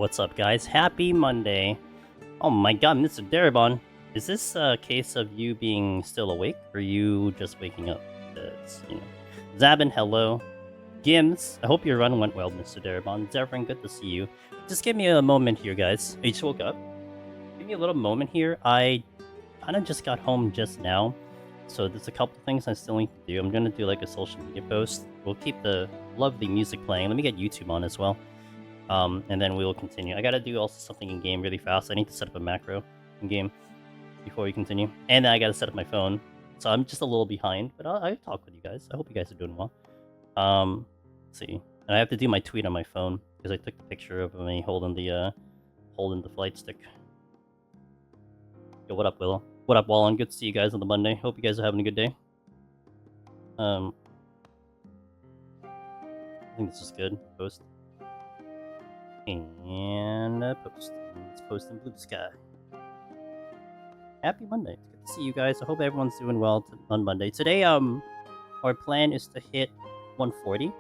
what's up, guys? Happy Monday. Oh my god, Mr. Darabon. Is this a case of you being still awake, or you just waking up? Zabin, hello. Gims, I hope your run went well, Mr. Darabon. Zevran, good to see you. Just give me a moment here, guys. I just woke up. Give me a little moment here. I kind of just got home just now, so there's a couple things I still need to do. I'm gonna do like a social media post. We'll keep the lovely music playing. Let me get YouTube on as well. And then we will continue. I gotta do also something in game really fast. I need to set up a macro in game before we continue. And then I gotta set up my phone. So I'm just a little behind, but I'll talk with you guys. I hope you guys are doing well. Let's see. And I have to do my tweet on my phone because I took a picture of me holding the flight stick. Yo, what up, Willow? What up, Wallen? Good to see you guys on the Monday. Hope you guys are having a good day. I think this is good. Post. And post. Let's post in blue sky. Happy Monday. It's good to see you guys. I hope everyone's doing well on Monday. Today, our plan is to hit 140.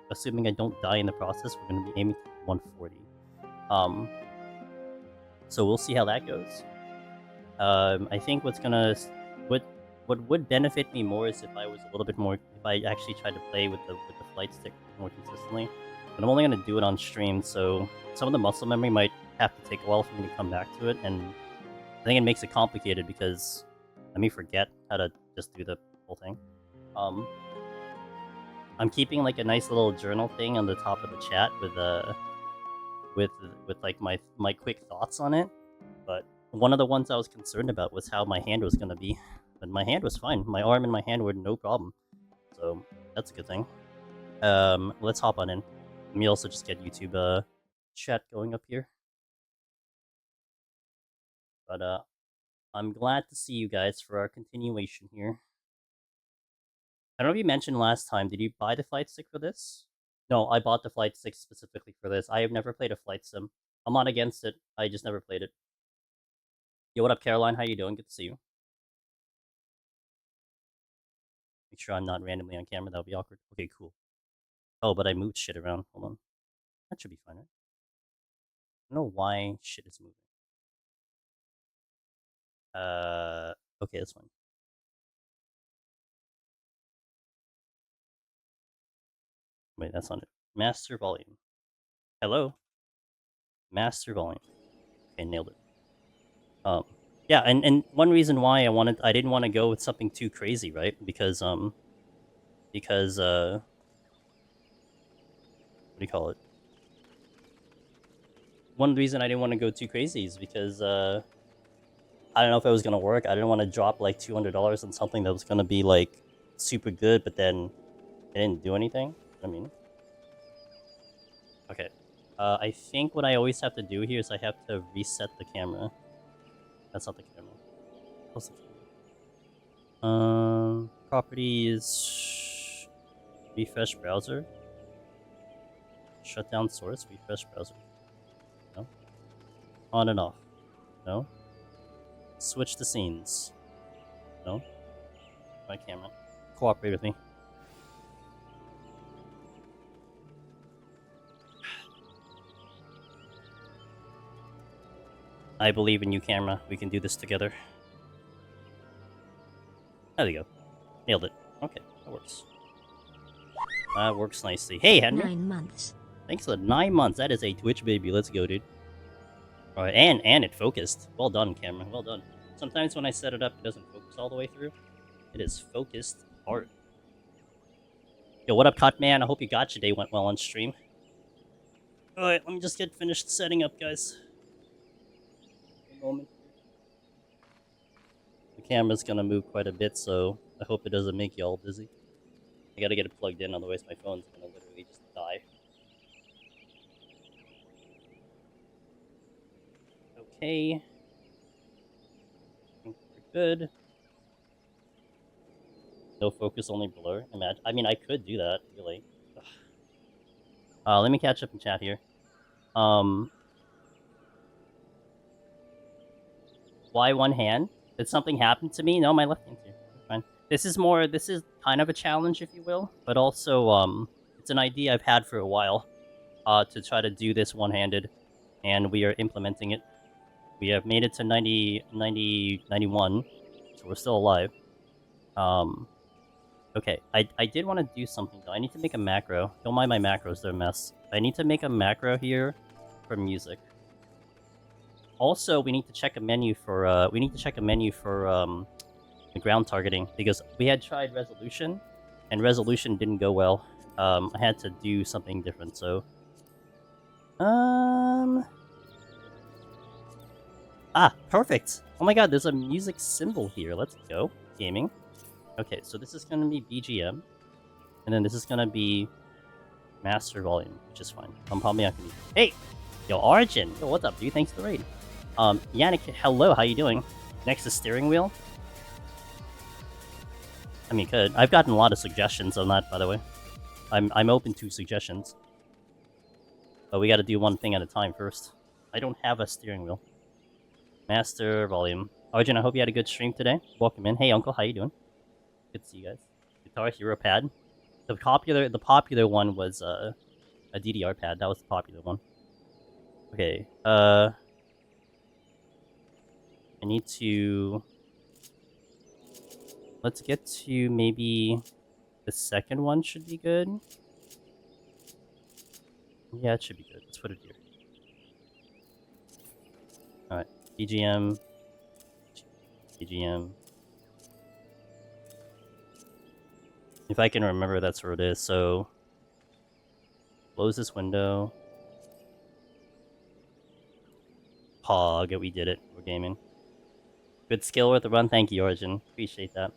Assuming I don't die in the process, we're going to be aiming for 140. So we'll see how that goes. I think what would benefit me more is if I was a little bit more, if I actually tried to play with the flight stick more consistently. But I'm only going to do it on stream, so some of the muscle memory might have to take a while for me to come back to it, and I think it makes it complicated because let me forget how to just do the whole thing. I'm keeping like a nice little journal thing on the top of the chat with like my quick thoughts on it, but one of the ones I was concerned about was how my hand was going to be, but my hand was fine. My arm and my hand were no problem, so that's a good thing. Let's hop on in. Let me also just get YouTube chat going up here. But I'm glad to see you guys for our continuation here. I don't know if you mentioned last time, did you buy the flight stick for this? No, I bought the flight stick specifically for this. I have never played a flight sim. I'm not against it. I just never played it. Yo, what up, Caroline? How you doing? Good to see you. Make sure I'm not randomly on camera. That would be awkward. Okay, cool. Oh, but I moved shit around. Hold on. That should be fine, right? I don't know why shit is moving. Okay, that's fine. Wait, that's not it. Master volume. Hello? Master volume. Okay, nailed it. Yeah, and one reason why I didn't want to go with something too crazy, right? Because, what do you call it? One reason I didn't want to go too crazy is because, I don't know if it was gonna work. I didn't want to drop like $200 on something that was gonna be like super good, but then it didn't do anything. I mean, okay. I think what I always have to do here is I have to reset the camera. That's not the camera. What's the camera? Properties. Refresh browser. Shut down source. Refresh browser. No. On and off. No. Switch the scenes. No. My camera. Cooperate with me. I believe in you, camera. We can do this together. There we go. Nailed it. Okay, that works. That works nicely. Hey, Henry. 9 months. Thanks for the 9 months. That is a Twitch baby. Let's go, dude. Alright, and it focused. Well done, camera. Well done. Sometimes when I set it up, it doesn't focus all the way through. It is focused hard. Yo, what up, Cutman? I hope you got your day went well on stream. Alright, let me just get finished setting up, guys. Moment. The camera's gonna move quite a bit, so I hope it doesn't make you all dizzy. I gotta get it plugged in, otherwise my phone's gonna literally just die. Okay. I think we're good. No focus, only blur. Imagine. I mean, I could do that, really. Let me catch up in chat here. Why one hand? Did something happen to me? No, my left hand's here. Fine. This is kind of a challenge, if you will, but also, it's an idea I've had for a while, to try to do this one-handed. and we are implementing it. We have made it to 91, so we're still alive. Okay, I did want to do something though. I need to make a macro. Don't mind my macros, they're a mess. I need to make a macro here for music. Also, we need to check a menu for the ground targeting, because we had tried resolution, and resolution didn't go well. I had to do something different, so perfect. Oh my god, there's a music symbol here. Let's go. Gaming. Okay, so this is gonna be BGM, and then this is gonna be master volume, which is fine. I'm probably not gonna. Hey, yo, Origin. Yo, what's up, dude? Thanks for the raid. Yannick, hello. How you doing? Next is steering wheel. I mean, good. I've gotten a lot of suggestions on that, by the way. I'm open to suggestions, but we got to do one thing at a time first. I don't have a steering wheel. Master volume. Arjun, I hope you had a good stream today. Welcome in. Hey, Uncle, how you doing? Good to see you guys. Guitar Hero pad. The popular one was a DDR pad. That was the popular one. Okay. I need to. Let's get to maybe the second one should be good. Yeah, it should be good. Let's put it here. Alright. BGM. BGM. If I can remember, that's where it is. So, close this window. Pog, we did it. We're gaming. Good skill with the run. Thank you, Origin. Appreciate that.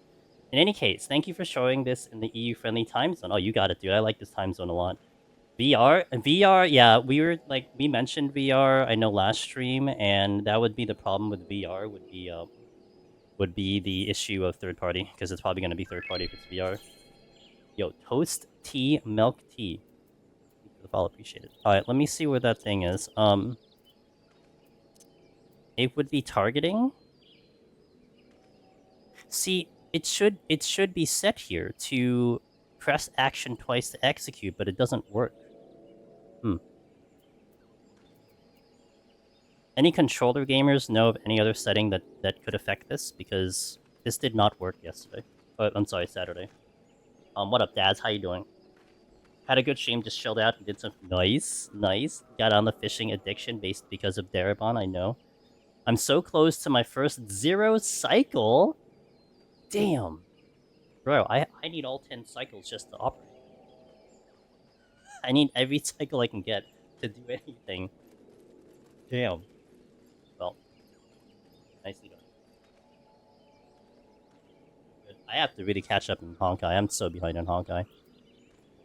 In any case, thank you for showing this in the EU-friendly time zone. Oh, you got it, dude. I like this time zone a lot. VR, yeah, we mentioned VR, I know, last stream, and that would be the problem with VR, would be the issue of third party, because it's probably going to be third party if it's VR. Yo, toast tea, milk tea. Thank you for the follow, appreciate it. Alright, let me see where that thing is. It would be targeting. See, it should be set here to press action twice to execute, but it doesn't work. Any controller gamers know of any other setting that could affect this? Because this did not work yesterday. I'm sorry, Saturday. What up, dads? How you doing? Had a good stream, just chilled out and did some... Nice. Got on the fishing addiction based because of Darabon, I know. I'm so close to my first 0 cycle. Damn. Bro, I need all 10 cycles just to operate. I need every cycle I can get to do anything. Damn. Well, nicely done. Good. I have to really catch up in Honkai. I'm so behind on Honkai.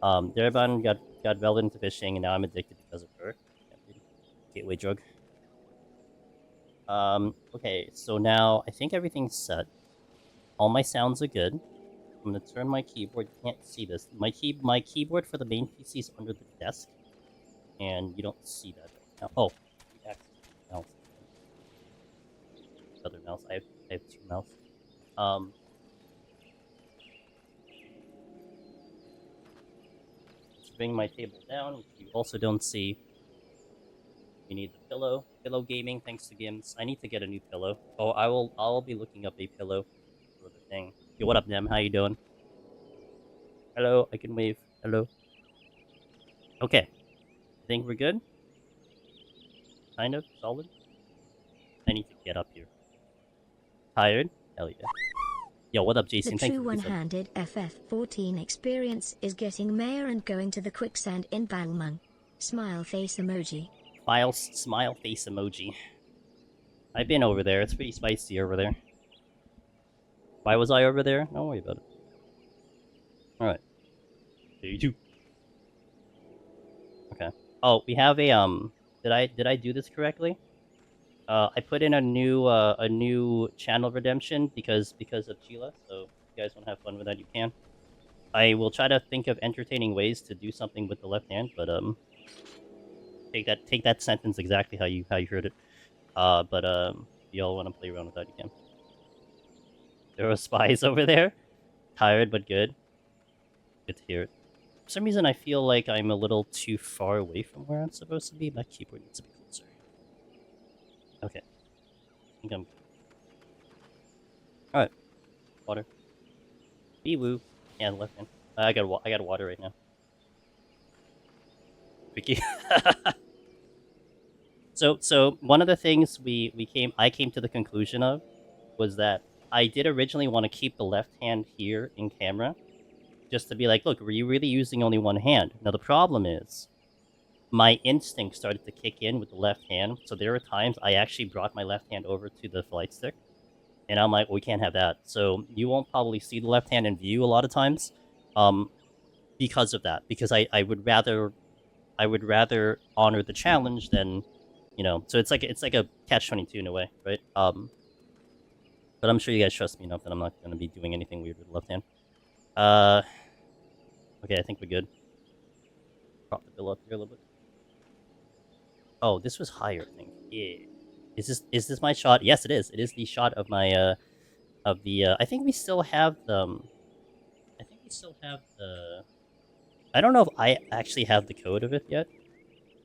Darabon got Velvet into fishing, and now I'm addicted because of her. Gateway drug. Okay, so now I think everything's set. All my sounds are good. I'm gonna turn my keyboard. You can't see this. My keyboard for the main PC is under the desk, and you don't see that right now. Oh, the actual mouse. Other mouse. I have 2 mouse. Let's bring my table down, which you also don't see. We need the pillow. Pillow gaming, thanks to Gims. I need to get a new pillow. Oh, I'll be looking up a pillow for the thing. Yo, what up, Nem? How you doing? Hello, I can wave. Hello. Okay. I think we're good. Kind of solid. I need to get up here. Tired? Hell yeah. Yo, what up, Jason? The true one-handed FF14 experience is getting mayor and going to the quicksand in Balmung. Smile face emoji. Smile face emoji. I've been over there. It's pretty spicy over there. Why was I over there? Don't worry about it. Alright. Day 2. Okay. Oh, we have a did I do this correctly? I put in a new channel redemption because of Chila, so if you guys want to have fun with that, you can. I will try to think of entertaining ways to do something with the left hand, but take that sentence exactly how you heard it. If y'all want to play around with that, you can. There are spies over there. Tired but good. Good to hear it. For some reason, I feel like I'm a little too far away from where I'm supposed to be. My keyboard needs to be closer. Okay. I think I'm... Alright. Water. Bee woo. Yeah, left hand. I got water right now. Vicky. So one of the things I came to the conclusion of was that I did originally want to keep the left hand here in camera, just to be like, look, were you really using only one hand? Now the problem is, my instinct started to kick in with the left hand, so there were times I actually brought my left hand over to the flight stick, and I'm like, well, we can't have that. So you won't probably see the left hand in view a lot of times, because of that. Because I would rather honor the challenge than, you know. So it's like a catch-22 in a way, right? But I'm sure you guys trust me enough that I'm not going to be doing anything weird with the left hand. Okay, I think we're good. Prop the bill up here a little bit. Oh, this was higher, I think. Yeah. Is this my shot? Yes, it is. It is the shot of my I think we still have the I don't know if I actually have the code of it yet.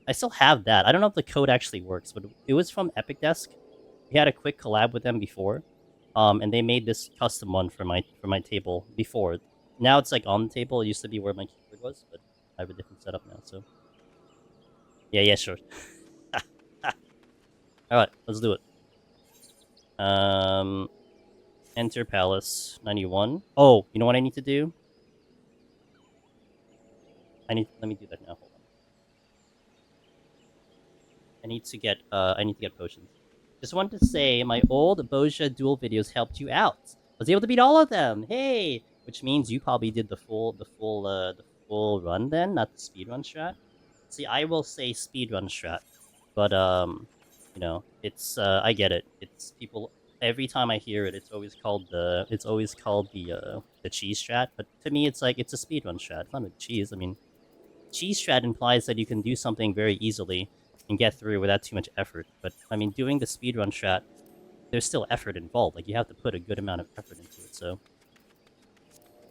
I still have that. I don't know if the code actually works, but it was from Epic Desk. We had a quick collab with them before. And they made this custom one for my table before. Now it's like on the table. It used to be where my keyboard was, but I have a different setup now, so. Yeah, sure. Alright, let's do it. Enter Palace 91. Oh, you know what I need to do? Let me do that now. Hold on. I need to get potions. Just wanted to say my old Boja duel videos helped you out. I was able to beat all of them. Hey, which means you probably did the full run then, not the speedrun strat. See, I will say speedrun strat, but you know, it's I get it. It's people every time I hear it, it's always called the cheese strat. But to me, it's like it's a speedrun strat. It's not a cheese. I mean, cheese strat implies that you can do something very easily and get through without too much effort. But I mean, doing the speedrun strat, there's still effort involved. Like you have to put a good amount of effort into it. So,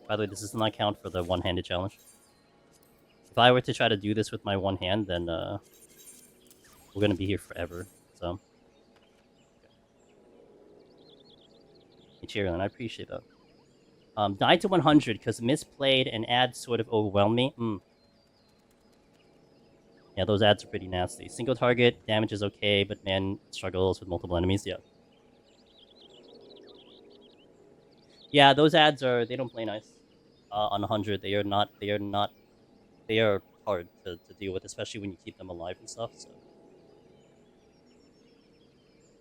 by the way, this does not count for the one-handed challenge. If I were to try to do this with my one hand, then we're gonna be here forever. So, hey, Cheerleon, I appreciate that. Died to 100 because misplayed and ads sort of overwhelmed me. Yeah, those ads are pretty nasty. Single target, damage is okay, but man struggles with multiple enemies, yeah. Yeah, those ads they don't play nice. On 100, they are hard to deal with, especially when you keep them alive and stuff, so.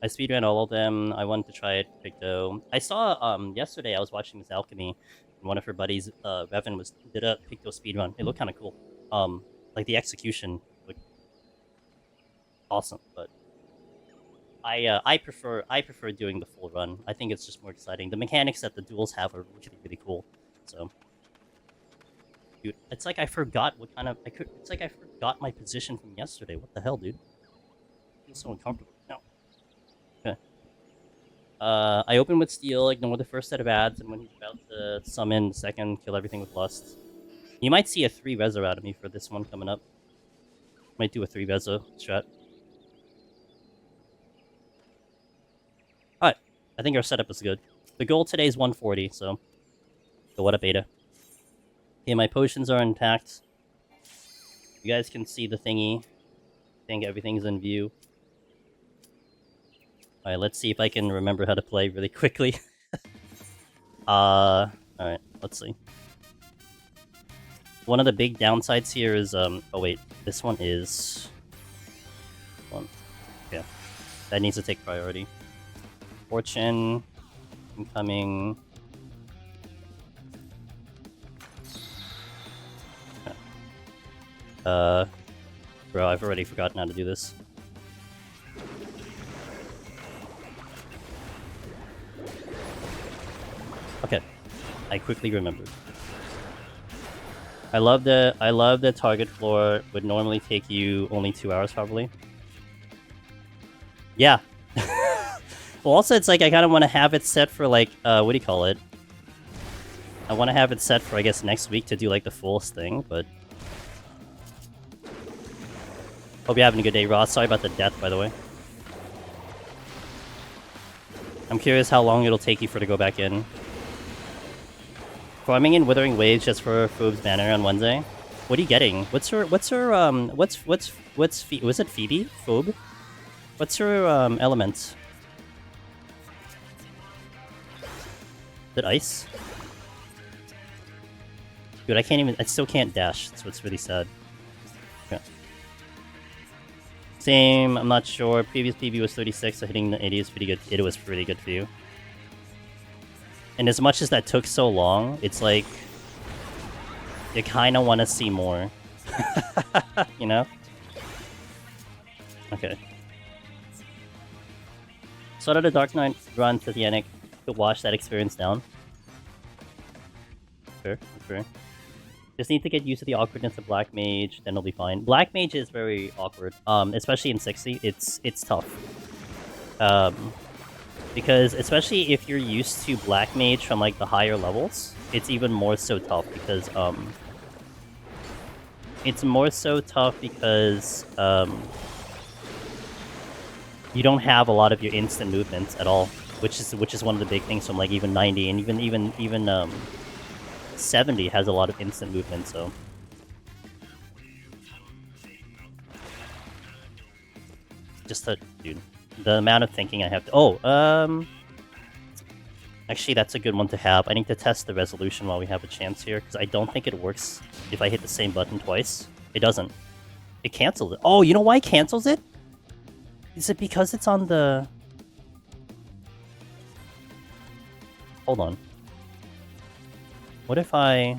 I speedran all of them. I wanted to try it, Picto. I saw, yesterday I was watching Miss Alchemy, and one of her buddies, Revan, did a Picto speedrun. It looked kind of cool. Like the execution looked awesome, but I prefer doing the full run. I think it's just more exciting. The mechanics that the duels have are really cool. So, dude, it's like I forgot what kind of it's like I forgot my position from yesterday. What the hell, dude? I feel so uncomfortable now. Okay. I open with Steel, ignore the first set of ads, and when he's about to summon the second, kill everything with Lust. You might see a 3 Rezo out of me for this one coming up. Might do a 3 Rezo strat. Alright, I think our setup is good. The goal today is 140, so what up, Aida? Okay, my potions are intact. You guys can see the thingy. I think everything's in view. Alright, let's see if I can remember how to play really quickly. Alright, let's see. One of the big downsides here is, oh wait, this one is... Yeah, that needs to take priority. Fortune, incoming... Bro, I've already forgotten how to do this. Okay, I quickly remembered. I love the target floor would normally take you only 2 hours probably. Yeah. Well, also it's like I kind of want to have it set for like what do you call it? I want to have it set for I guess next week to do like the fullest thing, but hope you're having a good day, Ross. Sorry about the death, by the way. I'm curious how long it'll take you for to go back in. Farming in Withering Waves just for Phoebe's banner on Wednesday. What are you getting? What's it Phoebe? Phoebe? What's her element? Is it ice? Dude, I still can't dash, so it's really sad. Okay. Same, I'm not sure. Previous PB was 36, so hitting the 80 is pretty good. It was pretty good for you. And as much as that took so long, it's like... You kinda wanna see more. You know? Okay. So did a Dark Knight run to the Yannick to wash that experience down. Sure, sure. Just need to get used to the awkwardness of Black Mage, then it'll be fine. Black Mage is very awkward, especially in 60. It's tough. Because especially if you're used to Black Mage from like the higher levels, it's even more so tough because you don't have a lot of your instant movements at all, which is one of the big things from like even 90 and even 70 has a lot of instant movement, so just dude, the amount of thinking I have to actually that's a good one to have. I need to test the resolution while we have a chance here, because I don't think it works if I hit the same button twice. It doesn't. It cancels it. Oh, you know why it cancels it? Is it because it's on the... Hold on. What if I...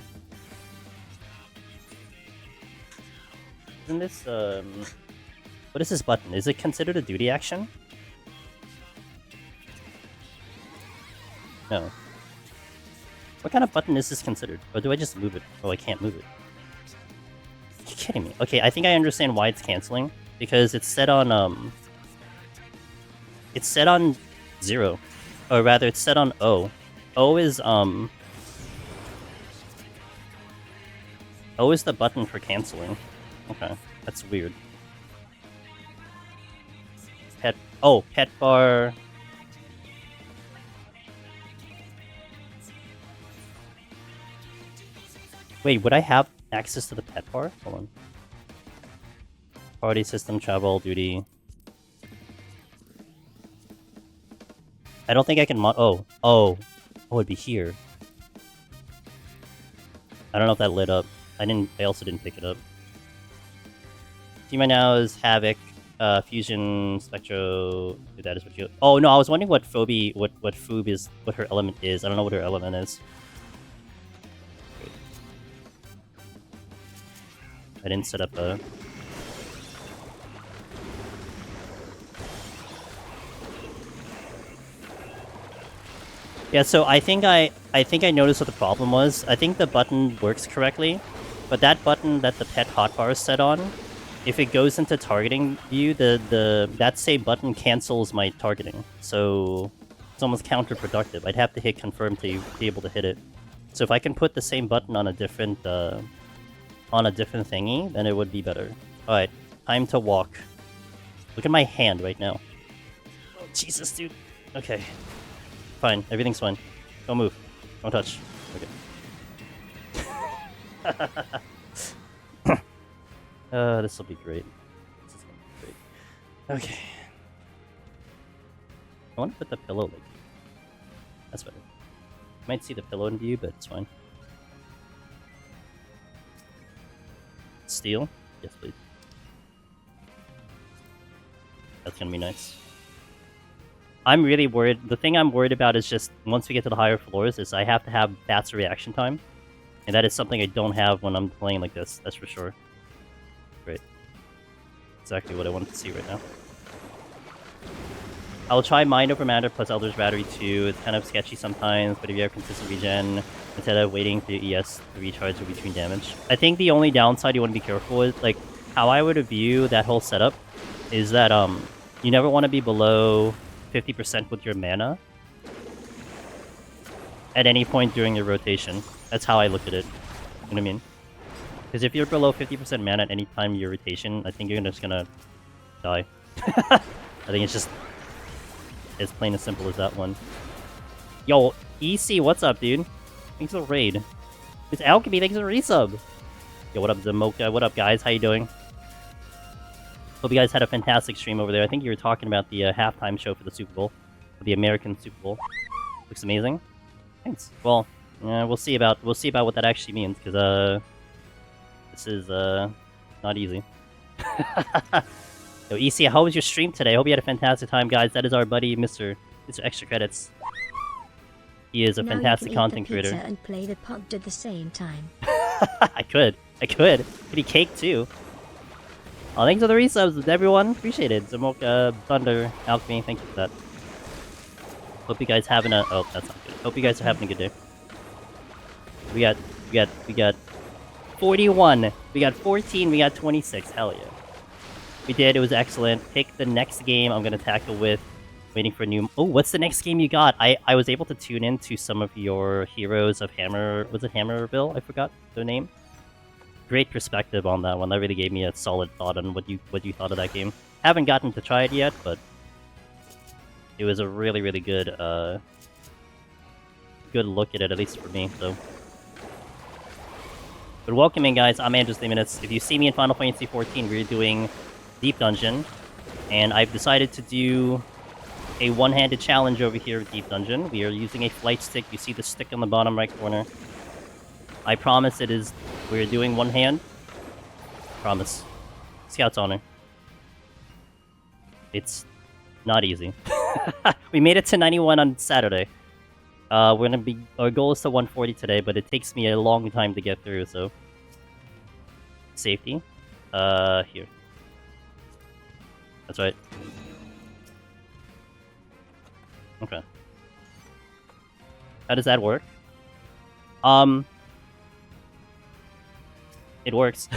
Isn't this, What is this button? Is it considered a duty action? No. What kind of button is this considered? Or do I just move it? Oh, I can't move it. Are you kidding me? Okay, I think I understand why it's canceling. Because it's set on, it's set on 0. Or rather, it's set on O. O is, O is the button for canceling. Okay, that's weird. Pet... Oh, pet bar... Wait, would I have access to the pet bar? Hold on. Party system, travel, duty... I don't think I can Oh, it'd be here. I don't know if that lit up. I also didn't pick it up. Team right now is Havoc, Fusion, Spectro. That is what you... Oh no, I was wondering what Phoebe, what Phoebe is, what her element is. I don't know what her element is. I didn't set up a... Yeah, so I think I noticed what the problem was. I think the button works correctly, but that button that the pet hotbar is set on, if it goes into targeting view, that same button cancels my targeting. So it's almost counterproductive. I'd have to hit confirm to be able to hit it. So if I can put the same button on a different thingy, then it would be better. All right, time to walk. Look at my hand right now. Oh, Jesus, dude. Okay. Fine, everything's fine. Don't move. Don't touch. Okay. This will be great. This is gonna be great. Okay. I want to put the pillow like... That's better. You might see the pillow in view, but it's fine. Steel? Yes, please. That's gonna be nice. I'm really worried. The thing I'm worried about is just once we get to the higher floors is I have to have fast reaction time. And that is something I don't have when I'm playing like this, that's for sure. Great. Exactly what I wanted to see right now. I'll try Mind Over Matter plus Elder's Battery too. It's kind of sketchy sometimes, but if you have consistent regen, instead of waiting for your ES to recharge or between damage. I think the only downside you want to be careful with, like, how I would view that whole setup is that, you never want to be below 50% with your mana at any point during your rotation. That's how I look at it. You know what I mean? Because if you're below 50% mana at any time your rotation, I think you're just gonna die. I think it's as plain as simple as that one. Yo, EC, what's up, dude? Thanks for the raid. It's Alchemy, thanks for the resub. Yo, what up, Zamoka? What up, guys? How you doing? Hope you guys had a fantastic stream over there. I think you were talking about the halftime show for the Super Bowl. For the American Super Bowl. Looks amazing. Thanks. Well, we'll see about what that actually means, because this is not easy. Yo, EC, how was your stream today? I hope you had a fantastic time, guys. That is our buddy, Mr. Extra Credits. He is a fantastic content creator. And play the PoTD at the same time. I could. Could eat cake too. Oh, thanks for the resubs, everyone. Appreciate it. Zamoka, Thunder, Alchemy, thank you for that. Hope you guys having a. Oh, that's not good. Hope you guys are having a good day. We got 41. We got 14. We got 26. Hell yeah. We did. It was excellent. Pick the next game I'm gonna tackle with. Waiting for a new. Oh, what's the next game you got? I was able to tune in to some of your heroes of Hammer. Was it Hammerville? I forgot their name. Great perspective on that one. That really gave me a solid thought on what you thought of that game. Haven't gotten to try it yet, but it was a really good good look at it, at least for me. So, but welcome in, guys. I'm Andrews Minutes. If you see me in Final Fantasy XIV, we're doing Deep Dungeon, and I've decided to do a one-handed challenge over here with Deep Dungeon. We are using a flight stick. You see the stick on the bottom right corner. I promise it is. We're doing one hand. Promise. Scout's honor. It's not easy. We made it to 91 on Saturday. We're gonna be. Our goal is to 140 today, but it takes me a long time to get through. So safety. Here. That's right. Okay. How does that work? It works.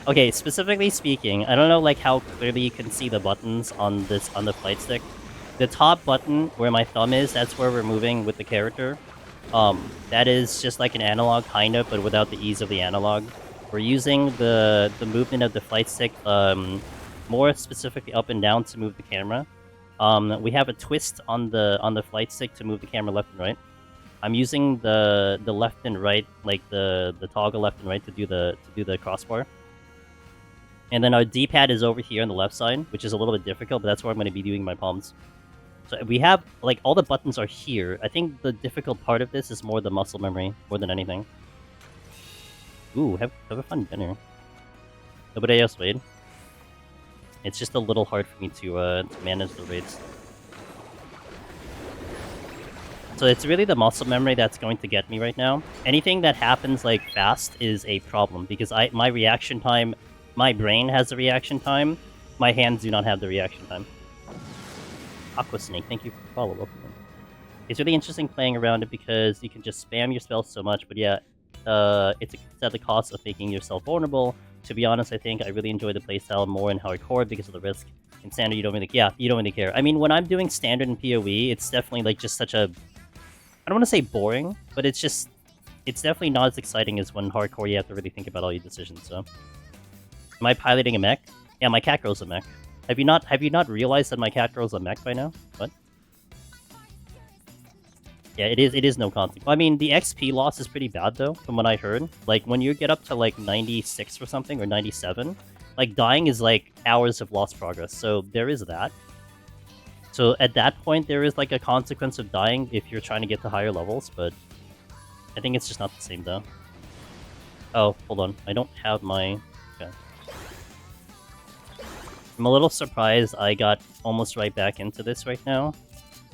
Okay, specifically speaking, I don't know like how clearly you can see the buttons on the flight stick. The top button where my thumb is, that's where we're moving with the character. That is just like an analog kind of, but without the ease of the analog. We're using the movement of the flight stick more specifically up and down to move the camera. We have a twist on the flight stick to move the camera left and right. I'm using the left and right, like the toggle left and right to do the crossbar. And then our D-pad is over here on the left side, which is a little bit difficult, but that's where I'm going to be doing my palms. So we have, like, all the buttons are here. I think the difficult part of this is more the muscle memory, more than anything. Ooh, have a fun dinner. Nobody else raid. It's just a little hard for me to manage the raids. So it's really the muscle memory that's going to get me right now. Anything that happens like fast is a problem because my reaction time, my brain has a reaction time, my hands do not have the reaction time. Aqua Snake, thank you for the follow-up. It's really interesting playing around it because you can just spam your spells so much, but yeah, it's at the cost of making yourself vulnerable. To be honest, I think I really enjoy the playstyle more in hardcore because of the risk. In standard, you don't really care. I mean, when I'm doing standard and PoE, it's definitely like just such a, I don't want to say boring, but it's definitely not as exciting as when hardcore you have to really think about all your decisions. So, am I piloting a mech? Yeah, my cat girl's a mech. Have you not realized that my cat girl's a mech by now? What? Yeah, it is no consequence. I mean, the XP loss is pretty bad though, from what I heard. Like when you get up to like 96 or something, or 97, like dying is like hours of lost progress. So there is that. So at that point, there is like a consequence of dying if you're trying to get to higher levels, but I think it's just not the same though. Oh, hold on. I don't have my... Okay. I'm a little surprised I got almost right back into this right now,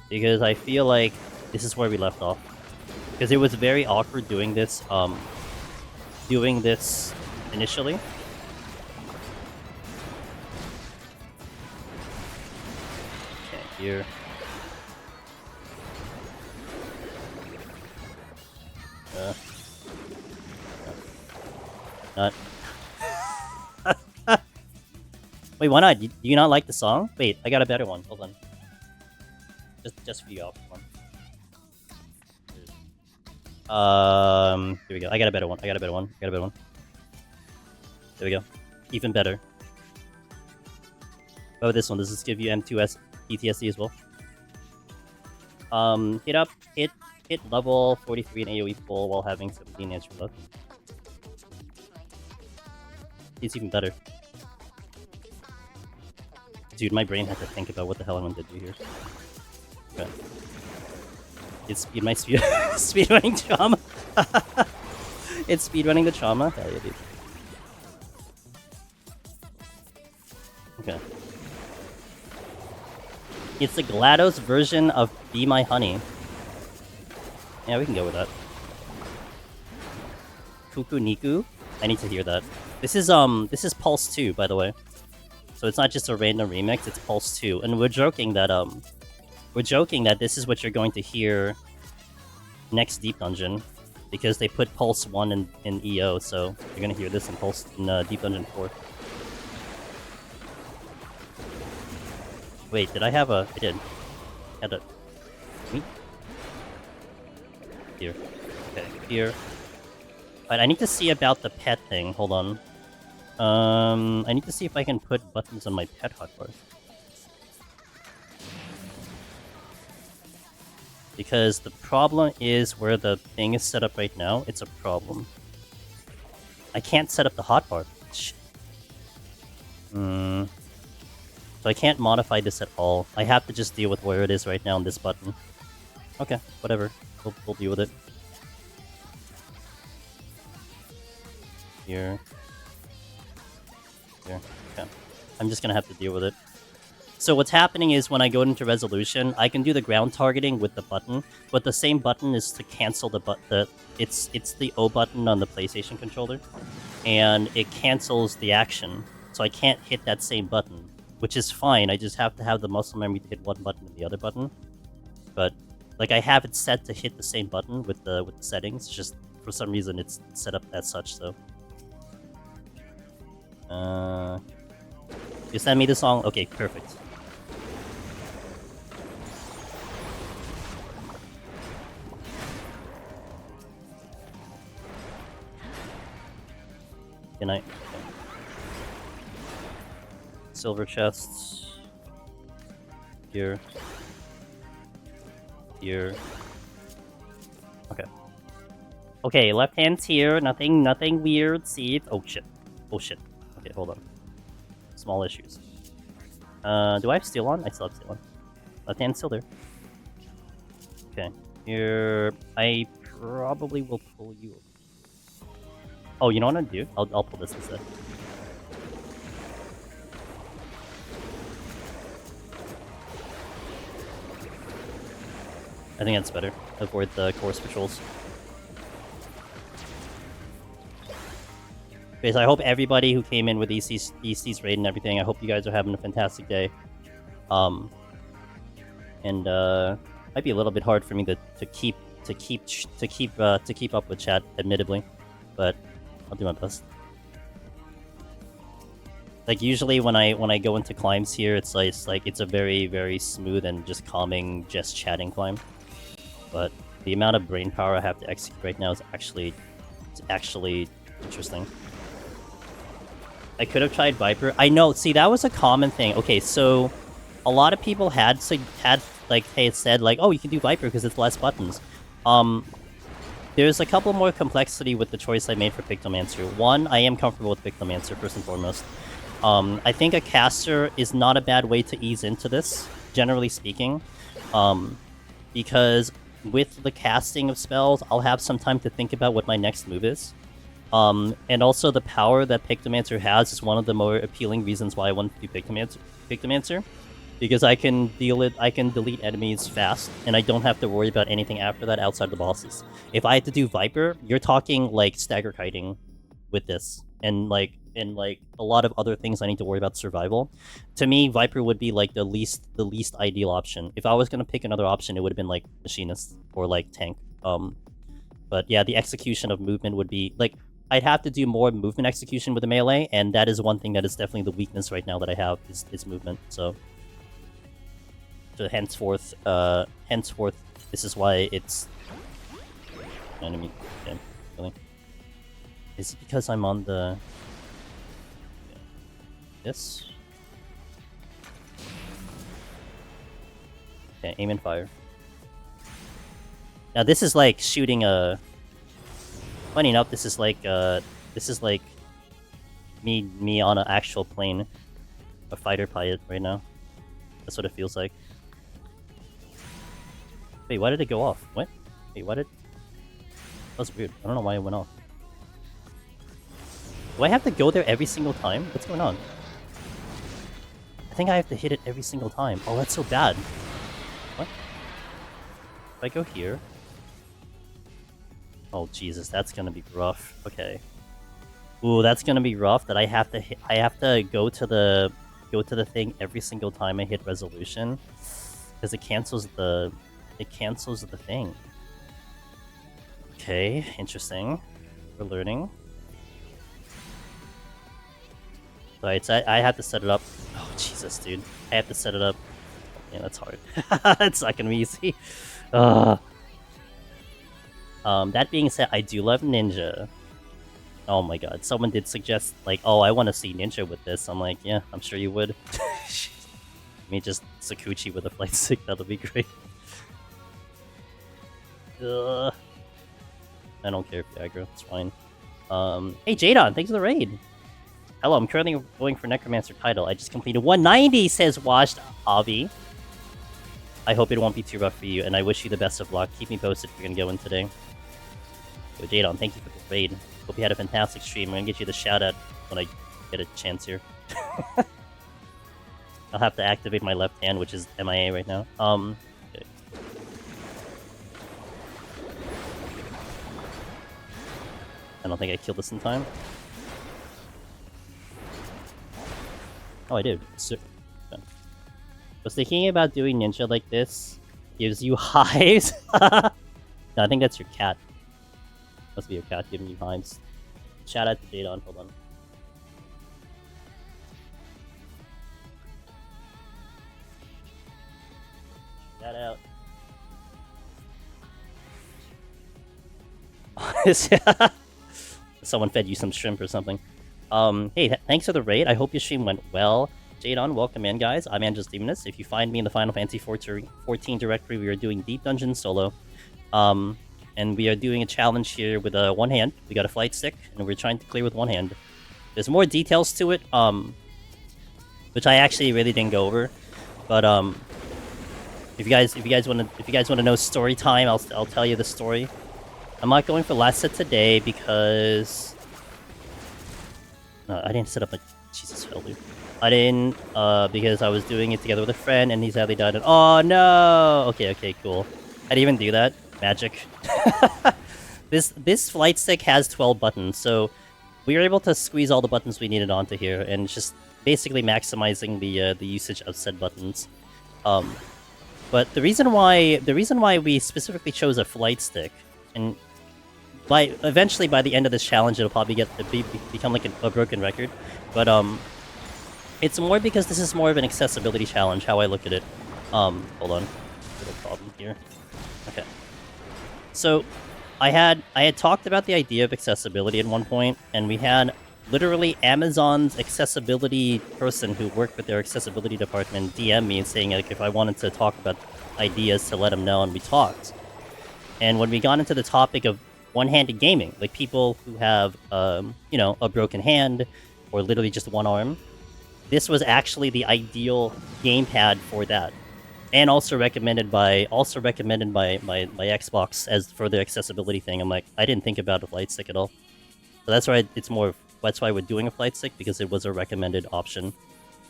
because I feel like this is where we left off. Because it was very awkward doing this initially. Here. Not. Wait, why not? Do you not like the song? Wait, I got a better one. Hold on. Just for you all. Here we go. I got a better one. There we go. Even better. Oh, this one. Does this give you M2S? PTSD as well. Hit level 43 in AoE full while having 17 extra left. It's even better. Dude, my brain had to think about what the hell I wanted to do here. Okay. It's speed my speed speedrunning trauma. It's speedrunning the trauma. Hell yeah, dude. Okay. It's the GLaDOS version of Be My Honey. Yeah, we can go with that. Kuku Niku? I need to hear that. This is Pulse 2, by the way. So it's not just a random remix, it's Pulse 2. And we're joking that this is what you're going to hear next Deep Dungeon. Because they put Pulse 1 in EO, so you're gonna hear this in Deep Dungeon 4. Wait, did I have a... I did. Had a... Me? Here. Okay, here. Alright, I need to see about the pet thing. Hold on. I need to see if I can put buttons on my pet hotbar. Because the problem is where the thing is set up right now, it's a problem. I can't set up the hotbar. Shit. So I can't modify this at all. I have to just deal with where it is right now on this button. Okay, whatever. We'll deal with it. Here. Here. Okay. I'm just gonna have to deal with it. So what's happening is when I go into resolution, I can do the ground targeting with the button, but the same button is to cancel it's the O button on the PlayStation controller, and it cancels the action. So I can't hit that same button, which is fine. I just have to have the muscle memory to hit one button and the other button. But like I have it set to hit the same button with the settings. Just for some reason it's set up as such. So. You send me the song? Okay, perfect. Good night. Okay. Silver chests. Here. Here. Okay. Okay, left hand's here. Nothing weird. See? Oh shit. Oh shit. Okay, hold on. Small issues. Do I have steel on? I still have steel on. Left hand's still there. Okay. Here, I probably will pull you. Oh, you know what I'm gonna do? I'll pull this instead. I think that's better. Avoid the course patrols. Okay, so I hope everybody who came in with EC's raid and everything, I hope you guys are having a fantastic day. Might be a little bit hard for me to keep up with chat, admittedly, but I'll do my best. Like usually when I go into climbs here, it's a very smooth and just calming, just chatting climb. But the amount of brain power I have to execute right now is actually interesting. I could have tried Viper. I know. See, that was a common thing. Okay, so a lot of people had said like, oh, you can do Viper because it's less buttons. There's a couple more complexity with the choice I made for Pictomancer. One, I am comfortable with Pictomancer first and foremost. I think a caster is not a bad way to ease into this, generally speaking, because with the casting of spells, I'll have some time to think about what my next move is. And also the power that Pictomancer has is one of the more appealing reasons why I want to do Pictomancer. Because I can delete enemies fast, and I don't have to worry about anything after that outside the bosses. If I had to do Viper, you're talking like stagger kiting with this, and like a lot of other things I need to worry about survival. To me, Viper would be like the least ideal option. If I was gonna pick another option, it would have been like Machinist or like Tank. But yeah, the execution of movement would be like I'd have to do more movement execution with the melee, and that is one thing that is definitely the weakness right now that I have is movement. So henceforth, this is why it's enemy. Okay, really? Is it because I'm on the this? Okay, aim and fire. Now this is like shooting a... Funny enough, this is like me on an actual plane. A fighter pilot right now. That's what it feels like. Wait, why did it go off? What? Wait, why did... That was weird. I don't know why it went off. Do I have to go there every single time? What's going on? I think I have to hit it every single time. Oh, that's so bad. What? If I go here... Oh Jesus, that's gonna be rough. Okay. Ooh, that's gonna be rough. That I have to hit, I have to go to the thing every single time I hit resolution, because it cancels the thing. Okay, interesting. We're learning. Alright, so I have to set it up. Oh Jesus, dude, I have to set it up. Yeah, that's hard. It's not gonna be easy. That being said, I do love Ninja. Oh my god, someone did suggest, like, oh, I want to see Ninja with this. I'm like, yeah, I'm sure you would. Me just Sakuchi with a flight stick, that'll be great. I don't care if you aggro, it's fine. Hey Jadon, thanks for the raid! Hello, I'm currently going for Necromancer title. I just completed 190, says Washed Avi. I hope it won't be too rough for you, and I wish you the best of luck. Keep me posted if you're gonna go in today. So Jadon, thank you for the raid. Hope you had a fantastic stream. I'm gonna get you the shout out when I get a chance here. I'll have to activate my left hand, which is MIA right now. Okay. I don't think I killed this in time. Oh, I did. I was thinking about doing Ninja like this. Gives you hives. No, I think that's your cat. Must be your cat giving you hives. Shout out to Jadon, hold on. Shout out. Someone fed you some shrimp or something. Hey, thanks for the raid. I hope your stream went well. Jadon, welcome in, guys. I'm Angelus Demoness. If you find me in the Final Fantasy 14 directory, we are doing Deep Dungeon solo. And we are doing a challenge here with one hand. We got a flight stick, and we're trying to clear with one hand. There's more details to it, which I actually really didn't go over. But if you guys want to know story time, I'll tell you the story. I'm not going for last set today because I didn't set up a Jesus hell, dude. I didn't because I was doing it together with a friend, and he sadly died. And oh no! Okay, cool. I didn't even do that. Magic. This flight stick has 12 buttons, so we were able to squeeze all the buttons we needed onto here, and just basically maximizing the usage of said buttons. But the reason why we specifically chose a flight stick, and eventually by the end of this challenge it'll probably become like a broken record, but it's more because this is more of an accessibility challenge. How I look at it. Hold on, little problem here. Okay. So, I had talked about the idea of accessibility at one point, and we had literally Amazon's accessibility person who worked with their accessibility department DM me and saying like if I wanted to talk about ideas to let them know, and we talked. And when we got into the topic of one-handed gaming, like people who have you know, a broken hand or literally just one arm, this was actually the ideal gamepad for that. And also recommended by my Xbox as for the accessibility thing. I'm like, I didn't think about a flight stick at all. So that's why that's why we're doing a flight stick, because it was a recommended option.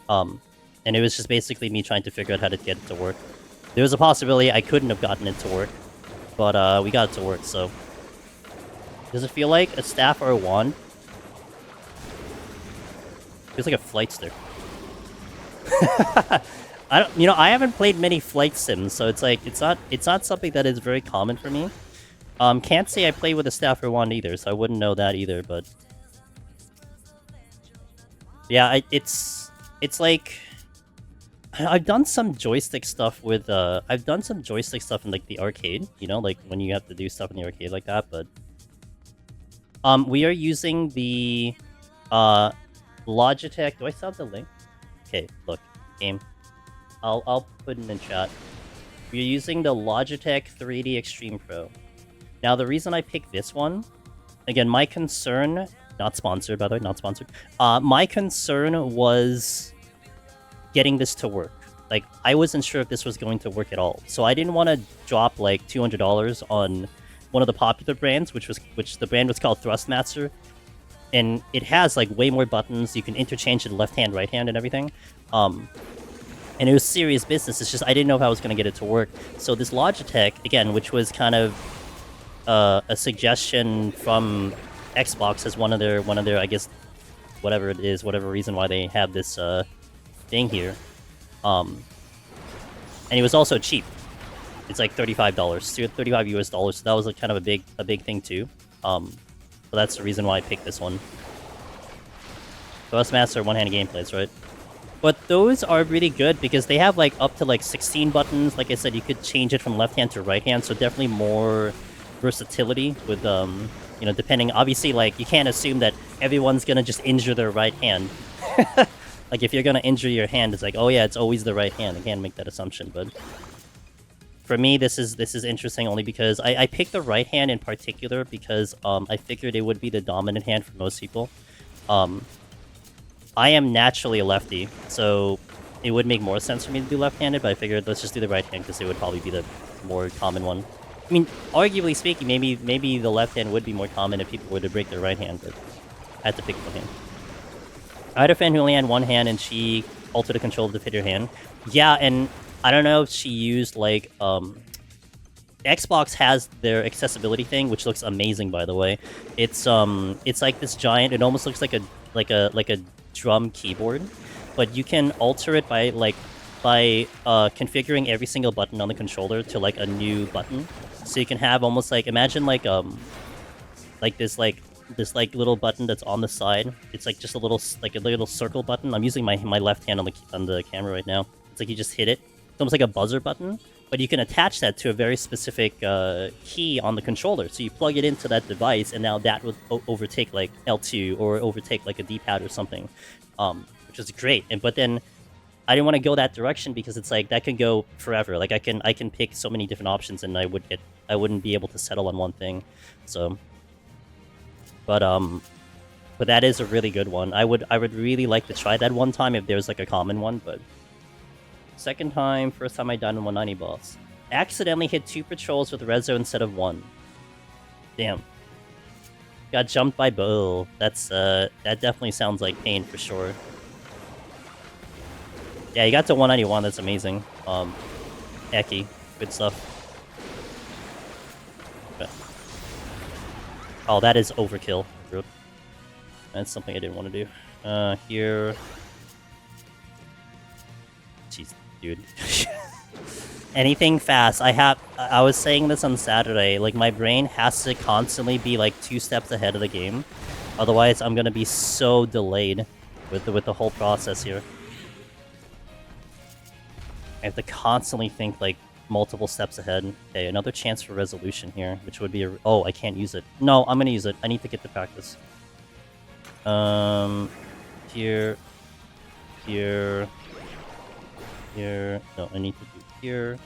And it was just basically me trying to figure out how to get it to work. There was a possibility I couldn't have gotten it to work, but we got it to work. So does it feel like a staff or a wand? It feels like a flight stick. I haven't played many flight sims, so it's like it's not something that is very common for me. Can't say I play with a staff or wand either, so I wouldn't know that either. But yeah, it's like I've done some joystick stuff with I've done some joystick stuff in like the arcade, you know, like when you have to do stuff in the arcade like that. But we are using the Logitech. Do I still have the link? Okay, look, game. I'll put it in chat. we're using the Logitech 3D Extreme Pro. Now, the reason I picked this one, again, my concern, not sponsored, by the way, not sponsored. My concern was getting this to work. Like, I wasn't sure if this was going to work at all. So I didn't want to drop, like, $200 on one of the popular brands, which the brand was called Thrustmaster. And it has, like, way more buttons. You can interchange it left hand, right hand, and everything. And it was serious business. It's just I didn't know if I was going to get it to work. So this Logitech, again, which was kind of a suggestion from Xbox as one of their, I guess, whatever it is, whatever reason why they have this thing here. And it was also cheap. It's like $35, 35 US dollars. So that was like kind of a big thing too. So that's the reason why I picked this one. Thrustmaster one-hand gameplays, right? But those are really good because they have like up to like 16 buttons. Like I said, you could change it from left hand to right hand, so definitely more versatility with you know, depending. Obviously, like you can't assume that everyone's gonna just injure their right hand. Like if you're gonna injure your hand, it's like, oh yeah, it's always the right hand. I can't make that assumption, but for me, this is interesting only because I picked the right hand in particular because I figured it would be the dominant hand for most people. I am naturally a lefty, so it would make more sense for me to do left-handed, but I figured let's just do the right hand because it would probably be the more common one. I mean, arguably speaking, maybe the left hand would be more common if people were to break their right hand, but I had to pick one hand. I had a fan who only had one hand and she altered the control to fit her hand. Yeah, and I don't know if she used like Xbox has their accessibility thing, which looks amazing by the way. It's like this giant, it almost looks like a drum keyboard, but you can alter it by configuring every single button on the controller to like a new button. So you can have almost like, imagine like this little button that's on the side. It's like just a little circle button. I'm using my left hand on the camera right now. It's like you just hit it. It's almost like a buzzer button, but you can attach that to a very specific key on the controller. So you plug it into that device, and now that would overtake like L2 or overtake like a D-pad or something, which is great. But then I didn't want to go that direction because it's like that can go forever. Like I can pick so many different options, and I wouldn't be able to settle on one thing. So, but that is a really good one. I would really like to try that one time if there's like a common one, but. Second time, first time I died in 190 boss. Accidentally hit 2 patrols with Rezo instead of 1. Damn. Got jumped by Bull. That's, that definitely sounds like pain for sure. Yeah, you got to 191, that's amazing. Eki, good stuff. Okay. Oh, that is overkill. That's something I didn't want to do. Here... Jeez. Dude. Anything fast. I was saying this on Saturday, like my brain has to constantly be like 2 steps ahead of the game. Otherwise I'm gonna be so delayed with the whole process here. I have to constantly think like multiple steps ahead. Okay, another chance for resolution here, which would be oh, I can't use it. No, I'm gonna use it. I need to get to practice. Here. No, I need to do here.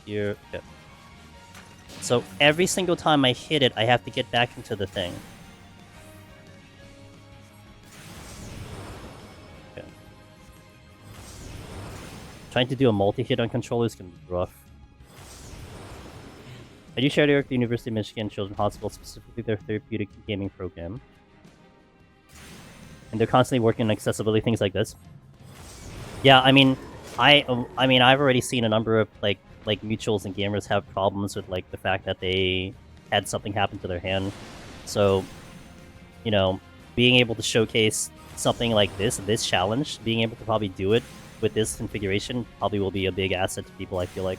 Okay. So every single time I hit it, I have to get back into the thing. Okay. Trying to do a multi-hit on controllers can be rough. I do share the work at the University of Michigan Children's Hospital, specifically their therapeutic gaming program. And they're constantly working on accessibility, things like this. Yeah, I mean, I've already seen a number of like mutuals and gamers have problems with like the fact that they had something happen to their hand. So, you know, being able to showcase something like this challenge, being able to probably do it with this configuration probably will be a big asset to people, I feel like.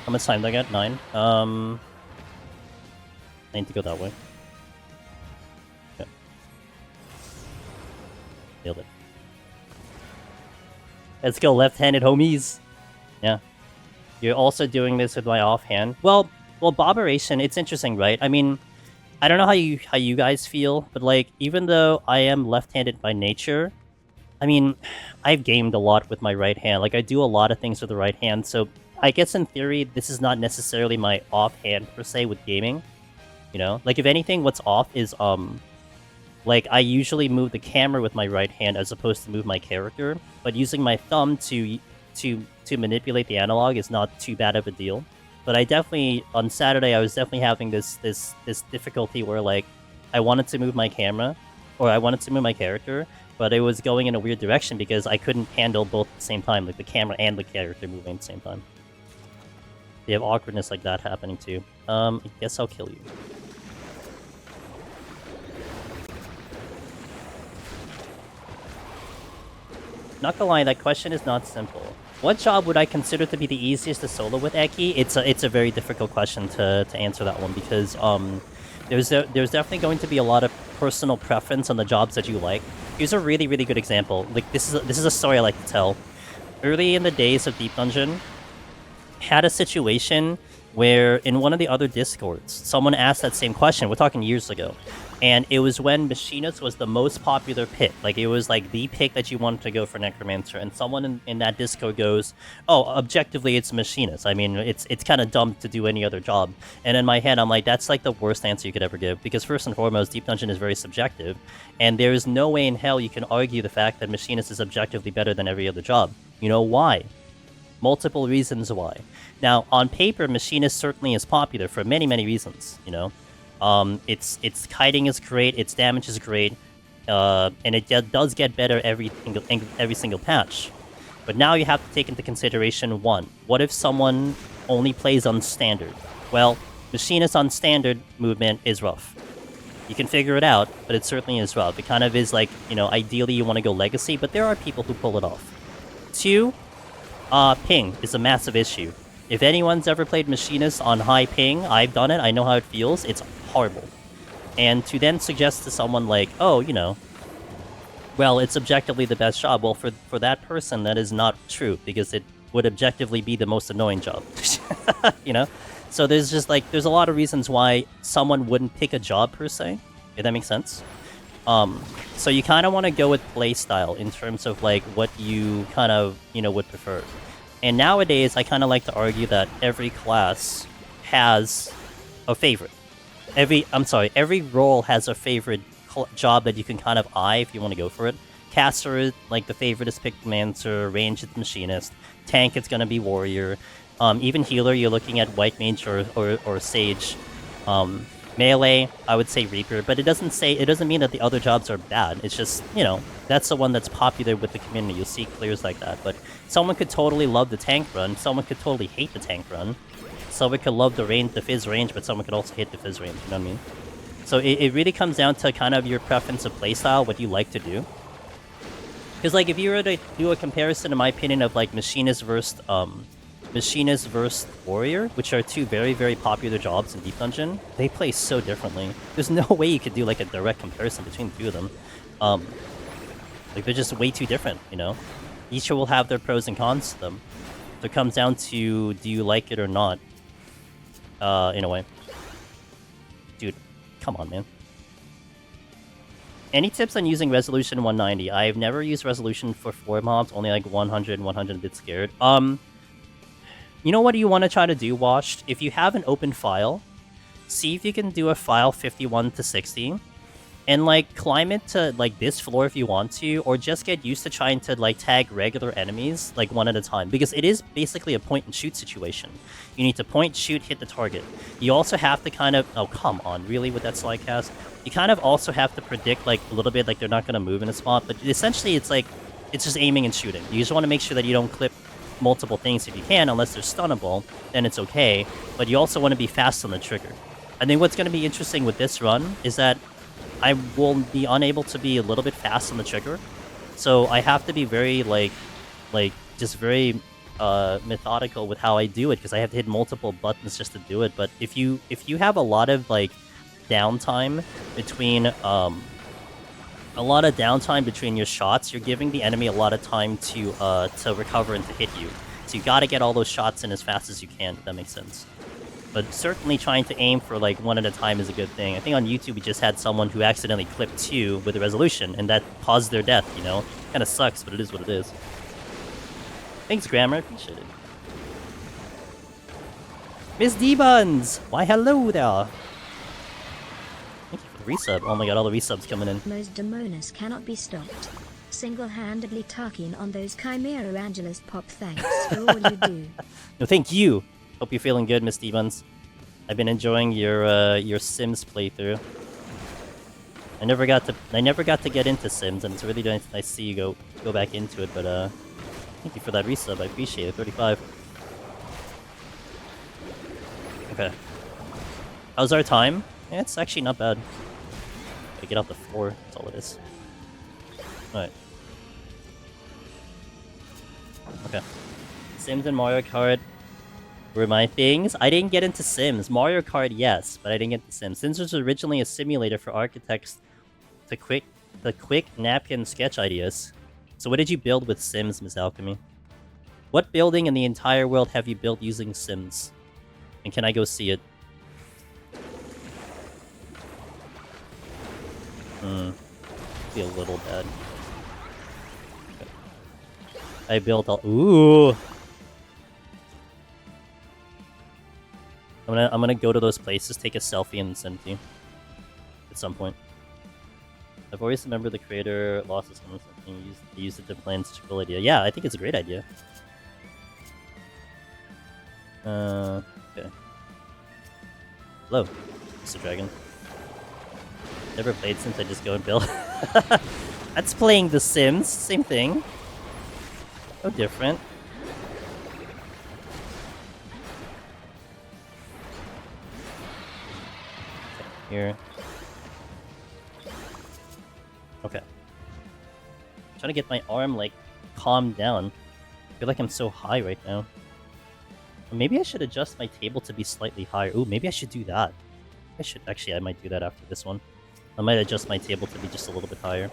How much time did I get? 9. I need to go that way. Okay. Nailed it. Let's go left-handed, homies! Yeah. You're also doing this with my offhand. Well, Boberation, it's interesting, right? I mean, I don't know how you guys feel, but like even though I am left-handed by nature, I mean, I've gamed a lot with my right hand. Like I do a lot of things with the right hand, so I guess in theory this is not necessarily my offhand per se with gaming. You know, like if anything, what's off is like I usually move the camera with my right hand as opposed to move my character, but using my thumb to manipulate the analog is not too bad of a deal. But I definitely, on Saturday, I was definitely having this difficulty where, like, I wanted to move my camera, or I wanted to move my character, but it was going in a weird direction because I couldn't handle both at the same time, like the camera and the character moving at the same time. They have awkwardness like that happening too. I guess I'll kill you. Not gonna lie, that question is not simple. What job would I consider to be the easiest to solo with Eki? It's a very difficult question to answer that one because there's definitely going to be a lot of personal preference on the jobs that you like. Here's a really good example. Like this is a story I like to tell. Early in the days of Deep Dungeon, had a situation where in one of the other discords, someone asked that same question. We're talking years ago. And it was when Machinist was the most popular pick. Like, it was like the pick that you wanted to go for Necromancer. And someone in that Discord goes, oh, objectively, it's Machinist. I mean, it's kind of dumb to do any other job. And in my head, I'm like, that's like the worst answer you could ever give. Because first and foremost, Deep Dungeon is very subjective. And there is no way in hell you can argue the fact that Machinist is objectively better than every other job. You know why? Multiple reasons why. Now, on paper, Machinist certainly is popular for many reasons, you know? Its kiting is great, its damage is great, and it does get better every single patch. But now you have to take into consideration one. What if someone only plays on standard? Well, Machinist on standard movement is rough. You can figure it out, but it certainly is rough. It kind of is like, you know, ideally you want to go legacy, but there are people who pull it off. Two, ping is a massive issue. If anyone's ever played Machinist on high ping, I've done it, I know how it feels, it's horrible. And to then suggest to someone like, oh, you know, well, it's objectively the best job, well, for that person, that is not true, because it would objectively be the most annoying job. You know? So there's just, like, there's a lot of reasons why someone wouldn't pick a job, per se, if that makes sense. So you kind of want to go with playstyle in terms of, like, what you kind of, you know, would prefer. And nowadays, I kind of like to argue that every class has a favorite. Every role has a favorite job that you can kind of eye if you want to go for it. Caster, like, the favorite is Pictomancer, range is Machinist, tank it's gonna be Warrior, even healer you're looking at White Mage or Sage. Melee, I would say Reaper, but it doesn't mean that the other jobs are bad. It's just, you know, that's the one that's popular with the community. You'll see clears like that. But someone could totally love the tank run, someone could totally hate the tank run. Someone could love the fizz range, but someone could also hate the fizz range, you know what I mean? So it really comes down to kind of your preference of playstyle, what you like to do. Because, like, if you were to do a comparison, in my opinion, of, like, Machinist versus Warrior, which are two very popular jobs in Deep Dungeon, they play so differently. There's no way you could do, like, a direct comparison between the two of them. Like, they're just way too different, you know? Each will have their pros and cons to them. So it comes down to, do you like it or not? In a way. Dude, come on, man. Any tips on using Resolution 190? I've never used Resolution for 4 mobs, only like 100 and 100 a bit scared. You know what you want to try to do, Washed? If you have an open file, see if you can do a file 51 to 60, and, like, climb it to, like, this floor if you want to, or just get used to trying to, like, tag regular enemies, like, one at a time, because it is basically a point-and-shoot situation. You need to point, shoot, hit the target. You also have to kind of... Oh, come on, really, with that slide cast? You kind of also have to predict, like, a little bit, like, they're not going to move in a spot, but essentially it's, like, it's just aiming and shooting. You just want to make sure that you don't clip multiple things if you can, unless they're stunnable, then it's okay, but you also want to be fast on the trigger. I think what's going to be interesting with this run is that I will be unable to be a little bit fast on the trigger, so I have to be very, just very methodical with how I do it, because I have to hit multiple buttons just to do it. But if you have a lot of, like, downtime between your shots, you're giving the enemy a lot of time to recover and to hit you. So you gotta get all those shots in as fast as you can, if that makes sense. But certainly trying to aim for like one at a time is a good thing. I think on YouTube we just had someone who accidentally clipped 2 with the resolution, and that caused their death, you know? Kinda sucks, but it is what it is. Thanks, Grammar, I appreciate it. Miss D-Buns! Why hello there! Thank you for the resub. Oh my god, all the resubs coming in. Most Demonis cannot be stopped. Single-handedly talking on those Chimera Angelus pop. Thanks for all you do. No, thank you! Hope you're feeling good, Miss D-Buns. I've been enjoying your Sims playthrough. I never got to get into Sims, and it's really nice to see you go back into it, but thank you for that resub, I appreciate it. 35. Okay. How's our time? Yeah, it's actually not bad. Gotta get out the 4, that's all it is. Alright. Okay. Sims and Mario Kart were my things. I didn't get into Sims. Mario Kart, yes, but I didn't get into Sims. Sims was originally a simulator for architects to quick napkin sketch ideas. So what did you build with Sims, Miss Alchemy? What building in the entire world have you built using Sims? And can I go see it? Be a little bad. Okay. I built all. Ooh. I'm gonna go to those places, take a selfie, and send to you at some point. I've always remembered the creator lost his something. He used it to plan such a cool idea. Yeah, I think it's a great idea. Okay. Hello, Mr. Dragon. Never played since I just go and build. That's playing The Sims. Same thing. No different. Okay, here. Okay. I'm trying to get my arm, like, calmed down. I feel like I'm so high right now. Or maybe I should adjust my table to be slightly higher. Ooh, maybe I should do that. I should. Actually, I might do that after this one. I might adjust my table to be just a little bit higher.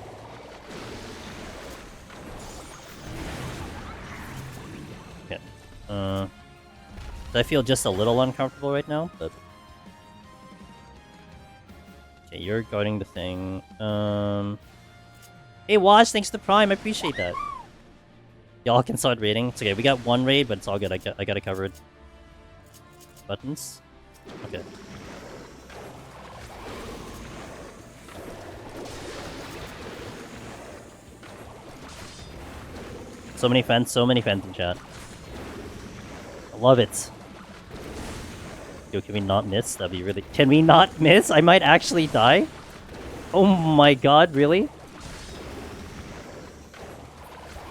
Okay. So I feel just a little uncomfortable right now, but... Okay, you're guarding the thing. Hey, Wash, thanks to Prime. I appreciate that. Y'all can start raiding. It's okay. We got 1 raid, but it's all good. I got it covered. Buttons? Okay. So many fans in chat. I love it. Yo, can we not miss? That'd be really... Can we not miss? I might actually die? Oh my god, really?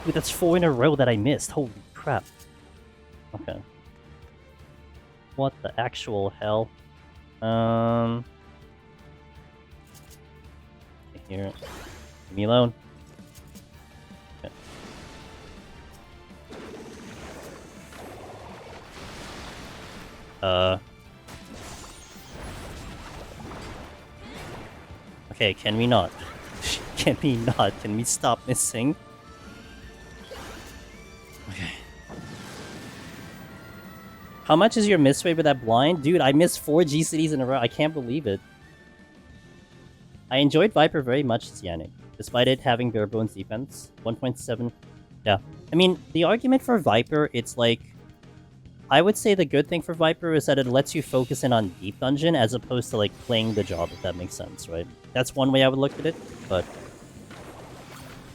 Dude, that's 4 in a row that I missed. Holy crap. Okay. What the actual hell? Okay, here. Leave me alone. Okay. Okay, can we not? Can we not? Can we stop missing? Okay. How much is your miss rate with that blind? Dude, I missed 4 GCDs in a row. I can't believe it. I enjoyed Viper very much, Yannick, despite it having bare bones defense. 1.7. Yeah. I mean, the argument for Viper, it's like... I would say the good thing for Viper is that it lets you focus in on deep dungeon as opposed to, like, playing the job, if that makes sense, right? That's one way I would look at it, but...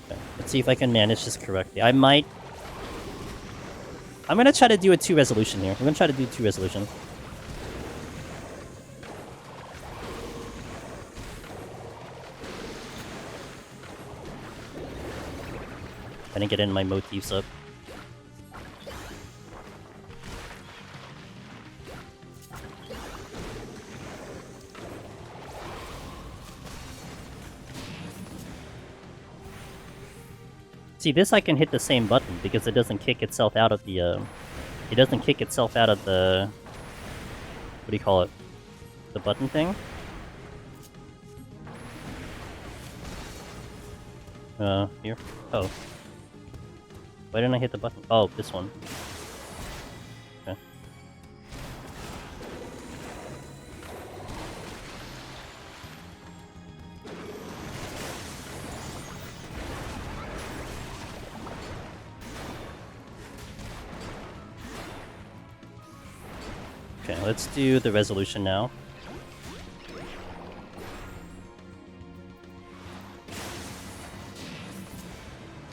Okay. Let's see if I can manage this correctly. I might... I'm gonna try to do a 2 resolution here. I'm gonna try to do 2 resolution. I didn't get in my motifs up. See, this I can hit the same button because it doesn't kick itself out of the, it doesn't kick itself out of the, what do you call it? The button thing? Here? Oh. Why didn't I hit the button? Oh, this one. Okay. Okay, let's do the resolution now.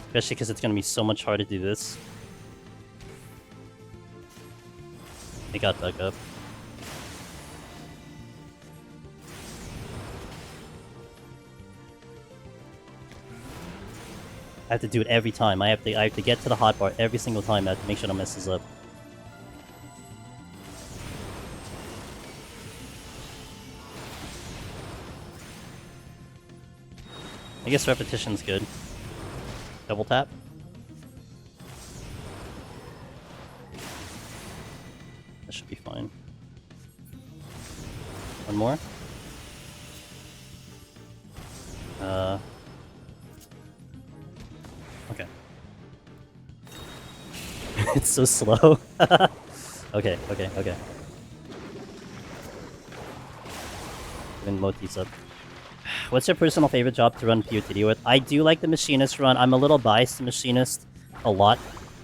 Especially because it's going to be so much harder to do this. They got dug up. I have to do it every time. I have to get to the hotbar every single time. I have to make sure it messes up. I guess repetition's good. Double tap. That should be fine. One more. Okay. It's so slow. Okay. Even motifs up. What's your personal favorite job to run PoTD with? I do like the Machinist run. I'm a little biased to Machinist a lot.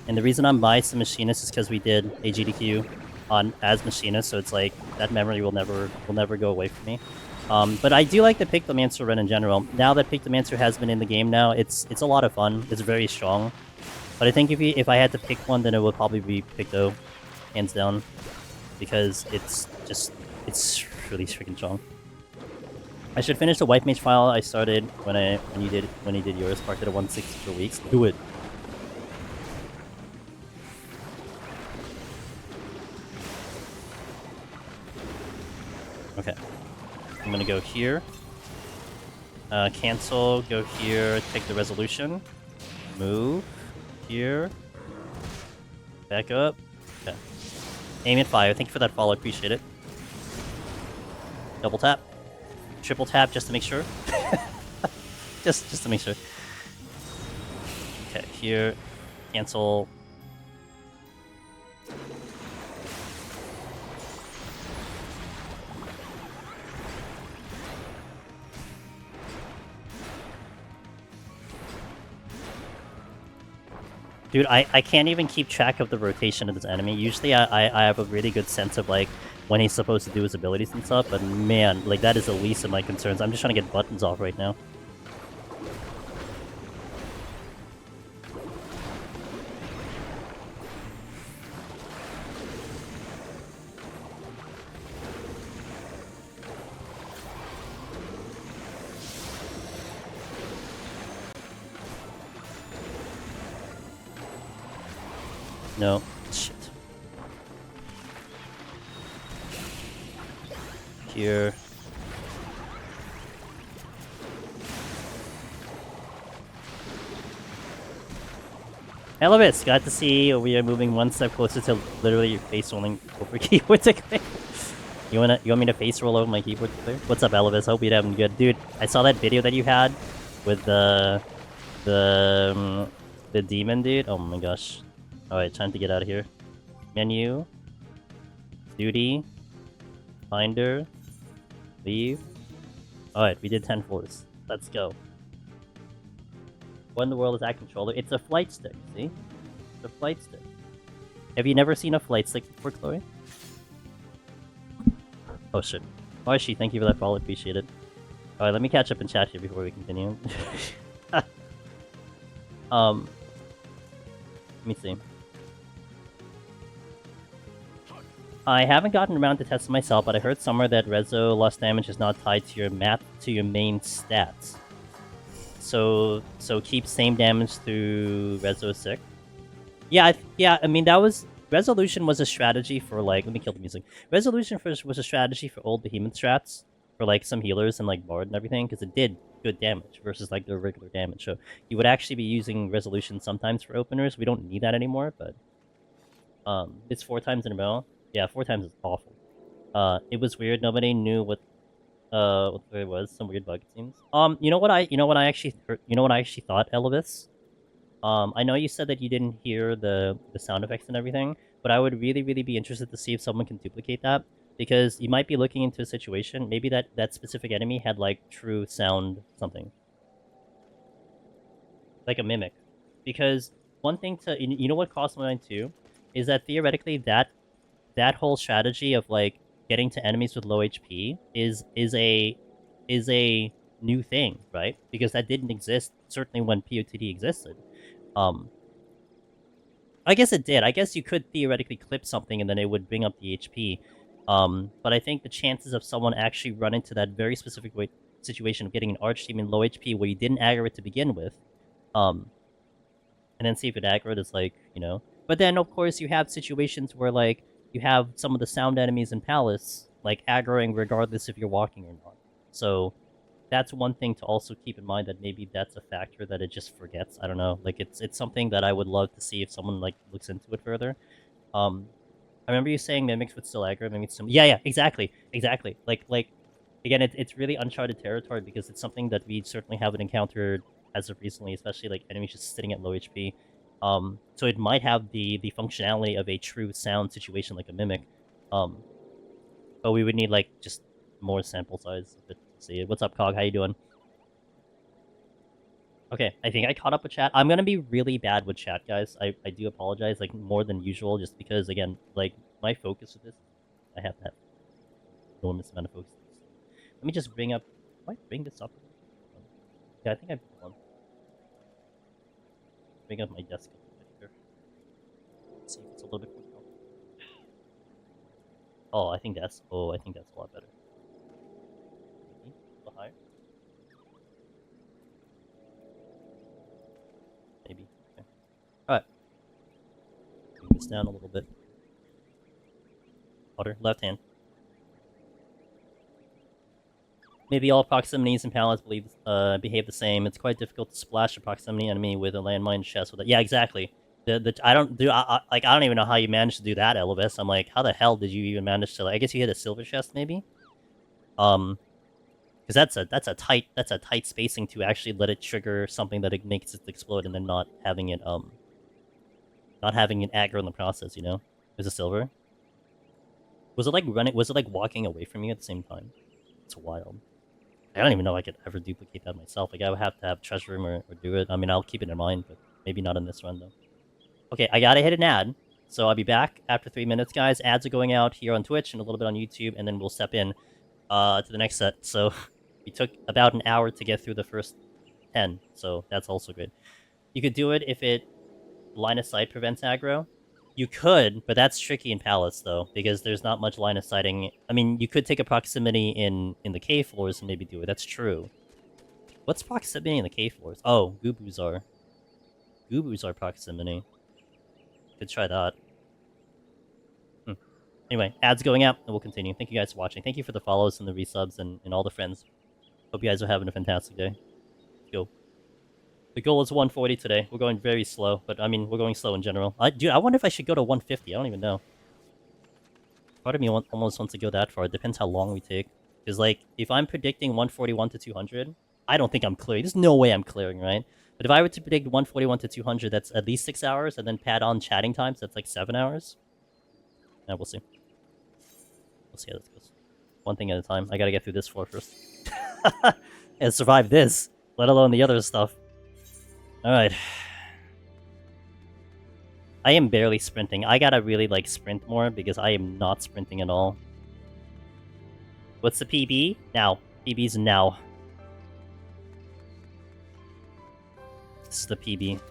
And the reason I'm biased to Machinist is because we did a GDQ on as Machinist, so it's like that memory will never go away from me. But I do like the Pictomancer run in general. Now that Pictomancer has been in the game now, it's a lot of fun. It's very strong. But I think if I had to pick one, then it would probably be Picto, hands down, because it's really freaking strong. I should finish the White Mage file I started when you did yours. Parked it at 160 for weeks. Do it. Okay. I'm gonna go here. Cancel. Go here. Take the resolution. Move. Here. Back up. Okay. Aim and fire. Thank you for that follow. Appreciate it. Double tap. Triple tap just to make sure. just to make sure. Okay, here. Cancel. Dude, I can't even keep track of the rotation of this enemy. Usually I have a really good sense of like when he's supposed to do his abilities and stuff, but man, like that is the least of my concerns. I'm just trying to get buttons off right now. No. Shit. Here. Elvis, glad to see we are moving one step closer to literally face rolling over keyboard to clear. You want me to face roll over my keyboard to clear? What's up, Elvis? Hope you're having good, dude. I saw that video that you had with the demon dude. Oh my gosh. Alright, time to get out of here. Menu. Duty. Finder. Leave. Alright, we did 10 floors. Let's go. What in the world is that controller? It's a flight stick, see? It's a flight stick. Have you never seen a flight stick before, Chloe? Oh shit. Marshy, thank you for that follow, appreciate it. Alright, let me catch up in chat here before we continue. Let me see. I haven't gotten around to testing myself, but I heard somewhere that Rezo loss damage is not tied to your main stats. So keep same damage through Rezo sick. Yeah, I mean that was resolution was a strategy for like, let me kill the music. Resolution was a strategy for old behemoth strats for like some healers and like bard and everything because it did good damage versus like the regular damage. So you would actually be using resolution sometimes for openers. We don't need that anymore, but it's 4 times in a row. Yeah, 4 times is awful. It was weird. Nobody knew what it was. Some weird bug, it seems. You know what I actually thought, Elvis? I know you said that you didn't hear the sound effects and everything, but I would really be interested to see if someone can duplicate that, because you might be looking into a situation, maybe that specific enemy had like true sound something. Like a mimic. Because one thing to, you know what crossed my mind too? Is that theoretically that whole strategy of like getting to enemies with low HP is a new thing, right? Because that didn't exist certainly when PoTD existed. I guess it did. I guess you could theoretically clip something and then it would bring up the HP. But I think the chances of someone actually running into that very specific situation of getting an arch team in low HP where you didn't aggro it to begin with, and then see if it aggroed is like, you know. But then, of course, you have situations where, like, you have some of the sound enemies in Palace, like, aggroing regardless if you're walking or not. So, that's one thing to also keep in mind, that maybe that's a factor that it just forgets. I don't know. Like, it's something that I would love to see if someone, like, looks into it further. I remember you saying Mimics would still aggro, Mimics... Yeah, exactly. Like, again, it's really uncharted territory because it's something that we certainly haven't encountered as of recently, especially, like, enemies just sitting at low HP. So it might have the functionality of a true sound situation like a Mimic. But we would need, like, just more sample size of it to see it. What's up, Cog? How you doing? Okay, I think I caught up with chat. I'm gonna be really bad with chat, guys. I do apologize, like, more than usual, just because, again, like, my focus with this, I have to have enormous amount of focus. Let me just bring up... Why bring this up? Yeah, I think I want to bring up my desk a little bit here. Let's see if it's a little bit more comfortable. Oh, I think that's a lot better. Maybe a little higher. Maybe. Okay. Alright. Bring this down a little bit. Water, left hand. Maybe all proximities in Palace behave the same. It's quite difficult to splash a proximity enemy with a landmine chest with it. Yeah, exactly. I don't even know how you managed to do that, Elvis. I'm like, how the hell did you even manage to, like, I guess you hit a silver chest maybe? Because that's a tight spacing to actually let it trigger something that it makes it explode and then not having it aggro in the process, you know? Is it silver? Was it like walking away from you at the same time? It's wild. I don't even know if I could ever duplicate that myself. Like, I would have to have Treasure Room or do it. I mean, I'll keep it in mind, but maybe not in this run, though. Okay, I gotta hit an ad, so I'll be back after 3 minutes, guys. Ads are going out here on Twitch and a little bit on YouTube, and then we'll step in to the next set. So, we took about an hour to get through the first 10, so that's also good. You could do it if it line of sight prevents aggro. You could, but that's tricky in Palace, though, because there's not much line of sighting. I mean, you could take a proximity in the cave floors and maybe do it. That's true. What's proximity in the cave floors? Oh, Gooboo's are. Gooboo's are proximity. Could try that. Anyway, ads going out, and we'll continue. Thank you guys for watching. Thank you for the follows and the resubs and all the friends. Hope you guys are having a fantastic day. Let's go. The goal is 140 today. We're going very slow, but I mean, we're going slow in general. Dude, I wonder if I should go to 150. I don't even know. Part of me almost wants to go that far. It depends how long we take. Because, like, if I'm predicting 141 to 200, I don't think I'm clearing. There's no way I'm clearing, right? But if I were to predict 141 to 200, that's at least 6 hours, and then pad on chatting times, that's like 7 hours. Yeah, we'll see. We'll see how this goes. One thing at a time. I gotta get through this floor first. And survive this, let alone the other stuff. Alright. I am barely sprinting. I gotta really, like, sprint more, because I am not sprinting at all. What's the PB? Now. PB's now. This is the PB.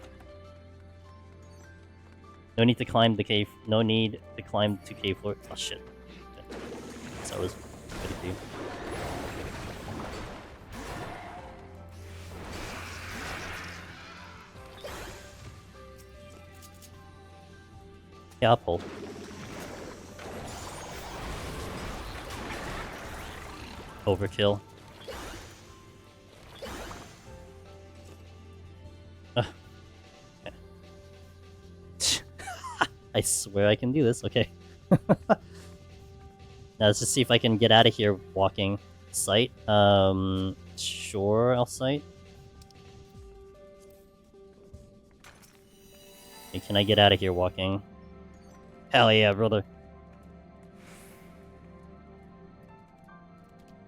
No need to climb the cave. No need to climb to cave floor. Oh, shit. Okay. So that was pretty deep. Yeah, I'll pull. Overkill. Okay. I swear I can do this. Okay. Now let's just see if I can get out of here walking. Sight. Sure, I'll sight. Okay, can I get out of here walking? Hell yeah, brother.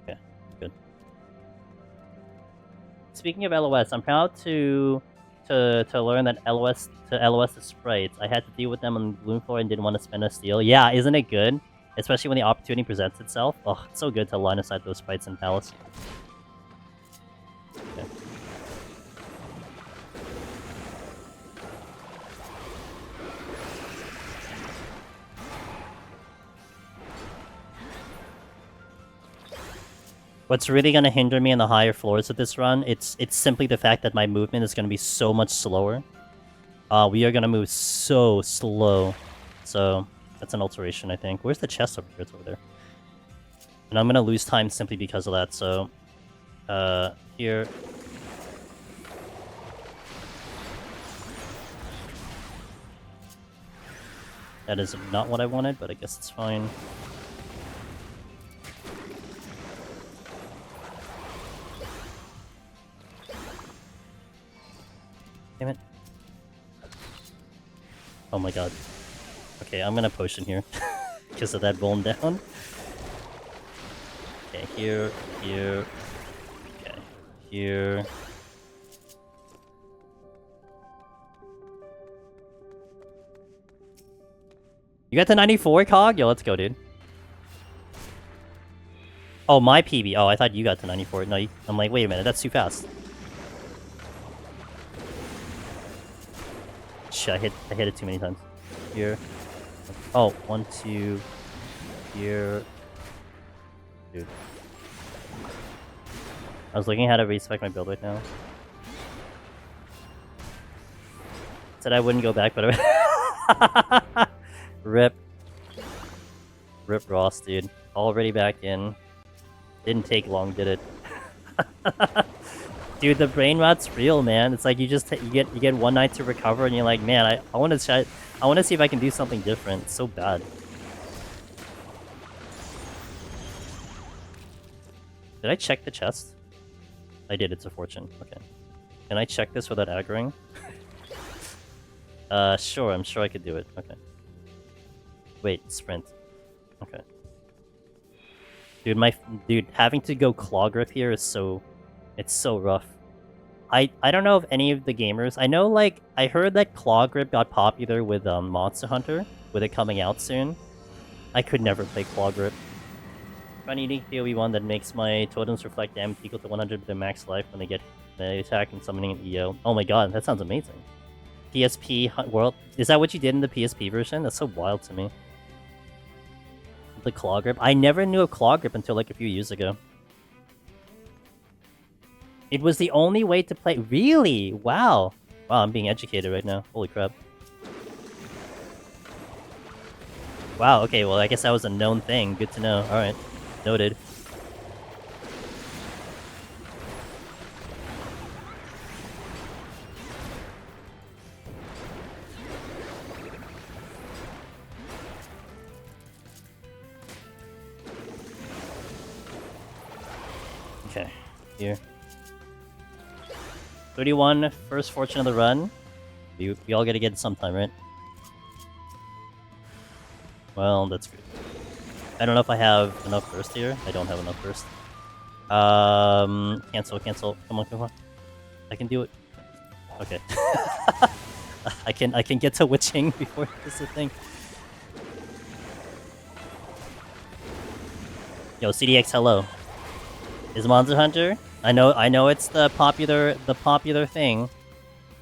Okay, good. Speaking of LOS, I'm proud to to learn that LOS the sprites, I had to deal with them on the Bloom floor and didn't want to spend a steal. Yeah, isn't it good? Especially when the opportunity presents itself. Oh, it's so good to line aside those sprites in Palace. Okay. What's really going to hinder me in the higher floors of this run, it's simply the fact that my movement is going to be so much slower. We are going to move so slow. So, that's an alteration, I think. Where's the chest over here? It's over there. And I'm going to lose time simply because of that, so... here... That is not what I wanted, but I guess it's fine. Damn it. Oh my god. Okay, I'm gonna potion here. Because of that bone down. Okay, here, here. Okay, here. You got the 94 cog? Yo, let's go, dude. Oh, my PB. Oh, I thought you got the 94. No, I'm like, wait a minute, that's too fast. Shit, I hit it too many times. Here. Oh, 1, 2. Here. Dude. I was looking how to respec my build right now. Said I wouldn't go back, but I... Rip. Rip Ross, dude. Already back in. Didn't take long, did it? Dude, the brain rot's real, man. It's like you just you get one night to recover, and you're like, man, I want to see if I can do something different. It's so bad. Did I check the chest? I did. It's a fortune. Okay. Can I check this without aggroing? Sure. I'm sure I could do it. Okay. Wait, sprint. Okay. Dude, having to go claw grip here is so... It's so rough. I don't know if any of the gamers... I know, like, I heard that claw grip got popular with Monster Hunter, with it coming out soon. I could never play claw grip. Find a unique PoE one that makes my totems reflect damage equal to 100 of their max life when they get the attack and summoning an EO. Oh my god, that sounds amazing. PSP World... Is that what you did in the PSP version? That's so wild to me. The claw grip? I never knew of claw grip until like a few years ago. It was the only way to play... Really? Wow. Wow, I'm being educated right now. Holy crap. Wow, okay, well I guess that was a known thing. Good to know. Alright. Noted. Okay, here. 31, first fortune of the run. We all gotta get it sometime, right? Well, that's good. I don't know if I have enough burst here. I don't have enough burst. Cancel. Come on. I can do it. Okay. I can get to witching before this is a thing. Yo, CDX, hello. Is Monster Hunter? I know it's the popular thing.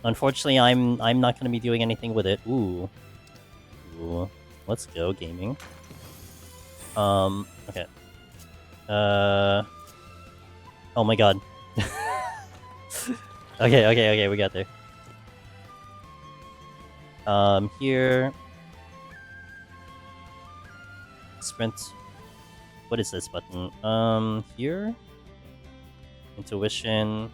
Unfortunately, I'm not gonna be doing anything with it. Ooh. Let's go, gaming. Okay. Oh my god. Okay, we got there. Here. Sprint. What is this button? Here? Intuition.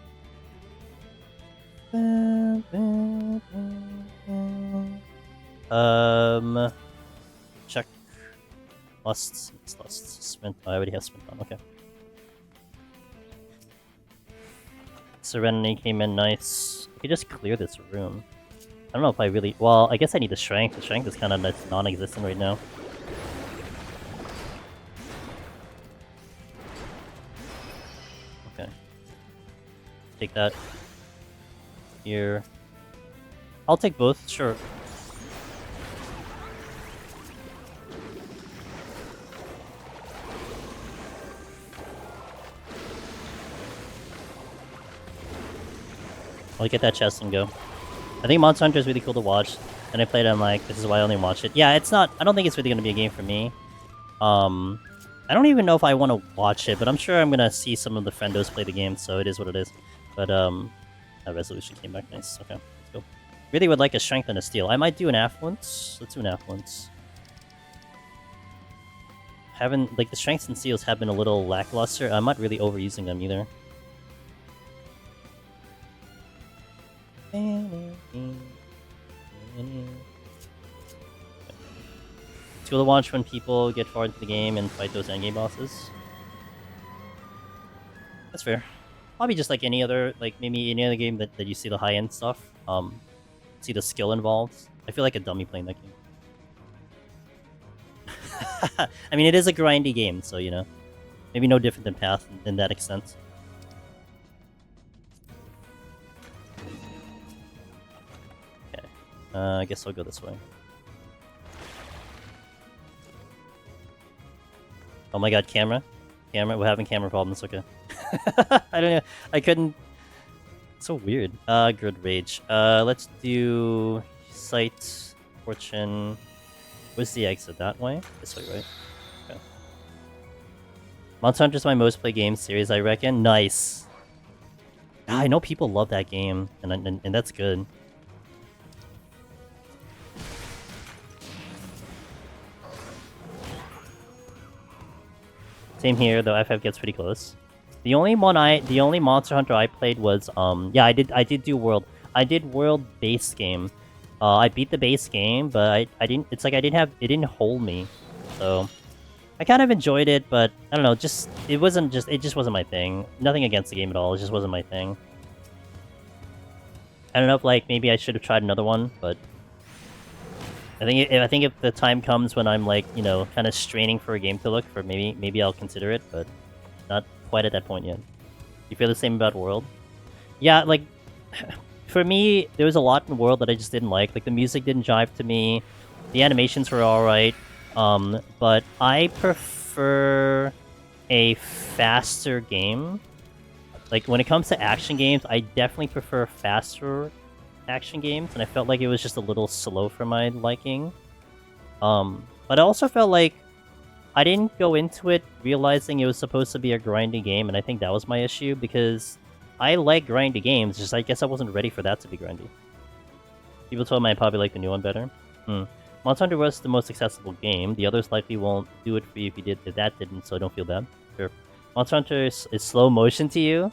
Check. Lust. Sprint. I already have sprint on. Okay. Serenity came in nice. I could just clear this room. I don't know if I really... Well, I guess I need the strength. The strength is kind of non-existent right now. Okay. Take that. Here. I'll take both, sure. I'll get that chest and go. I think Monster Hunter is really cool to watch, and I played it, I'm like, this is why I only watch it. Yeah, it's not, I don't think it's really going to be a game for me. I don't even know if I want to watch it, but I'm sure I'm going to see some of the friendos play the game, so it is what it is. But, that resolution came back nice. Okay, let's go. Really would like a strength and a steel. I might do an affluence. Let's do an affluence. Haven't, like, the strengths and steels have been a little lackluster. I'm not really overusing them either. It's cool to watch when people get far into the game and fight those endgame bosses. That's fair. Probably just like any other, like maybe any other game that you see the high-end stuff. See the skill involved. I feel like a dummy playing that game. I mean, it is a grindy game, so you know, maybe no different than Path in that extent. Okay, I guess I'll go this way. Oh my god, camera? Camera? We're having camera problems, okay. I don't know, I couldn't... It's so weird. Good Rage. Let's do... Sight, Fortune... Where's the exit? That way? This way, right? Okay. Monster Hunter's my most played game series, I reckon. Nice! I know people love that game, and that's good. Same here, though FF gets pretty close. The only Monster Hunter I played was yeah, I did do World. I did World base game. I beat the base game, but I didn't. It's like it didn't hold me. So I kind of enjoyed it, but I don't know. It just wasn't my thing. Nothing against the game at all. It just wasn't my thing. I don't know if like maybe I should have tried another one, but I think if the time comes when I'm like, you know, kind of straining for a game to look for, maybe I'll consider it, but not quite at that point yet. You feel the same about World? Yeah, like for me, there was a lot in World that I just didn't like. Like the music didn't jive to me, the animations were alright, but I prefer a faster game. Like when it comes to action games, I definitely prefer faster action games, and I felt like it was just a little slow for my liking. But I also felt like I didn't go into it realizing it was supposed to be a grindy game, and I think that was my issue, because I like grindy games, just I guess I wasn't ready for that to be grindy. People told me I probably like the new one better. Monster Hunter was the most accessible game. The others likely won't do it for you if that didn't, so don't feel bad. Sure. Monster Hunter is slow motion to you?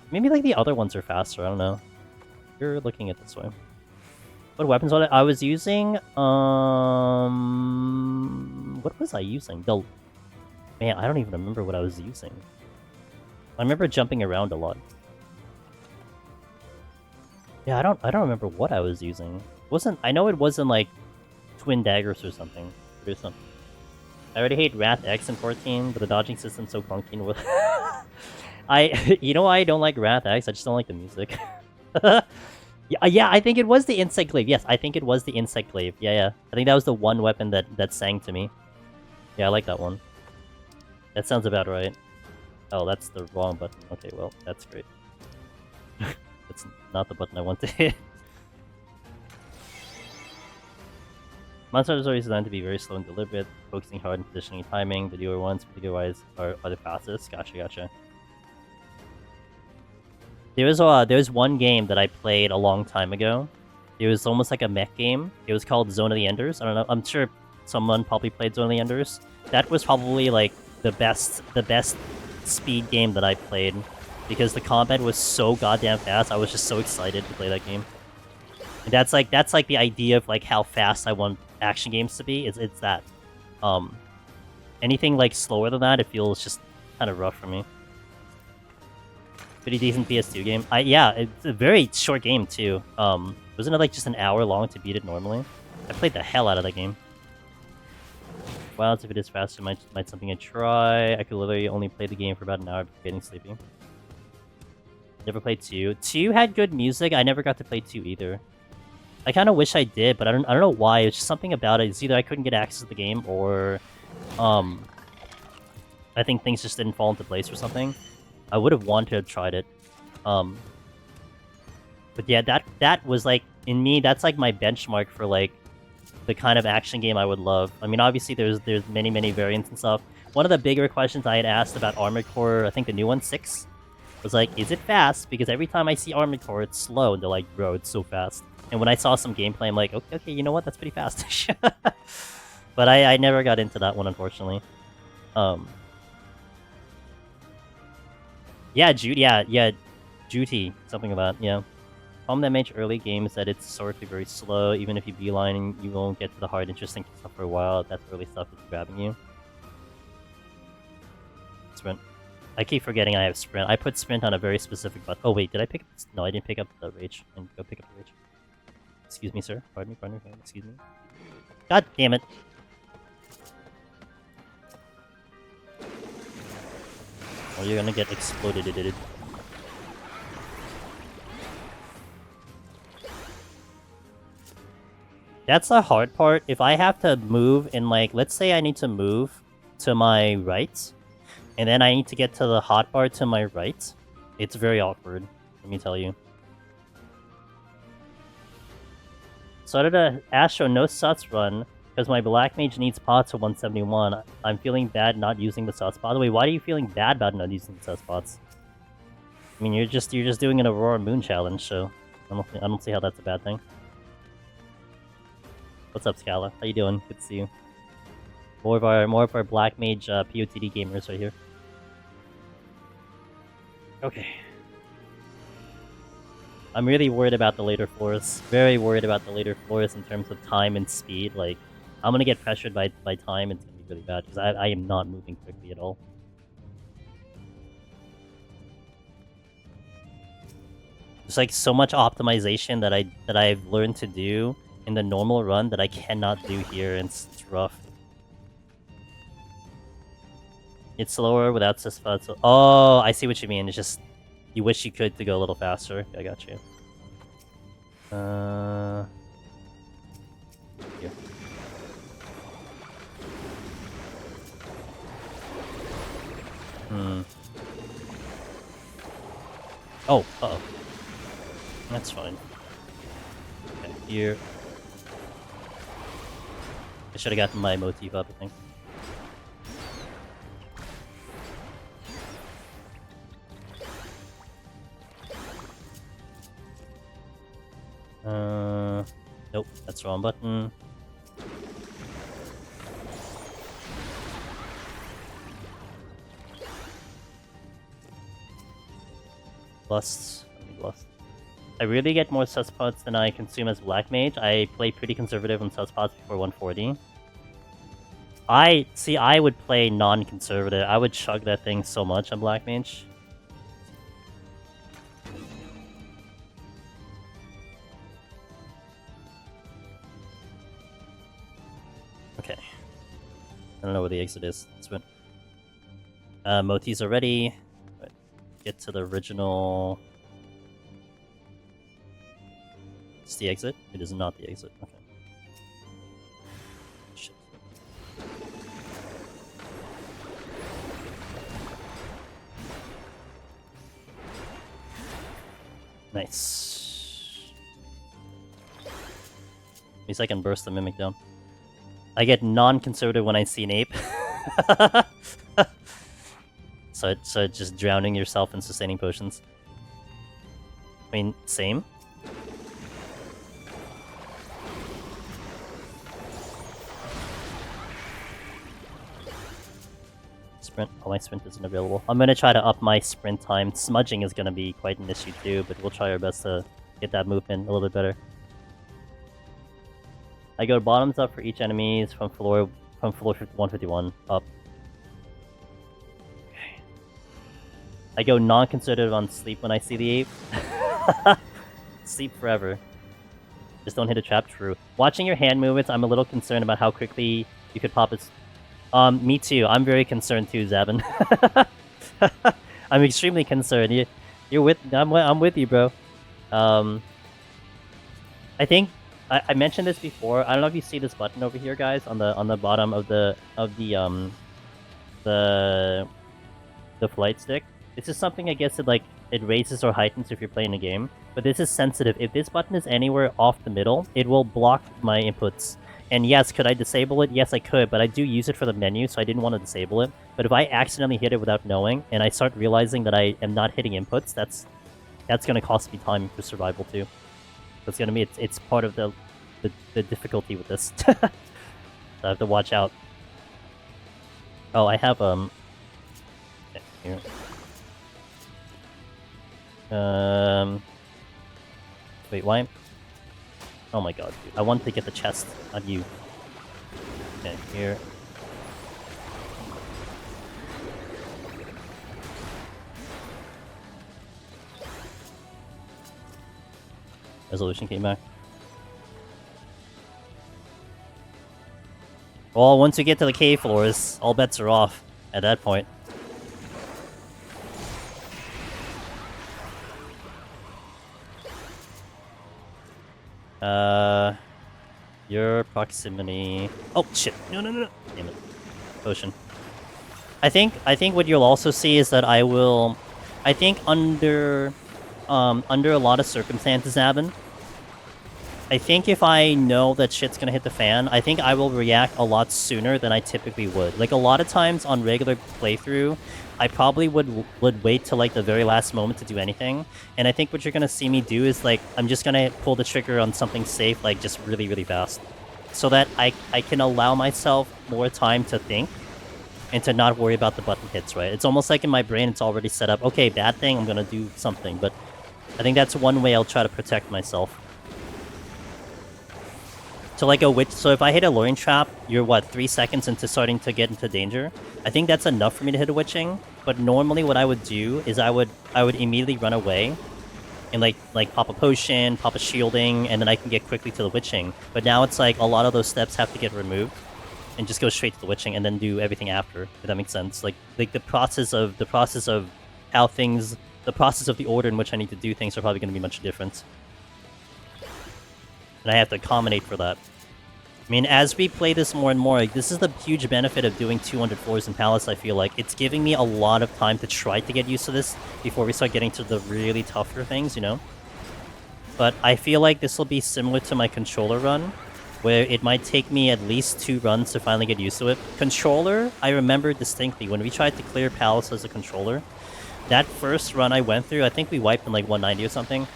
Maybe like the other ones are faster, I don't know. You're looking at this way. What weapons was I was using? What was I using? Man, I don't even remember what I was using. I remember jumping around a lot. Yeah, I don't remember what I was using. I know it wasn't like twin daggers or something. I already hate Wrath X in 14, but the dodging system's so clunky. You know why I don't like Wrath X? I just don't like the music. Yeah, I think it was the Insect Glaive. Yes, I think it was the Insect Glaive. Yeah. I think that was the one weapon that sang to me. Yeah, I like that one. That sounds about right. Oh, that's the wrong button. Okay, well, that's great. That's not the button I want to hit. Monster Hunter is always designed to be very slow and deliberate, focusing hard on positioning and timing. The newer ones, particular-wise, are the fastest. Gotcha. There was one game that I played a long time ago. It was almost like a mech game. It was called Zone of the Enders. I don't know. I'm sure someone probably played Zone of the Enders. That was probably like the best speed game that I played, because the combat was so goddamn fast. I was just so excited to play that game. And that's like the idea of like how fast I want action games to be. It's that. Anything like slower than that, it feels just kind of rough for me. Pretty decent PS2 game. Yeah, it's a very short game too. Wasn't it like just an hour long to beat it normally? I played the hell out of that game. Well, if it is faster, might something I try. I could literally only play the game for about an hour before getting sleepy. Never played 2. 2 had good music. I never got to play 2 either. I kind of wish I did, but I don't know why. It's just something about it. It's either I couldn't get access to the game, or I think things just didn't fall into place or something. I would have wanted to have tried it. But yeah, that was like, in me, that's like my benchmark for like the kind of action game I would love. I mean, obviously there's many variants and stuff. One of the bigger questions I had asked about Armored Core, I think the new one, 6, was like, is it fast? Because every time I see Armored Core, it's slow, and they're like, bro, it's so fast. And when I saw some gameplay, I'm like, okay, you know what? That's pretty fast. But I never got into that one, unfortunately. Yeah, Juti, something about, yeah. Problem that makes early game is that it's historically very slow. Even if you beeline, you won't get to the hard, interesting stuff for a while. That's early stuff that's grabbing you. Sprint. I keep forgetting I have sprint. I put sprint on a very specific button. Oh wait, did I pick up? No, I didn't pick up the rage. I didn't go pick up the rage. Excuse me, sir. Pardon me. Excuse me. God damn it. Oh, you're gonna get exploded. That's the hard part. If I have to move in, like, let's say I need to move to my right, and then I need to get to the hotbar to my right, it's very awkward, let me tell you. Started a Astro no Suts run, because my Black Mage needs pots to 171. I'm feeling bad not using the Suts. By the way, why are you feeling bad about not using the Suts pots? I mean, you're just doing an Aurora Moon challenge, so I don't see how that's a bad thing. What's up, Scala? How you doing? Good to see you. More of our Black Mage PoTD gamers right here. Okay. I'm really worried about the later floors. Very worried about the later floors in terms of time and speed. Like, I'm gonna get pressured by time. It's gonna be really bad because I am not moving quickly at all. There's like so much optimization that I've learned to do in the normal run that I cannot do here, and it's rough. It's slower without Tisiphone. So, oh, I see what you mean. It's just you wish you could to go a little faster. I got you. Here. Oh, uh-oh. That's fine. Okay, here. I should have gotten my motif up, I think. Nope, that's the wrong button. Lust. Lust. I really get more suspots than I consume as Black Mage. I play pretty conservative on suspots before 140. I would play non-conservative. I would chug that thing so much on Black Mage. Okay. I don't know where the exit is. Let's win. Motis are ready. Get to the original... It's the exit? It is not the exit. Okay. Shit. Nice. At least I can burst the Mimic down. I get non-conservative when I see an ape. So just drowning yourself in sustaining potions. I mean, same. Sprint. Oh, my sprint isn't available. I'm gonna try to up my sprint time. Smudging is gonna be quite an issue too, but we'll try our best to get that movement a little bit better. I go bottoms up for each enemies from floor 151 up. Okay. I go non-conservative on sleep when I see the ape. Sleep forever. Just don't hit a trap. True. Watching your hand movements, I'm a little concerned about how quickly you could pop it. Me too. I'm very concerned too, Zabin. I'm extremely concerned. I'm with you, bro. I think I mentioned this before. I don't know if you see this button over here, guys, on the bottom of the flight stick. This is something I guess it raises or heightens if you're playing a game. But this is sensitive. If this button is anywhere off the middle, it will block my inputs. And yes, could I disable it? Yes, I could, but I do use it for the menu, so I didn't want to disable it. But if I accidentally hit it without knowing, and I start realizing that I am not hitting inputs, that's going to cost me time for survival too. It's going to be it's part of the difficulty with this. So I have to watch out. Oh, I have here. Wait, why? Oh my god, dude. I want to get the chest, not you. Okay, here. Resolution came back. Well, once we get to the cave floors, all bets are off at that point. Your proximity. Oh shit! No! Damn it! Potion. I think what you'll also see is that I will. I think under a lot of circumstances, Abin. I think if I know that shit's gonna hit the fan, I think I will react a lot sooner than I typically would. Like a lot of times on regular playthrough, I probably would wait till like the very last moment to do anything. And I think what you're gonna see me do is like I'm just gonna pull the trigger on something safe, like just really, really fast, so that I can allow myself more time to think and to not worry about the button hits. Right? It's almost like in my brain, it's already set up. Okay, bad thing, I'm gonna do something. But I think that's one way I'll try to protect myself. So like a witch, so if I hit a luring trap, you're what, 3 seconds into starting to get into danger? I think that's enough for me to hit a witching, but normally what I would do is I would immediately run away and like pop a potion, pop a shielding, and then I can get quickly to the witching. But now it's like a lot of those steps have to get removed and just go straight to the witching and then do everything after, if that makes sense. Like the process of how things, the process of the order in which I need to do things are probably going to be much different. And I have to accommodate for that. I mean, as we play this more and more, like, this is the huge benefit of doing 200 floors in Palace, I feel like. It's giving me a lot of time to try to get used to this before we start getting to the really tougher things, you know? But I feel like this will be similar to my controller run, where it might take me at least 2 runs to finally get used to it. Controller, I remember distinctly, when we tried to clear Palace as a controller, that first run I went through, I think we wiped in like 190 or something,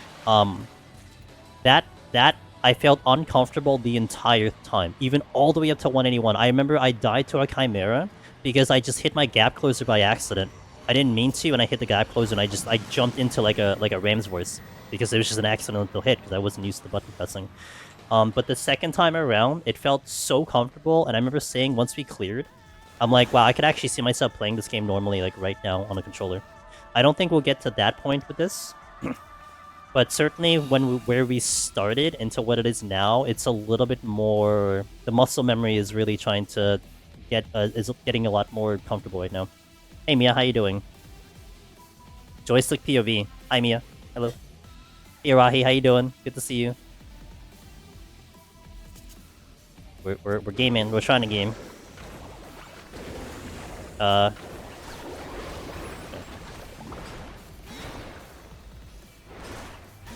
that I felt uncomfortable the entire time, even all the way up to 181. I remember I died to a Chimera because I just hit my gap closer by accident. I didn't mean to, and I hit the gap closer, and I jumped into like a Ramsworth because it was just an accidental hit because I wasn't used to button pressing. But the second time around, it felt so comfortable, and I remember saying once we cleared, I'm like, wow, I could actually see myself playing this game normally, like right now on a controller. I don't think we'll get to that point with this. But certainly where we started into what it is now, it's a little bit more... The muscle memory is really trying to get... is getting a lot more comfortable right now. Hey Mia, how you doing? Joystick POV. Hi Mia. Hello. Hey Rahi, how you doing? Good to see you. We're gaming. We're trying to game.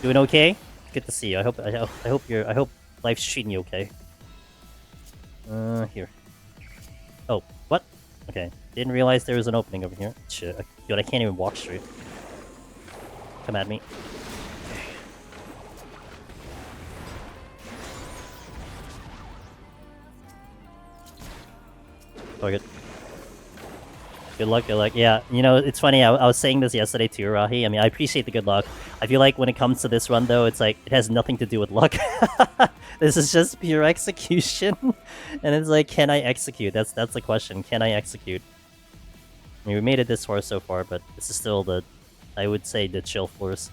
Doing okay? Good to see you. I hope life's treating you okay. Here. Oh, what? Okay. Didn't realize there was an opening over here. Shit. Dude, I can't even walk straight. Come at me. Target. Good luck, good luck. Yeah, you know, it's funny, I was saying this yesterday to Rahi. I mean, I appreciate the good luck. I feel like when it comes to this run, though, it's like, it has nothing to do with luck. This is just pure execution. And it's like, can I execute? That's the question. Can I execute? I mean, we made it this far so far, but this is still the, I would say, the chill floors.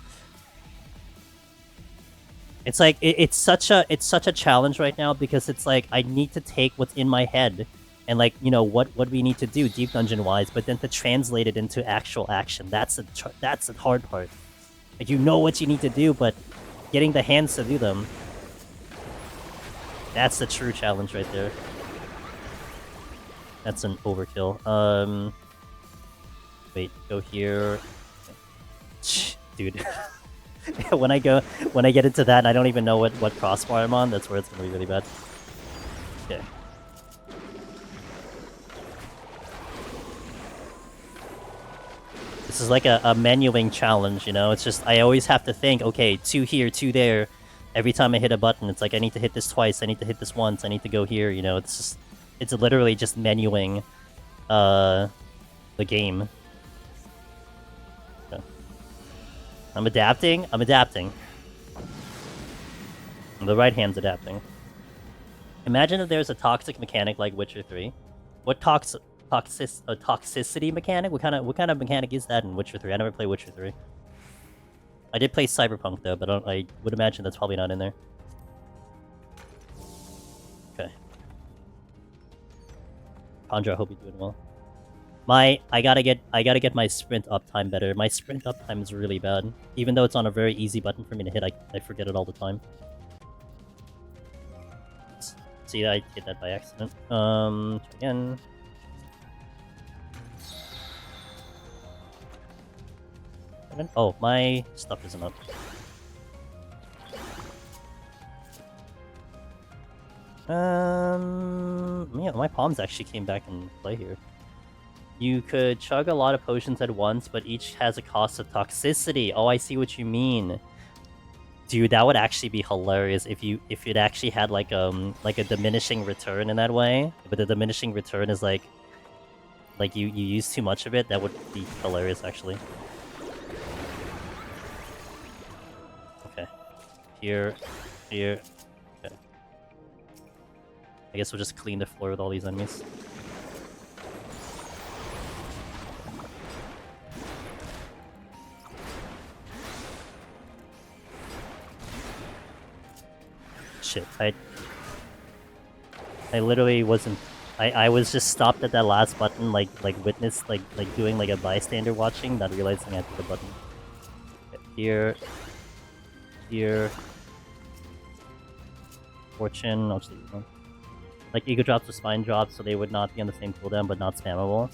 It's like, it's such a challenge right now, because it's like, I need to take what's in my head and like, you know, what we need to do deep dungeon wise, but then to translate it into actual action, that's the hard part. Like, you know what you need to do, but getting the hands to do them. That's the true challenge right there. That's an overkill. Wait, go here. Dude. when I get into that and I don't even know what crossbar I'm on, that's where it's gonna be really bad. Okay. This is like a menuing challenge, you know? It's just, I always have to think, okay, 2 here, 2 there. Every time I hit a button, it's like, I need to hit this twice, I need to hit this once, I need to go here, you know? It's just, it's literally just menuing the game. Okay. I'm adapting. The right hand's adapting. Imagine if there's a toxic mechanic like Witcher 3. What toxicity mechanic? What kind of mechanic is that in Witcher 3? I never played Witcher 3. I did play Cyberpunk though, but I would imagine that's probably not in there. Okay. Chandra, I hope you're doing well. I gotta get my sprint uptime better. My sprint uptime is really bad. Even though it's on a very easy button for me to hit, I forget it all the time. See, I hit that by accident. Again. Oh, my stuff isn't up. Yeah, my palms actually came back in play here. You could chug a lot of potions at once, but each has a cost of toxicity. Oh, I see what you mean. Dude, that would actually be hilarious if it actually had like a diminishing return in that way. But the diminishing return is like you use too much of it. That would be hilarious, actually. Okay, here. Okay. I guess we'll just clean the floor with all these enemies. Shit, I literally wasn't. I was just stopped at that last button, like witness, like doing like a bystander watching, not realizing I hit the button. Okay, here. Fortune, I'll just leave one. Like ego drops or spine drops, so they would not be on the same cooldown, but not spammable.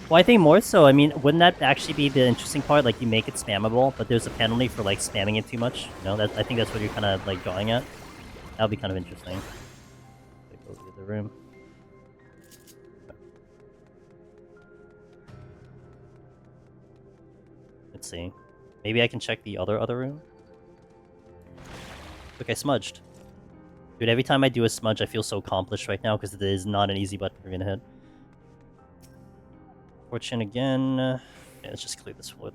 Well, I think more so. I mean, wouldn't that actually be the interesting part? Like, you make it spammable, but there's a penalty for like spamming it too much. You know, I think that's what you're kind of like drawing at. That would be kind of interesting. Go to the room. Let's see. Maybe I can check the other room. Look, I smudged. Dude, every time I do a smudge, I feel so accomplished right now because it is not an easy button for me to hit. Fortune again. Yeah, let's just clear this wood.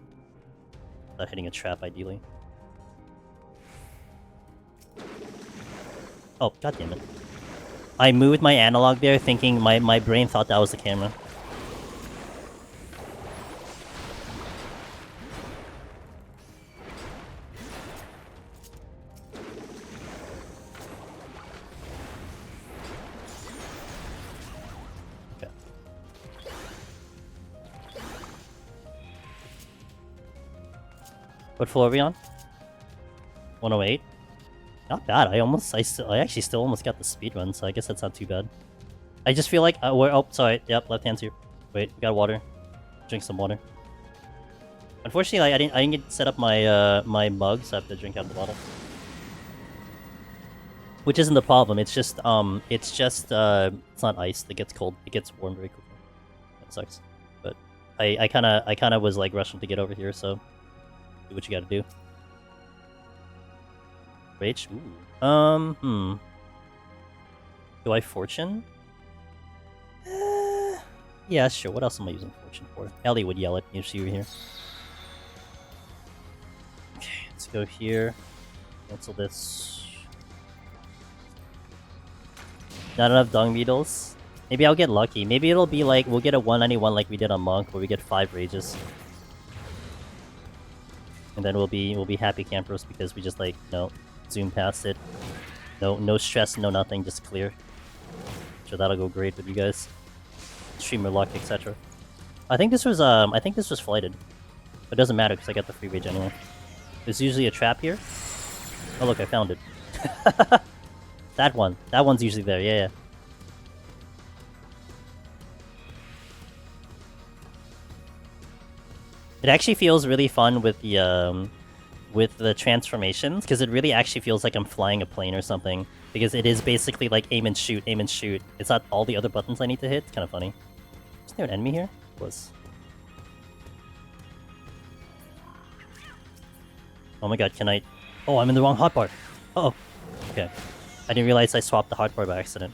Without hitting a trap, ideally. Oh, god damn it. I moved my analog there thinking my brain thought that was the camera. What floor are we on? 108. Not bad. I actually still almost got the speed run, so I guess that's not too bad. I just feel like we're. Oh, sorry. Yep, left hand's here. Wait, we got water. Drink some water. Unfortunately, I didn't get set up my my mug, so I have to drink out of the bottle. Which isn't the problem. It's just it's not ice that gets cold. It gets warm very quickly. That sucks. But I kind of was like rushing to get over here, so. Do what you gotta do. Rage? Ooh. Do I fortune? Yeah, sure. What else am I using fortune for? Ellie would yell at me if she were here. Okay, let's go here. Cancel this. Not enough dung beetles. Maybe I'll get lucky. Maybe it'll be like we'll get a 191 like we did on Monk, where we get 5 rages. And then we'll be happy campers because we just like zoom past it. No stress, no nothing, just clear. So that'll go great with you guys. Streamer luck, etc. I think this was flighted. It doesn't matter because I got the free rage anyway. There's usually a trap here. Oh look, I found it. That one. That one's usually there, yeah. It actually feels really fun with the transformations, because it really actually feels like I'm flying a plane or something. Because it is basically like aim and shoot, aim and shoot. It's not all the other buttons I need to hit. It's kind of funny. Is there an enemy here? Was. Oh my god, can I... Oh, I'm in the wrong hotbar. Uh oh. Okay. I didn't realize I swapped the hotbar by accident.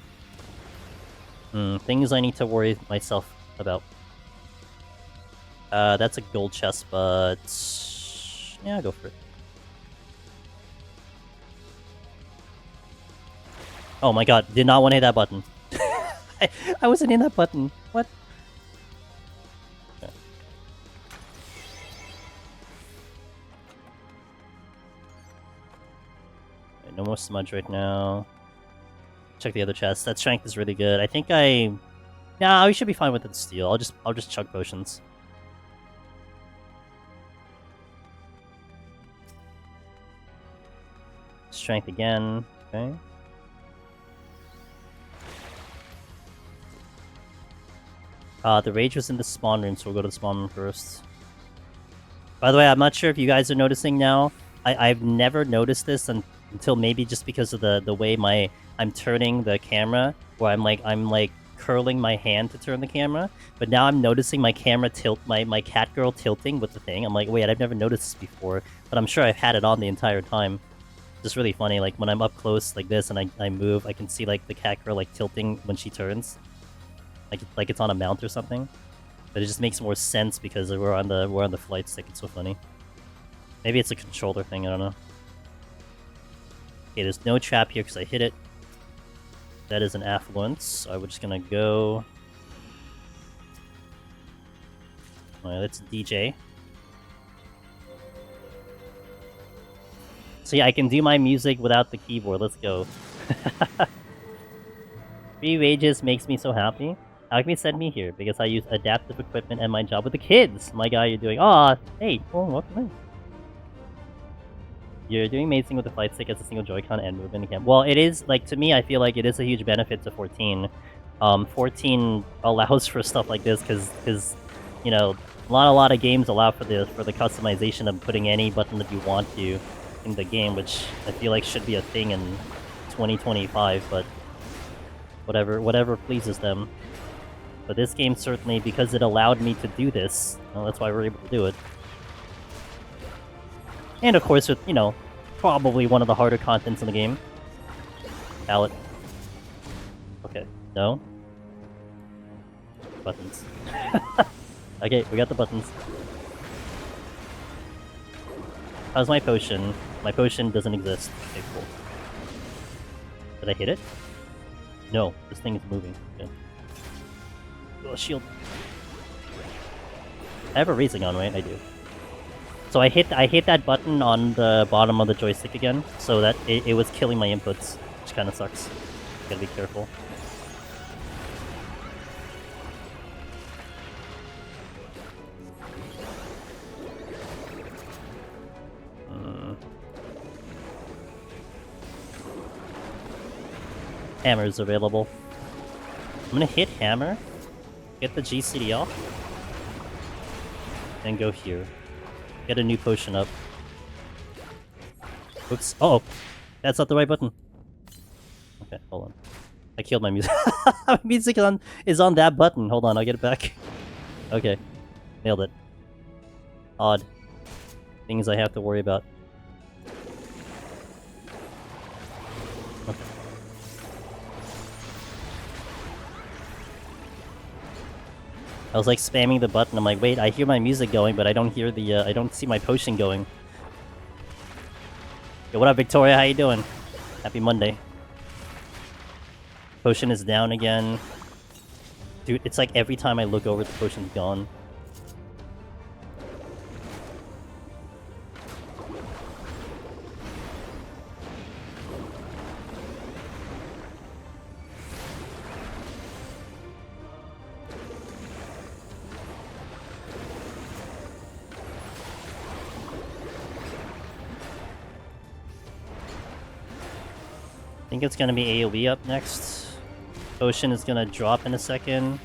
Things I need to worry myself about. That's a gold chest, but... Yeah, I'll go for it. Oh my god, did not want to hit that button. I wasn't in that button. What? Okay. No more smudge right now. Check the other chest. That strength is really good. I think Nah, we should be fine with the steel. I'll just chug potions. Strength again. Okay. The rage was in the spawn room, so we'll go to the spawn room first. By the way, I'm not sure if you guys are noticing now. I've never noticed this until maybe just because of the way I'm turning the camera, where I'm like curling my hand to turn the camera. But now I'm noticing my camera tilt, my catgirl tilting with the thing. I'm like, wait, I've never noticed this before, but I'm sure I've had it on the entire time. It's really funny. Like when I'm up close like this and I move, I can see like the catgirl like tilting when she turns. Like it's on a mount or something, but it just makes more sense because we're on the flight stick. It's so funny. Maybe it's a controller thing. I don't know. Okay, there's no trap here because I hit it. That is an affluence. So we're just gonna go. Alright, let's DJ. So yeah, I can do my music without the keyboard. Let's go. Free wages makes me so happy. Alchemy sent me here because I use adaptive equipment and my job with the kids. My guy, you're doing... Aw, hey, oh, welcome in. You're doing amazing with the flight stick as a single Joy-Con and movement again. Well, it is, like, to me, I feel like it is a huge benefit to 14. 14 allows for stuff like this because, you know, a lot of games allow for the customization of putting any button that you want to in the game, which I feel like should be a thing in 2025, but whatever pleases them. But this game certainly, because it allowed me to do this, well, that's why we're able to do it. And of course with, you know, probably one of the harder contents in the game. Pallet. Okay, no. Buttons. Okay, we got the buttons. How's my potion? My potion doesn't exist. Okay, cool. Did I hit it? No, this thing is moving. Okay. Oh, shield. I have a raising on, right? I do. So I hit that button on the bottom of the joystick again, so that it was killing my inputs, which kind of sucks. Gotta be careful. Hammer is available. I'm gonna hit hammer, get the GCD off, and go here. Get a new potion up. Oops. Oh! That's not the right button. Okay, hold on. I killed my music. My music is on that button. Hold on, I'll get it back. Okay. Nailed it. Odd. Things I have to worry about. Okay. I was like spamming the button. I'm like, wait, I hear my music going, but I don't hear the, I don't see my potion going. Yo, what up, Victoria? How you doing? Happy Monday. Potion is down again. Dude, it's like every time I look over, the potion's gone. think it's gonna be AoE up next. Potion is gonna drop in a second.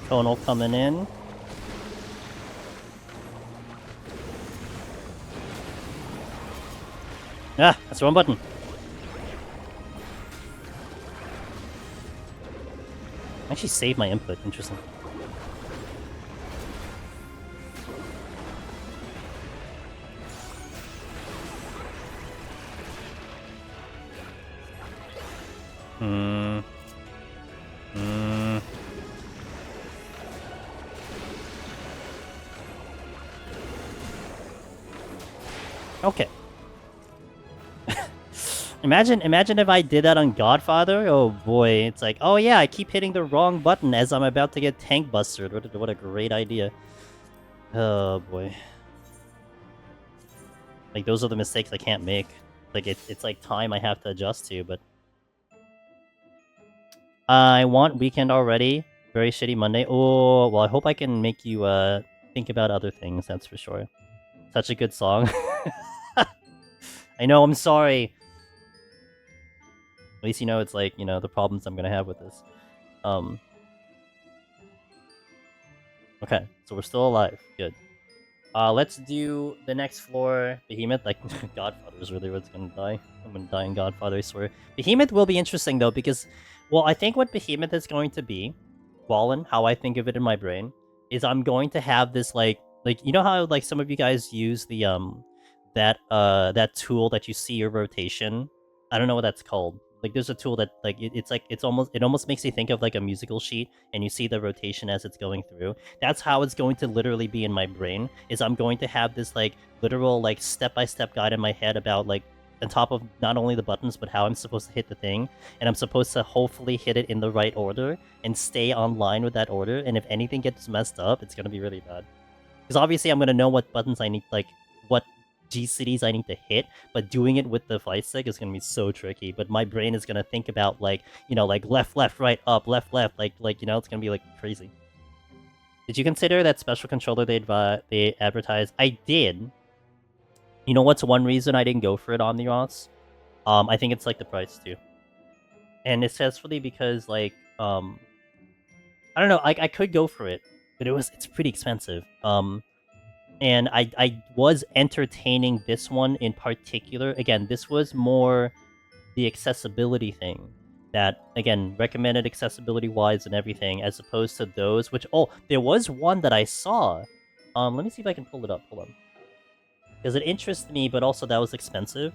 Tonal coming in. Ah, that's the wrong button. Actually saved my input. Interesting. Okay. Imagine if I did that on Godfather. Oh boy, it's like, oh yeah, I keep hitting the wrong button as I'm about to get tank busted. What a great idea. Oh boy. Like those are the mistakes I can't make. Like it's like time I have to adjust to, but I want weekend already. Very shitty Monday. Oh, well I hope I can make you think about other things, that's for sure. Such a good song. I know, I'm sorry. At least you know it's like, you know, the problems I'm gonna have with this. Okay, so we're still alive. Good. Let's do the next floor. Behemoth, like, Godfather is really what's gonna die. I'm gonna die in Godfather, I swear. Behemoth will be interesting, though, because, well, I think what Behemoth is going to be, Wallen, how I think of it in my brain, is I'm going to have this, like, you know how, like, some of you guys use the, that tool that you see your rotation? I don't know what that's called. Like, there's a tool that, like, it almost makes you think of, like, a musical sheet, and you see the rotation as it's going through. That's how it's going to literally be in my brain, is I'm going to have this, like, literal, like, step-by-step guide in my head about, like, on top of not only the buttons, but how I'm supposed to hit the thing, and I'm supposed to hopefully hit it in the right order, and stay online with that order, and if anything gets messed up, it's gonna be really bad. Because obviously I'm gonna know what buttons I need, like, what G-cities I need to hit, but doing it with the flight stick is gonna be so tricky. But my brain is gonna think about, like, you know, like left, right, up, left, like you know, it's gonna be like crazy. Did you consider that special controller they advertised? I did. You know what's one reason I didn't go for it on the Ross? I think it's like the price too, and especially because like I don't know, I could go for it, but it's pretty expensive. And I was entertaining this one in particular. Again, this was more the accessibility thing. That, again, recommended accessibility-wise and everything, as opposed to those which... Oh, there was one that I saw. Let me see if I can pull it up. Hold on. Because it interests me, but also that was expensive.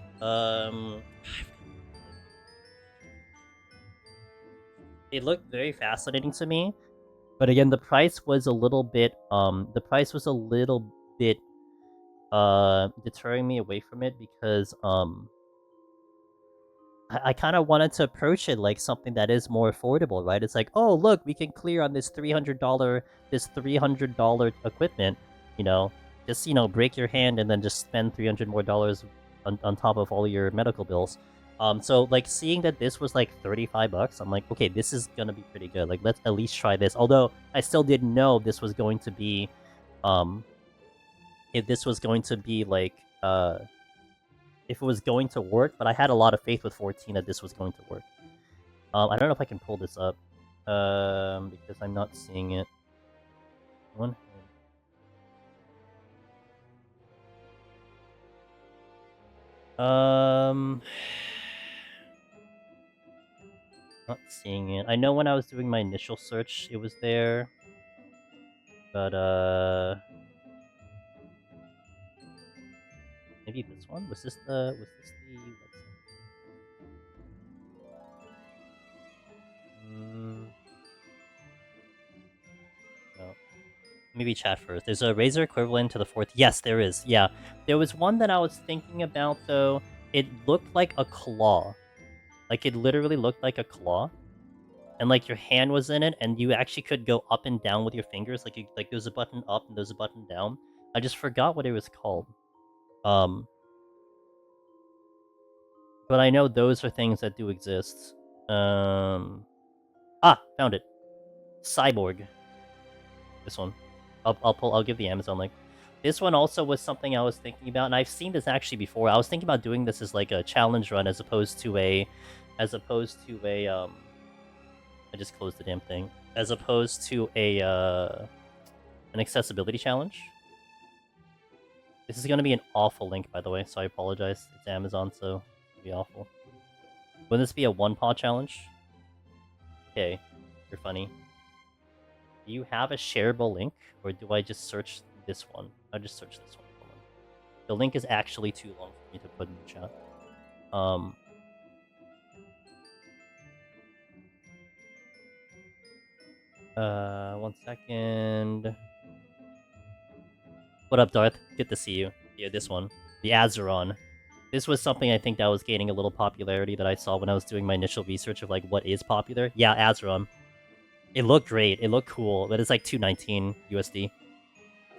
It looked very fascinating to me. But again, the price was a little bit... deterring me away from it because I kind of wanted to approach it like something that is more affordable, right? It's like, oh look, we can clear on this $300 equipment, you know, just, you know, break your hand and then just spend $300 more on top of all your medical bills. So like seeing that this was like $35, I'm like, okay, this is gonna be pretty good. Like, let's at least try this. Although I still didn't know this was going to be if this was going to be like if it was going to work, but I had a lot of faith with 14 that this was going to work. I don't know if I can pull this up because I'm not seeing it. One. Not seeing it. I know when I was doing my initial search, it was there, but maybe this one? Was this the website? No. Maybe chat first. There's a Razer equivalent to the 4th. Yes, there is. Yeah. There was one that I was thinking about, though. It looked like a claw. Like, it literally looked like a claw. And, like, your hand was in it, and you actually could go up and down with your fingers. Like, there's a button up and there's a button down. I just forgot what it was called. But I know those are things that do exist. Found it. Cyborg. This one. I'll give the Amazon link. This one also was something I was thinking about, and I've seen this actually before. I was thinking about doing this as like a challenge run as opposed to a I just closed the damn thing. As opposed to an accessibility challenge. This is gonna be an awful link, by the way, so I apologize. It's Amazon, so it'll be awful. Wouldn't this be a one-paw challenge? Okay, you're funny. Do you have a shareable link, or do I just search this one? I'll just search this one. Hold on. The link is actually too long for me to put in the chat. 1 second. What up, Darth? Good to see you. Yeah, this one. The Azeron. This was something I think that was gaining a little popularity that I saw when I was doing my initial research of like what is popular. Yeah, Azeron. It looked great. It looked cool, but it's like 219 USD.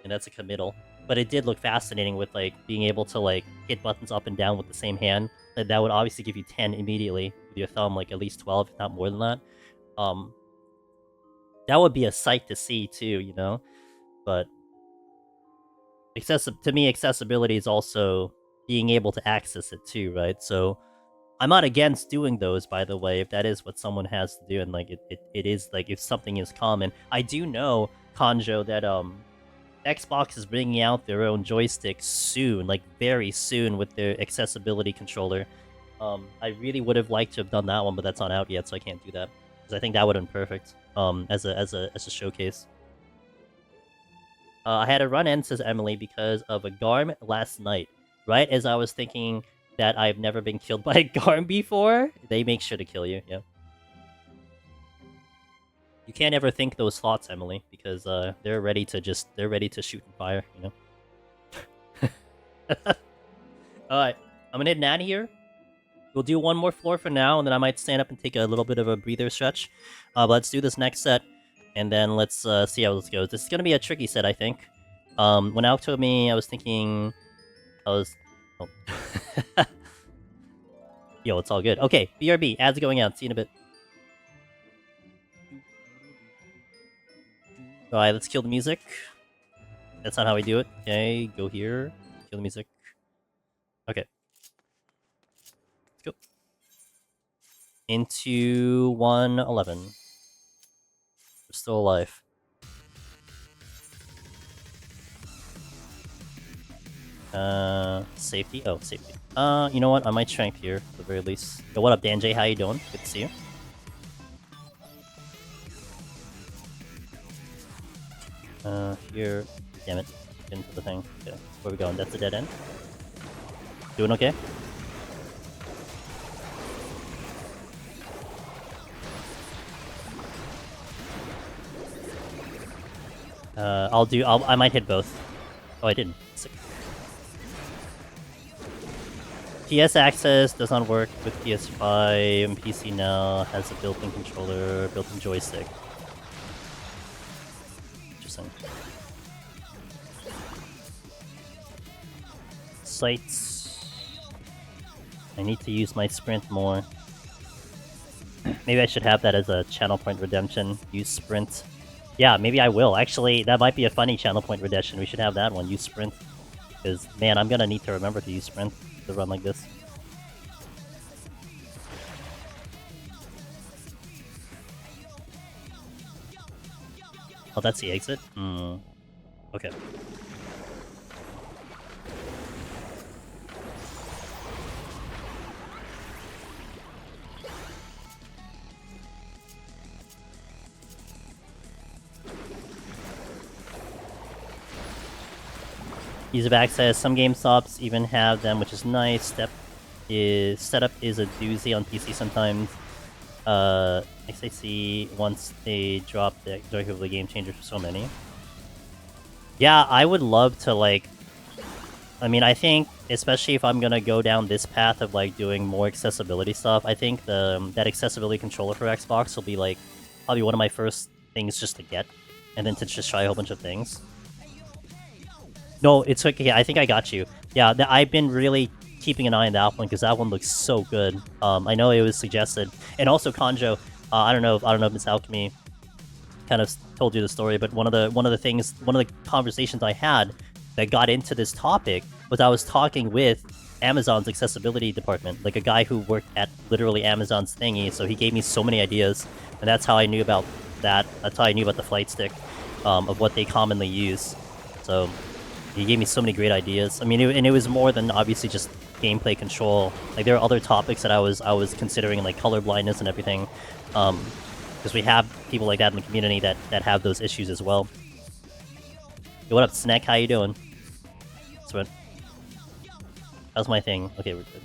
And that's a committal. But it did look fascinating with like being able to like hit buttons up and down with the same hand. That would obviously give you 10 immediately with your thumb, like at least 12, if not more than that. That would be a sight to see too, you know? But to me, accessibility is also being able to access it too, right? So I'm not against doing those, by the way, if that is what someone has to do, and like it is like if something is common. I do know, Kanjo, that Xbox is bringing out their own joystick soon, like very soon, with their accessibility controller. I really would have liked to have done that one, but that's not out yet, so I can't do that because I think that would have been perfect as a showcase. I had a run-in, says Emily, because of a Garm last night. Right as I was thinking that I've never been killed by a Garm before, they make sure to kill you, yeah. You can't ever think those thoughts, Emily, because they're ready to shoot and fire, you know? Alright, I'm gonna hit an ad here. We'll do one more floor for now, and then I might stand up and take a little bit of a breather stretch. But let's do this next set, and then let's see how this goes. This is gonna be a tricky set, I think. When Alk told me, I was thinking... Oh. Yo, it's all good. Okay, BRB, ads going out. See you in a bit. Alright, let's kill the music. That's not how we do it. Okay, go here. Kill the music. Okay. Let's go. Into 111. We're still alive. Safety? Oh, safety. You know what? I might strength here, at the very least. Yo, what up, Dan J? How you doing? Good to see you. Here. Damn it. Into the thing. Okay, where we going? That's a dead end. Doing okay? I might hit both. Oh, I didn't. Sick. PS access does not work with PS5 and PC now. Has a built-in controller, built-in joystick. Interesting. Sights. I need to use my sprint more. Maybe I should have that as a channel point redemption. Use sprint. Yeah, maybe I will. Actually, that might be a funny channel point redemption. We should have that one. Use sprint. Because, man, I'm gonna need to remember to use sprint to run like this. Oh, that's the exit? Okay. Ease of access. Some GameStops even have them, which is nice. Setup is a doozy on PC sometimes. XIC once they drop the directly game changer for so many. Yeah, I would love to like. I mean, I think especially if I'm gonna go down this path of like doing more accessibility stuff, I think that accessibility controller for Xbox will be like probably one of my first things just to get, and then to just try a whole bunch of things. No, it's okay. Yeah, I think I got you. Yeah, I've been really keeping an eye on that one because that one looks so good. I know it was suggested, and also Kanjo. I don't know if Miss Alchemy kind of told you the story, but one of the conversations I had that got into this topic was I was talking with Amazon's accessibility department, like a guy who worked at literally Amazon's thingy. So he gave me so many ideas, and that's how I knew about that. That's how I knew about the flight stick, of what they commonly use. So he gave me so many great ideas. I mean, it was more than obviously just gameplay control. Like there are other topics that I was considering, like color blindness and everything, because we have people like that in the community that have those issues as well. Yo, what up, Snack? How you doing? Sweat. How's my thing? Okay, we're good.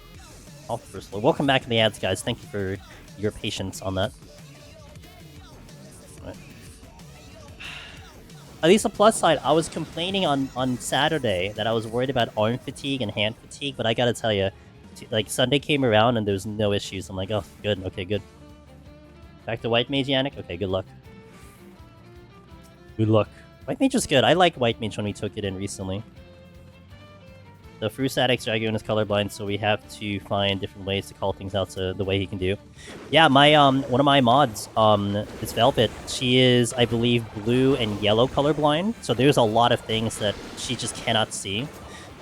Off first. Welcome back to the ads, guys. Thank you for your patience on that. Right. At least the plus side, I was complaining on Saturday that I was worried about arm fatigue and hand fatigue, but I gotta tell you, like Sunday came around and there was no issues. I'm like, oh, good. Okay, good. Back to White Mage, Yannick? Okay, good luck. Good luck. White Mage was good. I liked White Mage when we took it in recently. The Frustatic's Dragoon is colorblind, so we have to find different ways to call things out so the way he can do. Yeah, my one of my mods, is Velvet. She is, I believe, blue and yellow colorblind, so there's a lot of things that she just cannot see.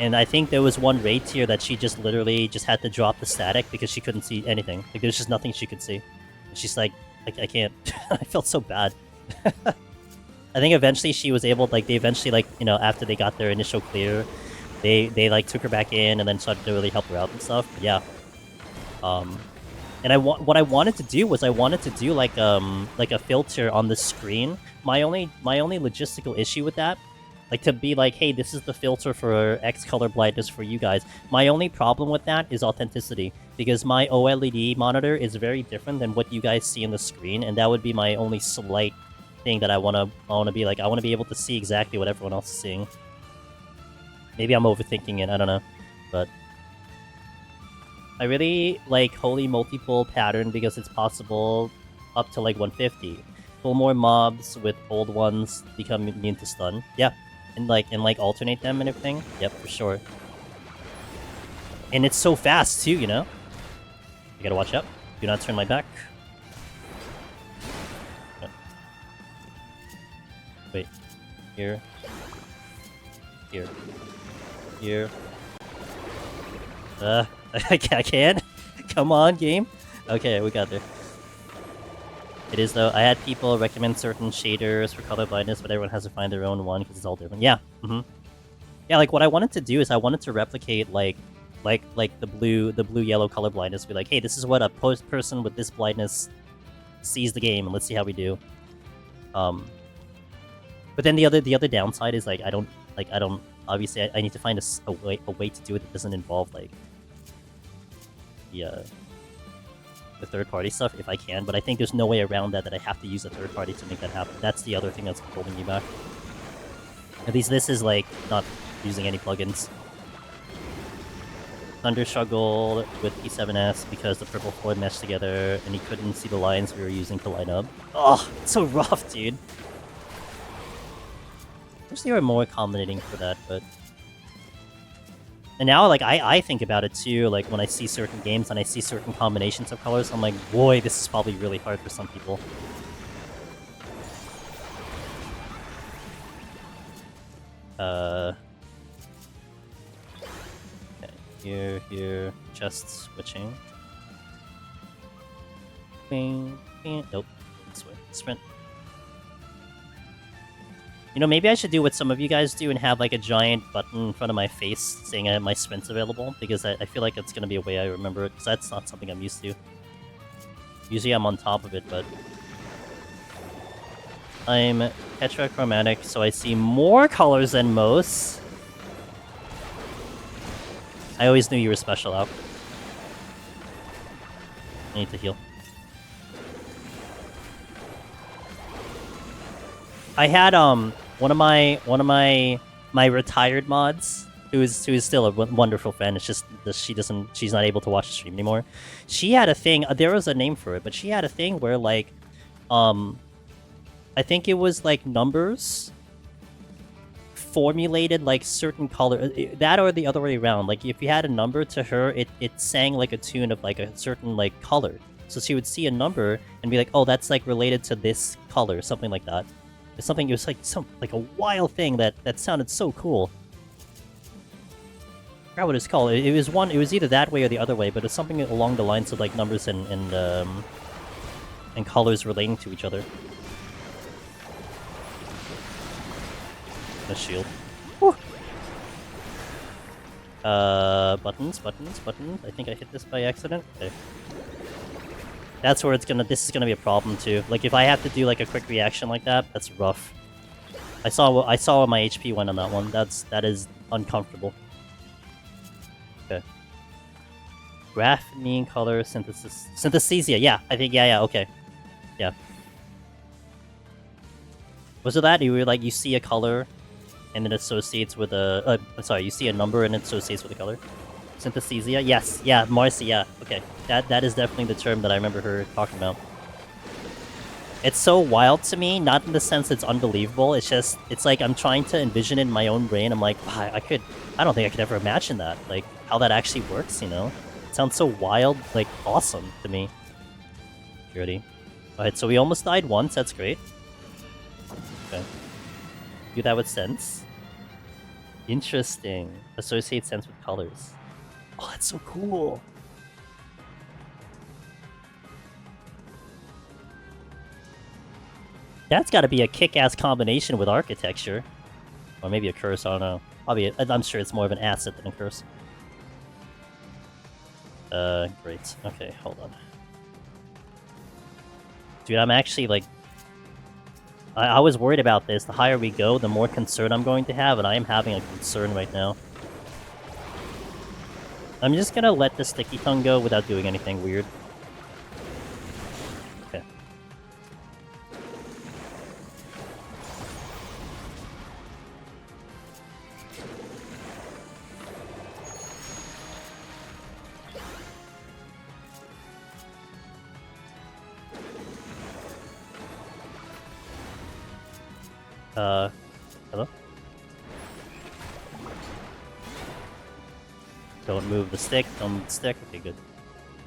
And I think there was one raid tier that she just literally just had to drop the static because she couldn't see anything. Like, there's just nothing she could see. And she's like, I can't. I felt so bad. I think eventually she was able, like, they eventually, like, you know, after they got their initial clear, they like took her back in and then started to really help her out and stuff. But yeah. And what I wanted to do was I wanted to do like a filter on the screen. My only logistical issue with that, like to be like, hey, this is the filter for X color blindness for you guys. My only problem with that is authenticity, because my OLED monitor is very different than what you guys see on the screen, and that would be my only slight thing that I wanna be like. I want to be able to see exactly what everyone else is seeing. Maybe I'm overthinking it, I don't know. But I really like Holy Multiple pattern because it's possible up to like 150. Pull more mobs with old ones, become immune to stun. Yeah. And like alternate them and everything. Yep, for sure. And it's so fast too, you know? You gotta watch out. Do not turn my back. Okay. Wait. Here. Here. Here. I can't. Come on, game. Okay, we got there. It is though. I had people recommend certain shaders for color blindness, but everyone has to find their own one because it's all different. Yeah. Yeah, like what I wanted to do is I wanted to replicate like the blue yellow color blindness. Be like, hey, this is what a person with this blindness sees the game, and let's see how we do. But then the other downside is like I don't obviously I need to find a way to do it that doesn't involve like the third-party stuff if I can, but I think there's no way around that I have to use a third-party to make that happen. That's the other thing that's holding me back. At least this is like not using any plugins. Thunder struggled with P7S because the purple Floyd meshed together and he couldn't see the lines we were using to line up. Oh, it's so rough, dude. Wish they were more accommodating for that, but... And now, like, I think about it too, like, when I see certain games and I see certain combinations of colors, I'm like, boy, this is probably really hard for some people. Okay, here, just switching. Bing, bing. Nope, this way, sprint. You know, maybe I should do what some of you guys do and have like a giant button in front of my face saying my sprint's available, because I feel like it's going to be a way I remember it, because that's not something I'm used to. Usually I'm on top of it, but... I'm tetrachromatic, so I see more colors than most. I always knew you were special, Al. I need to heal. I had one of my retired mods who is still a wonderful fan. It's just that she's not able to watch the stream anymore. She had a thing. There was a name for it, but she had a thing where like, I think it was like numbers formulated like certain color, that or the other way around. Like if you had a number to her, it sang like a tune of like a certain like color So she would see a number and be like, oh, that's like related to this color, something like that. It's something, it was like a wild thing that sounded so cool. I forgot what it's called. It was either that way or the other way, but it's something along the lines of like numbers and colors relating to each other. A shield. Whew. Buttons. I think I hit this by accident. Okay. That's where this is gonna be a problem too. Like if I have to do like a quick reaction like that, that's rough. I saw what my HP went on that one. That is uncomfortable. Okay. Graphene color synesthesia. Yeah, I think yeah, okay. Yeah. Was it that? You were like you see a color and it associates with a you see a number and it associates with a color. Synesthesia? Yes, yeah, Marcy, yeah. Okay. That is definitely the term that I remember her talking about. It's so wild to me, not in the sense it's unbelievable, it's like I'm trying to envision it in my own brain. I'm like, wow, I don't think I could ever imagine that. Like, how that actually works, you know? It sounds so wild, like, awesome to me. Purity. Alright, so we almost died once, that's great. Okay. Do that with sense. Interesting. Associate sense with colors. Oh, that's so cool. That's got to be a kick-ass combination with architecture. Or maybe a curse, I don't know. Probably, I'm sure it's more of an asset than a curse. Great. Okay, hold on. Dude, I'm actually, like... I was worried about this. The higher we go, the more concern I'm going to have, and I am having a concern right now. I'm just gonna let the sticky tongue go without doing anything weird. Okay. Hello? Don't move the stick, don't move the stick. Okay, good.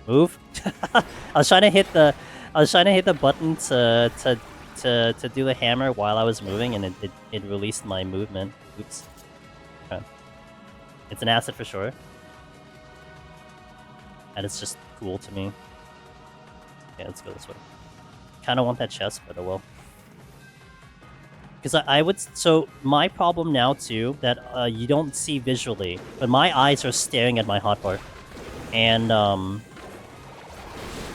Move? I was trying to hit the button to do the hammer while I was moving, and it released my movement. Oops. Okay. It's an asset for sure. And it's just cool to me. Okay, let's go this way. Kinda want that chest, but oh well. Because I would... So, my problem now, too, that you don't see visually, but my eyes are staring at my hotbar. And,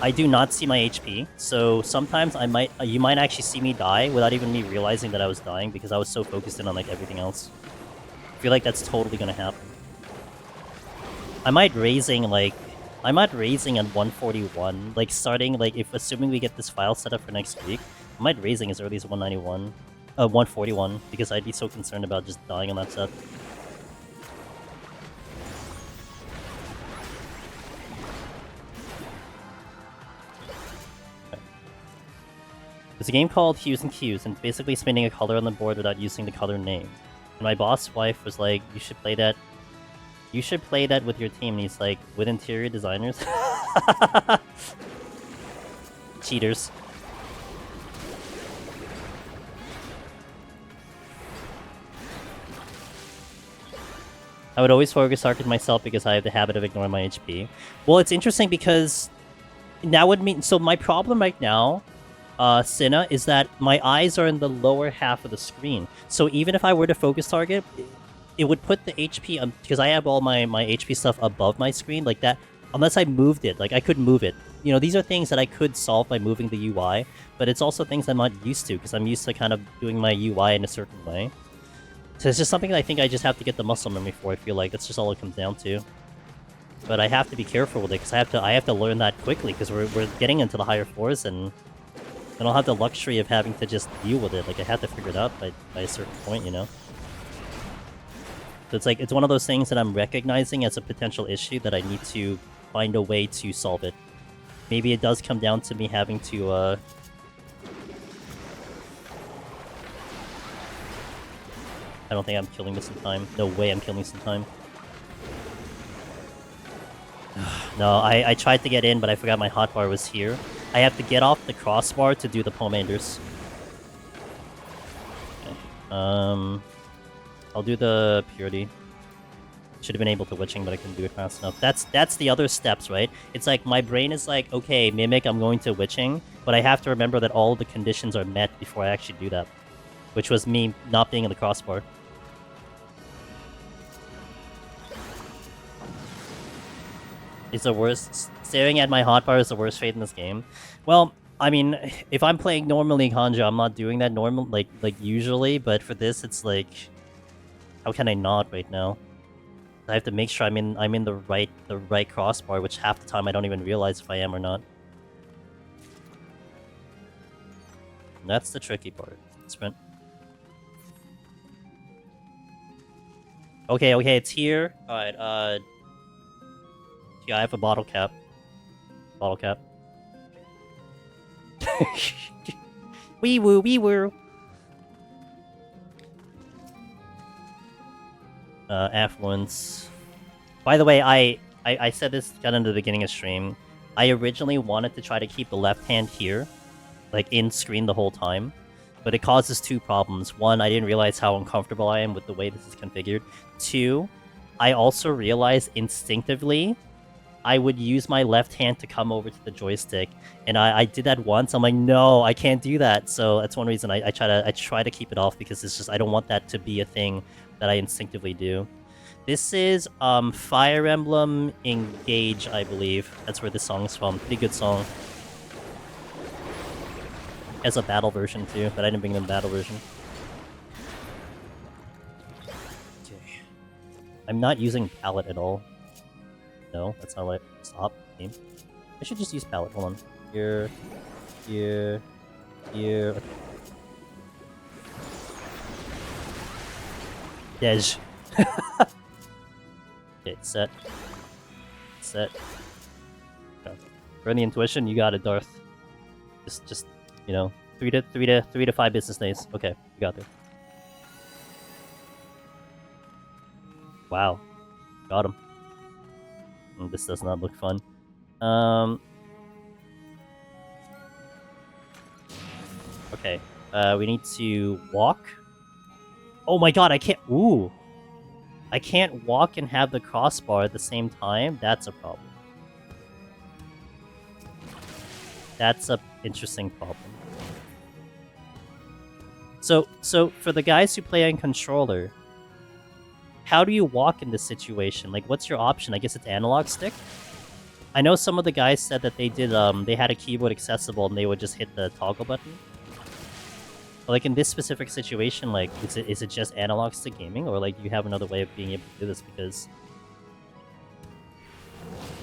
I do not see my HP, so sometimes you might actually see me die without even me realizing that I was dying because I was so focused in on, like, everything else. I feel like that's totally gonna happen. I might raising at 141, like, starting, like, assuming we get this file set up for next week, I might raising as early as 191. 141, because I'd be so concerned about just dying on that set. Okay. There's a game called Hues and Cues, and it's basically spinning a color on the board without using the color name. And my boss wife was like, you should play that with your team, and he's like, with interior designers? Cheaters. I would always focus target myself because I have the habit of ignoring my HP. Well, it's interesting because that would mean... So my problem right now, Cinna, is that my eyes are in the lower half of the screen. So even if I were to focus target, it would put the HP... because I have all my HP stuff above my screen, like that. Unless I moved it, like I could move it. You know, these are things that I could solve by moving the UI, but it's also things I'm not used to because I'm used to kind of doing my UI in a certain way. So it's just something that I think I just have to get the muscle memory for. I feel like that's just all it comes down to. But I have to be careful with it because I have to learn that quickly because we're getting into the higher floors and I don't have the luxury of having to just deal with it. Like I have to figure it out by a certain point, you know. So it's like it's one of those things that I'm recognizing as a potential issue that I need to find a way to solve it. Maybe it does come down to me having to I don't think I'm killing this in time. No way I'm killing this in time. No, I tried to get in, but I forgot my hotbar was here. I have to get off the crossbar to do the Pomanders. Okay. I'll do the Purity. Should have been able to Witching, but I couldn't do it fast enough. That's the other steps, right? It's like, my brain is like, okay, Mimic, I'm going to Witching, but I have to remember that all the conditions are met before I actually do that. Which was me not being in the crossbar. It's the worst. Staring at my hotbar is the worst fate in this game. Well, I mean, if I'm playing normally Kanjo, I'm not doing that normal like usually, but for this it's like, how can I not right now? I have to make sure I'm in the right crossbar, which half the time I don't even realize if I am or not. And that's the tricky part. Sprint. Okay, it's here. Alright, yeah, I have a bottle cap. Bottle cap. Wee woo, wee woo. Affluence. By the way, I said this kind of in the beginning of stream. I originally wanted to try to keep the left hand here, like in screen the whole time, but it causes two problems. One, I didn't realize how uncomfortable I am with the way this is configured. Two, I also realized instinctively I would use my left hand to come over to the joystick, and I did that once. I'm like, no, I can't do that. So that's one reason I try to keep it off, because it's just, I don't want that to be a thing that I instinctively do. This is Fire Emblem Engage, I believe. That's where this song's from. Pretty good song. Has a battle version too, but I didn't bring them battle version. Okay. I'm not using palette at all. No, that's not what I... Stop, game. I should just use palette. Hold on. Here. Here. Here. Dej. Okay, set. Set. Okay. For any intuition, you got it, Darth. Just, you know, 3 to 5 business days. Okay, you got it. Wow. Got him. This does not look fun. Okay. We need to walk. Oh my god, I can't... Ooh! I can't walk and have the crossbar at the same time? That's a problem. That's a interesting problem. So for the guys who play on controller, how do you walk in this situation? Like, what's your option? I guess it's analog stick? I know some of the guys said that they did, they had a keyboard accessible and they would just hit the toggle button. But like, in this specific situation, like, is it just analog stick gaming? Or like, do you have another way of being able to do this? Because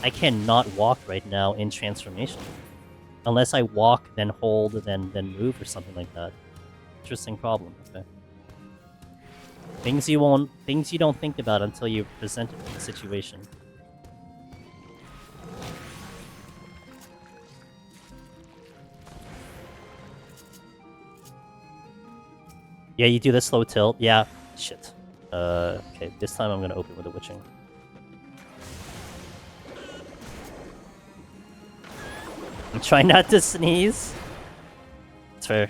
I cannot walk right now in transformation. Unless I walk, then hold, then move or something like that. Interesting problem, okay. Things you don't think about until you present it to the situation. Yeah, you do the slow tilt. Yeah, shit. Okay, this time I'm gonna open with a Witching. I'm trying not to sneeze. It's fair.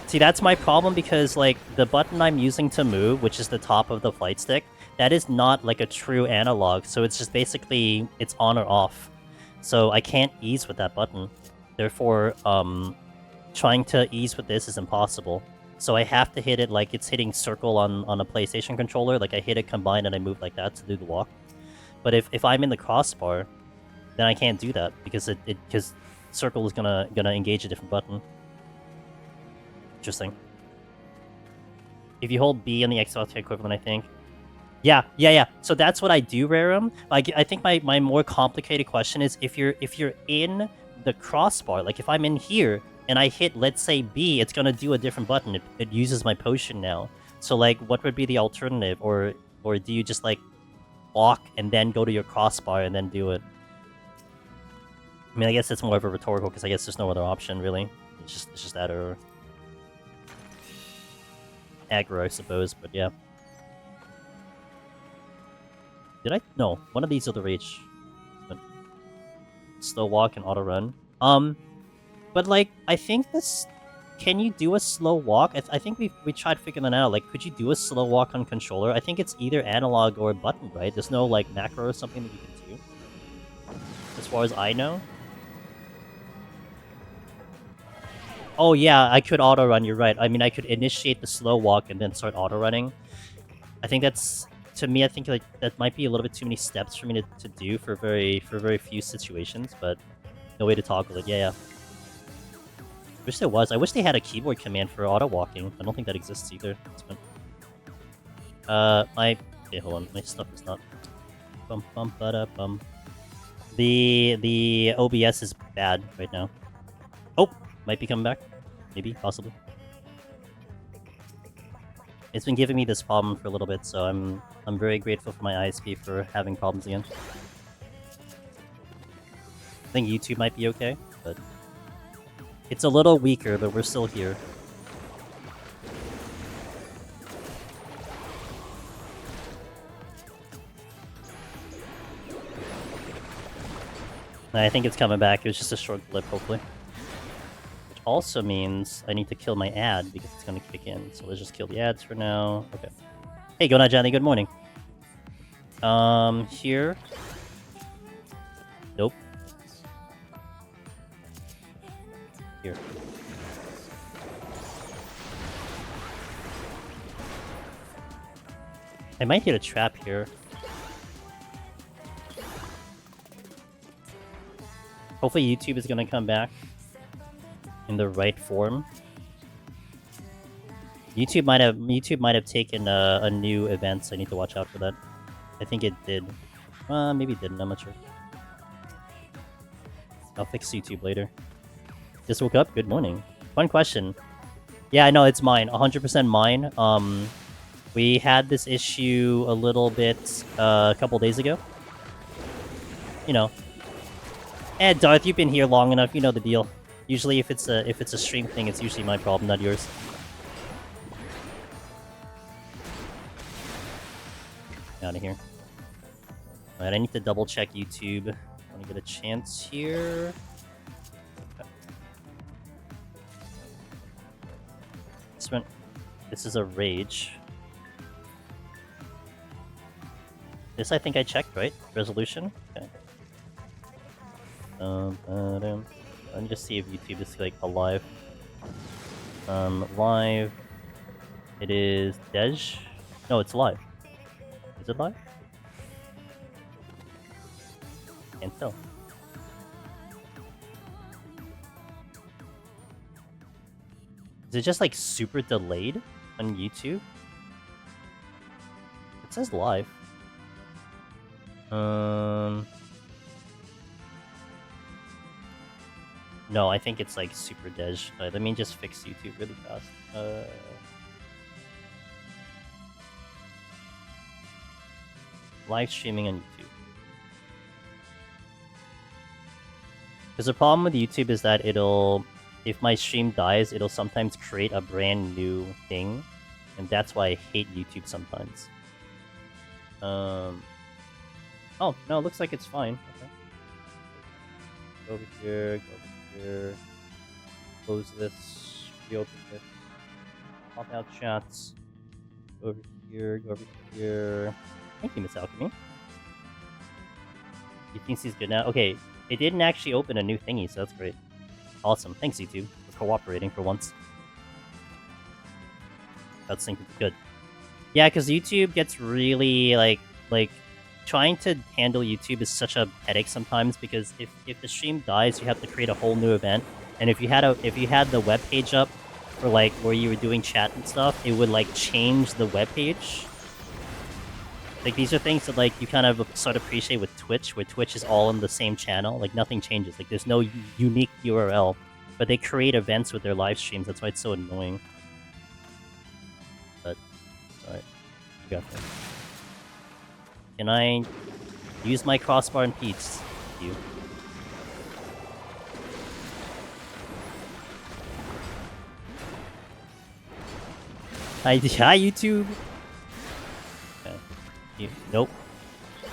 See, that's my problem, because, like, the button I'm using to move, which is the top of the flight stick, that is not, like, a true analog, so it's just basically, it's on or off. So I can't ease with that button. Therefore, trying to ease with this is impossible. So I have to hit it like it's hitting circle on a PlayStation controller, like I hit it combined and I move like that to do the walk. But if I'm in the crossbar, then I can't do that, because because circle is gonna engage a different button. Interesting. If you hold B on the Xbox equivalent, I think. Yeah. So that's what I do, Rarum. Like, I think my more complicated question is, if you're in the crossbar, like if I'm in here and I hit, let's say, B, it's gonna do a different button. It uses my potion now. So like, what would be the alternative? Or do you just like walk and then go to your crossbar and then do it? I mean, I guess it's more of a rhetorical, because I guess there's no other option really. It's just that or aggro, I suppose, but yeah. Did I? No, one of these are the rage. slow walk and auto run. But like I think this. Can you do a slow walk? I think we tried figuring that out. Like, could you do a slow walk on controller? I think it's either analog or button, right? There's no like macro or something that you can do, as far as I know. Oh yeah, I could auto run. You're right. I mean, I could initiate the slow walk and then start auto running. I think that's, to me, I think like that might be a little bit too many steps for me to do for very few situations. But no way to toggle it. Yeah. Wish there was. I wish they had a keyboard command for auto walking. I don't think that exists either. Okay, hold on. My stuff is not. Bum bum ba da bum. The OBS is bad right now. Oh, might be coming back. Maybe, possibly. It's been giving me this problem for a little bit, so I'm very grateful for my ISP for having problems again. I think YouTube might be okay, but it's a little weaker, but we're still here. I think it's coming back. It was just a short blip, hopefully. Which also means I need to kill my ad because it's going to kick in. So let's just kill the ads for now. Okay. Hey, Go Johnny. Good morning. Here. Nope. Here. I might hit a trap here. Hopefully YouTube is gonna come back in the right form. YouTube might have taken a new event, so I need to watch out for that. I think it did. Maybe it didn't, I'm not sure. I'll fix YouTube later. Just woke up? Good morning. Fun question. Yeah, I know, it's mine. 100% mine. We had this issue a little bit a couple days ago. You know. And Darth, you've been here long enough, you know the deal. Usually if it's a stream thing, it's usually my problem, not yours. Out of here. Alright, I need to double check YouTube. I want to get a chance here. This is a rage. This I think I checked, right? Resolution? Okay. Let me just see if YouTube is like alive. Live. It is Dej. No, it's live. Is it live? Can't tell. Is it just like super delayed on YouTube? It says live. No, I think it's like super dej. Let me just fix YouTube really fast. Live streaming on YouTube. Because the problem with YouTube is that if my stream dies, it'll sometimes create a brand new thing. And that's why I hate YouTube sometimes. Oh, no, it looks like it's fine. Okay. Go over here, go over here. Close this, reopen it. Pop out chats. Go over here, go over here. Thank you, Miss Alchemy. He thinks he's good now. Okay, it didn't actually open a new thingy, so that's great. Awesome. Thanks, YouTube, for cooperating for once. That's good. Yeah, because YouTube gets really, like, trying to handle YouTube is such a headache sometimes, because if the stream dies, you have to create a whole new event. And if you had the web page up for, like, where you were doing chat and stuff, it would, like, change the web page. Like, these are things that, like, you kind of sort of appreciate with Twitch, where Twitch is all in the same channel. Like, nothing changes. Like, there's no unique URL. But they create events with their live streams. That's why it's so annoying. But, alright. You got that. Can I use my crossbar and peats? You. Hi, YouTube! Nope.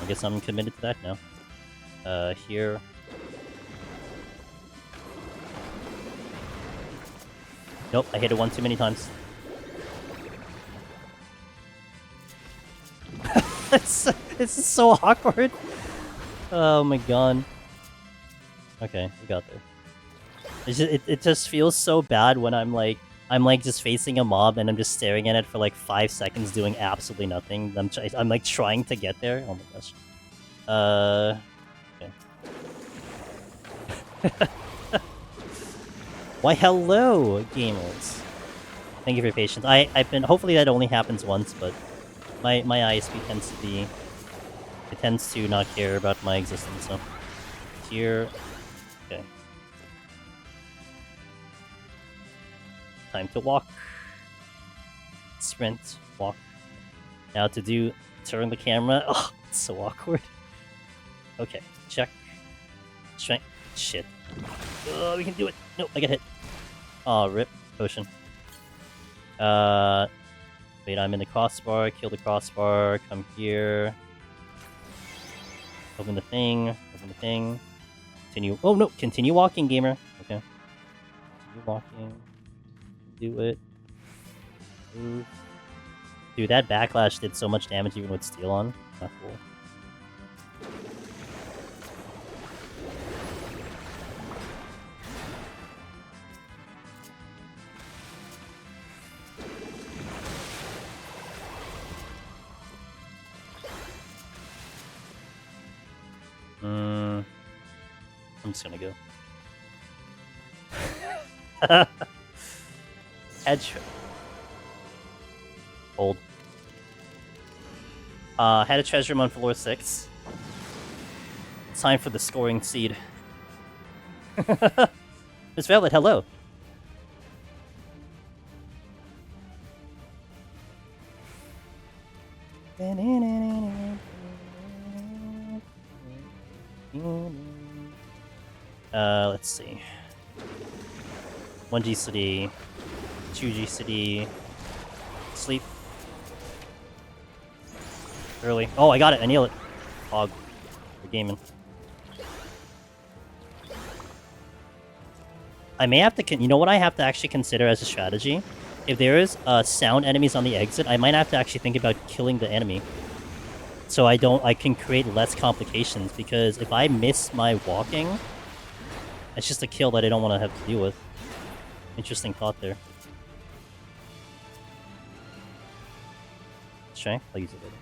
I guess I'm committed to that now. Here. Nope, I hit it one too many times. This is so awkward. Oh my god. Okay, we got there. It just feels so bad when I'm like just facing a mob and I'm just staring at it for like 5 seconds doing absolutely nothing. I'm like trying to get there. Oh my gosh. Okay. Why hello, gamers. Thank you for your patience. I've been hopefully that only happens once, but my ISP tends to not care about my existence, so here. Okay. Time to walk. Sprint, walk. Now to do turn the camera. Oh, it's so awkward. Okay, check. Strength. Shit. Oh, we can do it. Nope, I get hit. Oh, rip. Potion. Wait, I'm in the crossbar. Kill the crossbar. Come here. Open the thing. Open the thing. Continue. Oh, no. Continue walking, gamer. Okay. Continue walking. Do it. Move. Dude, that backlash did so much damage even with steel on. Not cool. I'm just gonna go. Headshot. Hold. Had a treasure room on floor 6. It's time for the scoring seed. Miss Velvet, hello. Let's see. 1G City, 2G City, sleep. Early. Oh, I got it. I nailed it. Hog. We're gaming. I may have to... You know what I have to actually consider as a strategy? If there is sound enemies on the exit, I might have to actually think about killing the enemy. So I can create less complications, because if I miss my walking, it's just a kill that I don't want to have to deal with. Interesting thought there. Strength? I'll use it later.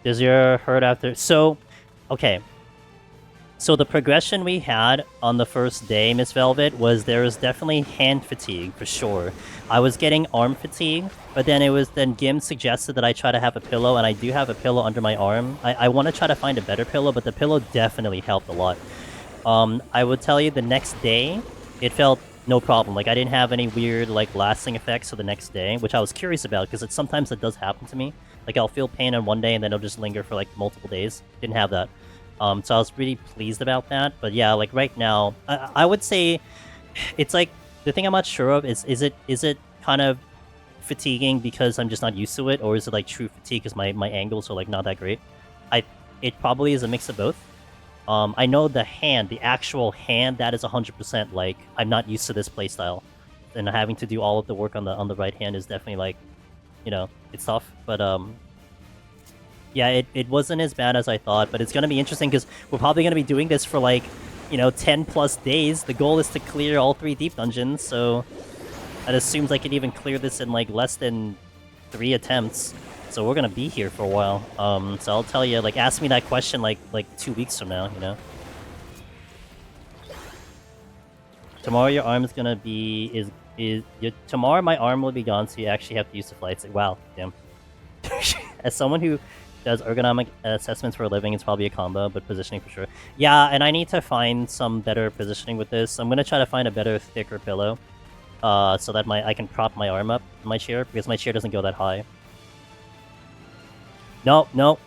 Does your hurt after... So, okay. So the progression we had on the first day, Miss Velvet, was there was definitely hand fatigue, for sure. I was getting arm fatigue, but then Gim suggested that I try to have a pillow, and I do have a pillow under my arm. I want to try to find a better pillow, but the pillow definitely helped a lot. I would tell you the next day, it felt no problem. Like, I didn't have any weird, like, lasting effects for the next day, which I was curious about, because sometimes it does happen to me. Like, I'll feel pain on one day, and then it'll just linger for, like, multiple days. Didn't have that. So I was really pleased about that. But yeah, like, right now, I would say it's, like, the thing I'm not sure of is it kind of fatiguing because I'm just not used to it, or is it, like, true fatigue because my angles are, like, not that great? It probably is a mix of both. I know the actual hand, that is 100%, like, I'm not used to this playstyle. And having to do all of the work on the right hand is definitely, like, you know, it's tough. But, yeah, it wasn't as bad as I thought, but it's going to be interesting because we're probably going to be doing this for, like, you know, 10 plus days. The goal is to clear all 3 deep dungeons, so that assumes I can even clear this in, like, less than 3 attempts. So we're going to be here for a while. So I'll tell you, like, ask me that question, like 2 weeks from now, you know? Tomorrow your arm is going to be... tomorrow my arm will be gone, so you actually have to use the flights. Wow, damn. As someone who does ergonomic assessments for a living, it's probably a combo, but positioning for sure. Yeah, and I need to find some better positioning with this. I'm going to try to find a better, thicker pillow, so that I can prop my arm up in my chair, because my chair doesn't go that high. No.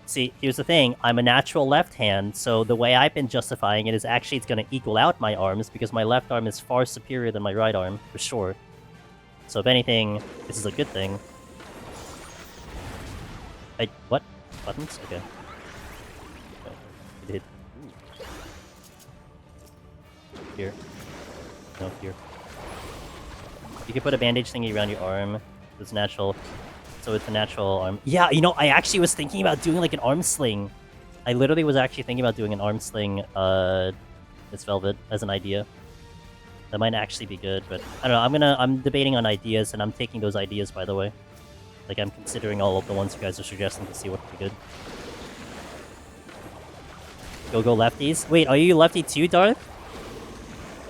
See, here's the thing. I'm a natural left hand, so the way I've been justifying it is actually it's going to equal out my arms, because my left arm is far superior than my right arm, for sure. So if anything, this is a good thing. What? Buttons? Okay. It hit. Here. No, here. You can put a bandage thingy around your arm. It's natural. So it's a natural arm. Yeah, you know, I actually was thinking about doing like an arm sling. I literally was actually thinking about doing an arm sling, Miss Velvet, as an idea. That might actually be good, but I don't know. I'm debating on ideas, and I'm taking those ideas, by the way. Like, I'm considering all of the ones you guys are suggesting to see what would be good. Go lefties. Wait, are you lefty too, Darth?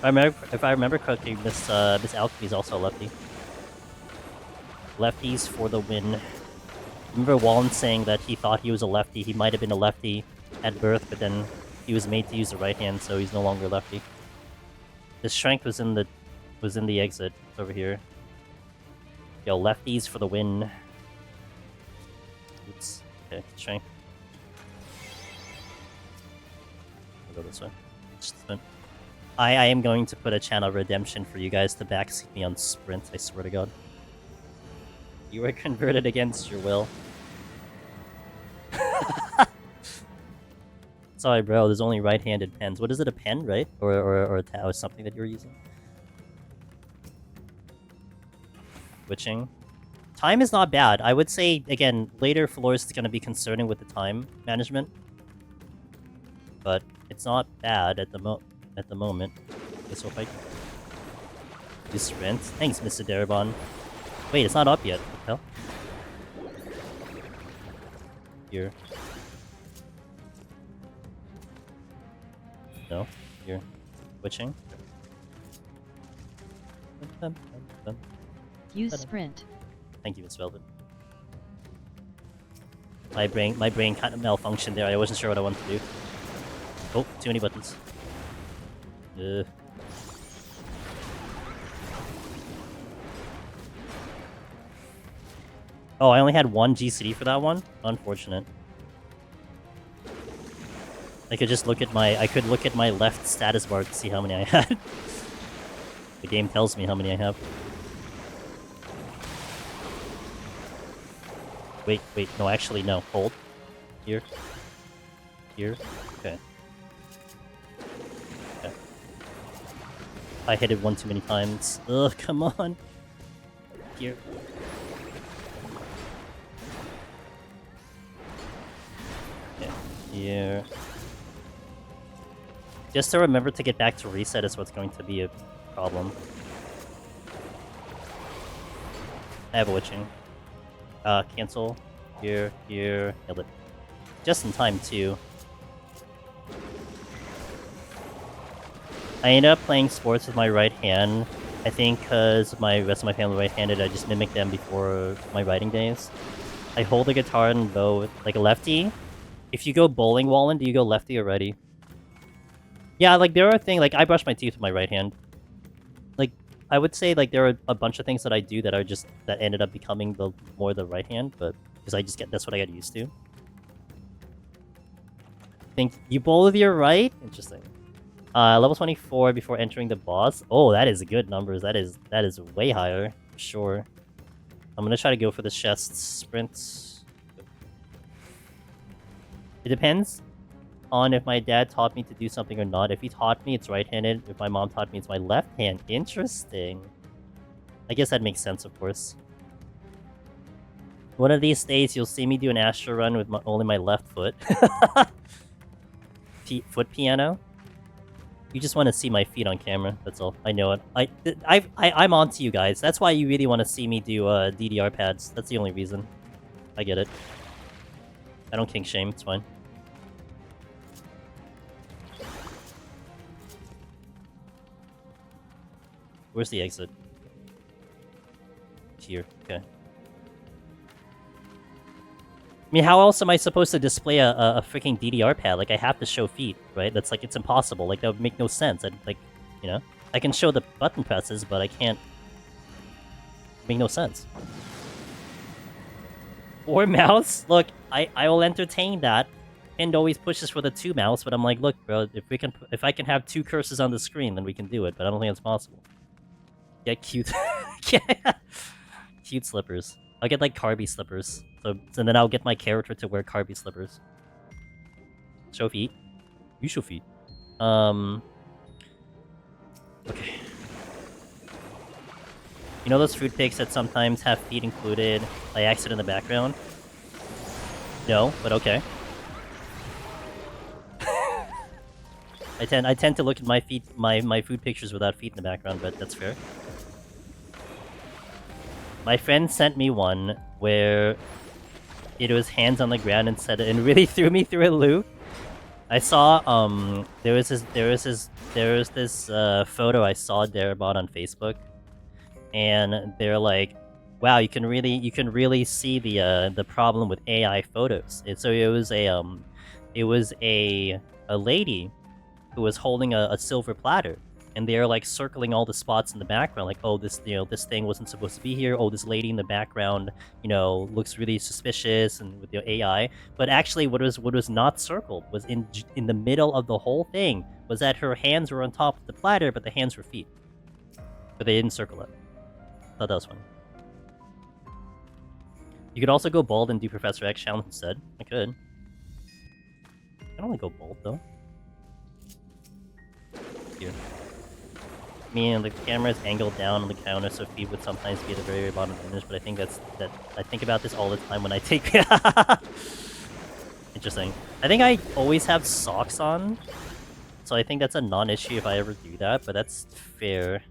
If I remember correctly, Miss Alchemy is also a lefty. Lefties for the win. Remember Wallen saying that he thought he was a lefty. He might have been a lefty at birth, but then he was made to use the right hand, so he's no longer lefty. His strength was in the exit over here. Yo, lefties for the win. Oops. Okay, strength. I'll go this way. I am going to put a channel redemption for you guys to backseat me on sprint, I swear to god. You were converted against your will. Sorry, bro, there's only right-handed pens. What is it, a pen, right? Or a something that you're using? Switching. Time is not bad. I would say, again, later floors is going to be concerning with the time management. But it's not bad at the moment. Okay, so if I do sprint. Thanks, Mr. Darabon. Wait, it's not up yet. What the hell? Here. No, here. Switching. Use sprint. Thank you, Miss Velvet. My brain kind of malfunctioned there. I wasn't sure what I wanted to do. Oh, too many buttons. Oh, I only had one GCD for that one? Unfortunate. I could just look at my left status bar to see how many I had. The game tells me how many I have. Wait, no, actually, no. Hold. Here. Here. Okay. Okay. I hit it one too many times. Ugh, come on. Here. Okay. Here. Just to remember to get back to reset is what's going to be a problem. I have a witching. Cancel. Here, nailed it. Just in time, too. I ended up playing sports with my right hand. I think because my rest of my family right-handed, I just mimicked them before my writing days. I hold the guitar and bow like a lefty. If you go bowling, Wallen, do you go lefty or righty? Yeah, like there are things like I brush my teeth with my right hand. Like I would say like there are a bunch of things that I do that are just that ended up becoming more the right hand, but because that's what I got used to. Think you bowl with your right? Interesting. Level 24 before entering the boss. Oh, that is good numbers. That is way higher for sure. I'm gonna try to go for the chest sprint. It depends on if my dad taught me to do something or not. If he taught me, it's right-handed. If my mom taught me, it's my left hand. Interesting. I guess that makes sense, of course. One of these days, you'll see me do an Astro run with only my left foot. Foot piano? You just want to see my feet on camera, that's all. I know it. I'm on to you guys. That's why you really want to see me do DDR pads. That's the only reason. I get it. I don't kink shame, it's fine. Where's the exit? Here, okay. I mean, how else am I supposed to display a freaking DDR pad? Like, I have to show feet, right? That's like, it's impossible. Like, that would make no sense. Like, you know? I can show the button presses, but I can't... Make no sense. Or mouse? Look, I will entertain that. And always pushes for the 2 mouse, but I'm like, look, bro, if I can have 2 cursors on the screen, then we can do it, but I don't think it's possible. Get cute. Cute slippers. I'll get like Carby slippers. So then I'll get my character to wear Carby slippers. Show feet. You show feet. You know those food pics that sometimes have feet included by accident in the background? No, but okay. I tend to look at my food pictures without feet in the background, but that's fair. My friend sent me one where it was hands on the ground and said it, and really threw me through a loop. I saw there was this photo I saw Darabot on Facebook, and they're like, wow, you can really see the problem with AI photos. And so it was a lady who was holding a silver platter, and they're like circling all the spots in the background, like, oh, this this thing wasn't supposed to be here. Oh, this lady in the background, looks really suspicious, and with the AI. But actually, what was not circled was in the middle of the whole thing was that her hands were on top of the platter, but the hands were feet, but they didn't circle it. Thought that was funny. You could also go bald and do Professor X challenge instead. I could. I don't want to go bald though. Here. I mean, the camera is angled down on the counter, so feet would sometimes be at the very, very bottom of the image, but I think I think about this all the time when I take... Interesting. I think I always have socks on, so I think that's a non-issue if I ever do that, but that's fair.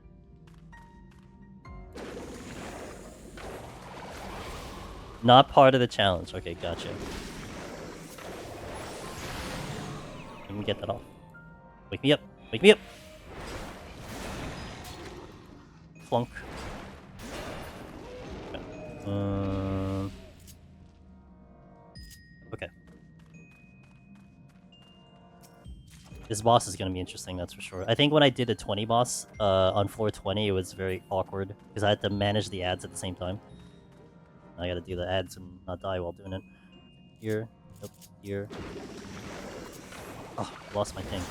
Not part of the challenge. Okay, gotcha. Let me get that off. Wake me up! Wake me up! Flunk. Okay. This boss is gonna be interesting, that's for sure. I think when I did the 20 boss on floor 20, it was very awkward because I had to manage the ads at the same time. I gotta do the ads and not die while doing it. Here, nope, here. Oh, lost my thing.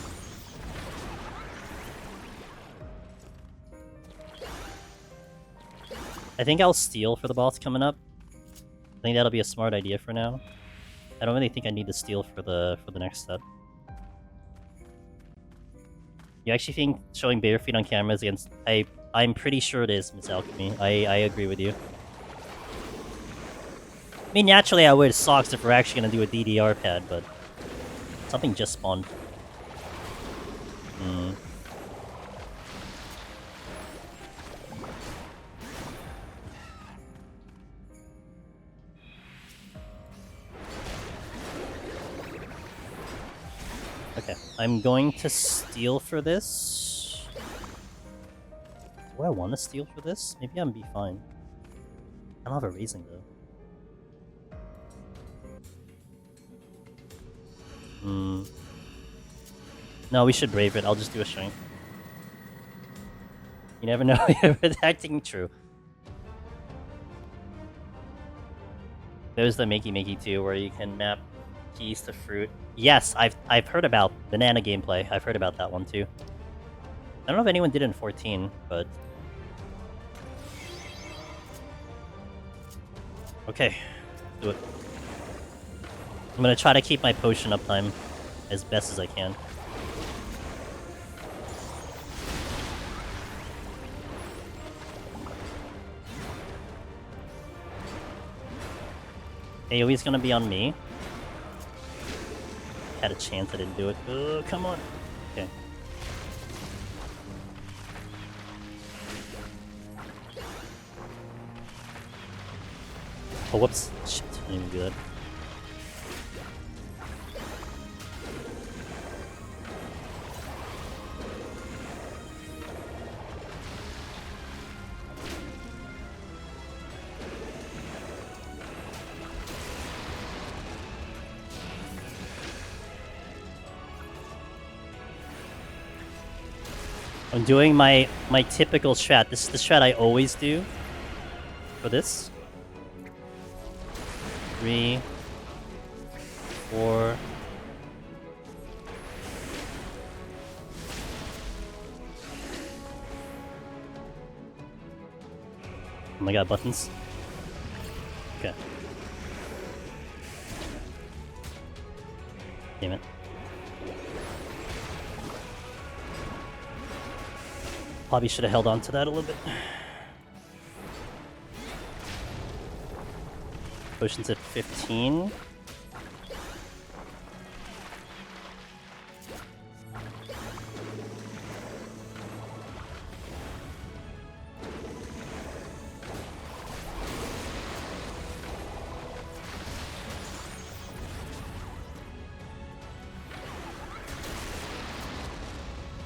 I think I'll steal for the boss coming up. I think that'll be a smart idea for now. I don't really think I need to steal for the next step. You actually think showing bare feet on camera is against... I'm pretty sure it is, Miss Alchemy. I agree with you. I mean, naturally I wear socks if we're actually gonna do a DDR pad, but... Something just spawned. Okay, I'm going to steal for this. Do I want to steal for this? Maybe I'm be fine. I don't have a raising though. No, we should brave it. I'll just do a shrink. You never know if it's acting true. There's the Makey too, where you can map keys to fruit. Yes, I've heard about banana gameplay. I've heard about that one too. I don't know if anyone did it in 14, but... Okay, do it. I'm gonna try to keep my potion uptime as best as I can. AoE's gonna be on me. Had a chance, I didn't do it. Oh, come on. Okay. Oh, whoops. Shit, I didn't even do that. I'm doing my typical strat. This is the strat I always do for this. 3, 4. Oh my god, buttons. Okay. Damn it. Probably should have held on to that a little bit. Potions at 15.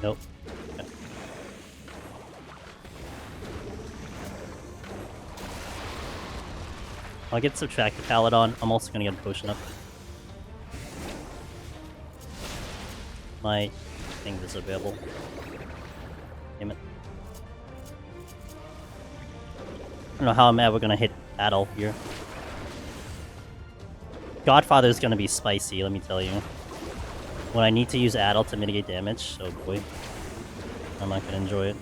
Nope. Okay. I'll get Subtracted Pallet on. I'm also gonna get a potion up. My thing is available. Damn it. I don't know how I'm ever gonna hit Adol here. Godfather is gonna be spicy, let me tell you. When I need to use Adol to mitigate damage, oh boy. I'm not gonna enjoy it.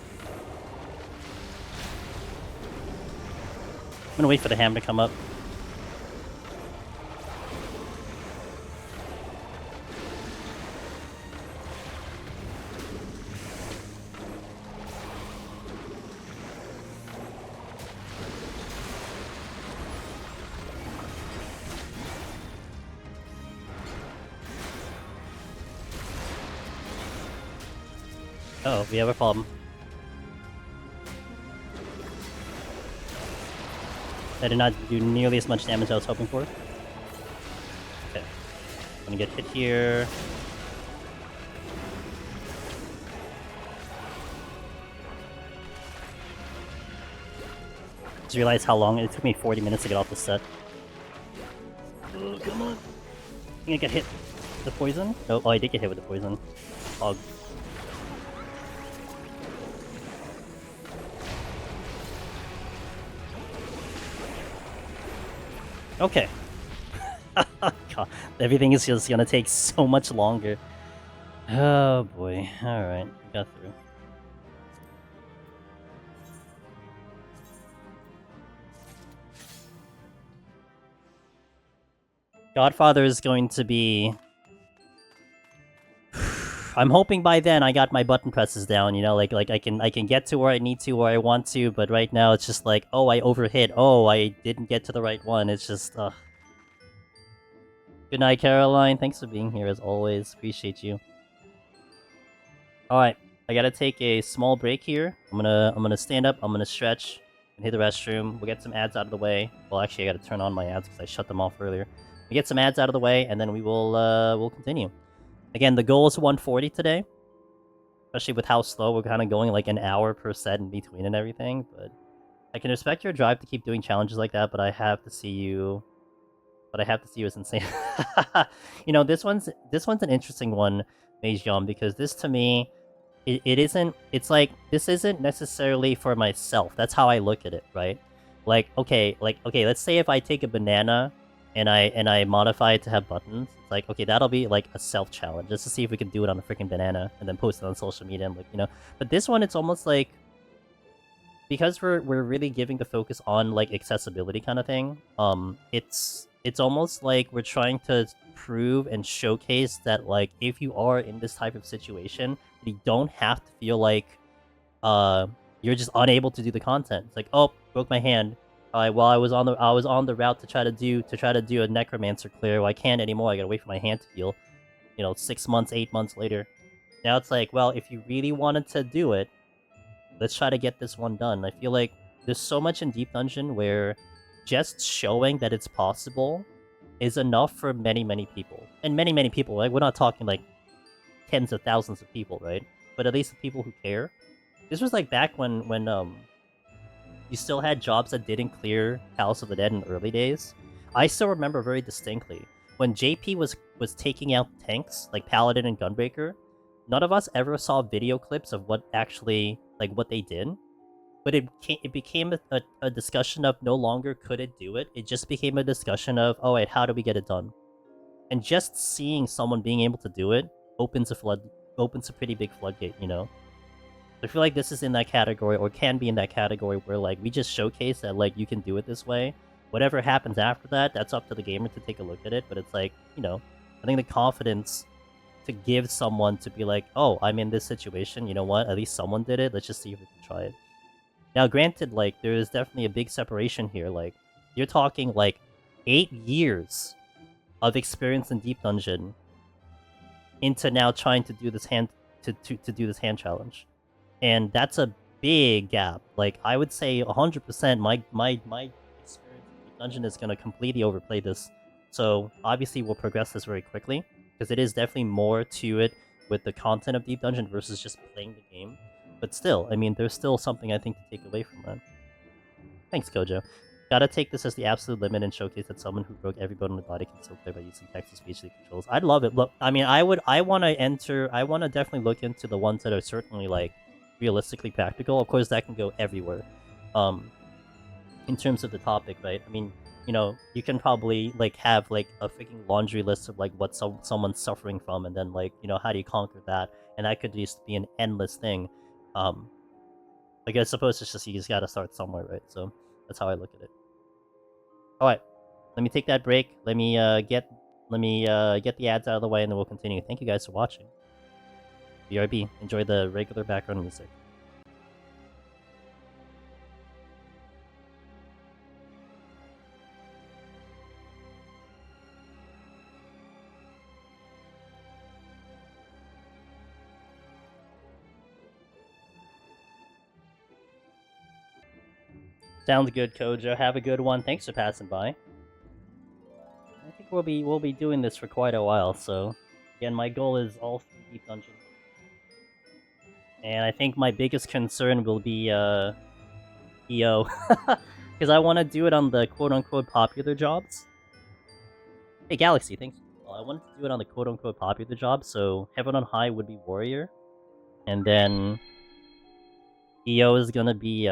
I'm gonna wait for the hammer to come up. Oh, we have a problem. That did not do nearly as much damage as I was hoping for. Okay. I'm gonna get hit here. Just realized how long it took me 40 minutes to get off the set. Oh, come on. I think I got hit with the poison? Oh, I did get hit with the poison. Hog. Okay. God, everything is just gonna take so much longer. Oh boy. Alright, we got through. Godfather is going to be... I'm hoping by then I got my button presses down, you know, like I can get to where I need to, where I want to, but right now it's just like, oh, I overhit, oh, I didn't get to the right one, it's just, Good night, Caroline, thanks for being here as always, appreciate you. Alright, I gotta take a small break here, I'm gonna stand up, I'm gonna stretch, and hit the restroom, we'll get some ads out of the way, well actually I gotta turn on my ads because I shut them off earlier. We get some ads out of the way, and then we will, we'll continue. Again, the goal is 140 today. Especially with how slow we're kind of going, like an hour per set in between and everything. But I can respect your drive to keep doing challenges like that, but I have to see you... But I have to see you as insane. You know, this one's an interesting one, Mage Yum, because this to me, it isn't... It's like, this isn't necessarily for myself. That's how I look at it, right? Like, okay, let's say if I take a banana... And I modify it to have buttons. It's like, okay, that'll be like a self-challenge, just to see if we can do it on a freaking banana, and then post it on social media, and like, you know. But this one, it's almost like, because we're really giving the focus on like accessibility kind of thing. It's almost like we're trying to prove and showcase that like if you are in this type of situation, you don't have to feel like you're just unable to do the content. It's like, oh, broke my hand. Well, I was on the route to try to do a Necromancer clear. Well, I can't anymore. I gotta wait for my hand to heal. You know, 6 months, 8 months later. Now it's like, well, if you really wanted to do it, let's try to get this one done. I feel like there's so much in Deep Dungeon where just showing that it's possible is enough for many, many people. And many, many people. Like, we're not talking like tens of thousands of people, right? But at least the people who care. This was like back when you still had jobs that didn't clear House of the Dead in early days. I still remember very distinctly when JP was taking out tanks like Paladin and Gunbreaker. None of us ever saw video clips of what actually what they did, but it became a discussion of no longer could it do it. It just became a discussion of, oh wait, how do we get it done? And just seeing someone being able to do it opens a pretty big floodgate, you know. I feel like this is in that category, or can be in that category, where like we just showcase that like you can do it this way. Whatever happens after that, that's up to the gamer to take a look at it. But it's like, you know, I think the confidence to give someone to be like, oh, I'm in this situation, you know what? At least someone did it. Let's just see if we can try it. Now, granted, like there is definitely a big separation here. Like you're talking like 8 years of experience in Deep Dungeon into now trying to do this hand to do this hand challenge, and that's a big gap. Like I would say 100% my experience in Deep Dungeon is gonna completely overplay this. So obviously we'll progress this very quickly because it is definitely more to it with the content of Deep Dungeon versus just playing the game. But still, I mean, there's still something I think to take away from that. Thanks, Kojo. Gotta take this as the absolute limit and showcase that someone who broke every bone in the body can still play by using text-to-speech controls. I'd love it. Look, I mean, I want to definitely look into the ones that are certainly, like, realistically practical. Of course, that can go everywhere. In terms of the topic, right? I mean, you know, you can probably, like, have, like, a freaking laundry list of, like, what someone's suffering from, and then, like, you know, how do you conquer that? And that could just be an endless thing. Like, I suppose it's just you just gotta start somewhere, right? So that's how I look at it. All right, let me take that break. Let me get the ads out of the way, and then we'll continue. Thank you guys for watching. BRB, enjoy the regular background music. Sounds good, Kojo. Have a good one. Thanks for passing by. I think we'll be doing this for quite a while. So, again, my goal is all through Deep Dungeon, and I think my biggest concern will be EO, because I want to do it on the quote-unquote popular jobs. Hey, Galaxy, thanks. Well, I wanted to do it on the quote-unquote popular jobs. So, Heaven on High would be Warrior, and then EO is gonna be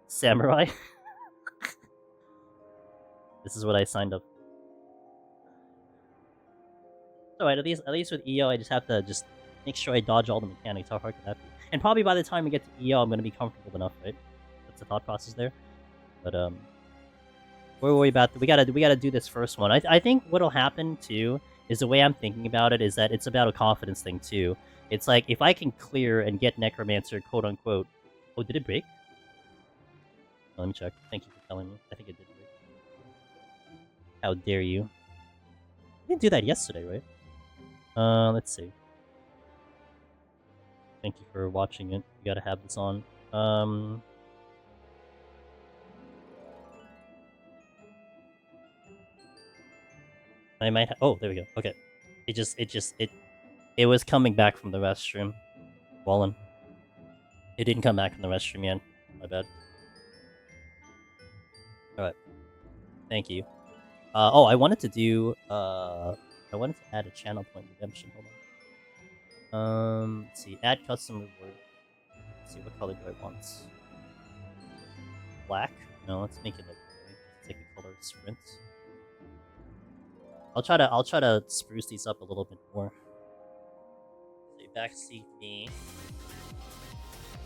Samurai. This is what I signed up. Alright, at least with EO, I just have to just make sure I dodge all the mechanics. How hard could that be? And probably by the time we get to EO, I'm gonna be comfortable enough, right? That's the thought process there. But we're worried about we gotta do this first one. I think what'll happen too is the way I'm thinking about it is that it's about a confidence thing too. It's like if I can clear and get Necromancer, quote unquote. Oh, did it break? Let me check. Thank you for telling me. I think it did break. How dare you? I didn't do that yesterday, right? Let's see. Thank you for watching it. You gotta have this on. I might have... Oh, there we go. Okay. It was coming back from the restroom. Wallen. It didn't come back from the restroom yet. My bad. Alright. Thank you. Oh, I wanted to do, I wanted to add a channel point redemption. Hold on. Let's see. Add custom reward. Let's see, what color do I want? Black? No, let's make it like gray. Let's take the color sprint. I'll try to spruce these up a little bit more. So backseat me.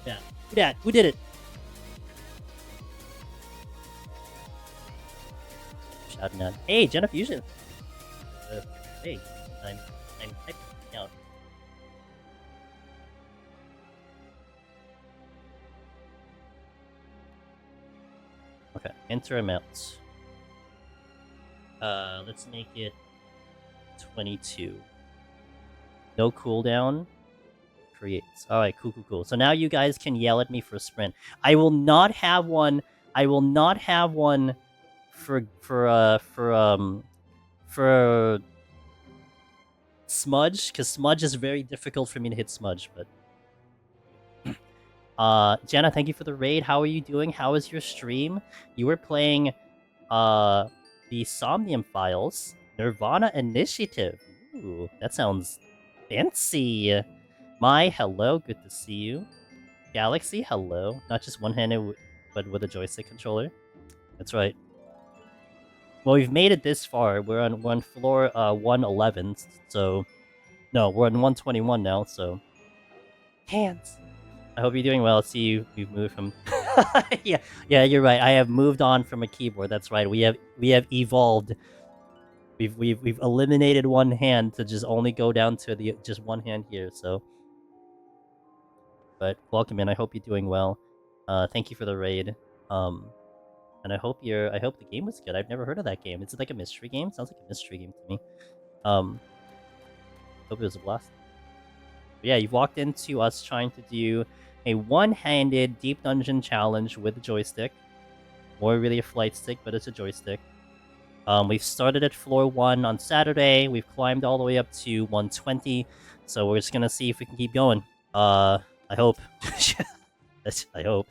Yeah. Who dat? Who did it? Shouting out. Hey, Jenna Fusion. Hey, I'm typing out. Okay, enter amount. Let's make it 22. No cooldown. Creates. Alright, cool. So now you guys can yell at me for a sprint. I will not have one. I will not have one for Smudge, because Smudge is very difficult for me to hit Smudge, but Jenna, thank you for the raid. How are you doing? How was your stream? You were playing the Somnium Files Nirvana Initiative. Ooh, that sounds fancy. My hello, good to see you. Galaxy, hello. Not just one-handed, but with a joystick controller. That's right. Well, we've made it this far. We're on floor 111, so... No, we're on 121 now, so... Hands! I hope you're doing well. See you. We've moved from... yeah, you're right. I have moved on from a keyboard. That's right. We have evolved. We've eliminated one hand to just only go down to the just one hand here, so... But welcome in. I hope you're doing well. Thank you for the raid. and I hope the game was good. I've never heard of that game. Is it like a mystery game? Sounds like a mystery game to me. Hope it was a blast. But yeah, you've walked into us trying to do a one-handed deep dungeon challenge with a joystick. More really a flight stick, but it's a joystick. We've started at floor 1 on Saturday. We've climbed all the way up to 120. So we're just gonna see if we can keep going. I hope. I hope.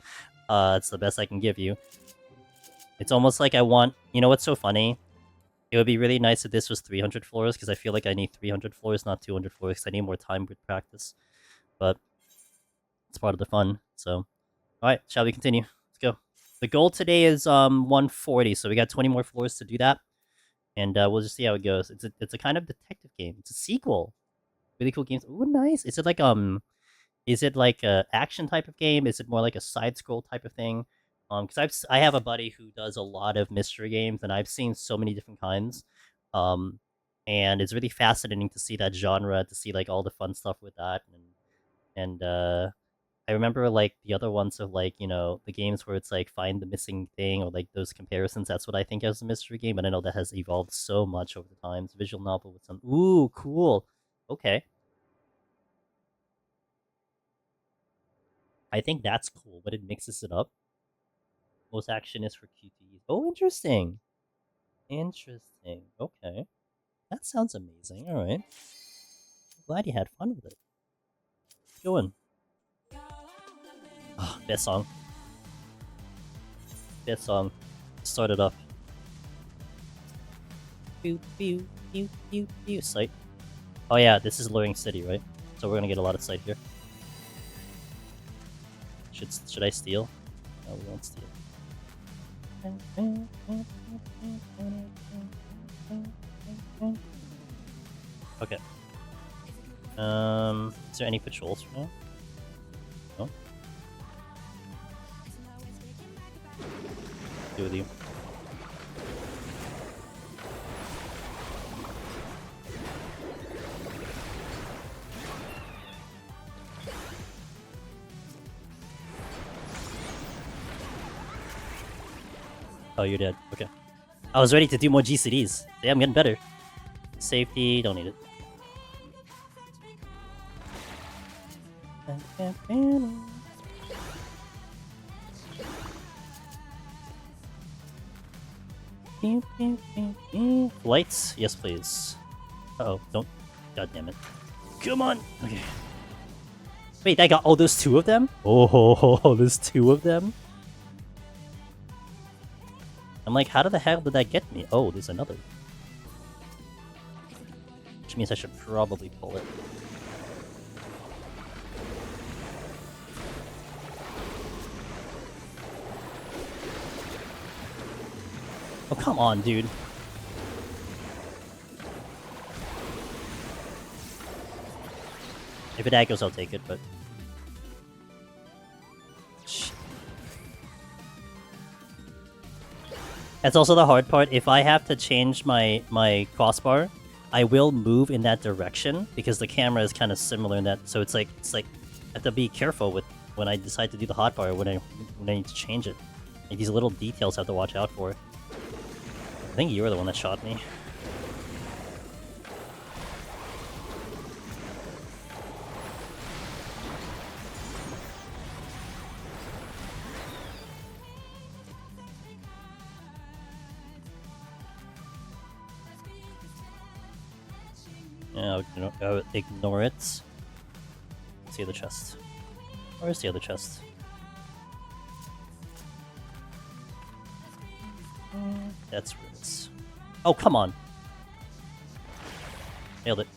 It's the best I can give you. It's almost like I want... You know what's so funny? It would be really nice if this was 300 floors, because I feel like I need 300 floors, not 200 floors, because I need more time with practice. But it's part of the fun, so... Alright, shall we continue? Let's go. The goal today is 140, so we got 20 more floors to do that. And we'll just see how it goes. It's a kind of detective game. It's a sequel. Really cool games. Ooh, nice. Is it like a action type of game? Is it more like a side scroll type of thing? Because I have a buddy who does a lot of mystery games, and I've seen so many different kinds. And it's really fascinating to see that genre, to see like all the fun stuff with that, and I remember like the other ones of like, you know, the games where it's like find the missing thing or like those comparisons. That's what I think as a mystery game, and I know that has evolved so much over the times. Visual novel with some ooh cool. Okay. I think that's cool, but it mixes it up. Most action is for QTEs. Oh, interesting. Interesting. Okay. That sounds amazing. Alright. Glad you had fun with it. Go on. Oh, best song. Best song. Start it up. Pew, pew, pew, pew, pew. Sight. Oh yeah, this is Luring City, right? So we're gonna get a lot of sight here. Should I steal? No, we won't steal. Okay. Is there any patrols for now? No? Do with you. Oh, you're dead. Okay. I was ready to do more GCDs. Yeah, I'm getting better. Safety, don't need it. Lights? Yes, please. Uh-oh, don't. God damn it. Come on! Okay. Wait, I got... Oh, there's 2 of them? Oh, there's 2 of them? I'm like, how the hell did that get me? Oh, there's another. Which means I should probably pull it. Oh, come on, dude. If it echoes, I'll take it, but... That's also the hard part. If I have to change my crossbar, I will move in that direction because the camera is kind of similar in that. So it's like I have to be careful with when I decide to do the hotbar when I need to change it. Like these little details I have to watch out for. I think you were the one that shot me. Yeah, I'll ignore it. See the chest. Where's the other chest? That's roots. Oh, come on! Nailed it.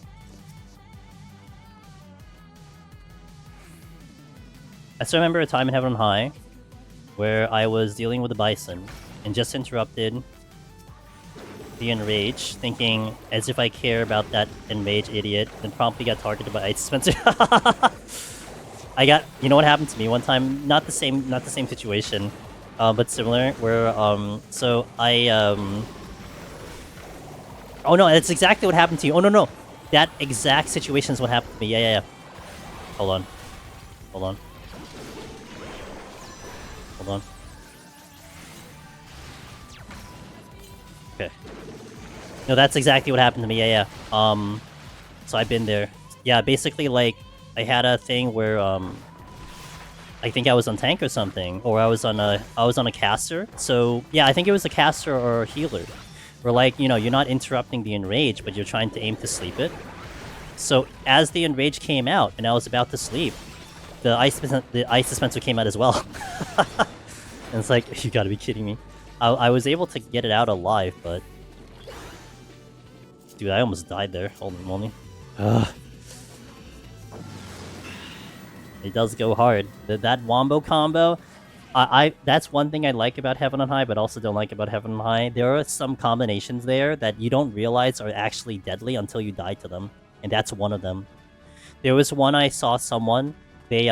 I still remember a time in Heaven on High where I was dealing with a bison and just interrupted the enrage, thinking as if I care about that enrage idiot, and promptly got targeted by Ice Spencer. I got, you know what happened to me one time? Not the same situation, but similar. Where so I oh no, that's exactly what happened to you. Oh no, that exact situation is what happened to me. Yeah. Hold on. Okay. No, that's exactly what happened to me. Yeah, yeah. So I've been there. Yeah, basically, like, I had a thing where, I think I was on tank or something, or I was on a caster. So yeah, I think it was a caster or a healer. Where, like, you know, you're not interrupting the enrage, but you're trying to aim to sleep it. So as the enrage came out and I was about to sleep, the ice dispenser came out as well. And it's like, you gotta be kidding me. I was able to get it out alive, but dude, I almost died there. Holy moly. Ugh. It does go hard. That wombo combo, that's one thing I like about Heaven on High, but also don't like about Heaven on High. There are some combinations there that you don't realize are actually deadly until you die to them, and that's one of them. There was one I saw someone, they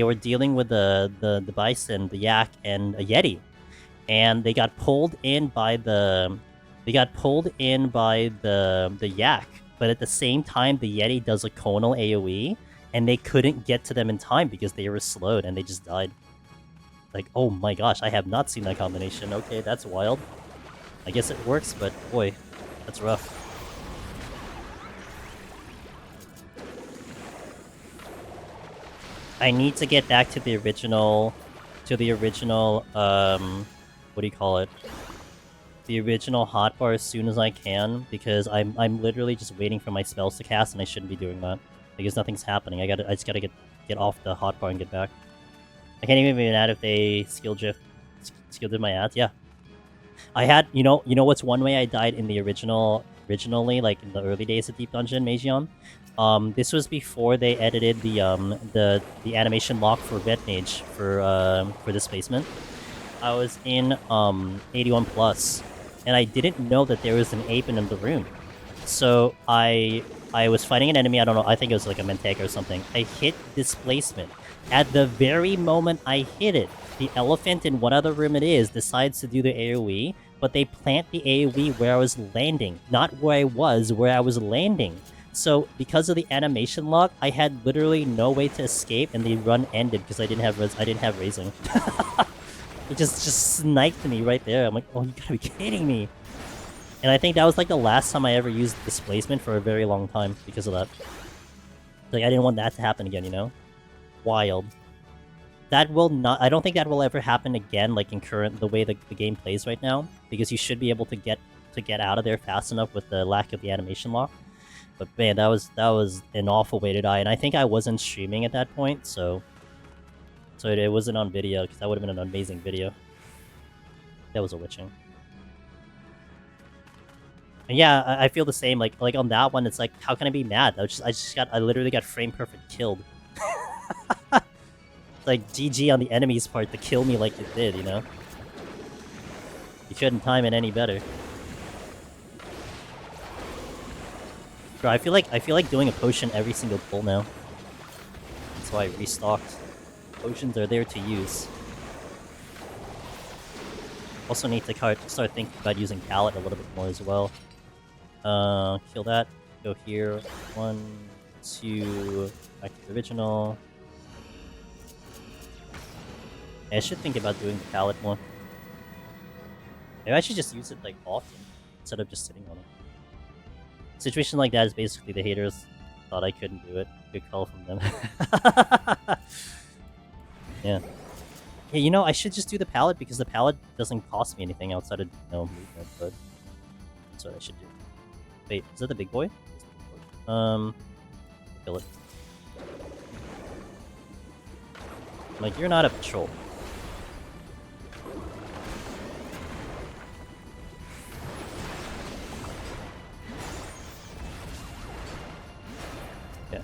were dealing with the bison, the yak, and a yeti, and they got pulled in by the yak, but at the same time the yeti does a conal AoE, and they couldn't get to them in time because they were slowed and they just died. Like, oh my gosh, I have not seen that combination. Okay, that's wild. I guess it works, but boy, that's rough. I need to get back to the original, what do you call it? The original hotbar as soon as I can, because I'm literally just waiting for my spells to cast, and I shouldn't be doing that because nothing's happening. I just gotta get off the hotbar and get back. I can't even be mad if they skill did my ads. Yeah, I had, you know what's one way I died in the originally, like in the early days of Deep Dungeon Magion. This was before they edited the animation lock for Red Mage for displacement. I was in 81 plus, and I didn't know that there was an ape in the room. So I was fighting an enemy. I don't know. I think it was like a Mentega or something. I hit displacement. At the very moment I hit it, the elephant in what other room it is decides to do the AoE, but they plant the AoE where I was landing, not where I was, where I was landing. So because of the animation lock, I had literally no way to escape, and the run ended because I didn't have raising. It just sniped me right there. I'm like, oh, you gotta be kidding me. And I think that was like the last time I ever used displacement for a very long time because of that. Like, I didn't want that to happen again, you know? Wild. That will not... I don't think that will ever happen again, like in the way the game plays right now, because you should be able to get out of there fast enough with the lack of the animation lock. But man, that was an awful way to die, and I think I wasn't streaming at that point, so it wasn't on video, because that would have been an amazing video. That was a witching. And yeah, I feel the same. Like on that one, it's like, how can I be mad? I literally got frame perfect killed. Like, GG on the enemy's part to kill me like it did, you know? You couldn't time it any better. Bro, I feel like doing a potion every single pull now. That's why I restocked. Potions are there to use. Also need to start thinking about using pallet a little bit more as well. Kill that. Go here. 1, 2. Back to the original. Yeah, I should think about doing the pallet more. Maybe I should just use it like often instead of just sitting on it. A situation like that is basically the haters thought I couldn't do it. Good call from them. Yeah. Yeah, you know, I should just do the pallet because the pallet doesn't cost me anything outside of, movement, but that's what I should do. Wait, is that the big boy? Kill it. Like, you're not a patrol. Okay.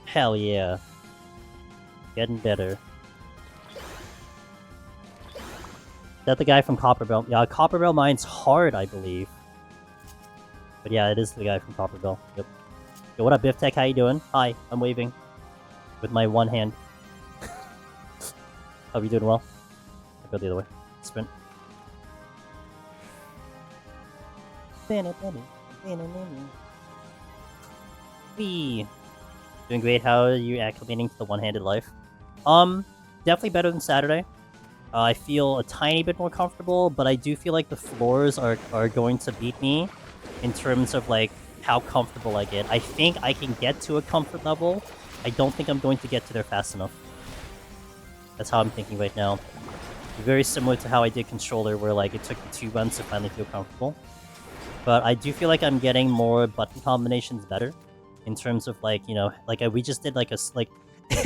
Hell yeah. Getting better. Is that the guy from Copperbell? Yeah, Copperbell mine's hard, I believe. But yeah, it is the guy from Copperbell. Yep. Yo, what up, Biff Tech? How you doing? Hi, I'm waving. With my one hand. Hope you doing well. I go the other way. Sprint. Whee! Doing great. How are you acclimating to the one-handed life? Definitely better than Saturday. I feel a tiny bit more comfortable, but I do feel like the floors are going to beat me in terms of like how comfortable I get. I think I can get to a comfort level. I don't think I'm going to get to there fast enough. That's how I'm thinking right now. Very similar to how I did controller, where like it took me 2 runs to finally feel comfortable. But I do feel like I'm getting more button combinations better in terms of like, you know, like we just did like a like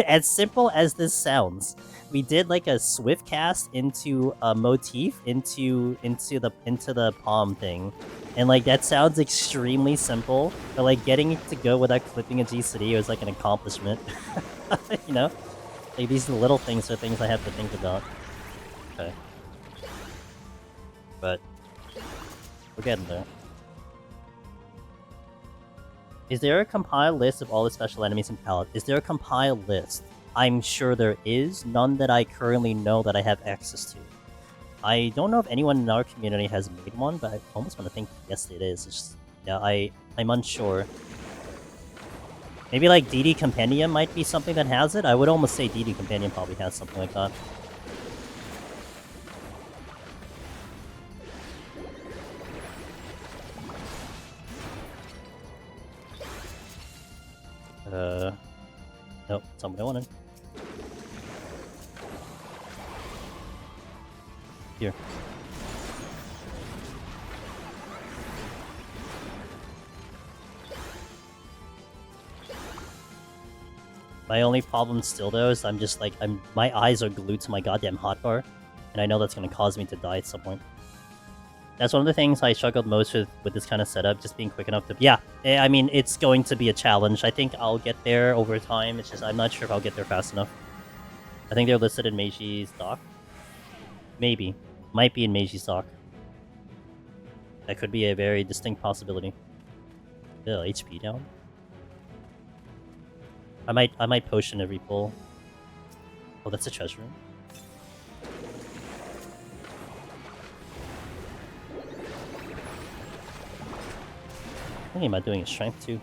as simple as this sounds, we did like a swift cast into a motif into the palm thing, and like that sounds extremely simple, but like getting it to go without clipping a GCD was like an accomplishment. You know, like these little things are things I have to think about. Okay, but we're getting there. Is there a compiled list of all the special enemies in palette? Is there a compiled list? I'm sure there is. None that I currently know that I have access to. I don't know if anyone in our community has made one, but I almost want to think yes it is. It's just, yeah, I'm unsure. Maybe like DD Compendium might be something that has it. I would almost say DD Compendium probably has something like that. Nope, that's not what I wanted. Here. My only problem still though is I'm just like, my eyes are glued to my goddamn hotbar, and I know that's gonna cause me to die at some point. That's one of the things I struggled most with this kind of setup, just being quick enough to... Yeah, I mean, it's going to be a challenge. I think I'll get there over time, it's just I'm not sure if I'll get there fast enough. I think they're listed in Meiji's dock. Maybe. Might be in Meiji's dock. That could be a very distinct possibility. Ew, HP down? I might potion every pull. Oh, that's a treasure room. I think about doing a strength too.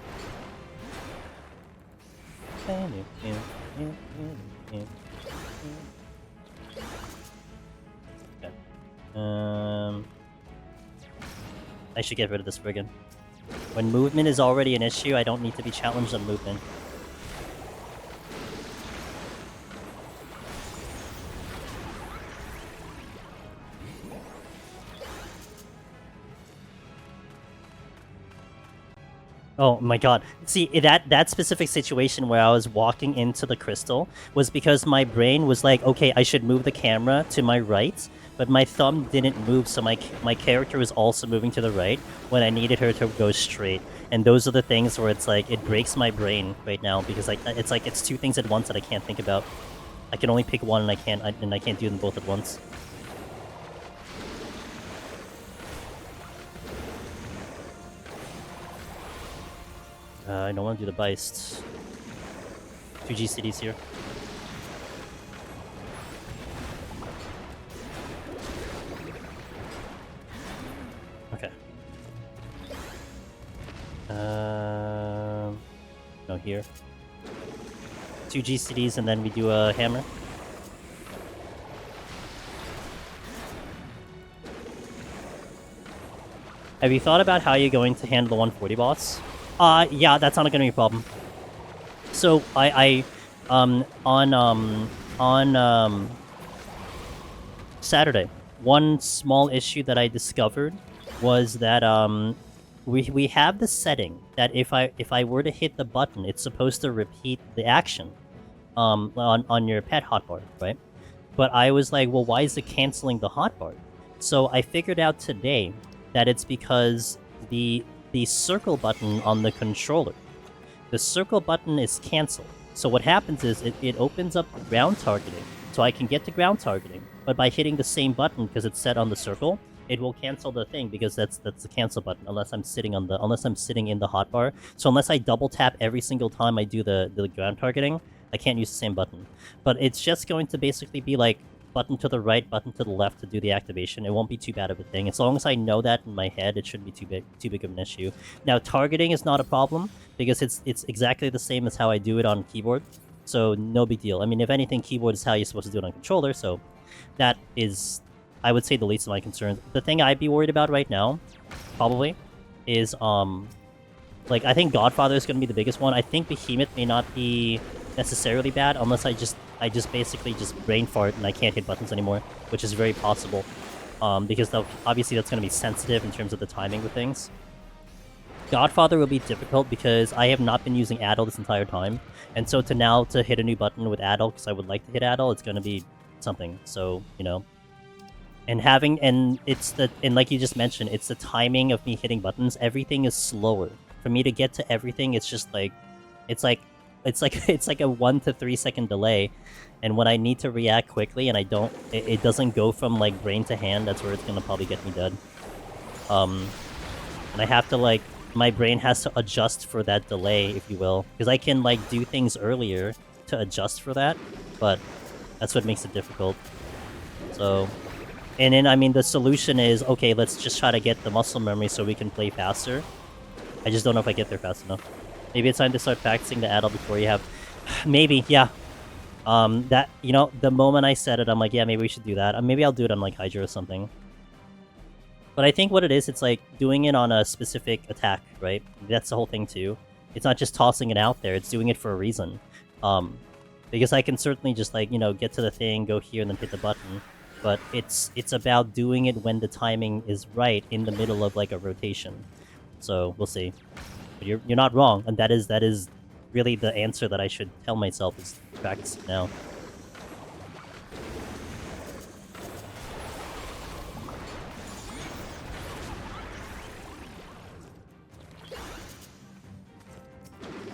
Okay. I should get rid of this brigand. When movement is already an issue, I don't need to be challenged on movement. Oh my god. See, that specific situation where I was walking into the crystal was because my brain was like, okay, I should move the camera to my right, but my thumb didn't move, so my character was also moving to the right when I needed her to go straight. And those are the things where it's like, it breaks my brain right now, because like it's two things at once that I can't think about. I can only pick one, and I can't do them both at once. I don't want to do the Beist. 2 GCDs here. Okay. No, here. 2 GCDs and then we do a hammer. Have you thought about how you're going to handle the 140 boss? Yeah, that's not gonna be a problem. So on Saturday, one small issue that I discovered was that we have the setting that if I were to hit the button, it's supposed to repeat the action on your pet hotbar, right? But I was like, well, why is it canceling the hotbar? So I figured out today that it's because the circle button on the controller. The circle button is cancelled. So what happens is it opens up ground targeting. So I can get to ground targeting, but by hitting the same button because it's set on the circle, it will cancel the thing because that's the cancel button unless I'm sitting in the hotbar. So unless I double tap every single time I do the ground targeting, I can't use the same button. But it's just going to basically be like button to the right, button to the left to do the activation. It won't be too bad of a thing. As long as I know that in my head, it shouldn't be too big of an issue. Now, targeting is not a problem because it's exactly the same as how I do it on keyboard. So no big deal. I mean, if anything, keyboard is how you're supposed to do it on controller, so that is, I would say, the least of my concerns. The thing I'd be worried about right now, probably, is, like, I think Godfather is going to be the biggest one. I think Behemoth may not be necessarily bad unless I just basically just brain fart and I can't hit buttons anymore, which is very possible. Because obviously that's going to be sensitive in terms of the timing with things. Godfather will be difficult because I have not been using Addle this entire time, and so to hit a new button with Addle, because I would like to hit Addle, it's going to be something. So, you know, and like you just mentioned, it's the timing of me hitting buttons. Everything is slower. For me to get to everything, it's just like it's like a 1 to 3 second delay, and when I need to react quickly and I don't, it doesn't go from like brain to hand. That's where it's gonna probably get me dead. And I have to like, my brain has to adjust for that delay, if you will, because I can like do things earlier to adjust for that, but that's what makes it difficult. So, and then I mean the solution is, okay, let's just try to get the muscle memory so we can play faster. I just don't know if I get there fast enough. Maybe it's time to start practicing the Addle before you have... Maybe, yeah. That, you know, the moment I said it, I'm like, yeah, maybe we should do that. Maybe I'll do it on, like, Hydra or something. But I think what it is, it's like doing it on a specific attack, right? That's the whole thing, too. It's not just tossing it out there, it's doing it for a reason. Because I can certainly just, like, you know, get to the thing, go here, and then hit the button. But it's about doing it when the timing is right in the middle of, like, a rotation. So, we'll see. But you're not wrong, and that is really the answer that I should tell myself, is practice it now.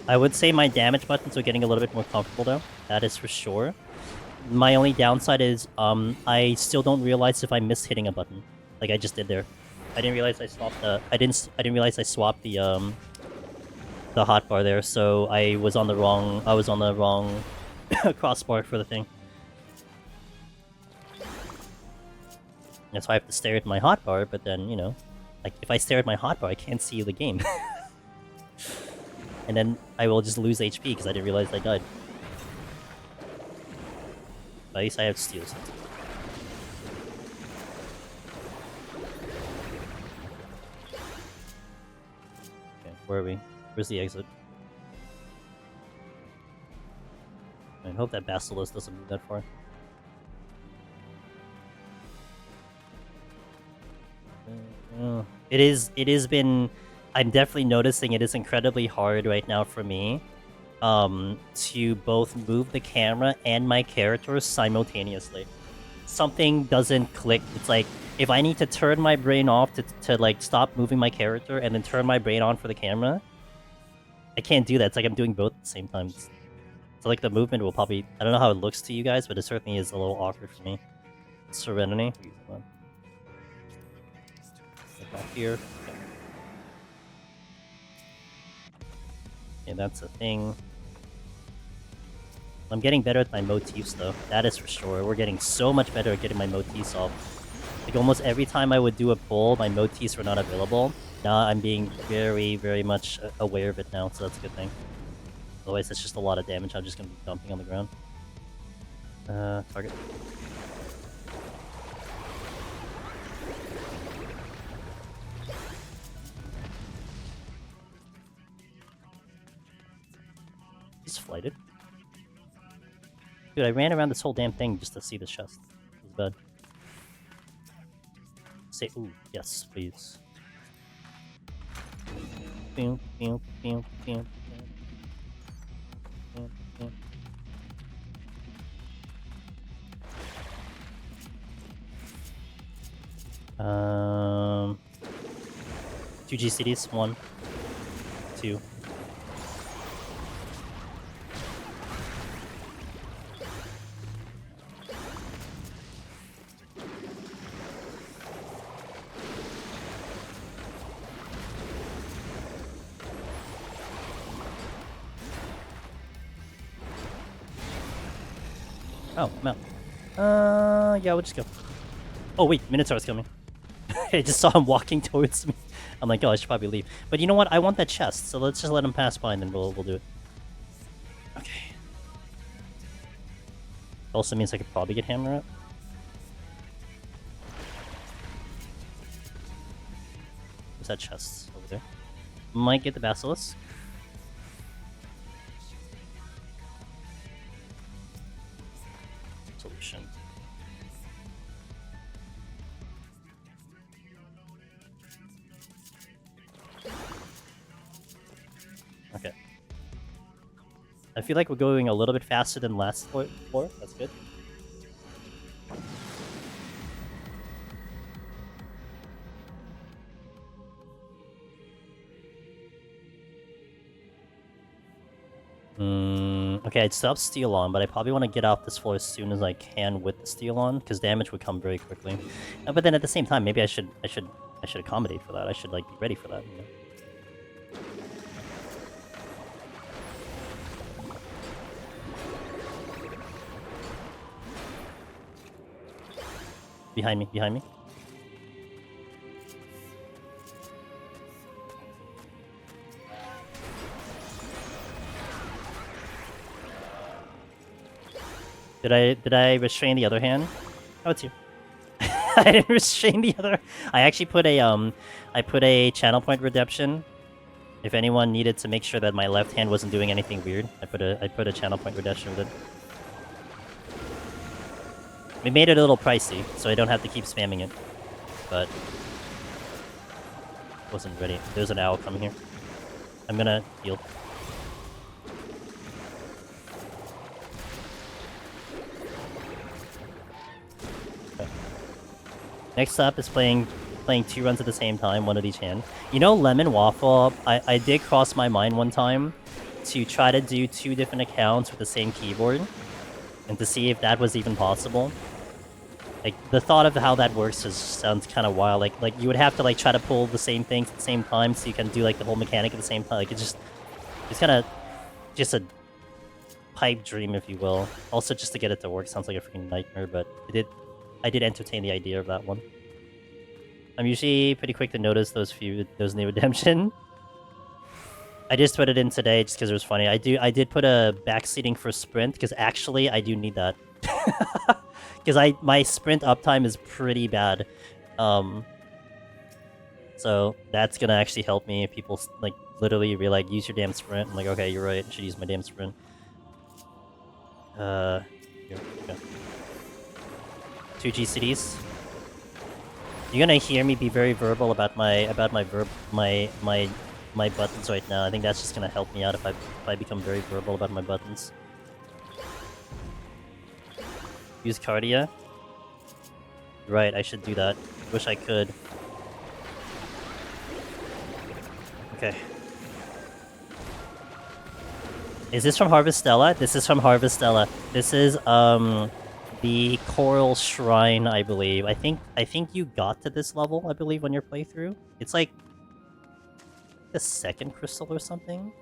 I would say my damage buttons are getting a little bit more comfortable though. That is for sure. My only downside is I still don't realize if I miss hitting a button, like I just did there. I didn't realize I swapped the I didn't realize I swapped the hotbar there, so I was on the wrong crossbar for the thing. That's why I have to stare at my hotbar, but then, you know, like if I stare at my hotbar, I can't see the game. And then I will just lose HP because I didn't realize I died. But at least I have steals. Okay, where are we? Where's the exit? I hope that Basilisk doesn't move that far. It has been... I'm definitely noticing it is incredibly hard right now for me to both move the camera and my character simultaneously. Something doesn't click. It's like, if I need to turn my brain off to like stop moving my character and then turn my brain on for the camera, I can't do that. It's like I'm doing both at the same time. So like the movement will probably... I don't know how it looks to you guys, but it certainly is a little awkward for me. Serenity. Back here. Okay, that's a thing. I'm getting better at my motifs, though. That is for sure. We're getting so much better at getting my motifs off. Like, almost every time I would do a pull, my motifs were not available. Now I'm being very, very much aware of it now, so that's a good thing. Otherwise, it's just a lot of damage. I'm just going to be dumping on the ground. Target. He's flighted. Dude, I ran around this whole damn thing just to see the chest. It was bad. Say, ooh, yes, please. Pew, pew, pew, pew, pew, pew. 2 GCDs, 1, 2. Oh, no. Yeah, we'll just go. Oh wait, Minotaur's coming. I just saw him walking towards me. I'm like, oh, I should probably leave. But you know what? I want that chest, so let's just let him pass by and then we'll do it. Okay. Also means I could probably get Hammer up. Where's that chest? Over there. Might get the Basilisk. Solution. Okay. I feel like we're going a little bit faster than last floor. That's good. Okay, I'd still have steel on, but I probably want to get off this floor as soon as I can with the steel on, because damage would come very quickly. But then at the same time, maybe I should accommodate for that. I should like be ready for that. You know? Behind me, behind me. Did I restrain the other hand? Oh, it's you. I didn't restrain the other. I actually put a channel point redemption. If anyone needed to make sure that my left hand wasn't doing anything weird, I put a channel point redemption with it. We made it a little pricey, so I don't have to keep spamming it. But wasn't ready. There's an owl coming here. I'm gonna heal. Okay. Next up is playing 2 runs at the same time, one at each hand. You know, Lemon Waffle, I did cross my mind one time to try to do 2 different accounts with the same keyboard, and to see if that was even possible. Like, the thought of how that works sounds kind of wild. Like you would have to like try to pull the same things at the same time, so you can do like the whole mechanic at the same time. Like it's kind of just a pipe dream, if you will. Also, just to get it to work sounds like a freaking nightmare. But I did entertain the idea of that one. I'm usually pretty quick to notice those new redemption. I just put it in today just because it was funny. I did put a backseating for sprint because actually I do need that. Because my sprint uptime is pretty bad, so that's gonna actually help me if people like literally be like, use your damn sprint. I'm like, okay, you're right, I should use my damn sprint. Here, okay. 2 GCDs. You're gonna hear me be very verbal about my buttons right now. I think that's just gonna help me out if I become very verbal about my buttons. Use Cardia. Right, I should do that. Wish I could. Okay. Is this from Harvestella? This is from Harvestella. This is the Coral Shrine, I believe. I think you got to this level, I believe, on your playthrough. It's like the 2nd crystal or something.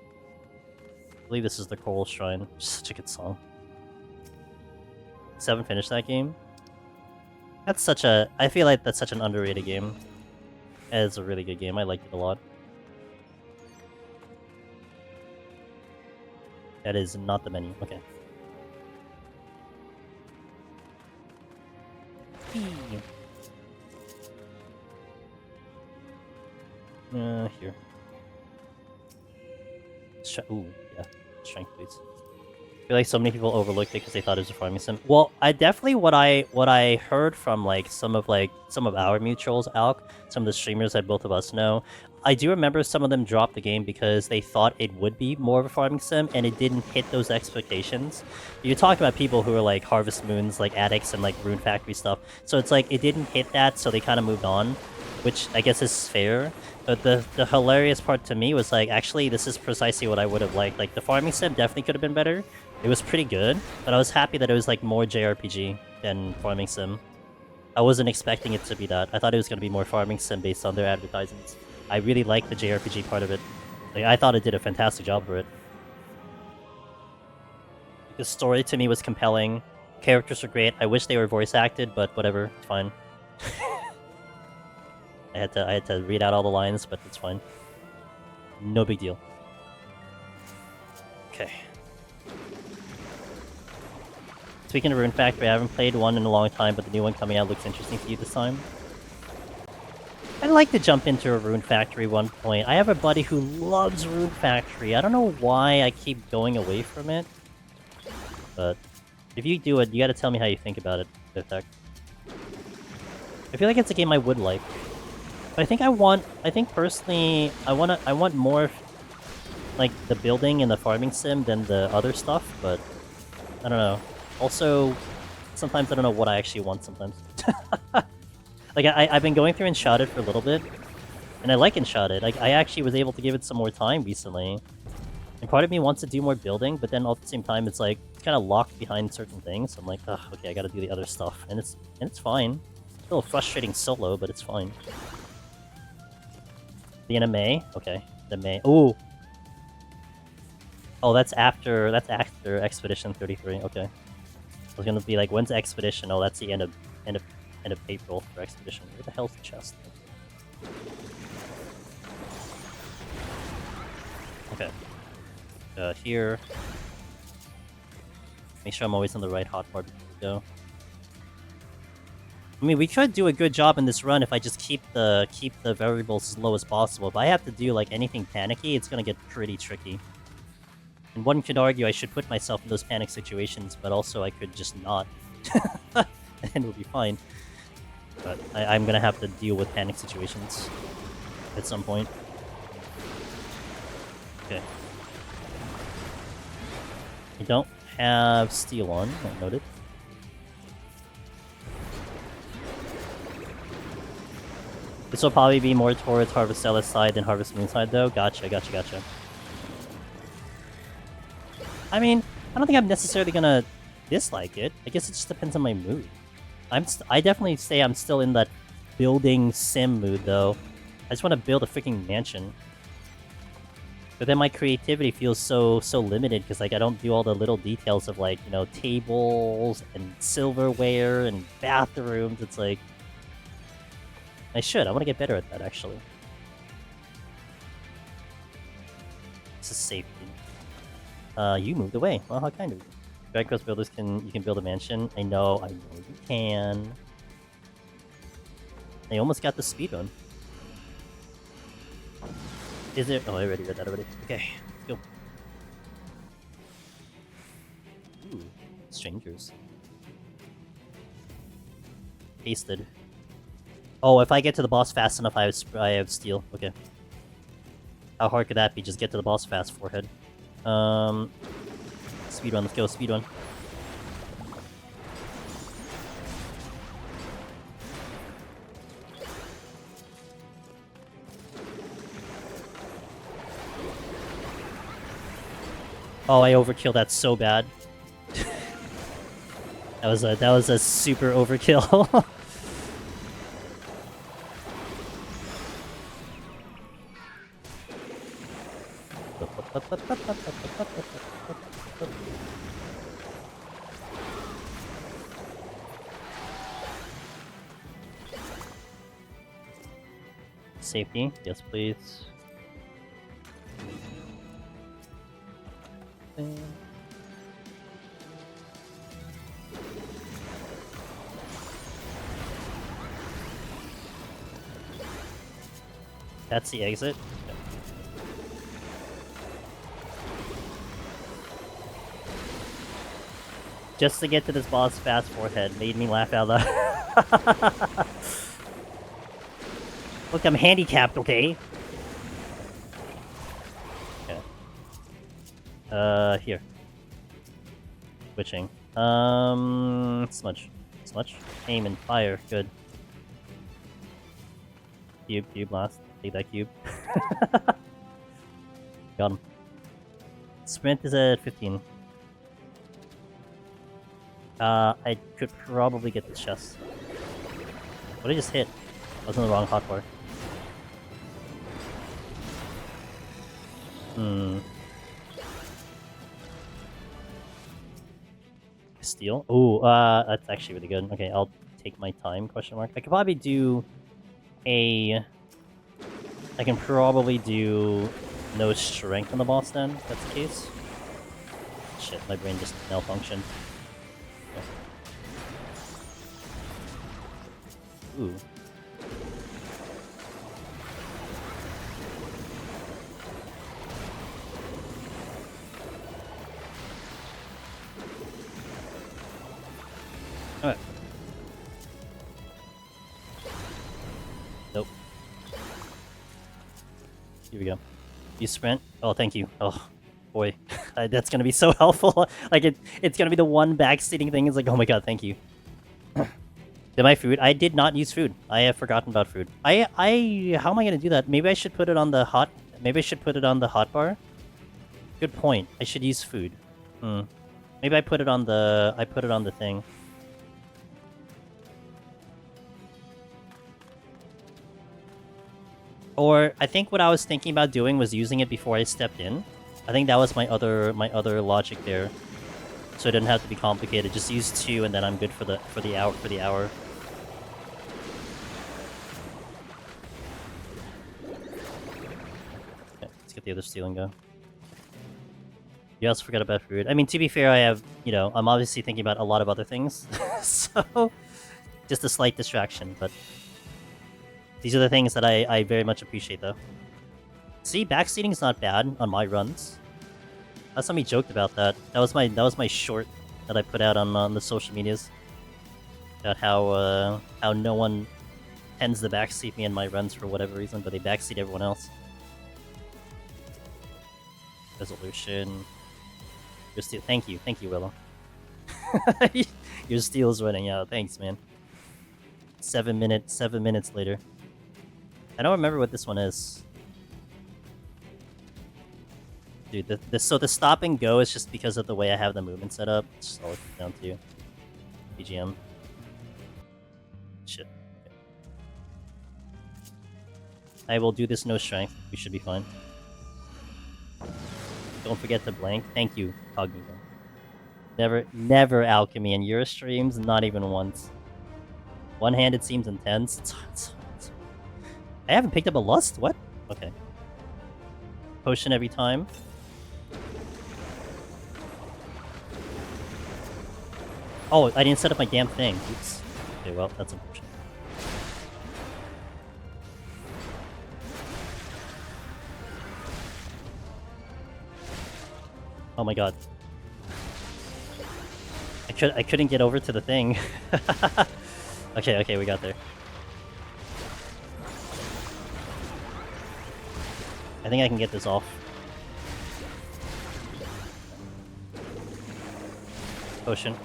I believe this is the Coral Shrine. Such a good song. 7 finished that game. That's such a... I feel like that's such an underrated game. It's a really good game. I liked it a lot. That is not the menu. Okay. Here. Ooh, yeah. Strength, please. I feel like so many people overlooked it because they thought it was a farming sim. Well, I definitely what I heard from like some of our mutuals, Alk, some of the streamers that both of us know. I do remember some of them dropped the game because they thought it would be more of a farming sim, and it didn't hit those expectations. You're talking about people who are like Harvest Moons, like addicts, and like Rune Factory stuff. So it's like it didn't hit that, so they kind of moved on, which I guess is fair. But the hilarious part to me was like, actually, this is precisely what I would have liked. Like the farming sim definitely could have been better. It was pretty good, but I was happy that it was like more JRPG than farming sim. I wasn't expecting it to be that. I thought it was going to be more farming sim based on their advertisements. I really liked the JRPG part of it. Like, I thought it did a fantastic job for it. The story to me was compelling. Characters are great. I wish they were voice acted, but whatever, it's fine. I had to read out all the lines, but it's fine. No big deal. Okay. Speaking of Rune Factory, I haven't played one in a long time, but the new one coming out looks interesting to you this time. I'd like to jump into a Rune Factory one point. I have a buddy who loves Rune Factory. I don't know why I keep going away from it. But if you do it, you gotta tell me how you think about it, Vivek. I feel like it's a game I would like. But I think personally, I want more like the building and the farming sim than the other stuff, but I don't know. Also, sometimes I don't know what I actually want sometimes. Like, I've been going through Enshrouded for a little bit, and I like Enshrouded. I actually was able to give it some more time recently. And part of me wants to do more building, but then at the same time, it's like, it's kind of locked behind certain things. So I'm like, ugh, okay, I gotta do the other stuff. And it's fine. It's a little frustrating solo, but it's fine. The anime? Okay. The May. Ooh! Oh, that's after Expedition 33, okay. I was gonna be like, when's Expedition? Oh, that's the end of April for Expedition. Where the hell's the chest? Okay. Here. Make sure I'm always on the right hotbar before we go. I mean, we could do a good job in this run if I just keep the variables as low as possible. If I have to do like anything panicky, it's gonna get pretty tricky. And one could argue I should put myself in those panic situations, but also I could just not. And we'll be fine. But I'm gonna have to deal with panic situations at some point. Okay. I don't have steel on, I noted. This will probably be more towards Harvest Zealous side than Harvest Moon side, though. Gotcha. I mean, I don't think I'm necessarily gonna dislike it. I guess it just depends on my mood. I definitely say I'm still in that building sim mood, though. I just want to build a freaking mansion. But then my creativity feels so limited, because like I don't do all the little details of like, you know, tables and silverware and bathrooms. It's like... I want to get better at that, actually. This is safety. You moved away. Well, how kind of you. Dragcross builders you can build a mansion. I know you can. I almost got the speedrun. Is there... Oh, I already read that already. Okay, let's go. Ooh, strangers. Pasted. Oh, if I get to the boss fast enough, I have steel. Okay. How hard could that be? Just get to the boss fast, forehead. Speedrun, let's go, speedrun. Oh, I overkilled that so bad. that was a super overkill. Safety, yes please. That's the exit. Okay. Just to get to this boss fast forehead made me laugh out loud. Look, I'm handicapped, okay? Okay. Here. Switching. Smudge. Smudge. Aim and fire. Good. Cube blast. Take that cube. Got him. Sprint is at 15. I could probably get this chest. What did I just hit? I was in the wrong hotbar. steal. Ooh, that's actually really good. Okay, I'll take my time, question mark. I could probably do a... I can probably do no strength on the boss then, if that's the case. Shit, my brain just malfunctioned. Okay. Ooh. Alright. Nope. Here we go. You sprint? Oh, thank you. Oh, boy. That's gonna be so helpful. Like, it's gonna be the one backseating thing. It's like, oh my god, thank you. Did my food? I did not use food. I have forgotten about food. How am I gonna do that? Maybe I should put it on the hot... Maybe I should put it on the hotbar? Good point. I should use food. Maybe I put it on the... I put it on the thing. Or, I think what I was thinking about doing was using it before I stepped in. I think that was my other logic there. So it didn't have to be complicated. Just use 2 and then I'm good for the hour. Okay, let's get the other stealing go. You also forgot about food. I mean, to be fair, I have, you know, I'm obviously thinking about a lot of other things. So, just a slight distraction, but these are the things that I very much appreciate, though. See, backseating is not bad on my runs. Last time we joked about that. That was my short that I put out on the social medias about how no one tends to backseat me in my runs for whatever reason, but they backseat everyone else. Resolution. Your steal. Thank you, Willow. Your steal's running out. Thanks, man. 7 minutes later. I don't remember what this one is. Dude, so the stop and go is just because of the way I have the movement set up. It's just all it comes down to. BGM. Shit. Okay. I will do this no strength. We should be fine. Don't forget to blank. Thank you, Cognito. Never alchemy in your streams, not even once. One-handed seems intense. I haven't picked up a lust? What? Okay. Potion every time. Oh, I didn't set up my damn thing. Oops. Okay, well, that's unfortunate. Oh my god. I couldn't get over to the thing. Okay, we got there. I think I can get this off. Potion.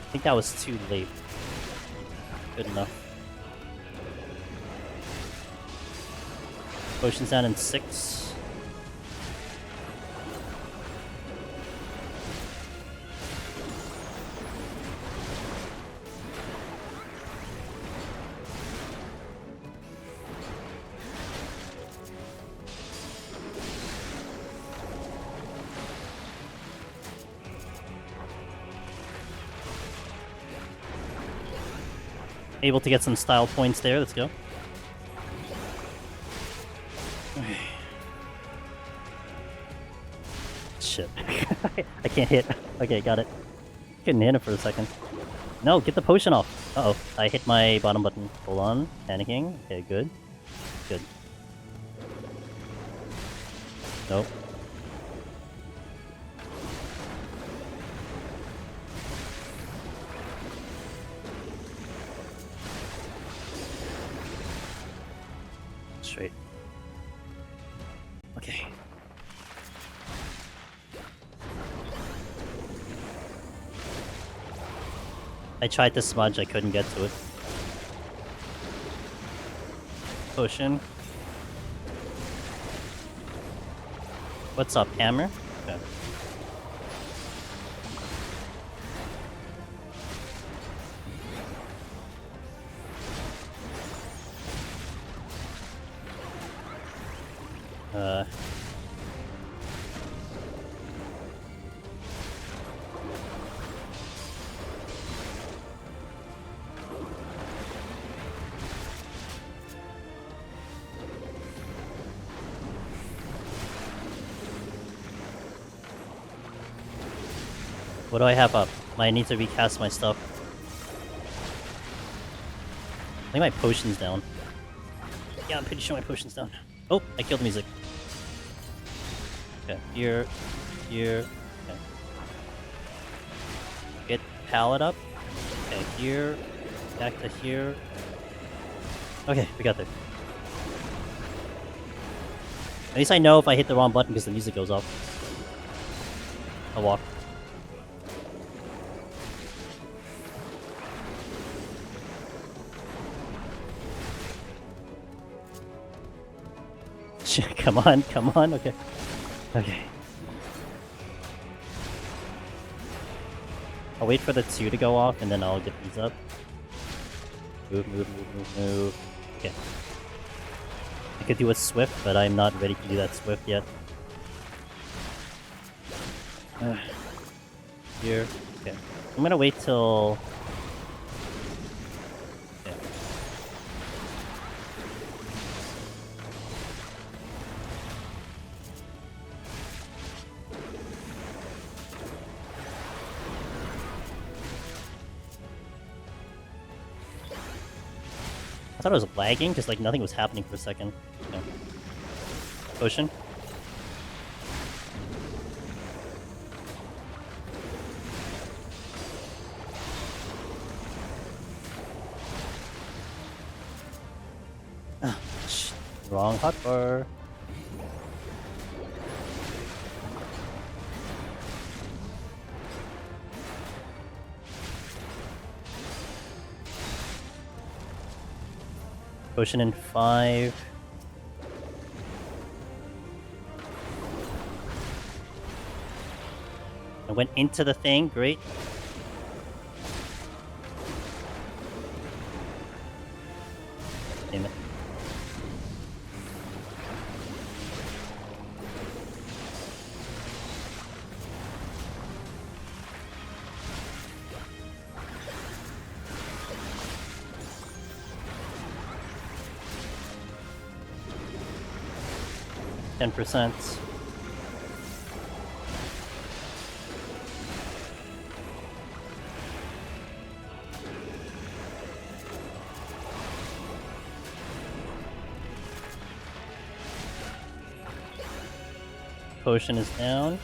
I think that was too late. Good enough. Potion's down in 6. Able to get some style points there. Let's go. Shit. I can't hit. Okay, got it. Couldn't hit it for a second. No, get the potion off. Uh-oh. I hit my bottom button. Hold on. Panicking. Okay, good. Good. Nope. Straight. Okay. I tried to smudge, I couldn't get to it. Potion. What's up, hammer? Okay. Uh... What do I have up? I need to recast my stuff. I think my potion's down. Yeah, I'm pretty sure my potion's down. Oh, I killed the music. Okay, here, here. Okay. Get pallet up. Okay, here, back to here. Okay, we got there. At least I know if I hit the wrong button because the music goes off. I'll walk. Come on, come on, okay. Okay. I'll wait for the 2 to go off and then I'll get these up. Move, move, move, move, move. Okay. I could do a swift, but I'm not ready to do that swift yet. Here. Okay. I'm gonna wait till... Okay. I thought it was lagging, just like nothing was happening for a second. Okay. Potion. Ah, shit. Wrong hotbar. Potion in 5. I went into the thing, great. Damn it. %. Potion is down.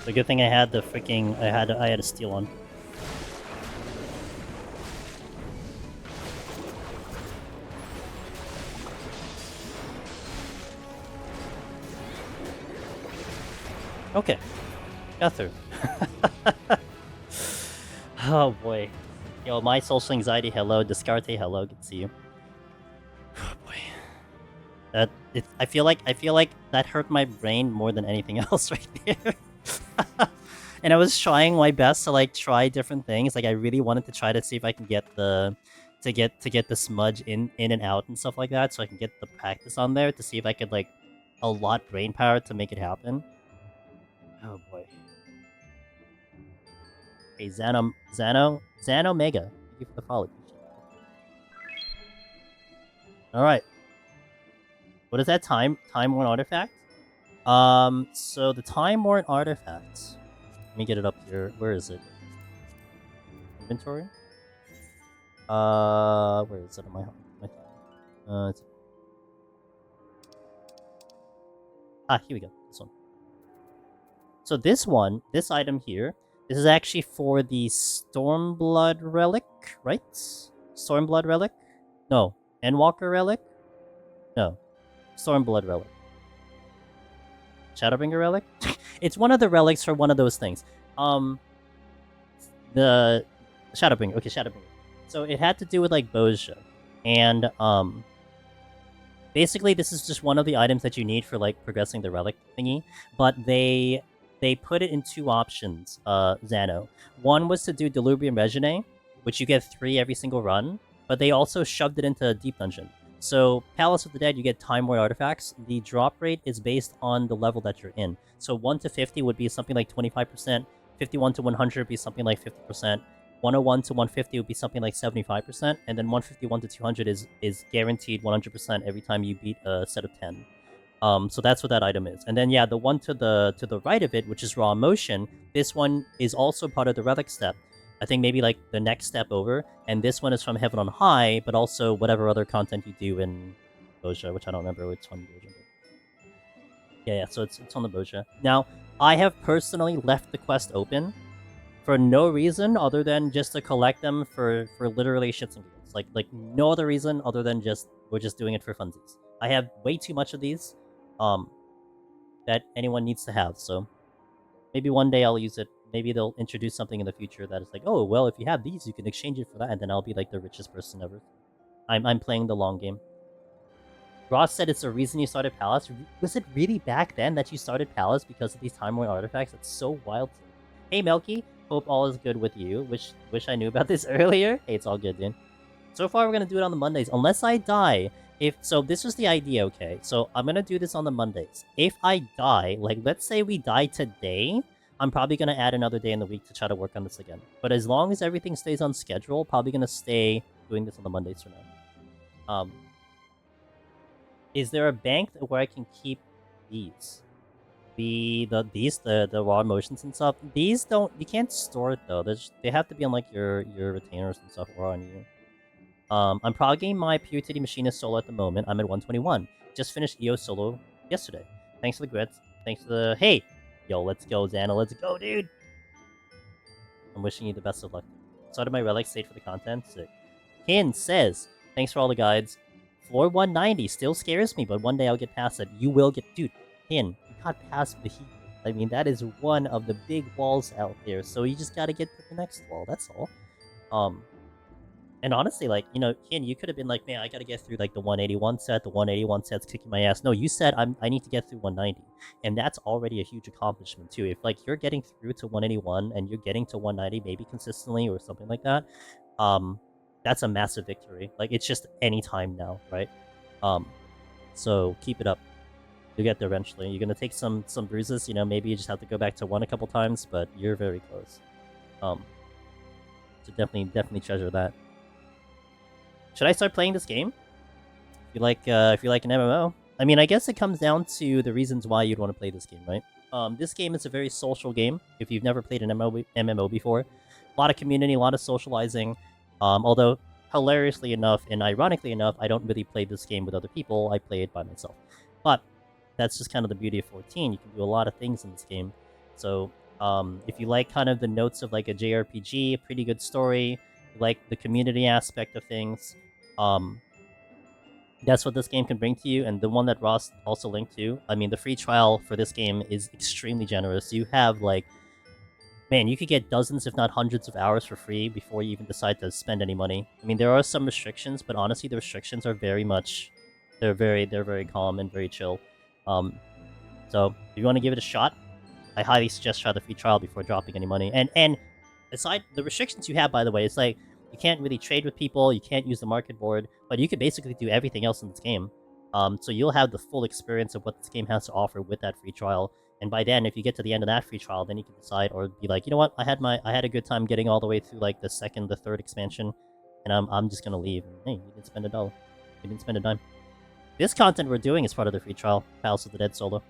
The good thing I had the freaking I had a steal on. Okay. Got through. Oh boy. Yo, my social anxiety, hello. Descarte, hello. Good to see you. Oh boy. I feel like that hurt my brain more than anything else right there. And I was trying my best to like try different things. Like I really wanted to try to see if I can get the to get the smudge in and out and stuff like that, so I can get the practice on there to see if I could like allot brain power to make it happen. Oh boy. Hey, Xano Mega. Thank you for the follow. Alright. What is that? Time Worn Artifact? So the Time Worn Artifact. Let me get it up here. Where is it? Inventory? Where is it on my thing? Here we go. This one. So this item here, this is actually for the Stormblood Relic, right? Stormblood Relic? No. Endwalker Relic? No. Stormblood Relic. Shadowbringer Relic? It's one of the relics for one of those things. The Shadowbringer. Okay, Shadowbringer. So it had to do with like Bozja. And basically this is just one of the items that you need for like progressing the relic thingy. But they put it in 2 options, Xano. One was to do Delubrium Regine, which you get 3 every single run, but they also shoved it into a Deep Dungeon. So Palace of the Dead, you get Time War artifacts. The drop rate is based on the level that you're in. So 1 to 50 would be something like 25%. 51 to 100 would be something like 50%. 101 to 150 would be something like 75%, and then 151 to 200 is guaranteed 100% every time you beat a set of 10. So that's what that item is. And then yeah, the one to the right of it, which is Raw Emotion, this one is also part of the Relic step. I think maybe like the next step over, and this one is from Heaven on High, but also whatever other content you do in Boja, which I don't remember which one. Yeah, so it's on the Boja. Now, I have personally left the quest open for no reason other than just to collect them for literally shits and giggles. Like no other reason other than just we're just doing it for funsies. I have way too much of these, that anyone needs to have. So maybe one day I'll use it. Maybe they'll introduce something in the future that is like, oh well, if you have these, you can exchange it for that, and then I'll be like the richest person ever. I'm playing the long game. Ross said it's the reason you started Palace. Was it really back then that you started Palace because of these Time War artifacts? That's so wild. Hey Melky, hope all is good with you. Wish I knew about this earlier. Hey, it's all good, dude. So far, we're gonna do it on the Mondays, unless I die. So this was the idea, okay? So I'm gonna do this on the Mondays. If I die, like let's say we die today, I'm probably gonna add another day in the week to try to work on this again. But as long as everything stays on schedule, probably gonna stay doing this on the Mondays for now. Is there a bank where I can keep these? The raw emotions and stuff. These you can't store it though. They have to be on like your retainers and stuff or on you. I'm progging my PoTD Machinist solo at the moment. I'm at 121. Just finished EO solo yesterday. Thanks for the grits. Thanks for the hey, yo, let's go, Xana. Let's go, dude. I'm wishing you the best of luck. Started my relic state for the content. Sick. Hin says, thanks for all the guides. Floor 190 still scares me, but one day I'll get past it. You will get... Dude, Hin, you got past the heat. I mean, that is one of the big walls out there, so you just gotta get to the next wall, that's all. And honestly, like, you know, Hin, you could have been like, man, I gotta get through, like, the 181 set. The 181 set's kicking my ass. No, you said I need to get through 190. And that's already a huge accomplishment, too. If, like, you're getting through to 181 and you're getting to 190 maybe consistently or something like that, that's a massive victory. Like, it's just any time now, right? So keep it up. You'll get there eventually. You're gonna take some bruises, you know, maybe you just have to go back to 1 a couple times, but you're very close. So definitely treasure that. Should I start playing this game? If you like an MMO? I mean, I guess it comes down to the reasons why you'd want to play this game, right? This game is a very social game. If you've never played an MMO before, a lot of community, a lot of socializing. Although, hilariously enough and ironically enough, I don't really play this game with other people. I play it by myself. But that's just kind of the beauty of 14. You can do a lot of things in this game. So, if you like kind of the notes of like a JRPG, a pretty good story, you like the community aspect of things, that's what this game can bring to you. And the one that Ross also linked to, I mean, the free trial for this game is extremely generous. You have like, man, you could get dozens, if not hundreds of hours for free before you even decide to spend any money. I mean, there are some restrictions, but honestly, the restrictions are very much, they're very calm and very chill. So if you want to give it a shot, I highly suggest try the free trial before dropping any money. And aside, the restrictions you have, by the way, it's like, you can't really trade with people, you can't use the market board, but you can basically do everything else in this game. So you'll have the full experience of what this game has to offer with that free trial. And by then, if you get to the end of that free trial, then you can decide or be like, you know what, I had a good time getting all the way through like the second, the third expansion, and I'm just gonna leave. And, hey, you didn't spend $1. You didn't spend a dime. This content we're doing is part of the free trial, Palace of the Dead solo.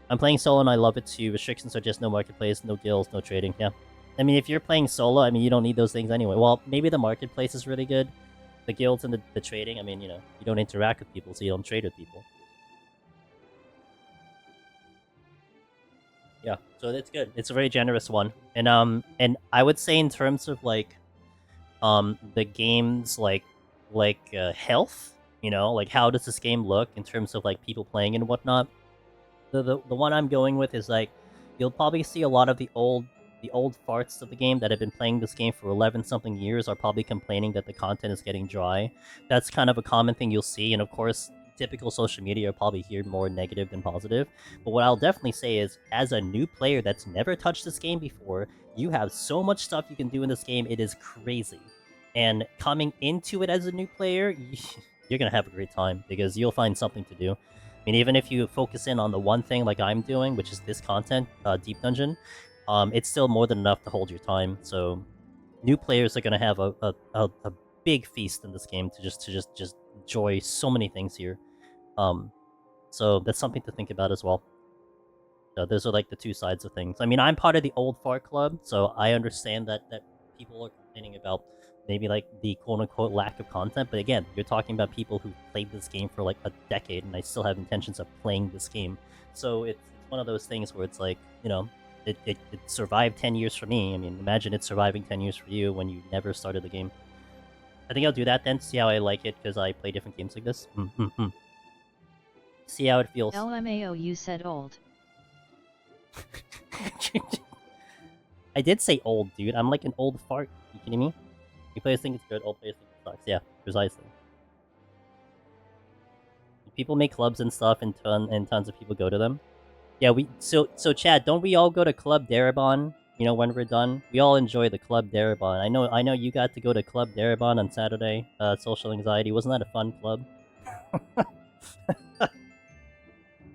I'm playing solo and I love it too. Restrictions are just no marketplace, no guilds, no trading. Yeah. I mean, if you're playing solo, I mean, you don't need those things anyway. Well, maybe the marketplace is really good. The guilds and the trading, I mean, you know, you don't interact with people, so you don't trade with people. Yeah, so that's good. It's a very generous one. And I would say in terms of like the game's like health, you know, like how does this game look in terms of like people playing and whatnot. The one I'm going with is like you'll probably see a lot of the old farts of the game that have been playing this game for 11-something years are probably complaining that the content is getting dry. That's kind of a common thing you'll see, and of course, typical social media are probably here more negative than positive. But what I'll definitely say is, as a new player that's never touched this game before, you have so much stuff you can do in this game, it is crazy. And coming into it as a new player, you're gonna have a great time because you'll find something to do. I mean, even if you focus in on the one thing like I'm doing, which is this content, Deep Dungeon, it's still more than enough to hold your time. So new players are gonna have a big feast in this game to just enjoy so many things here. So that's something to think about as well. So those are like the two sides of things. I mean, I'm part of the old fart club, so I understand that people are complaining about maybe like the quote-unquote lack of content, but again, you're talking about people who played this game for like a decade, and I still have intentions of playing this game. So it's one of those things where it's like, you know, it survived 10 years for me. I mean, imagine it surviving 10 years for you when you never started the game. I think I'll do that then, see how I like it, because I play different games like this. See how it feels. LMAO, you said old. I did say old, dude. I'm like an old fart. You kidding me? You players think it's good, old players think it sucks. Yeah, precisely. People make clubs and stuff, and tons of people go to them. Yeah, so Chad, don't we all go to Club Darabon? You know, when we're done, we all enjoy the Club Darabon. I know you got to go to Club Darabon on Saturday. Social Anxiety, wasn't that a fun club?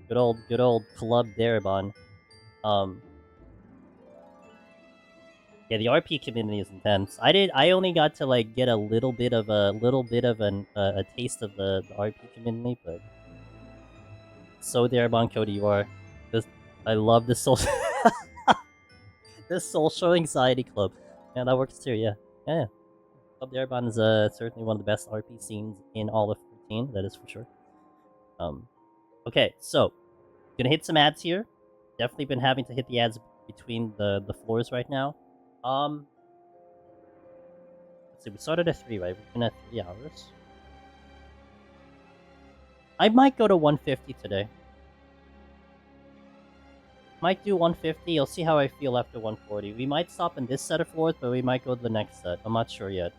good old Club Darabon. Yeah, the RP community is intense. I only got to like get a little bit of a taste of the RP community, but so Darabon Cody, you are. I love this social this social anxiety club. Yeah, that works too. Yeah. Club Darabon is certainly one of the best RP scenes in all of 13. That is for sure. Okay, so gonna hit some ads here. Definitely been having to hit the ads between the floors right now. Let's see, we started at 3, right? We've been at 3 hours. I might go to 150 today. Might do 150, you'll see how I feel after 140. We might stop in this set of floors, but we might go to the next set. I'm not sure yet.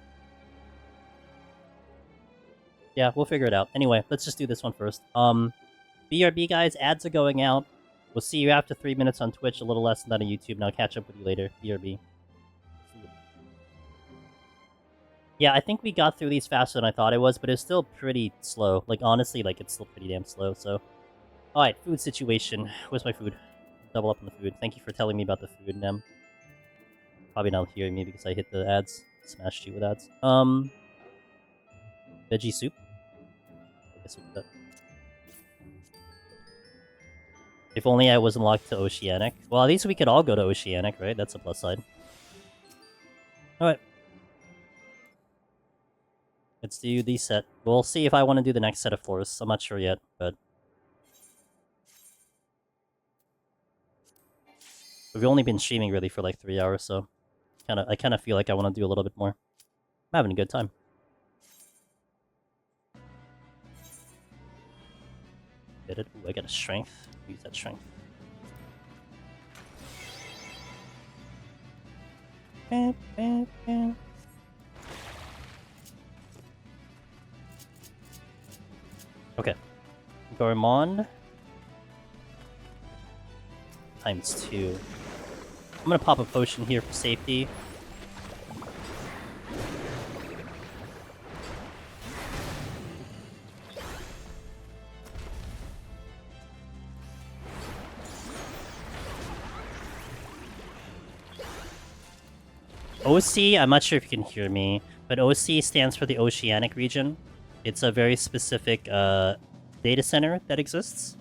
Yeah, we'll figure it out. Anyway, let's just do this one first. BRB guys, ads are going out. We'll see you after 3 minutes on Twitch, a little less than that on YouTube, and I'll catch up with you later. BRB. Yeah, I think we got through these faster than I thought it was, but it's still pretty slow. Like, honestly, like, it's still pretty damn slow, so... Alright, food situation. Where's my food? Double up on the food. Thank you for telling me about the food, Nem. Probably not hearing me because I hit the ads. Smashed you with ads. Veggie soup? I guess we'll do that. If only I wasn't locked to Oceanic. Well, at least we could all go to Oceanic, right? That's a plus side. Alright. Let's do the set. We'll see if I want to do the next set of floors. I'm not sure yet, but... We've only been streaming really for like 3 hours, so... I kind of feel like I want to do a little bit more. I'm having a good time. Get it? Ooh, I got a strength. Use that strength. Okay. Gourmand. ×2. I'm gonna pop a potion here for safety. OC, I'm not sure if you can hear me, but OC stands for the Oceanic region. It's a very specific data center that exists,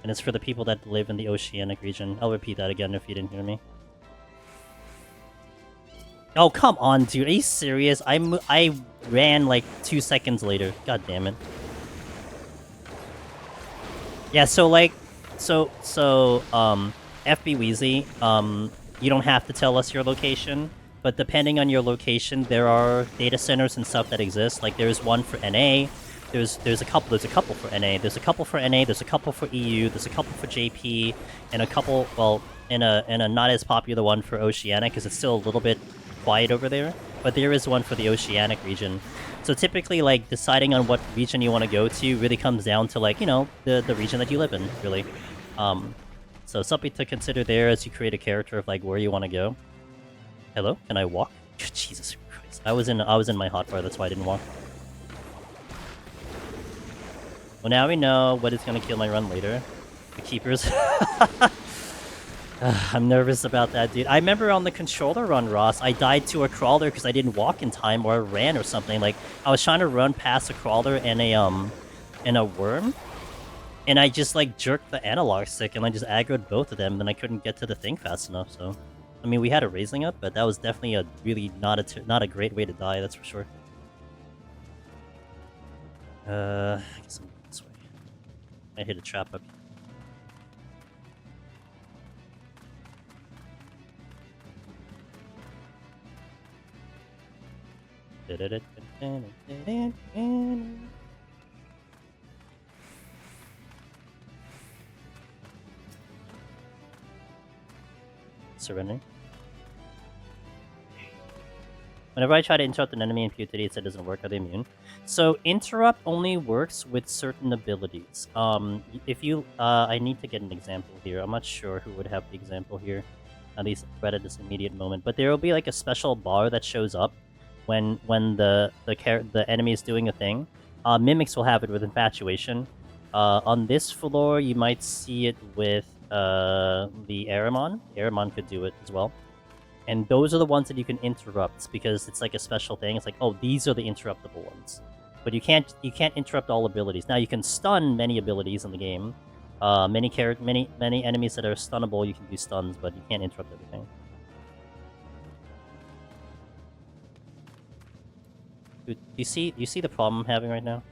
and it's for the people that live in the Oceanic region. I'll repeat that again if you didn't hear me. Oh, come on, dude. Are you serious? I ran like 2 seconds later. God damn it. Yeah, so like, FB Weezy, you don't have to tell us your location. But depending on your location, there are data centers and stuff that exist. Like there's one for NA, there's a couple for NA, there's a couple for NA, there's a couple for EU, there's a couple for JP, and a couple, well, and a not as popular one for Oceanic because it's still a little bit quiet over there. But there is one for the Oceanic region. So typically, like deciding on what region you want to go to really comes down to like, you know, the region that you live in, really. So something to consider there as you create a character of like where you want to go. Hello? Can I walk? Jesus Christ. I was in my hotbar, that's why I didn't walk. Well, now we know what is gonna kill my run later. The keepers. I'm nervous about that, dude. I remember on the controller run, Ross, I died to a crawler because I didn't walk in time or ran or something. Like, I was trying to run past a crawler and a worm, and I just, like, jerked the analog stick and I just aggroed both of them, and then I couldn't get to the thing fast enough, so... I mean, we had a raising up, but that was definitely a really not a great way to die, that's for sure. I guess I'm this way. I hit a trap up. Surrendering. Whenever I try to interrupt an enemy in PoTD, it said it doesn't work. Are they immune? So interrupt only works with certain abilities. If you, I need to get an example here. I'm not sure who would have the example here, at least right at this immediate moment. But there will be like a special bar that shows up when the enemy is doing a thing. Mimics will have it with Infatuation. On this floor, you might see it with the Aramon. Aramon could do it as well. And those are the ones that you can interrupt because it's like a special thing. It's like, oh, these are the interruptible ones. But you can't interrupt all abilities. Now you can stun many abilities in the game. Many enemies that are stunnable, you can do stuns, but you can't interrupt everything. Dude, you see the problem I'm having right now?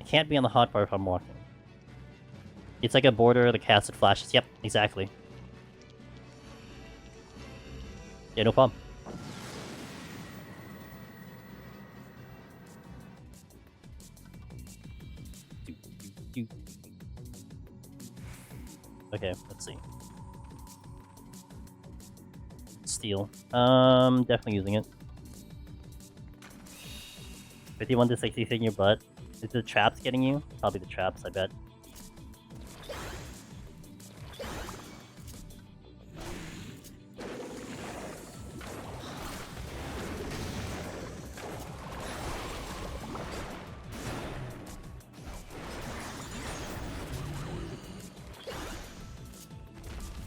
I can't be on the hotbar if I'm walking. It's like a border, the casted flashes. Yep, exactly. Yeah, no problem. Okay, let's see. Steel. Definitely using it. 51 to 60 in your butt. Is the traps getting you? Probably the traps, I bet.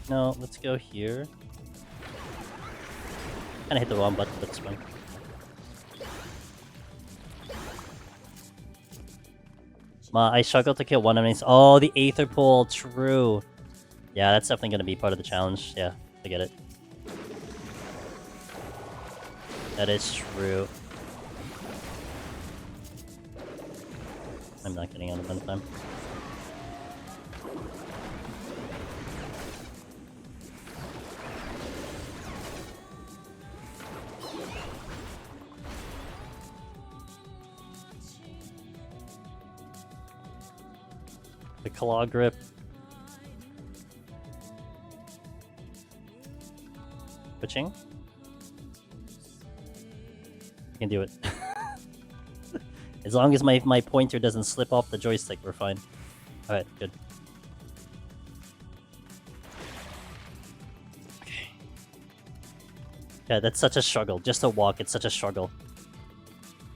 No, let's go here. Kinda hit the wrong button, but it's fine. I struggled to kill one enemy. Oh, the Aether Pool, true. Yeah, that's definitely gonna be part of the challenge. Yeah, I get it. That is true. I'm not getting out of that time. The claw grip. Puching. You can do it. As long as my pointer doesn't slip off the joystick, we're fine. Alright, good. Okay. Yeah, that's such a struggle. Just to walk, it's such a struggle.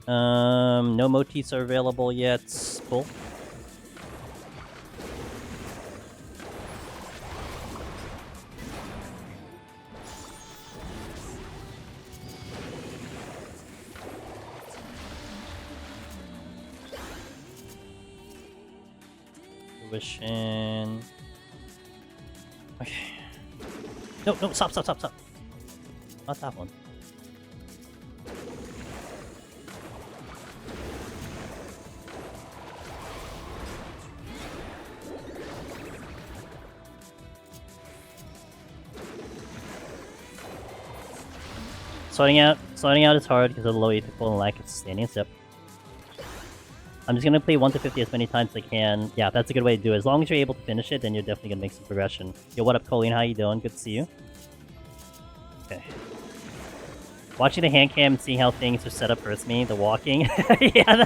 No motifs are available yet. Pull. Fruition. Okay. No, no, stop. Not that one. Sliding out is hard because of the low Aether Pool and lack of sustaining step. I'm just gonna play 1 to 50 as many times as I can. Yeah, that's a good way to do it. As long as you're able to finish it, then you're definitely gonna make some progression. Yo, what up, Colleen? How you doing? Good to see you. Okay. Watching the hand cam and seeing how things are set up hurts me. The walking. Yeah,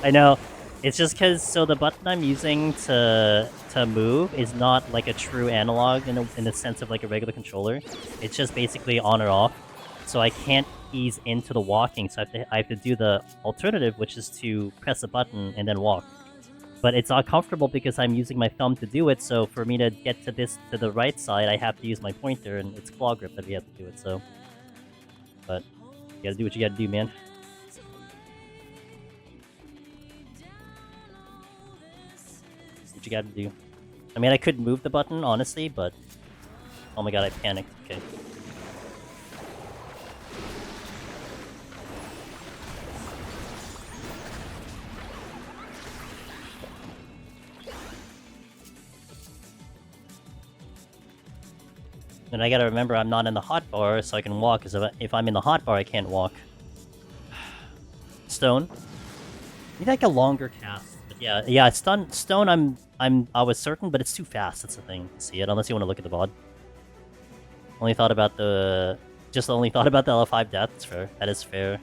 I know. It's just because, so the button I'm using to move is not like a true analog in the sense of like a regular controller. It's just basically on or off. So I can't ease into the walking, so I have to do the alternative, which is to press a button and then walk. But it's not comfortable because I'm using my thumb to do it, so for me to get to the right side, I have to use my pointer, and it's claw grip that we have to do it, so... But, you gotta do what you gotta do, man. What you gotta do. I mean, I could move the button, honestly, but... Oh my god, I panicked. Okay. And I gotta remember I'm not in the hotbar, so I can walk, because if I'm in the hotbar, I can't walk. Stone. Need like a longer cast. But yeah, stone I was certain, but it's too fast, that's the thing. See it, unless you want to look at the VOD. Only thought about the L5 death, that's fair. That is fair.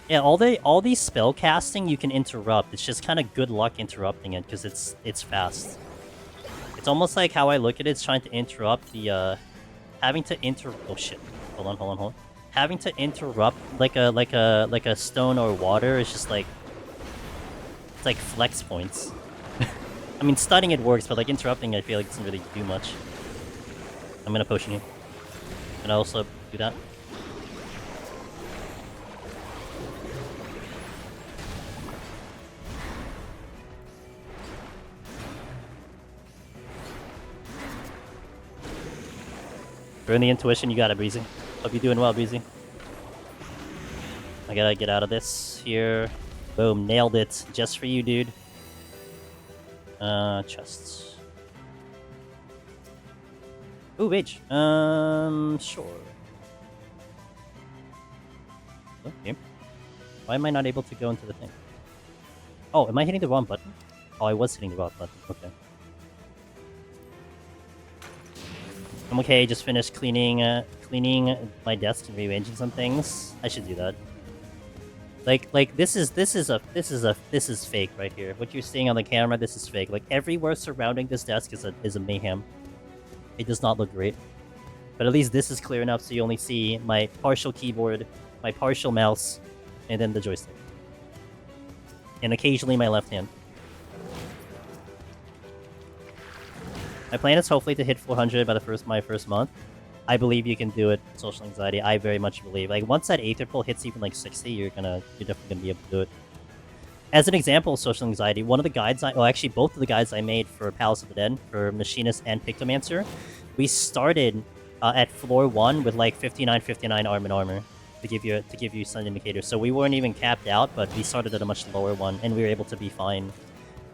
Yeah, all these spell casting you can interrupt. It's just kind of good luck interrupting it, because it's fast. It's almost like how I look at it, it's trying to interrupt the, oh shit. Hold on. Having to interrupt like a stone or water is just like... It's like flex points. I mean, stunning it works, but like interrupting I feel like doesn't really do much. I'm gonna potion you. And I also do that. Burn the intuition, you got it, Breezy. Hope you're doing well, Breezy. I gotta get out of this here. Boom, nailed it. Just for you, dude. Chests. Ooh, rage. Sure. Okay. Why am I not able to go into the thing? Oh, am I hitting the wrong button? Oh, I was hitting the wrong button. Okay. I'm okay, just finished cleaning my desk and rearranging some things. I should do that. Like this is fake right here. What you're seeing on the camera, this is fake. Like everywhere surrounding this desk is a mayhem. It does not look great. But at least this is clear enough so you only see my partial keyboard, my partial mouse, and then the joystick. And occasionally my left hand. My plan is hopefully to hit 400 by my first month. I believe you can do it. Social anxiety, I very much believe. Like once that Aether pull hits even like 60, you're definitely gonna be able to do it. As an example of social anxiety, one of the guides actually both of the guides I made for Palace of the Dead, for Machinist and Pictomancer, we started at floor 1 with like 59 armor to give you some indicator. So we weren't even capped out, but we started at a much lower one, and we were able to be fine.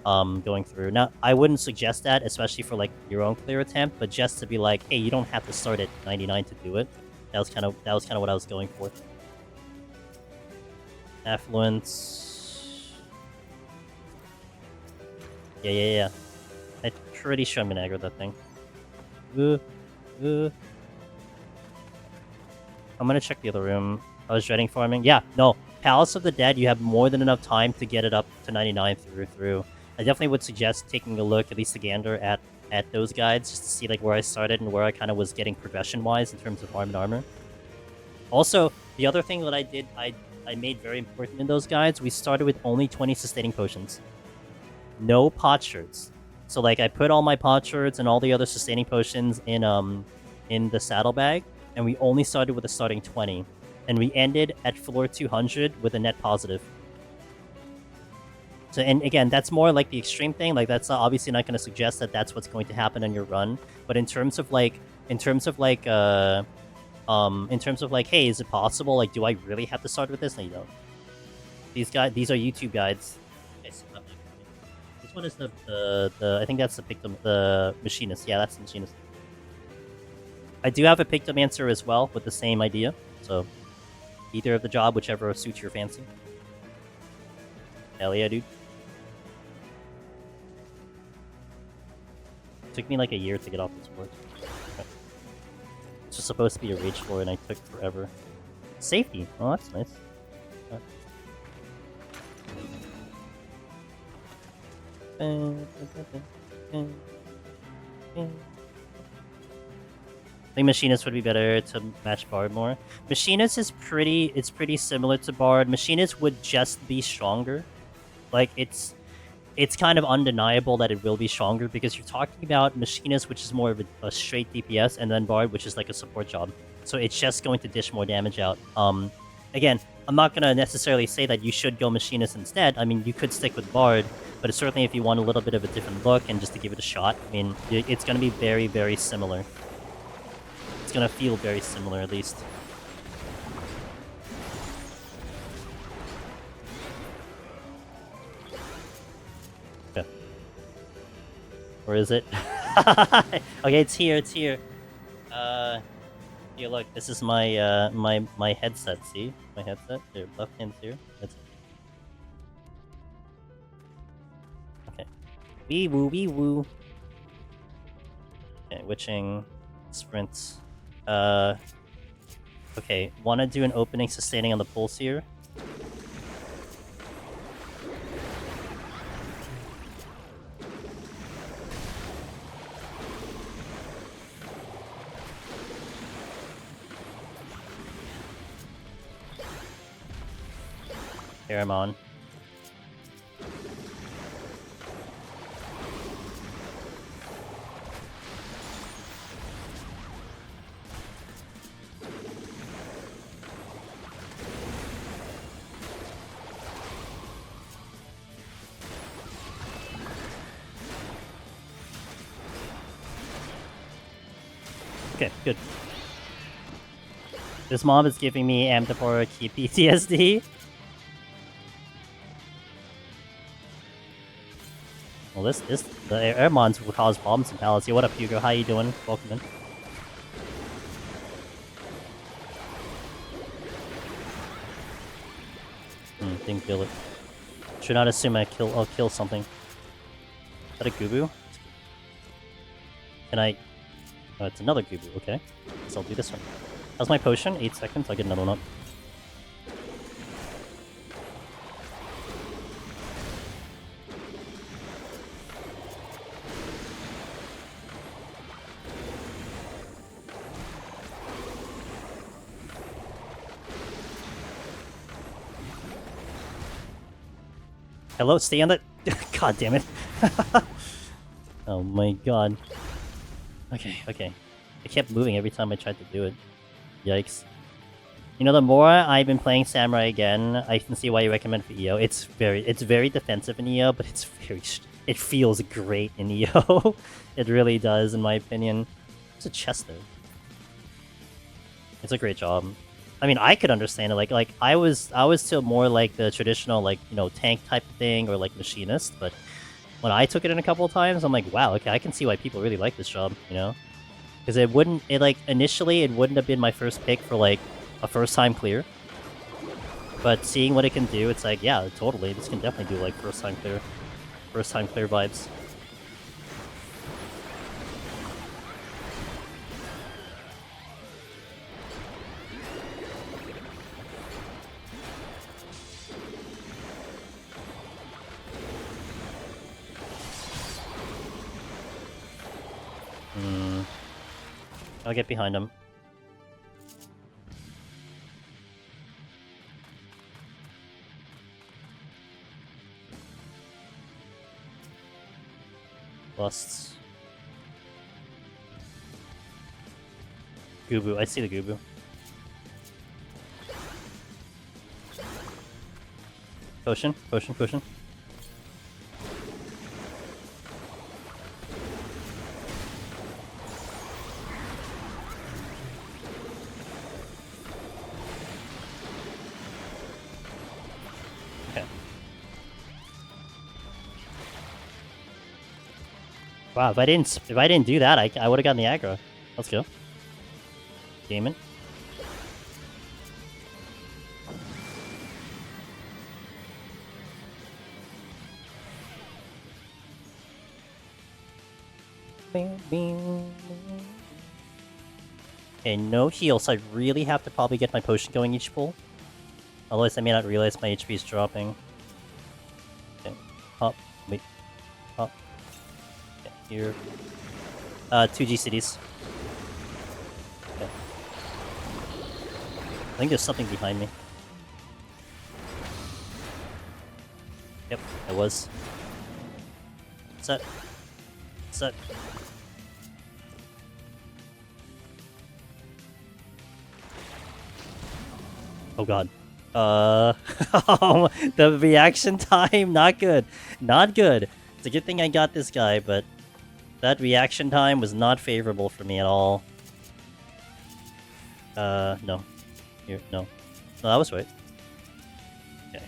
Going through. Now, I wouldn't suggest that, especially for like your own clear attempt, but just to be like, hey, you don't have to start at 99 to do it. That was kind of what I was going for. Affluence. Yeah. I'm pretty sure I'm gonna aggro that thing. I'm gonna check the other room. I was dreading farming. Yeah, no. Palace of the Dead, you have more than enough time to get it up to 99 through. I definitely would suggest taking a look, at least a gander, at those guides, just to see like where I started and where I kind of was getting progression-wise in terms of armor. Also, the other thing that I did, I made very important in those guides, we started with only 20 sustaining potions. No potsherds. So like I put all my potsherds and all the other sustaining potions in the saddlebag, and we only started with a starting 20. And we ended at floor 200 with a net positive. So, and again, that's more like the extreme thing. Like, that's obviously not going to suggest that that's what's going to happen on your run. But in terms of like, hey, is it possible? Like, do I really have to start with this? No, you don't. These are YouTube guides. Okay, so this one is the I think that's the Machinist. Yeah, that's the Machinist. I do have a Pictomancer as well with the same idea. So, either of the job, whichever suits your fancy. Hell yeah, dude. It took me like a year to get off this board. Okay. It's just supposed to be a rage floor, and I took forever. Safety. Oh, that's nice. I think Machinist would be better to match Bard more. Machinist is pretty similar to Bard. Machinist would just be stronger. Like, it's kind of undeniable that it will be stronger because you're talking about Machinist, which is more of a straight DPS, and then Bard, which is like a support job. So it's just going to dish more damage out. Again, I'm not gonna necessarily say that you should go Machinist instead. I mean, you could stick with Bard, but certainly if you want a little bit of a different look and just to give it a shot, I mean, it's gonna be very, very similar. It's gonna feel very similar, at least. Okay. Where is it? Okay, it's here, it's here. Here, look, this is my, my headset, see? My headset? Here, left hand's here. Headset. Okay. Wee woo, wee woo. Okay, witching, sprints. Okay, wanna do an opening sustaining on the pulse here? Here I'm on. Okay, good. This mob is giving me Amdapor key PTSD. Well, the Airmons will cause problems in Palace. What up, Hugo? How you doing? Welcome in. Didn't kill it. Should not assume I'll kill something. Is that a Gubu? Can I... Oh, it's another Gubu, okay. So I'll do this one. How's my potion? 8 seconds, I'll get another one up. Hello, stay on the... God damn it. Oh my god. Okay, okay. I kept moving every time I tried to do it. Yikes. You know, the more I've been playing Samurai again, I can see why you recommend for EO. It's very defensive in EO, but it feels great in EO. It really does, in my opinion. It's a chest though. It's a great job. I mean, I could understand it. Like I was still more like the traditional, like, you know, tank type of thing or like machinist. But when I took it in a couple of times, I'm like, wow, okay, I can see why people really like this job. You know, because initially it wouldn't have been my first pick for like a first time clear. But seeing what it can do, it's like, yeah, totally. This can definitely do like first time clear vibes. I'll get behind him. Lusts. Gubu, I see the Gubu. Potion, potion, potion. Wow, if I didn't do that, I would have gotten the aggro. Let's go. Demon. Okay, no heal, so I really have to probably get my potion going each pull. Otherwise I may not realize my HP is dropping. Okay, up, wait, up. Here. 2 GCDs. Okay. I think there's something behind me. Yep, there was. Set. Set. Oh god. The reaction time, not good. Not good. It's a good thing I got this guy, but that reaction time was not favorable for me at all. No. Here, no. No, that was right. Okay.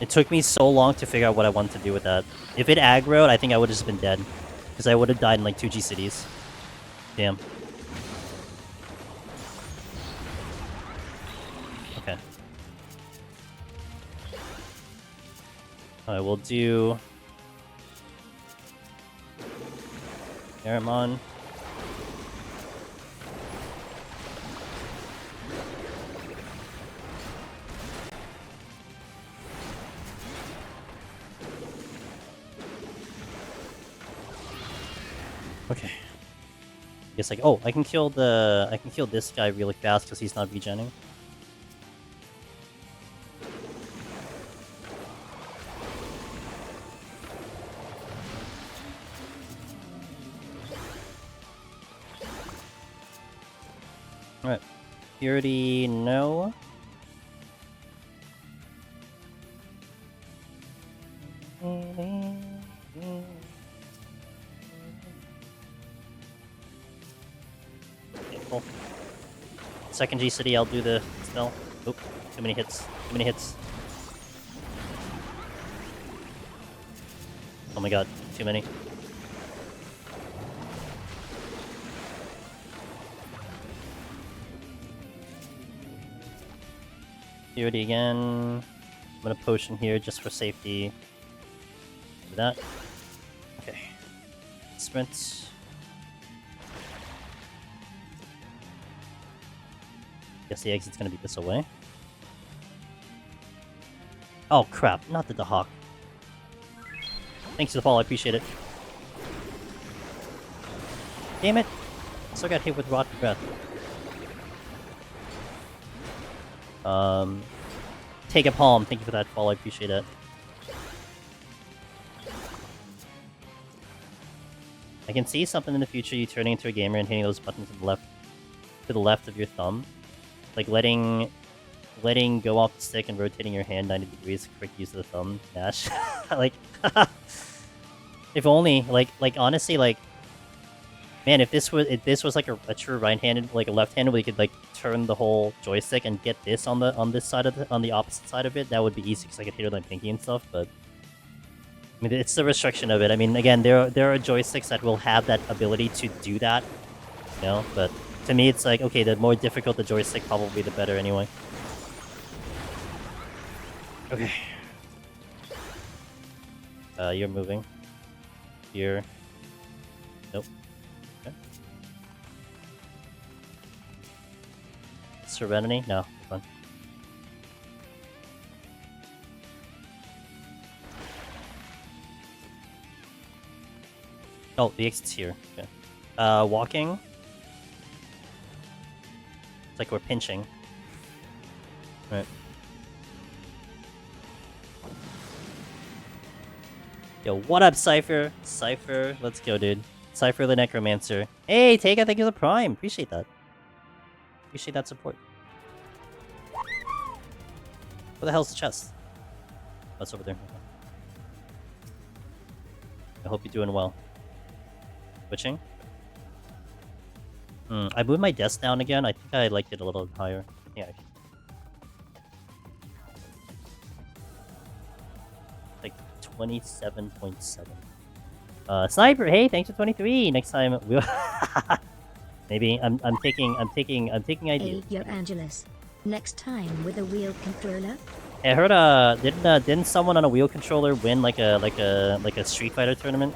It took me so long to figure out what I wanted to do with that. If it aggroed, I think I would have just been dead. Because I would have died in like 2G cities. Damn. Okay. Alright, we'll do... Aramon. Okay. Guess like, oh, I can kill this guy really fast because he's not regenning. Alright. Purity, no. Okay, cool. Second G City, I'll do the spell. Oop, too many hits. Too many hits. Oh my god, too many. Purity again. I'm gonna potion here just for safety. Do that. Okay. Sprint. Guess the exit's gonna be this away. Oh crap, not the Dahak. Thanks for the follow, I appreciate it. Damn it! Still got hit with rotten breath. Take a palm. Thank you for that follow. I appreciate it. I can see something in the future. You turning into a gamer and hitting those buttons to the left of your thumb, like letting go off the stick and rotating your hand 90 degrees. Quick use of the thumb dash. Like, if only. Like honestly, like. Man, if this was like a true right-handed, like a left-handed, where you could like turn the whole joystick and get this on this side of on the opposite side of it, that would be easy because I could hit it with my pinky and stuff. But I mean, it's the restriction of it. I mean, again, there are joysticks that will have that ability to do that, you know. But to me, it's like okay, the more difficult the joystick, probably the better anyway. Okay. You're moving. Here. Nope. Serenity? No, fun. Oh, the exit's here. Okay. Walking. It's like we're pinching. Right. Yo, what up, Cypher? Cypher, let's go, dude. Cypher the Necromancer. Hey, Tega, thank you for the Prime. Appreciate that. Appreciate that support. Where the hell's the chest? Oh, it's over there. Okay. I hope you're doing well. Switching? I moved my desk down again. I think I liked it a little higher. Yeah. Like 27.7. Sniper, hey, thanks for 23. Next time we'll maybe I'm taking ideas. Hey, yo, Angelus. Next time with a wheel controller. I heard didn't someone on a wheel controller win like a Street Fighter tournament?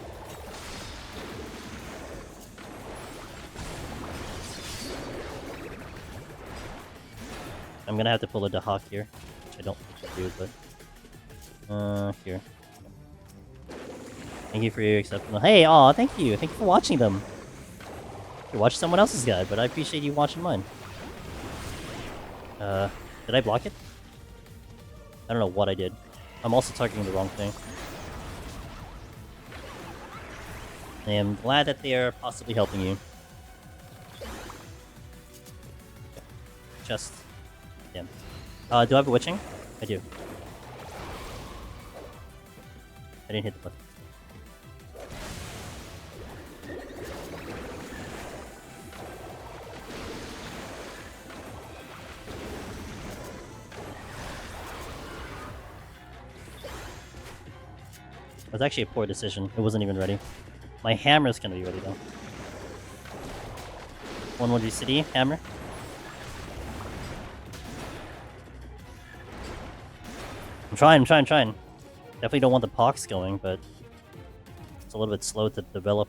I'm gonna have to pull a Dahak here, which I don't think I do, but here. Thank you for your acceptance. Hey, aw, thank you for watching them. You watched someone else's guide, but I appreciate you watching mine. Did I block it? I don't know what I did. I'm also targeting the wrong thing. I am glad that they are possibly helping you. Just... Damn. Do I have a witching? I do. I didn't hit the button. It was actually a poor decision. It wasn't even ready. My hammer's gonna be ready though. 1-1 GCD, hammer. I'm trying. Definitely don't want the pox going, but it's a little bit slow to develop.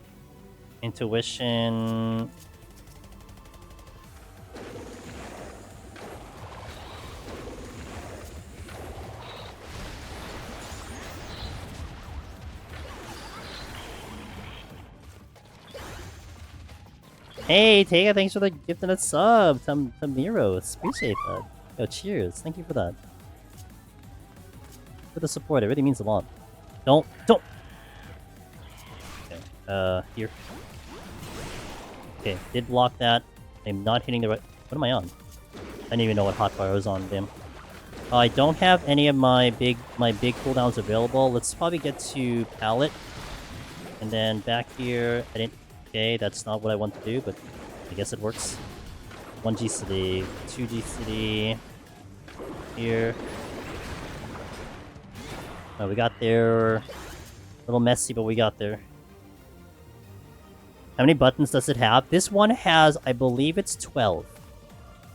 Intuition. Hey, Tega, thanks for the gift and a sub. Tamiros, appreciate that. Yo, cheers. Thank you for that. For the support, it really means a lot. Don't. Okay, here. Okay, did block that. I'm not hitting the right... What am I on? I didn't even know what hotbar I was on, damn. I don't have any of my big cooldowns available. Let's probably get to pallet. And then back here, I didn't... Okay, that's not what I want to do, but I guess it works. 1 GCD, 2 GCD, here. Oh, we got there. A little messy, but we got there. How many buttons does it have? This one has, I believe it's 12.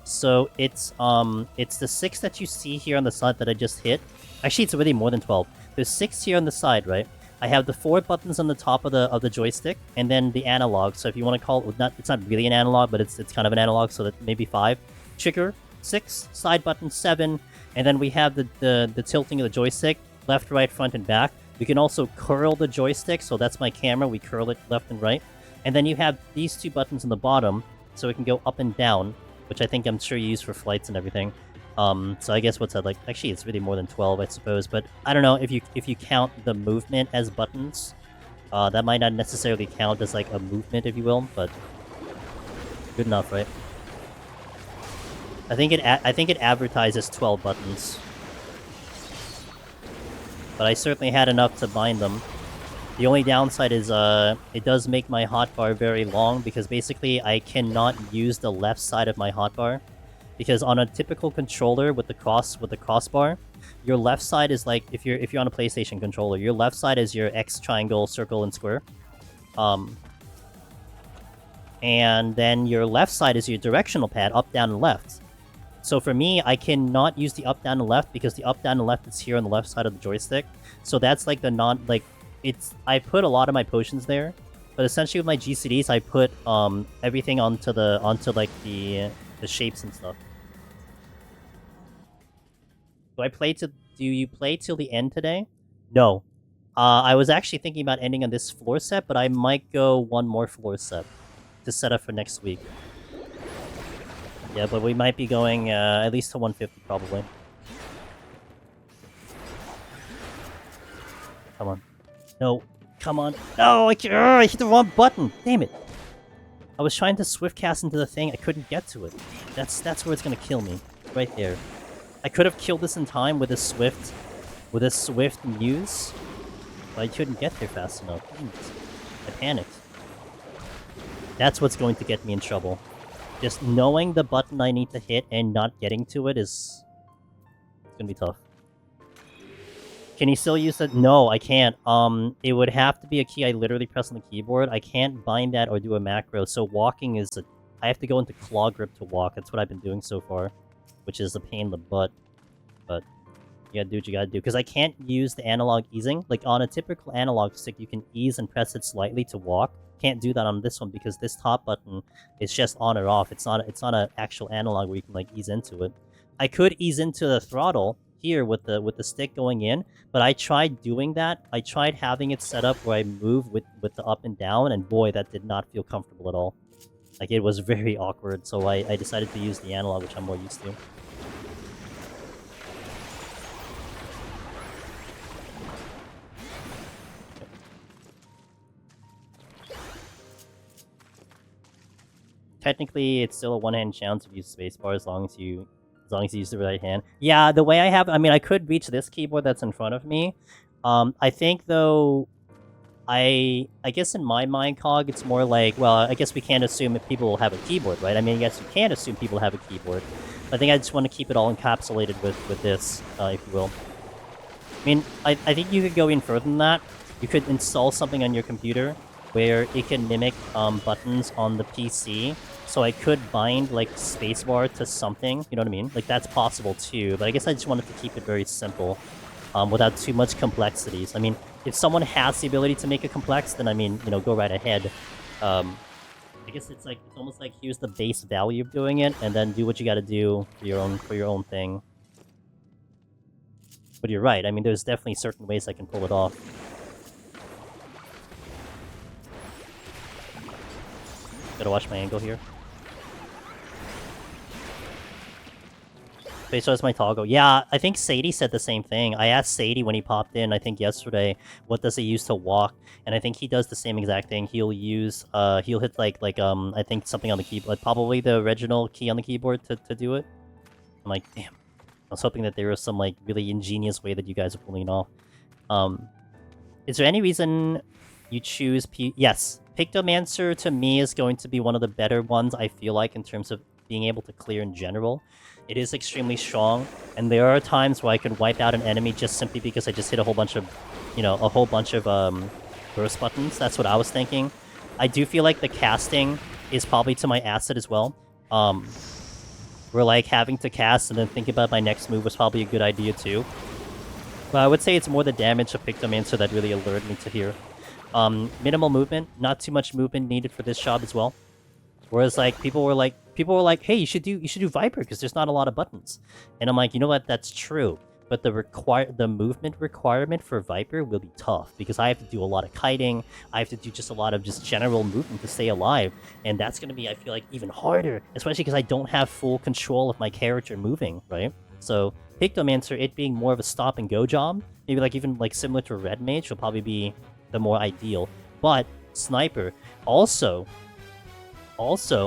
So it's the 6 that you see here on the side that I just hit. Actually, it's already more than 12. There's 6 here on the side, right? I have the 4 buttons on the top of the joystick, and then the analog. So if you want to call it, it's not really an analog, but it's kind of an analog, so that maybe 5. Trigger 6, side button 7, and then we have the tilting of the joystick, left, right, front, and back. We can also curl the joystick, so that's my camera. We curl it left and right, and then you have these 2 buttons on the bottom, so it can go up and down, which I think I'm sure you use for flights and everything. So I guess what's that, like, actually it's really more than 12, I suppose, but I don't know if you count the movement as buttons. That might not necessarily count as like a movement, if you will, but good enough, right? I think it advertises 12 buttons. But I certainly had enough to bind them. The only downside is it does make my hotbar very long, because basically I cannot use the left side of my hotbar. Because on a typical controller with the crossbar, your left side is like, if you're on a PlayStation controller, your left side is your X, triangle, circle, and square. And then your left side is your directional pad, up, down, and left. So for me, I cannot use the up, down, and left because the up, down, and left is here on the left side of the joystick. So that's like the I put a lot of my potions there, but essentially with my GCDs, I put everything onto like the shapes and stuff. Do you play till the end today? No. I was actually thinking about ending on this floor set, but I might go one more floor set to set up for next week. Yeah, but we might be going at least to 150 probably. Come on. No. Come on. No, I hit the wrong button. Damn it. I was trying to swift cast into the thing. I couldn't get to it. That's where it's gonna kill me. Right there. I could have killed this in time with a swift muse, but I couldn't get there fast enough. I panicked. That's what's going to get me in trouble. Just knowing the button I need to hit and not getting to it is... It's gonna be tough. Can you still use it? No, I can't. It would have to be a key I literally press on the keyboard. I can't bind that or do a macro, so walking is I have to go into claw grip to walk. That's what I've been doing so far, which is a pain in the butt. But you gotta do what you gotta do. Because I can't use the analog easing. Like, on a typical analog stick, you can ease and press it slightly to walk. Can't do that on this one because this top button is just on or off. It's not an actual analog where you can, like, ease into it. I could ease into the throttle here with the stick going in, but I tried doing that. I tried having it set up where I move with the up and down, and boy, that did not feel comfortable at all. Like, it was very awkward, so I decided to use the analog, which I'm more used to. technically it's still a one-hand chance if you use spacebar as long as you use the right hand. Yeah, the way I have, I mean, I could reach this keyboard that's in front of me. I think though, I guess in my mind cog, it's more like, well, I guess we can't assume that people will have a keyboard, right? I mean, I guess you can assume people have a keyboard. I think I just want to keep it all encapsulated with this, if you will. I mean, I think you could go in further than that. You could install something on your computer where it can mimic buttons on the PC. So I could bind, like, spacebar to something, you know what I mean? Like, that's possible too, but I guess I just wanted to keep it very simple without too much complexities. I mean, if someone has the ability to make it complex, then I mean, you know, go right ahead. I guess it's almost like here's the base value of doing it, and then do what you got to do for your own thing. But you're right. I mean, there's definitely certain ways I can pull it off. Gotta watch my angle here. Okay, so that's my toggle. Yeah, I think Sadie said the same thing. I asked Sadie when he popped in, I think yesterday, what does he use to walk? And I think he does the same exact thing. He'll use, he'll hit like I think something on the keyboard, probably the original key on the keyboard to do it. I'm like, damn. I was hoping that there was some like really ingenious way that you guys are pulling it off. Is there any reason you choose Yes, Pictomancer to me is going to be one of the better ones, I feel like, in terms of being able to clear in general. It is extremely strong, and there are times where I can wipe out an enemy just simply because I just hit a whole bunch of, you know, burst buttons. That's what I was thinking. I do feel like the casting is probably to my asset as well. Where like having to cast and then think about my next move was probably a good idea too. But I would say it's more the damage of Pictomancer that really alerted me to here. Minimal movement, not too much movement needed for this job as well. Whereas like people were like, hey, you should do Viper because there's not a lot of buttons. And I'm like, you know what, that's true. But the movement requirement for Viper will be tough because I have to do a lot of kiting. I have to do just a lot of just general movement to stay alive, and that's gonna be, I feel like, even harder, especially because I don't have full control of my character moving, right? So Pictomancer, it being more of a stop and go job, maybe like even like similar to Red Mage, will probably be the more ideal. But Sniper also,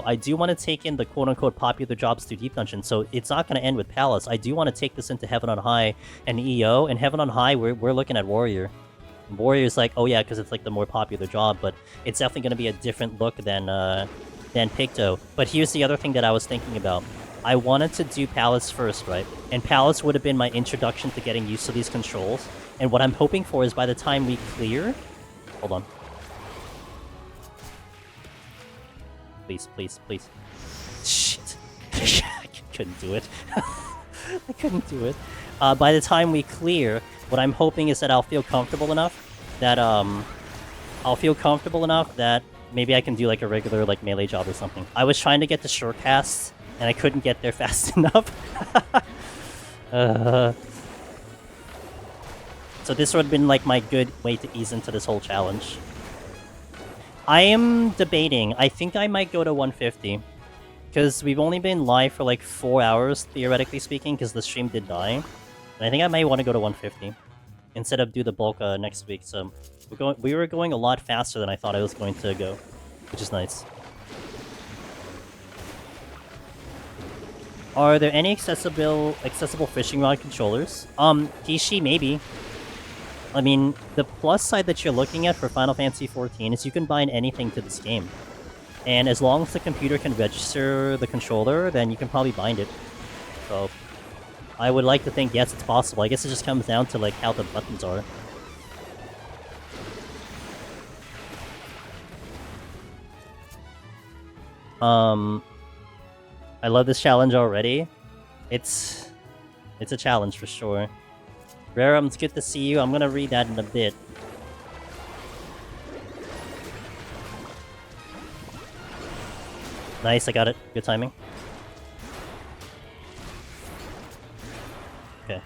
I do want to take in the quote-unquote popular jobs through Deep Dungeon, so it's not going to end with Palace. I do want to take this into Heaven on High and EO, and Heaven on High, we're looking at Warrior. Warrior's like, oh yeah, because it's like the more popular job, but it's definitely going to be a different look than Picto. But here's the other thing that I was thinking about. I wanted to do Palace first, right? And Palace would have been my introduction to getting used to these controls, and what I'm hoping for is by the time we clear... Hold on. Please, please, please. Shit. I couldn't do it. I couldn't do it. By the time we clear, what I'm hoping is that I'll feel comfortable enough that, maybe I can do like a regular like melee job or something. I was trying to get the short casts, and I couldn't get there fast enough. So this would have been like my good way to ease into this whole challenge. I am debating. I think I might go to 150. Because we've only been live for like 4 hours, theoretically speaking, because the stream did die. And I think I might want to go to 150. Instead of do the bulk next week. So we were going a lot faster than I thought I was going to go. Which is nice. Are there any accessible fishing rod controllers? Kishi, maybe. I mean, the plus side that you're looking at for Final Fantasy XIV is you can bind anything to this game. And as long as the computer can register the controller, then you can probably bind it. So, I would like to think, yes, it's possible. I guess it just comes down to, like, how the buttons are. I love this challenge already. It's a challenge for sure. Rarum, it's good to see you. I'm gonna read that in a bit. Nice, I got it. Good timing. Okay.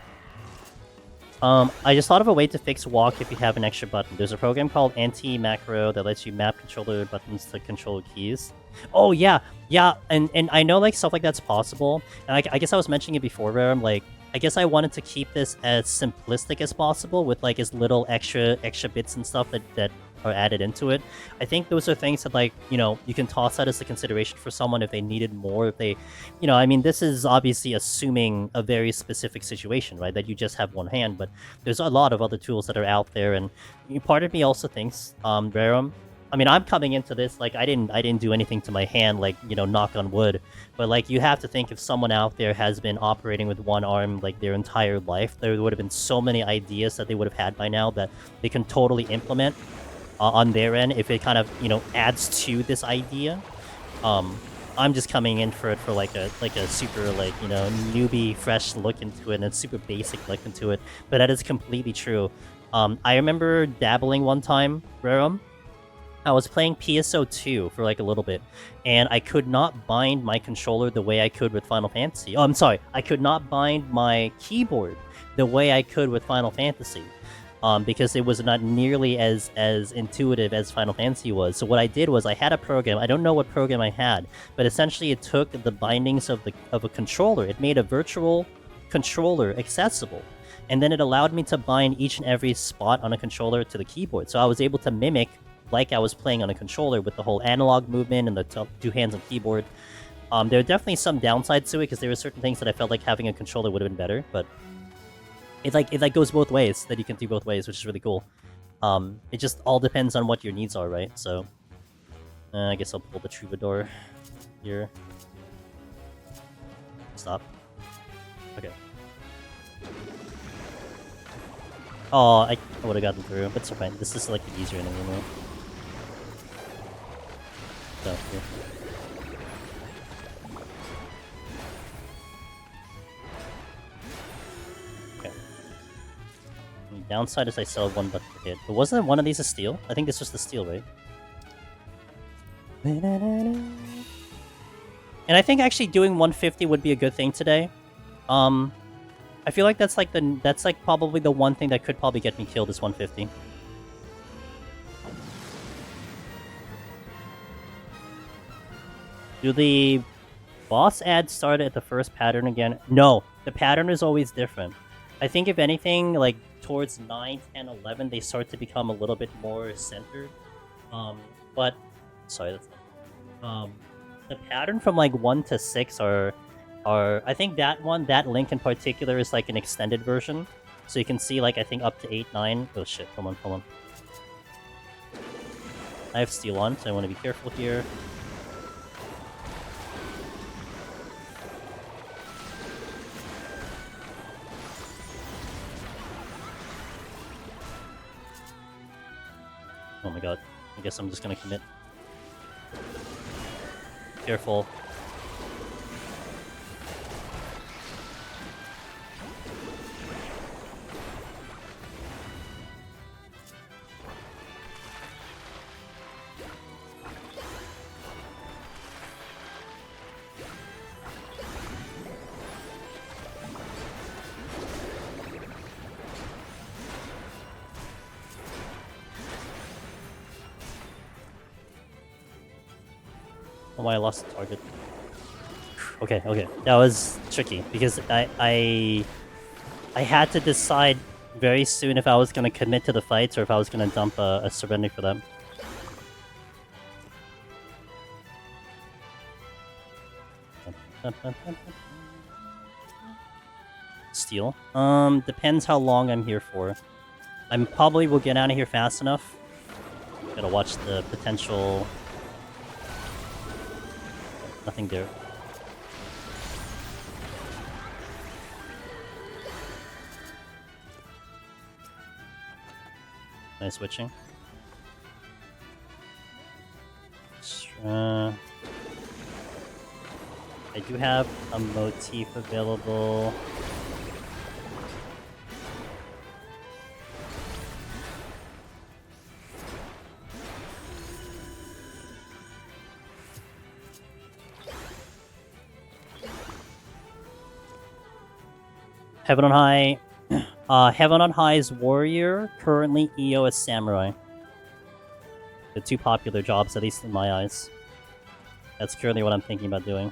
I just thought of a way to fix walk if you have an extra button. There's a program called Anti-Macro that lets you map controller buttons to control keys. Oh, yeah. Yeah, and I know, like, stuff like that's possible. And I guess I was mentioning it before, Rarum, like, I guess I wanted to keep this as simplistic as possible with like as little extra bits and stuff that are added into it. I think those are things that, like, you know, you can toss out as a consideration for someone if they needed more, if they, you know, I mean, this is obviously assuming a very specific situation, right, that you just have one hand, but there's a lot of other tools that are out there, and part of me also thinks, Rerum, I mean, I'm coming into this, like, I didn't do anything to my hand, like, you know, knock on wood, but, like, you have to think if someone out there has been operating with one arm, like, their entire life, there would have been so many ideas that they would have had by now that they can totally implement on their end if it kind of, you know, adds to this idea. I'm just coming in for it for, like a super, like, you know, newbie, fresh look into it, and a super basic look into it, but that is completely true. I remember dabbling one time, Rerum. I was playing PSO2 for like a little bit, and I could not bind my controller the way I could with Final Fantasy. Oh, I'm sorry, I could not bind my keyboard the way I could with Final Fantasy, because it was not nearly as intuitive as Final Fantasy was. So what I did was I had a program. I don't know what program I had, but essentially it took the bindings of a controller. It made a virtual controller accessible, and then it allowed me to bind each and every spot on a controller to the keyboard. So I was able to mimic like I was playing on a controller with the whole analog movement and the two hands on keyboard. There are definitely some downsides to it because there were certain things that I felt like having a controller would have been better, but it goes both ways, that you can do both ways, which is really cool. It just all depends on what your needs are, right? So I guess I'll pull the Troubadour here. Stop. Okay. Oh, I would have gotten through, but it's fine. This is like the easier enemy, right? So, here. Okay. The downside is I still have one butt per hit. But wasn't one of these a steal? I think this was the steal, right? And I think actually doing 150 would be a good thing today. I feel like that's like probably the one thing that could probably get me killed is 150. Do the boss ads start at the first pattern again? No, the pattern is always different. I think if anything, like towards 9, 10, 11, they start to become a little bit more centered. But sorry, that's the pattern from like 1 to 6 are I think that link in particular is like an extended version. So you can see like I think up to 8, 9. Oh shit, come on. I have steal on, so I want to be careful here. Oh my god. I guess I'm just gonna commit. Careful. Oh, I lost the target. Okay. That was tricky because I had to decide very soon if I was going to commit to the fights or if I was going to dump a surrender for them. Steal. Depends how long I'm here for. I probably will get out of here fast enough. Gotta watch the potential. Nothing there. Am I switching? I do have a motif available. Heaven on High. Heaven on High's Warrior, currently EO as Samurai. The two popular jobs, at least in my eyes. That's currently what I'm thinking about doing.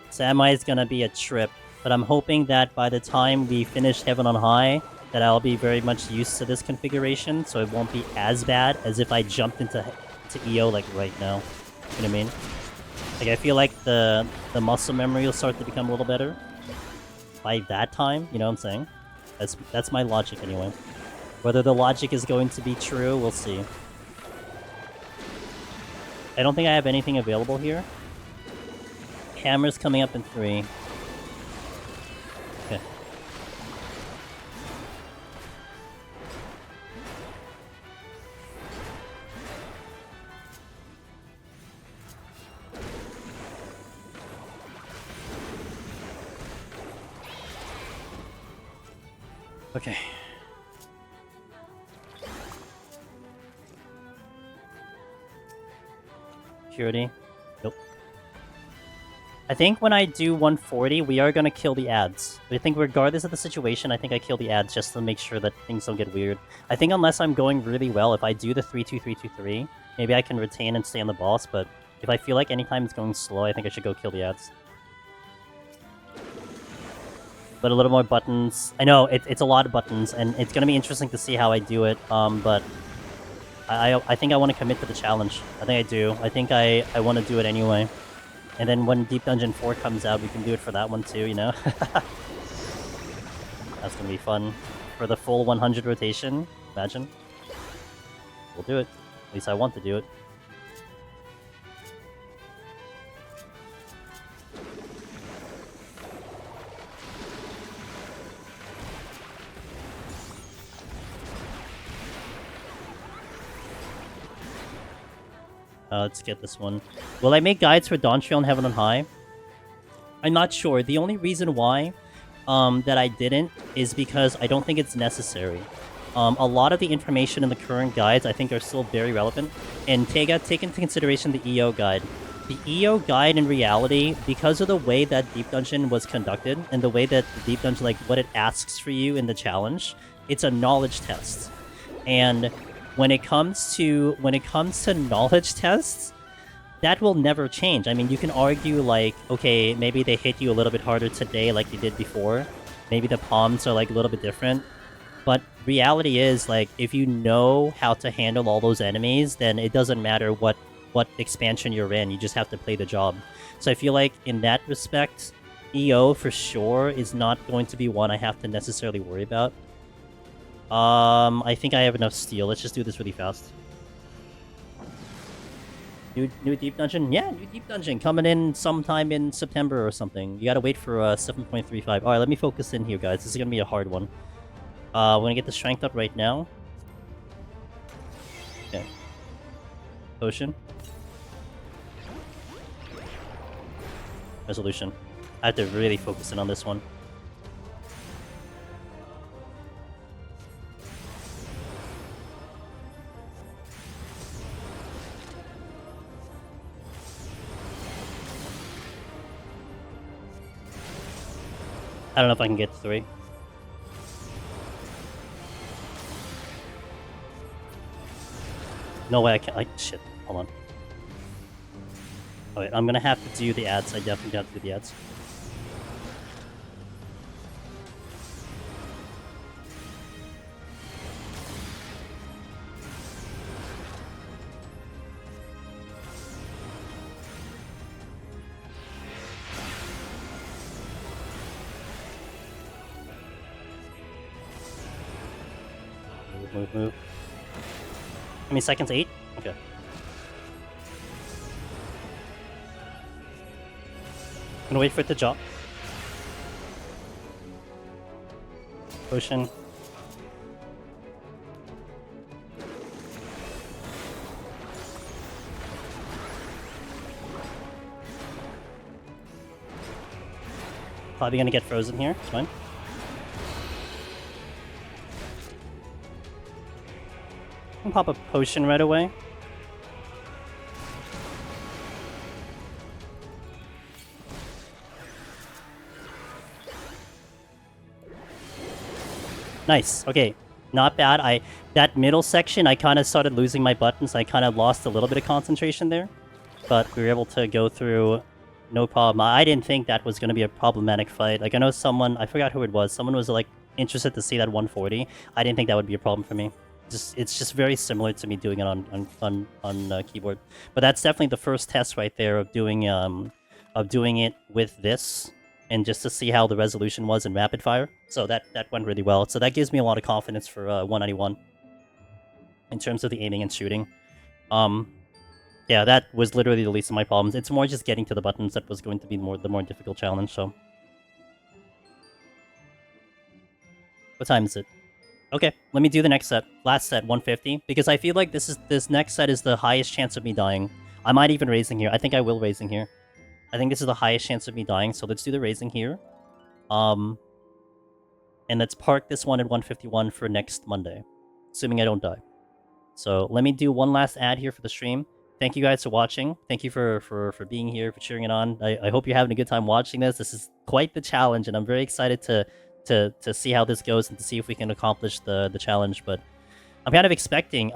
Samurai is gonna be a trip, but I'm hoping that by the time we finish Heaven on High, that I'll be very much used to this configuration, so it won't be as bad as if I jumped into EO like right now. You know what I mean? Like I feel like the muscle memory will start to become a little better by that time. You know what I'm saying? That's my logic anyway. Whether the logic is going to be true, we'll see. I don't think I have anything available here. Hammer's coming up in 3. Okay. Okay. Purity. Nope. I think when I do 140, we are gonna kill the ads. I think regardless of the situation, I think I kill the ads just to make sure that things don't get weird. I think unless I'm going really well, if I do the 3-2-3-2-3, maybe I can retain and stay on the boss, but if I feel like anytime it's going slow, I think I should go kill the ads. But a little more buttons. I know, it's a lot of buttons, and it's gonna be interesting to see how I do it, but I think I want to commit to the challenge. I think I do. I think I want to do it anyway. And then when Deep Dungeon 4 comes out, we can do it for that one too, you know? That's gonna be fun. For the full 100 rotation, imagine. We'll do it. At least I want to do it. Let's get this one. Will I make guides for Dawntrail and Heaven on High? I'm not sure. The only reason why that I didn't is because I don't think it's necessary. A lot of the information in the current guides I think are still very relevant. And take into consideration the EO guide. The EO guide in reality, because of the way that Deep Dungeon was conducted, and the way that the Deep Dungeon, like what it asks for you in the challenge, it's a knowledge test. And when it comes to knowledge tests, that will never change. I mean, you can argue like, okay, maybe they hit you a little bit harder today like they did before. Maybe the palms are like a little bit different. But reality is, like, if you know how to handle all those enemies, then it doesn't matter what expansion you're in. You just have to play the job. So I feel like in that respect, EO for sure is not going to be one I have to necessarily worry about. I think I have enough steel. Let's just do this really fast. New Deep Dungeon? Yeah, new Deep Dungeon. Coming in sometime in September or something. You gotta wait for 7.35. Alright, let me focus in here, guys. This is gonna be a hard one. We're gonna get the strength up right now. Okay. Potion. Resolution. I have to really focus in on this one. I don't know if I can get to 3. No way I can't. Shit. Hold on. Oh, wait, I'm gonna have to do the ads. I definitely have to do the ads. Move. How many seconds? 8? Okay. I'm gonna wait for it to drop. Potion. Probably gonna get frozen here. It's fine. Pop a potion right away. Nice. Okay. Not bad. That middle section, I kind of started losing my buttons. I kind of lost a little bit of concentration there. But we were able to go through no problem. I didn't think that was going to be a problematic fight. Like, I know someone, I forgot who it was. Someone was like, interested to see that 140, I didn't think that would be a problem for me. It's just very similar to me doing it on keyboard. But that's definitely the first test right there of doing it with this, and just to see how the resolution was in rapid fire. So that went really well. So that gives me a lot of confidence for 191 in terms of the aiming and shooting. Yeah, that was literally the least of my problems. It's more just getting to the buttons that was going to be the more difficult challenge. So, what time is it? Okay, let me do the next set. Last set, 150, because I feel like this next set is the highest chance of me dying. I might even raising here. I think I will raising here. I think this is the highest chance of me dying. So let's do the raising here. And let's park this one at 151 for next Monday, assuming I don't die. So let me do one last ad here for the stream. Thank you guys for watching. Thank you for being here, for cheering it on. I hope you're having a good time watching this. This is quite the challenge, and I'm very excited to see how this goes and to see if we can accomplish the challenge. But I'm kind of expecting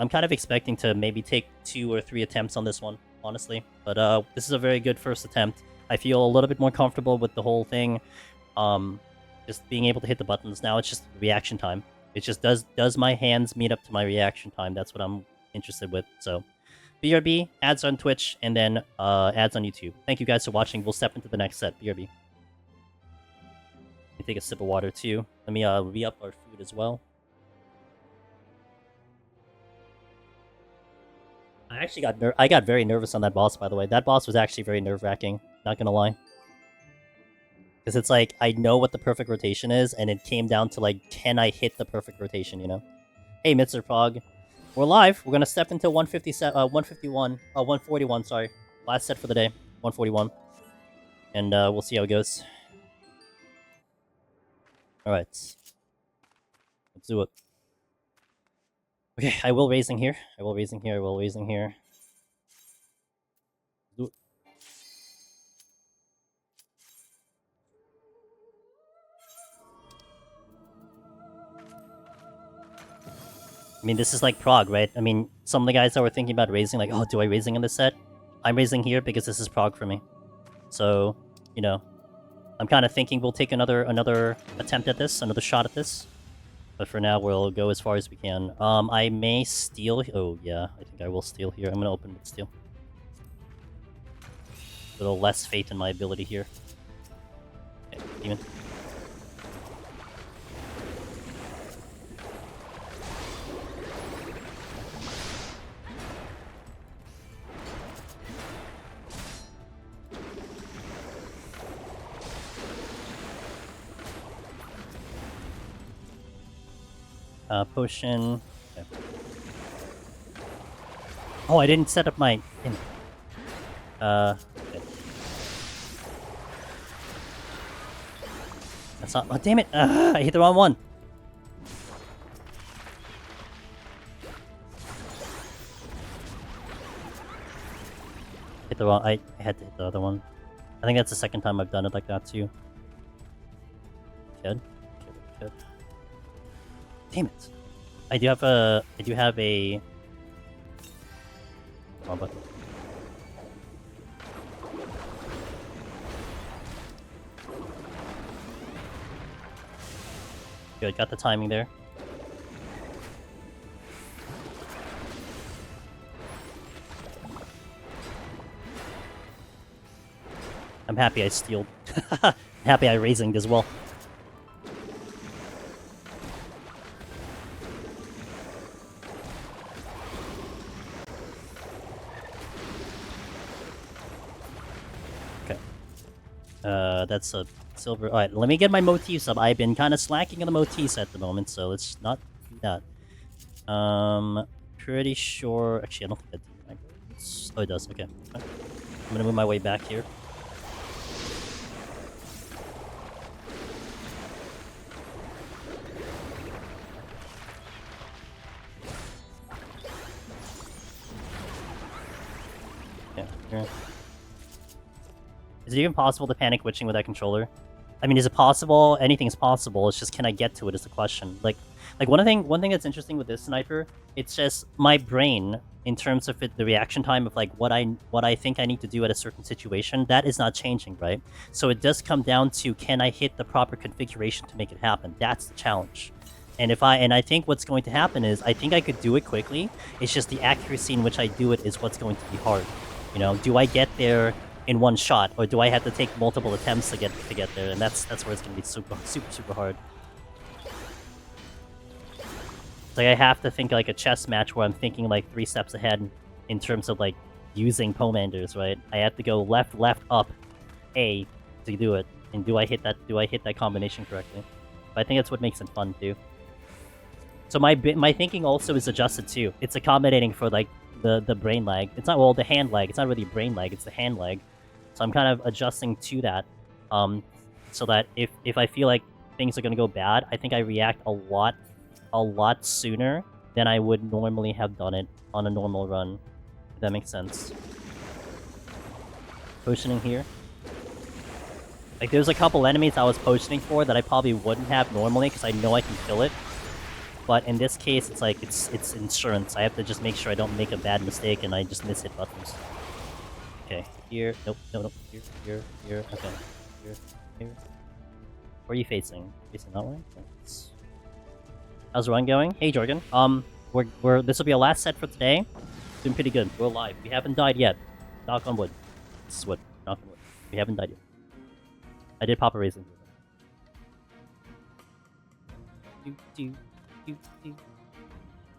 to maybe take 2 or 3 attempts on this one, honestly. But this is a very good first attempt. I feel a little bit more comfortable with the whole thing. Just being able to hit the buttons. Now it's just reaction time. It just does my hands meet up to my reaction time? That's what I'm interested with. So BRB, ads on Twitch, and then ads on YouTube. Thank you guys for watching. We'll step into the next set. BRB. Let me take a sip of water too. Let me re-up our food as well. I got very nervous on that boss, by the way. That boss was actually very nerve-wracking. Not gonna lie. Because it's like, I know what the perfect rotation is, and it came down to like, can I hit the perfect rotation, you know? Hey, Mr. Prog. We're live. We're gonna step into 141, sorry. Last set for the day, 141. And we'll see how it goes. Alright. Let's do it. Okay, I will raising here. I will raising here. Do it. I mean, this is like Prague, right? I mean, some of the guys that were thinking about raising, like, oh, do I raising in this set? I'm raising here because this is Prague for me. So, you know, I'm kind of thinking we'll take another attempt at this, another shot at this. But for now, we'll go as far as we can. I may steal. Oh, yeah, I think I will steal here. I'm going to open with steal. A little less faith in my ability here. Okay, demon. Potion. Okay. Oh, I didn't set up my... Okay. That's not... Oh, damn it! I hit the wrong one! Hit the wrong... I had to hit the other one. I think that's the second time I've done it like that, too. Good. Good. Damn it! I do have a... Oh, but... Good, got the timing there. I'm happy I stealed. Happy I raisinged as well. That's a silver... Alright, let me get my motifs up. I've been kind of slacking on the motifs at the moment, so let's not do that. Pretty sure... Actually, I don't think that... Oh, it does. Okay. I'm gonna move my way back here. Yeah, here. Is it even possible to panic witching with that controller? I mean, is it possible? Anything's possible. It's just, can I get to it is the question. Like one thing that's interesting with this sniper, it's just my brain in terms of the reaction time of like what I think I need to do at a certain situation, that is not changing, right? So it does come down to, can I hit the proper configuration to make it happen? That's the challenge. And I think what's going to happen is, I think I could do it quickly. It's just the accuracy in which I do it is what's going to be hard. You know, do I get there in one shot, or do I have to take multiple attempts to get there? And that's where it's going to be super hard. It's like I have to think like a chess match where I'm thinking like 3 steps ahead in terms of like using Pomanders, right? I have to go left, up, A to do it. And do I hit that combination correctly? But I think that's what makes it fun too. So my thinking also is adjusted too. It's accommodating for like the brain lag. It's not, well, the hand lag. It's not really brain lag. It's the hand lag. So I'm kind of adjusting to that, so that if I feel like things are gonna go bad, I think I react a lot sooner than I would normally have done it on a normal run. If that makes sense. Potioning here. Like there's a couple enemies I was potioning for that I probably wouldn't have normally because I know I can kill it. But in this case, it's like, it's insurance. I have to just make sure I don't make a bad mistake and I just miss hit buttons. Okay, here, nope, no, here, okay, here. Where are you facing? Facing that way? Thanks. How's the run going? Hey, Jorgen. This will be our last set for today. Doing pretty good. We're alive. We haven't died yet. Knock on wood. This is wood. Knock on wood. We haven't died yet. I did pop a raisin.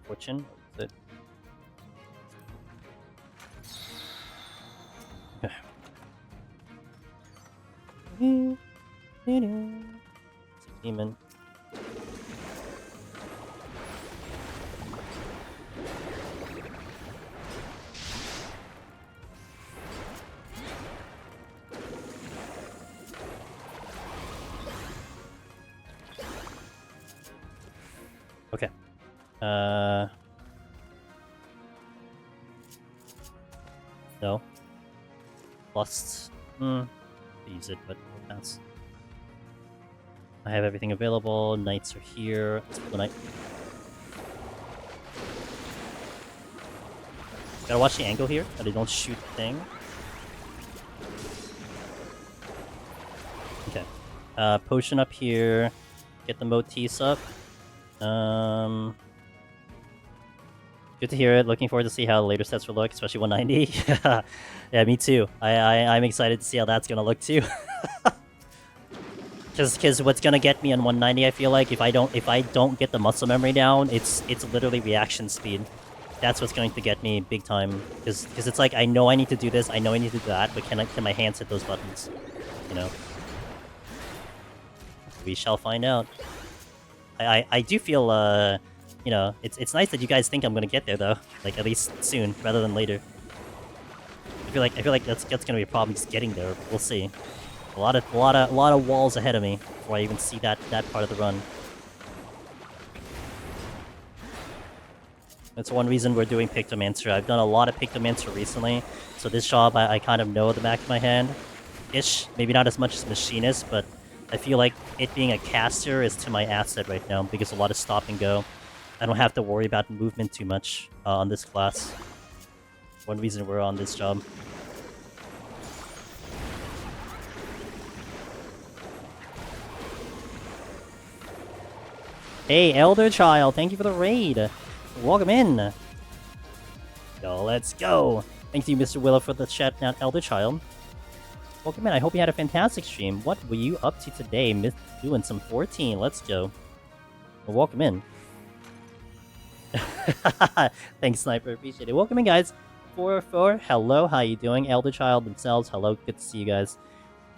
Fortune. What is it? Demon. Okay. No. Lost. Use it, but we'll pass. I have everything available. Knights are here. Let's pull the knight. Gotta watch the angle here, that they don't shoot the thing. Okay. Potion up here. Get the motifs up. Good to hear it. Looking forward to see how the later sets will look, especially 190. Yeah, me too. I'm excited to see how that's gonna look too. Because what's gonna get me on 190, I feel like, if I don't get the muscle memory down, it's literally reaction speed. That's what's going to get me big time. Because it's like, I know I need to do this, I know I need to do that, but can my hands hit those buttons? You know. We shall find out. I do feel you know, it's nice that you guys think I'm gonna get there though, like at least soon rather than later. I feel like that's gonna be a problem just getting there. We'll see. A lot of walls ahead of me before I even see that part of the run. That's one reason we're doing Pictomancer. I've done a lot of Pictomancer recently, so this job I kind of know at the back of my hand. Ish, maybe not as much as Machinist, but I feel like it being a caster is to my asset right now because a lot of stop and go. I don't have to worry about movement too much on this class. One reason we're on this job. Hey, Elder Child, thank you for the raid. Welcome in. Yo, let's go. Thank you, Mr. Willow, for the chat now, Elder Child. Welcome in. I hope you had a fantastic stream. What were you up to today? Doing some 14. Let's go. Well, welcome in. Thanks, Sniper. Appreciate it. Welcome in, guys. 404. Hello. How you doing? Elder Child themselves. Hello. Good to see you guys.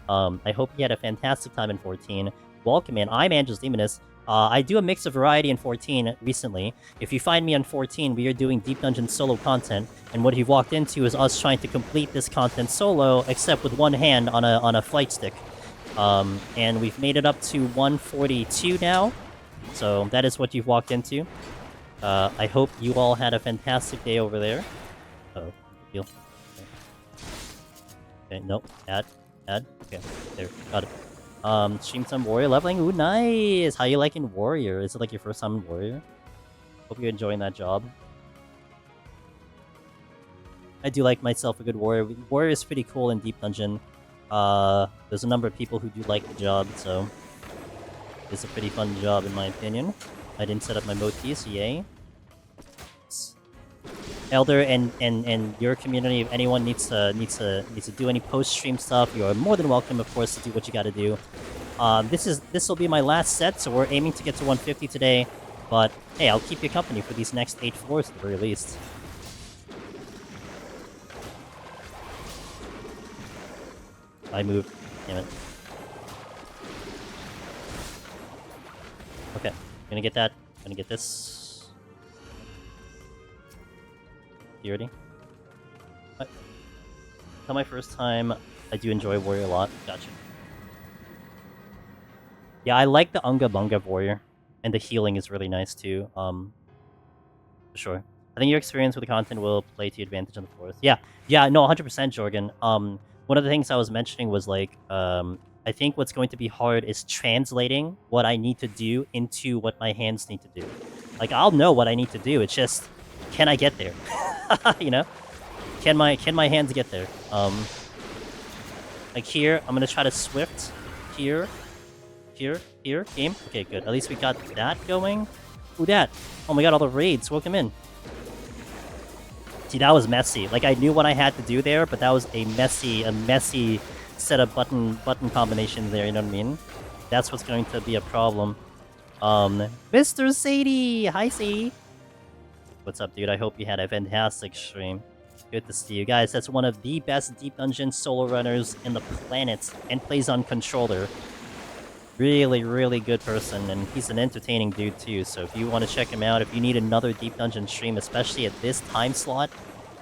I hope you had a fantastic time in 14. Welcome in. I'm Angel's Demoness. I do a mix of variety in 14 recently. If you find me on 14, we are doing Deep Dungeon solo content, and what you've walked into is us trying to complete this content solo, except with one hand on a flight stick. And we've made it up to 142 now, so that is what you've walked into. I hope you all had a fantastic day over there. Oh, deal. Okay, nope. Add. Okay, there, got it. Stream some Warrior leveling. Ooh, nice! How you liking Warrior? Is it like your first time in Warrior? Hope you're enjoying that job. I do like myself a good warrior. Warrior is pretty cool in Deep Dungeon. There's a number of people who do like the job, so it's a pretty fun job in my opinion. I didn't set up my motifs, yay. Elder and your community, if anyone needs to do any post-stream stuff, you are more than welcome, of course, to do what you gotta do. This will be my last set, so we're aiming to get to 150 today. But hey, I'll keep you company for these next 8 floors at the very least. I moved. Damn it. Okay, gonna get that. Gonna get this. Purity. What? Not my first time. I do enjoy Warrior a lot. Gotcha. Yeah, I like the Unga Bunga Warrior. And the healing is really nice too. For sure. I think your experience with the content will play to your advantage on the floors. Yeah. Yeah, no, 100% Jorgen. One of the things I was mentioning was like, I think what's going to be hard is translating what I need to do into what my hands need to do. Like, I'll know what I need to do, it's just, can I get there? You know? Can my hands get there? Like here, I'm gonna try to Swift. Here, game? Okay, good. At least we got that going. Ooh, that. Oh my god, all the raids. Welcome in. See, that was messy. Like, I knew what I had to do there, but that was a messy set of button combinations there, you know what I mean? That's what's going to be a problem. Mr. Sadie! Hi, Sadie! What's up, dude? I hope you had a fantastic stream. Good to see you guys. That's one of the best Deep Dungeon solo runners in the planet and plays on controller. Really, really good person, and he's an entertaining dude too, so if you want to check him out, if you need another Deep Dungeon stream, especially at this time slot,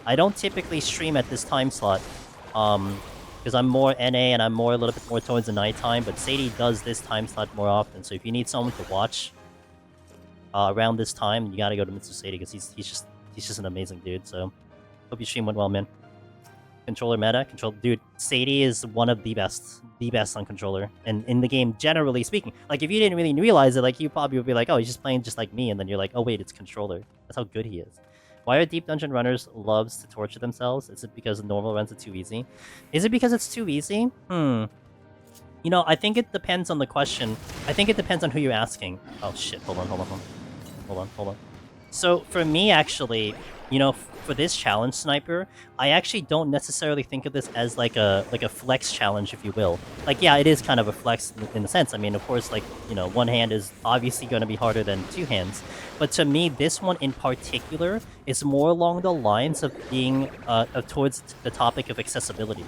I don't typically stream at this time slot, because I'm more NA and I'm a little bit more towards the nighttime, but Sadie does this time slot more often, so if you need someone to watch around this time, you gotta go to Mr. Sadie, because he's just an amazing dude, so hope your stream went well, man. Controller meta, dude, Sadie is one of the best on controller, and in the game, generally speaking. Like, if you didn't really realize it, like, you probably would be like, oh, he's just playing just like me, and then you're like, oh wait, it's controller. That's how good he is. Why are Deep Dungeon runners loves to torture themselves? Is it because normal runs are too easy? Is it because it's too easy? You know, I think it depends on the question. I think it depends on who you're asking. Oh shit, hold on. So, for me, actually, you know, for this challenge sniper, I actually don't necessarily think of this as like a flex challenge, if you will. Like, yeah, it is kind of a flex in the sense. I mean, of course, like, you know, one hand is obviously going to be harder than two hands. But to me, this one in particular is more along the lines of being towards the topic of accessibility.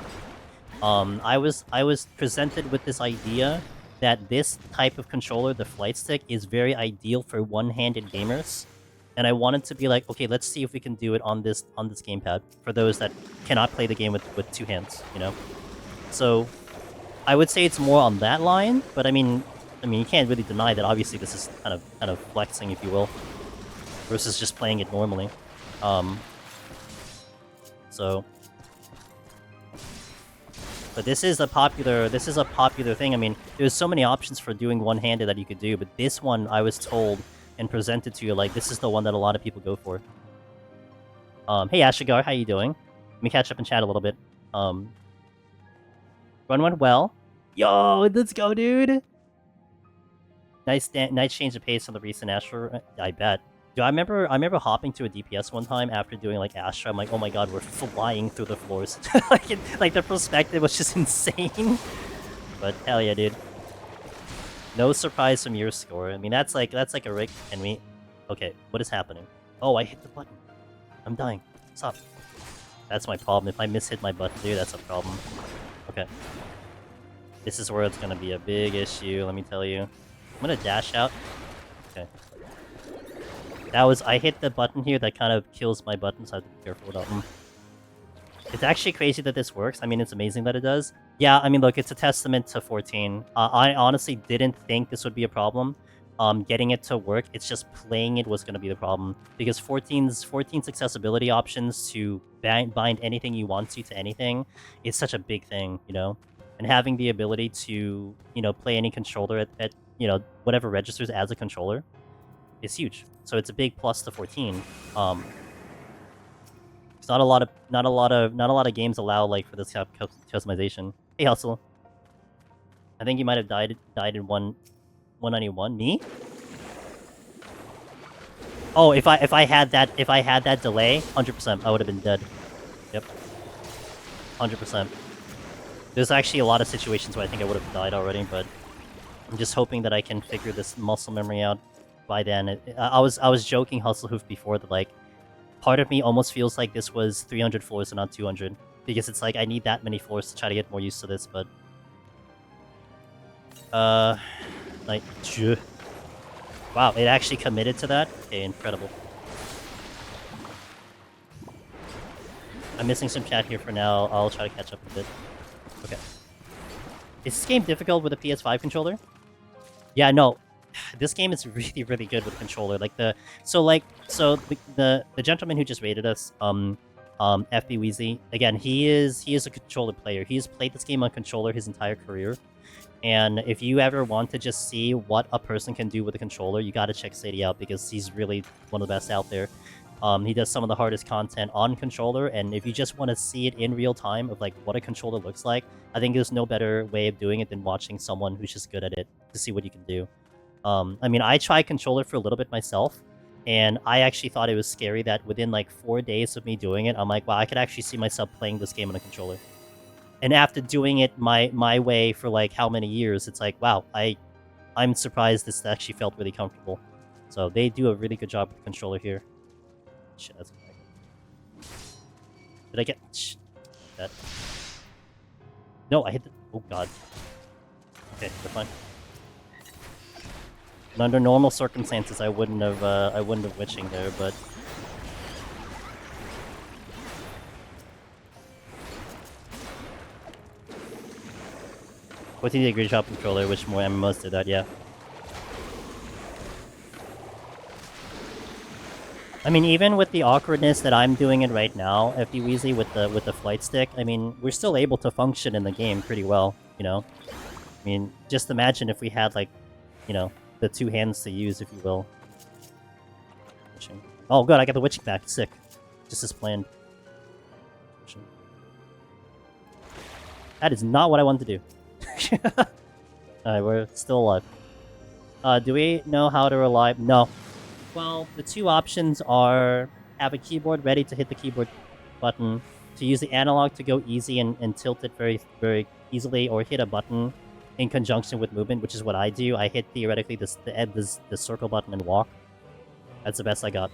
I was presented with this idea that this type of controller, the flight stick, is very ideal for one-handed gamers. And I wanted to be like, okay, let's see if we can do it on this gamepad for those that cannot play the game with two hands, you know. So I would say it's more on that line, but I mean you can't really deny that obviously this is kind of flexing, if you will, versus just playing it normally. So, but this is a popular thing. I mean, there's so many options for doing one-handed that you could do, but this one I was told and presented to you, like, this is the one that a lot of people go for. Hey Ashigar, how you doing? Let me catch up and chat a little bit. Run went well. Yo, let's go, dude! Nice change of pace on the recent Astra. I bet. Dude, I remember hopping to a DPS one time after doing, like, Astra. I'm like, oh my god, we're flying through the floors. like, the perspective was just insane. But hell yeah, dude. No surprise from your score. I mean, that's like a rig. Can we? Okay, what is happening? Oh, I hit the button. I'm dying. What's up? That's my problem. If I mishit my button, dude, that's a problem. Okay. This is where it's gonna be a big issue, let me tell you. I'm gonna dash out. Okay. I hit the button here that kind of kills my button, so I have to be careful with that one. It's actually crazy that this works. I mean, it's amazing that it does. Yeah, I mean, look, it's a testament to 14. I honestly didn't think this would be a problem. Getting it to work, it's just playing it was going to be the problem. Because 14's accessibility options to bind anything you want to anything is such a big thing, you know? And having the ability to, you know, play any controller at you know, whatever registers as a controller is huge. So it's a big plus to 14. It's not a lot of games allow like for this customization. Hey, Hustle. I think you might have died in 191. Me? Oh, if I had that delay, 100%, I would have been dead. Yep. 100%. There's actually a lot of situations where I think I would have died already, but I'm just hoping that I can figure this muscle memory out by then. I was joking Hustlehoof before that like part of me almost feels like this was 300 floors and not 200 because it's like I need that many floors to try to get more used to this, but like wow, it actually committed to that? Okay, incredible. I'm missing some chat here for now. I'll try to catch up a bit. Okay. Is this game difficult with a PS5 controller? Yeah, no. This game is really, really good with a controller. Like the gentleman who just rated us, FBWeezy, again, he is a controller player. He's played this game on controller his entire career. And if you ever want to just see what a person can do with a controller, you gotta check Sadie out because he's really one of the best out there. He does some of the hardest content on controller, and if you just want to see it in real time of like what a controller looks like, I think there's no better way of doing it than watching someone who's just good at it to see what you can do. I mean, I tried controller for a little bit myself, and I actually thought it was scary that within like 4 days of me doing it, I'm like, wow, I could actually see myself playing this game on a controller. And after doing it my way for like how many years, it's like, wow, I'm surprised this actually felt really comfortable. So they do a really good job with the controller here. Shit, that's okay. Did I get that? No, I hit the. Oh god. Okay, we're fine. And under normal circumstances, I wouldn't have witching there, but. PoTD did a great job controller, which more MMOs did that, yeah. I mean, even with the awkwardness that I'm doing it right now, FBWeezy with the flight stick, I mean, we're still able to function in the game pretty well, you know? I mean, just imagine if we had, like, you know, the two hands to use, if you will. Witching. Oh, good, I got the witching back. Sick. Just as planned. Witching. That is not what I wanted to do. Alright, we're still alive. Do we know how to rely? No. Well, the two options are have a keyboard ready to hit the keyboard button, to use the analog to go easy and tilt it very, very easily, or hit a button in conjunction with movement, which is what I do. I hit theoretically the circle button and walk. That's the best I got.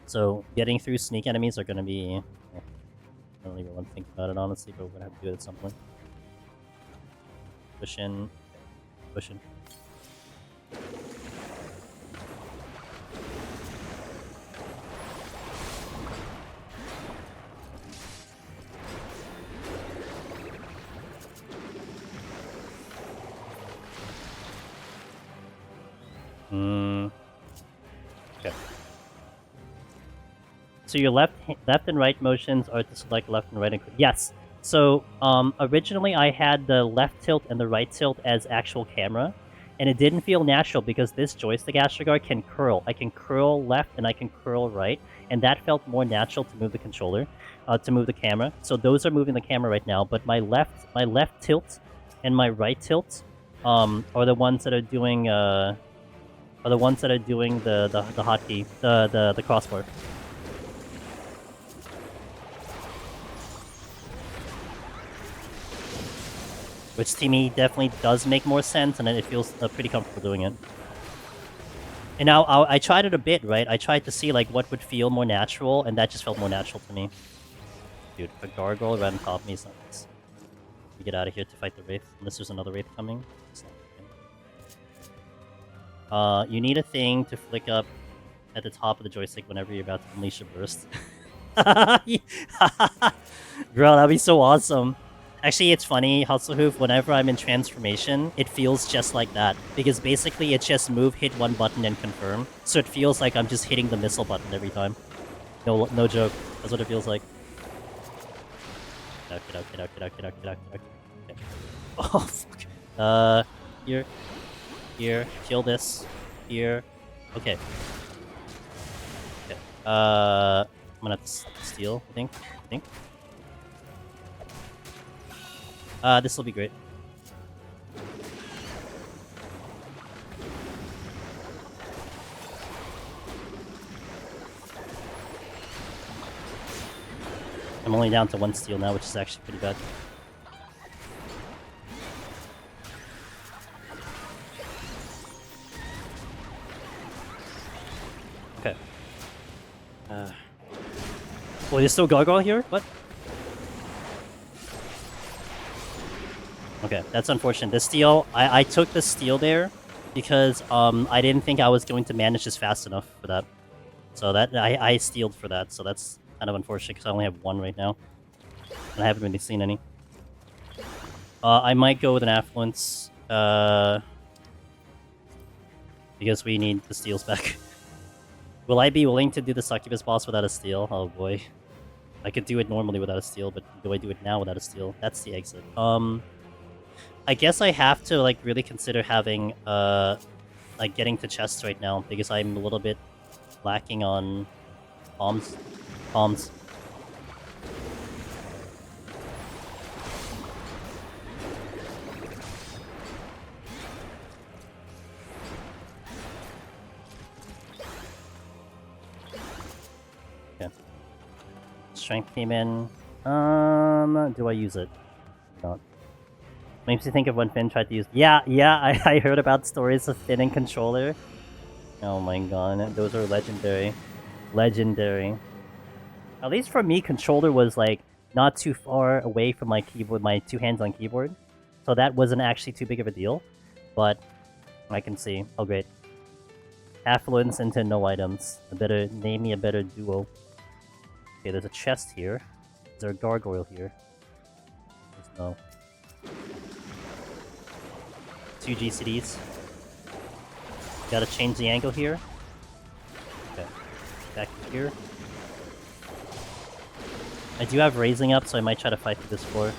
So getting through sneak enemies are going to be... I don't even want to think about it, honestly, but we're going to have to do it at some point. Push in. Push in. Okay. So your left and right motions are to select left and right. Yes. So originally I had the left tilt and the right tilt as actual camera, and it didn't feel natural because this joystick Astroguard can curl. I can curl left and I can curl right, and that felt more natural to move the controller, to move the camera. So those are moving the camera right now, but my left tilt and my right tilt are the ones that are doing the hotkey, the crossbar. Which to me definitely does make more sense, and it feels pretty comfortable doing it. And now I tried it a bit, right? I tried to see like what would feel more natural, and that just felt more natural to me. Dude, a gargoyle right on top of me is not nice. We get out of here to fight the Wraith, unless there's another Wraith coming. You need a thing to flick up at the top of the joystick whenever you're about to unleash a burst. Bro, that'd be so awesome. Actually, it's funny, Hustlehoof, whenever I'm in transformation, it feels just like that. Because basically, it's just move, hit one button, and confirm. So it feels like I'm just hitting the missile button every time. No joke. That's what it feels like. Get out. Okay. Oh, fuck. Here. Kill this. Here. Okay. I'm gonna have to steal, I think. This will be great. I'm only down to 1 steal now, which is actually pretty bad. Okay. Oh, there's still Gargoyle here? What? Okay, that's unfortunate. The steal, I took the steal there because I didn't think I was going to manage this fast enough for that. So that I stealed for that, so that's kind of unfortunate because I only have 1 right now. And I haven't really seen any. I might go with an Affluence, because we need the steals back. Will I be willing to do the Succubus boss without a steal? Oh boy. I could do it normally without a steal, but do I do it now without a steal? That's the exit. I guess I have to, like, really consider having, like, getting to chests right now, because I'm a little bit lacking on palms. Okay. Strength came in. Do I use it? Not. Makes me think of when Finn tried to use... Yeah, I heard about stories of Finn and controller. Oh my god, those are legendary. Legendary. At least for me, controller was, like, not too far away from my keyboard, my 2 hands on keyboard. So that wasn't actually too big of a deal. But I can see. Oh, great. Affluence into no items. Name me a better duo. Okay, there's a chest here. Is there a gargoyle here? There's no. 2 GCDs. Gotta change the angle here. Okay. Back here. I do have raising up, so I might try to fight through this floor.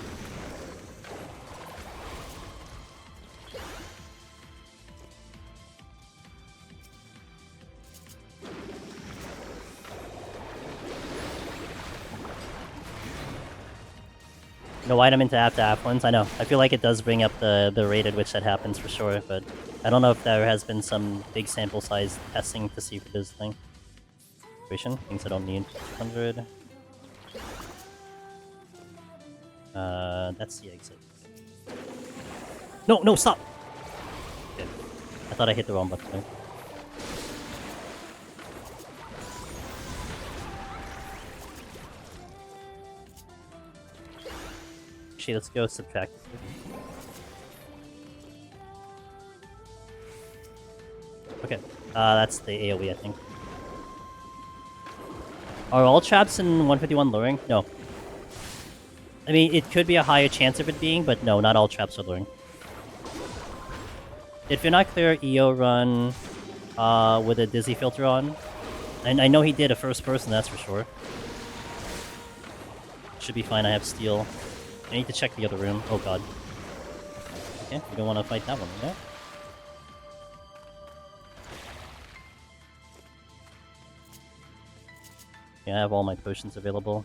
No item into after Affluence, I know. I feel like it does bring up the rate at which that happens for sure, but I don't know if there has been some big sample size testing to see if it is a thing. Things I don't need. 100. That's the exit. No, stop! Okay. I thought I hit the wrong button there. Actually, let's go subtract. Okay, that's the AoE, I think. Are all traps in 151 luring? No. I mean, it could be a higher chance of it being, but no, not all traps are luring. Did Finnock clear EO run with a Dizzy filter on? And I know he did a first person, that's for sure. Should be fine, I have steel. I need to check the other room. Oh god. Okay, we don't want to fight that one, right? Yeah, I have all my potions available.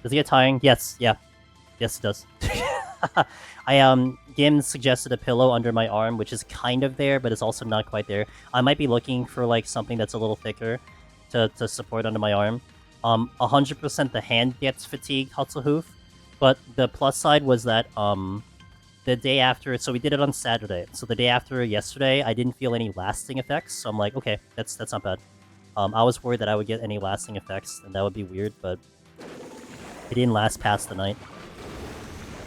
Does it get tiring? Yes, yeah. Yes, it does. Gim suggested a pillow under my arm, which is kind of there, but it's also not quite there. I might be looking for, like, something that's a little thicker to support under my arm. 100% the hand gets fatigued, Hutzelhoof, but the plus side was that, the day after, so we did it on Saturday, so the day after yesterday, I didn't feel any lasting effects, so I'm like, okay, that's not bad. I was worried that I would get any lasting effects, and that would be weird, but it didn't last past the night.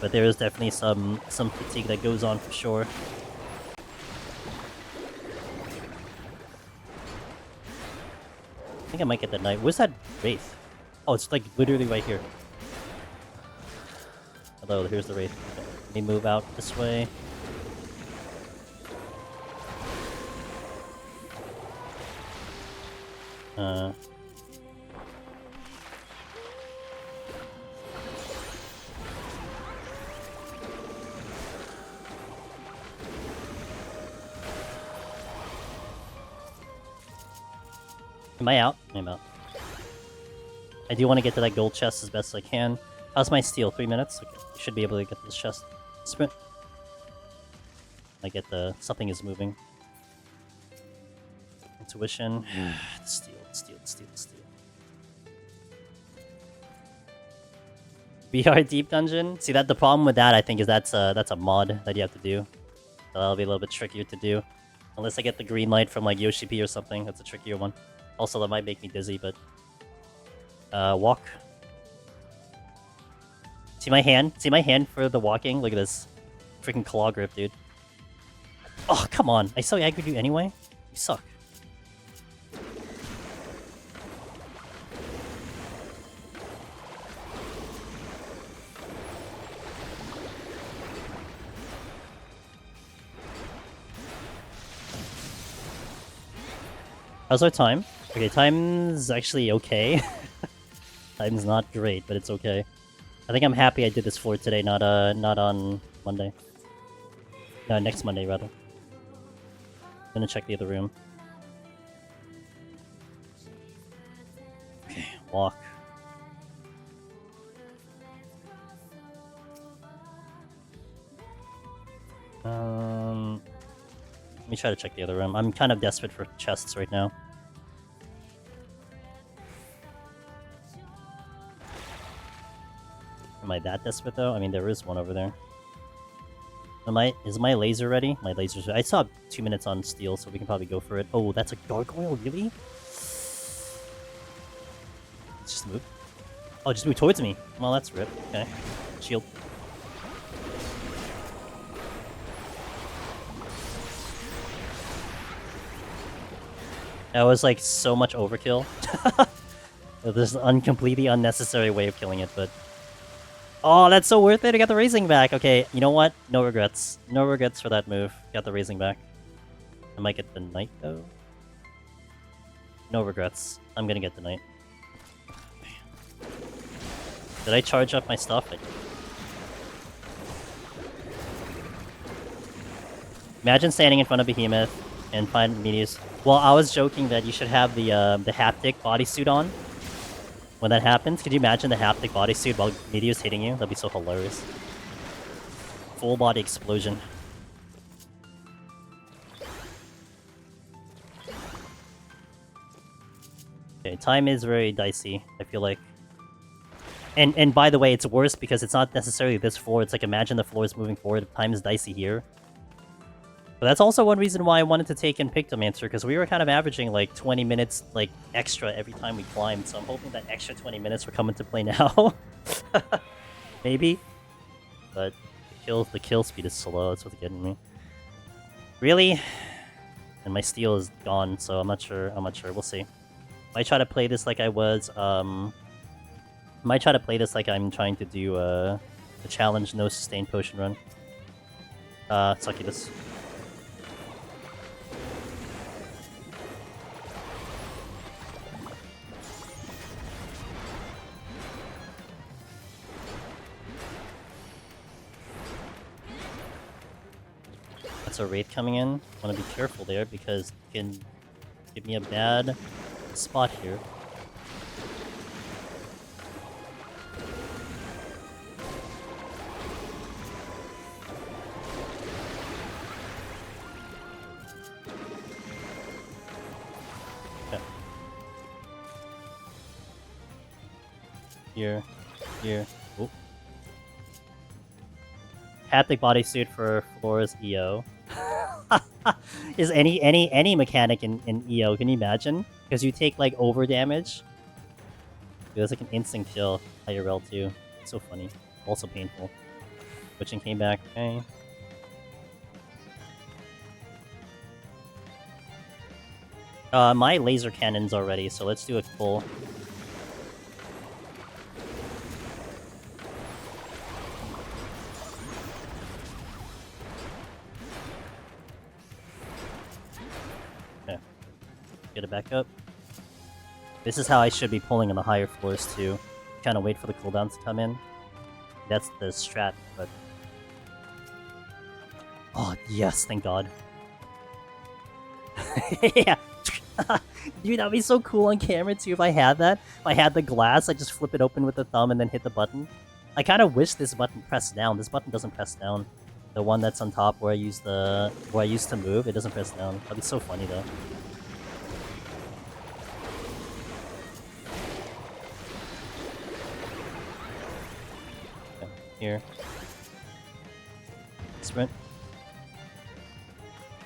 But there is definitely some fatigue that goes on for sure. I think I might get that knight. Where's that Wraith? Oh, it's like literally right here. Hello, here's the Wraith. Okay. Let me move out this way. Am I out? I'm out. I do want to get to that gold chest as best as I can. How's my steal? 3 minutes? Okay. Should be able to get this chest. Sprint. I get the... Something is moving. Intuition. Steal, steal, steal, steal. VR deep dungeon? See, that the problem with that, I think, is that's a mod that you have to do. So that'll be a little bit trickier to do. Unless I get the green light from, like, Yoshi P or something. That's a trickier one. Also, that might make me dizzy, but... walk. See my hand? See my hand for the walking? Look at this. Freaking claw grip, dude. Oh, come on. I so aggroed you anyway? You suck. How's our time? Okay, time's actually okay. Time's not great, but it's okay. I think I'm happy I did this floor today, not on Monday. No, next Monday, rather. I'm gonna check the other room. Okay, walk. Let me try to check the other room. I'm kind of desperate for chests right now. Am I that desperate though? I mean, there is one over there. Is my laser ready? My laser's ready. I saw 2 minutes on steel, so we can probably go for it. Oh, that's a gargoyle, really? Let's just move. Oh, just move towards me. Well, that's rip. Okay. Shield. That was like so much overkill. There's an completely unnecessary way of killing it, but... Oh, that's so worth it! I got the raising back! Okay, you know what? No regrets. No regrets for that move. Got the raising back. I might get the knight, though. No regrets. I'm gonna get the knight. Did I charge up my stuff? Imagine standing in front of Behemoth and find Meteors. Well, I was joking that you should have the haptic bodysuit on. When that happens, could you imagine the haptic bodysuit while Meteor's hitting you? That'd be so hilarious. Full body explosion. Okay, time is very dicey, I feel like. And by the way, it's worse because it's not necessarily this floor. It's like, imagine the floor is moving forward. Time is dicey here. But that's also one reason why I wanted to take in Pictomancer, because we were kind of averaging like 20 minutes like extra every time we climbed, so I'm hoping that extra 20 minutes will come into play now. Maybe. But the kill speed is slow, that's what's getting me. Really? And my steel is gone, so I'm not sure, we'll see. Might try to play this like I was, might try to play this like I'm trying to do the challenge no sustained potion run. Succubus. That's a raid coming in. Want to be careful there because it can give me a bad spot here. Okay. Here. Oh. Haptic bodysuit for Flora's EO. Is any mechanic in EO, can you imagine? Because you take like over damage. Dude, that's like an instant kill IRL too. It's so funny. Also painful. Switching came back, okay. My laser cannon's already, so let's do a full. Get it back up. This is how I should be pulling on the higher floors too. Kind of wait for the cooldowns to come in. That's the strat, but... Oh, yes, thank God. Yeah! Dude, that'd be so cool on camera too if I had that. If I had the glass, I just flip it open with the thumb and then hit the button. I kind of wish this button pressed down. This button doesn't press down. The one that's on top where I use to move, it doesn't press down. That'd be so funny though. Okay, here. Sprint.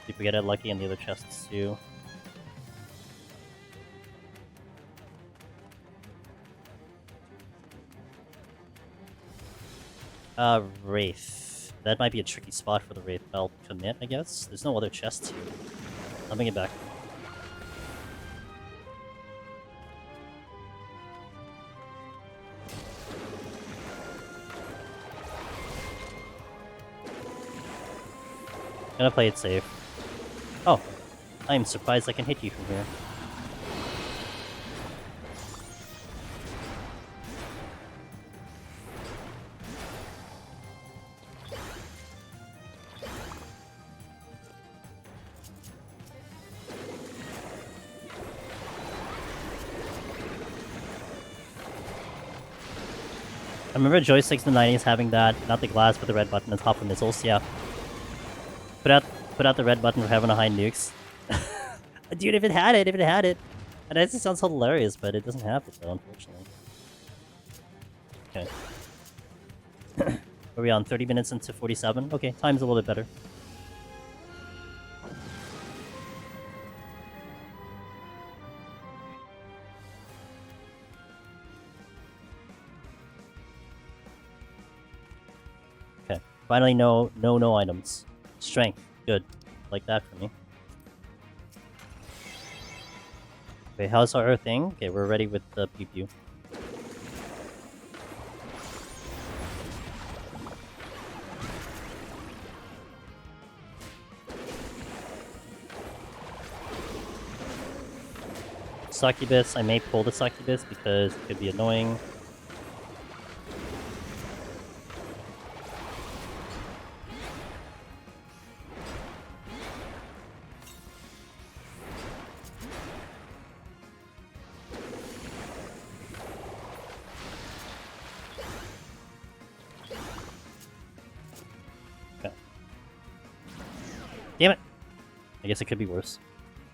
See if we get it lucky in the other chests too. Wraith. That might be a tricky spot for the Wraith, but I'll commit, I guess. There's no other chests here. I'll bring it back. Gonna play it safe. Oh, I'm surprised I can hit you from here. I remember joysticks in the 90s having that, not the glass, but the red button on top of missiles, yeah. Put out the red button for having a high nukes. Dude, if it had it. And that just sounds hilarious, but it doesn't have it though, unfortunately. Okay. Are we on 30 minutes into 47? Okay, time's a little bit better. Okay, finally no items. Strength, good. Like that for me. Okay, how's our thing? Okay, we're ready with the pew pew. Succubus, I may pull the Succubus because it could be annoying. Damn it! I guess it could be worse. Is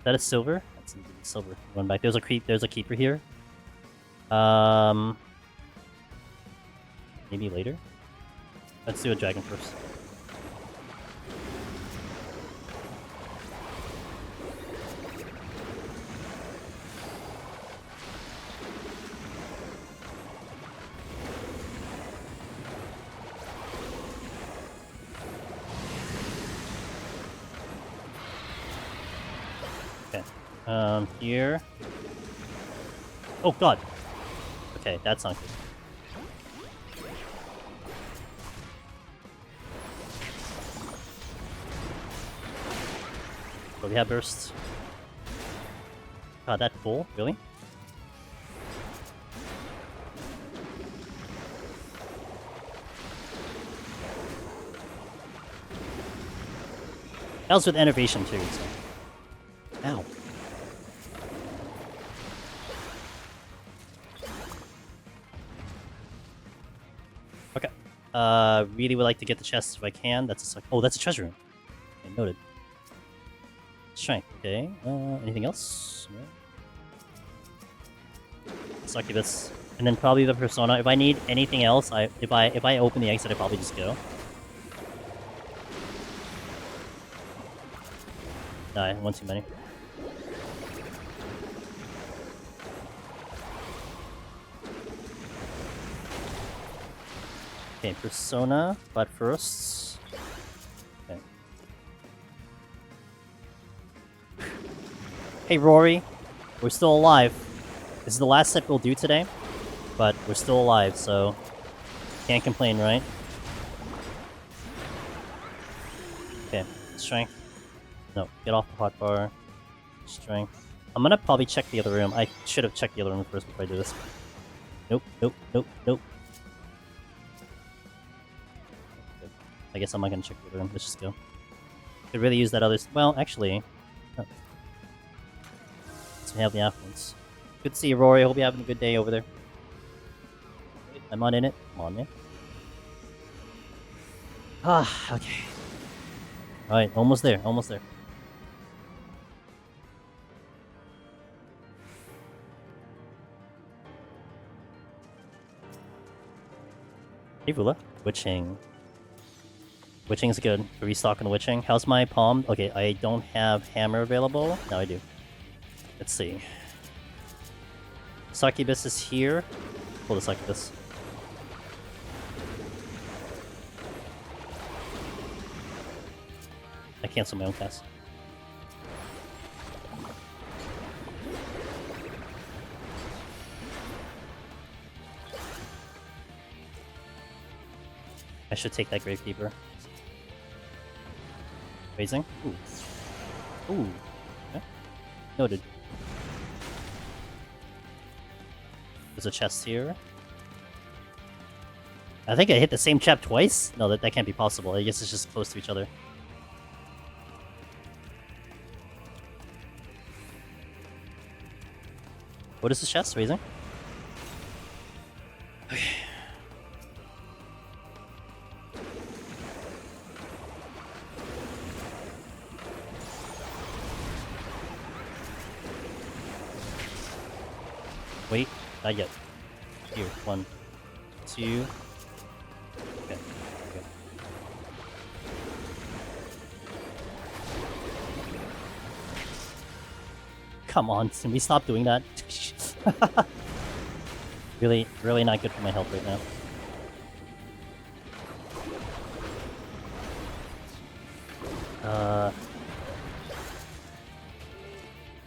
that a silver? That's indeed silver. Run back. There's a keeper here. Maybe later? Let's do a dragon first. Here. Oh god! Okay, that's not good. So we have bursts. God, that full? Really? That was with enervation too, so. Ow. Really would like to get the chest if I can. That's a oh, that's a treasure room. Okay, noted. Strength. Okay. Anything else? No. Succubus, and then probably the persona. If I need anything else, if I open the exit, I probably just go. Die. One too many. Okay, persona, but first. Okay. Hey Rory, we're still alive. This is the last set we'll do today, but we're still alive, so can't complain, right? Okay, strength. No, get off the hotbar. Strength. I'm gonna probably check the other room. I should have checked the other room first before I do this. Nope, nope, nope, nope. I guess I'm not gonna check the other room. Let's just go. Could really use that other. Well, actually. Oh. So we have the affluence. Good to see you, Rory. Hope you're having a good day over there. I'm not in it. Come on, man. Ah, okay. Alright, almost there, almost there. Hey, Vula. Witching. Witching's good. Restock on Witching. How's my palm? Okay, I don't have hammer available. Now I do. Let's see. Succubus is here. Pull the Succubus. I cancel my own cast. I should take that Gravekeeper. Raising? Ooh. Ooh. Okay. Noted. There's a chest here. I think I hit the same trap twice? No, that can't be possible. I guess it's just close to each other. What is this chest? Raising? Okay. Wait, not yet. Here, 1, 2. Okay, okay. Come on, can we stop doing that? Really not good for my health right now.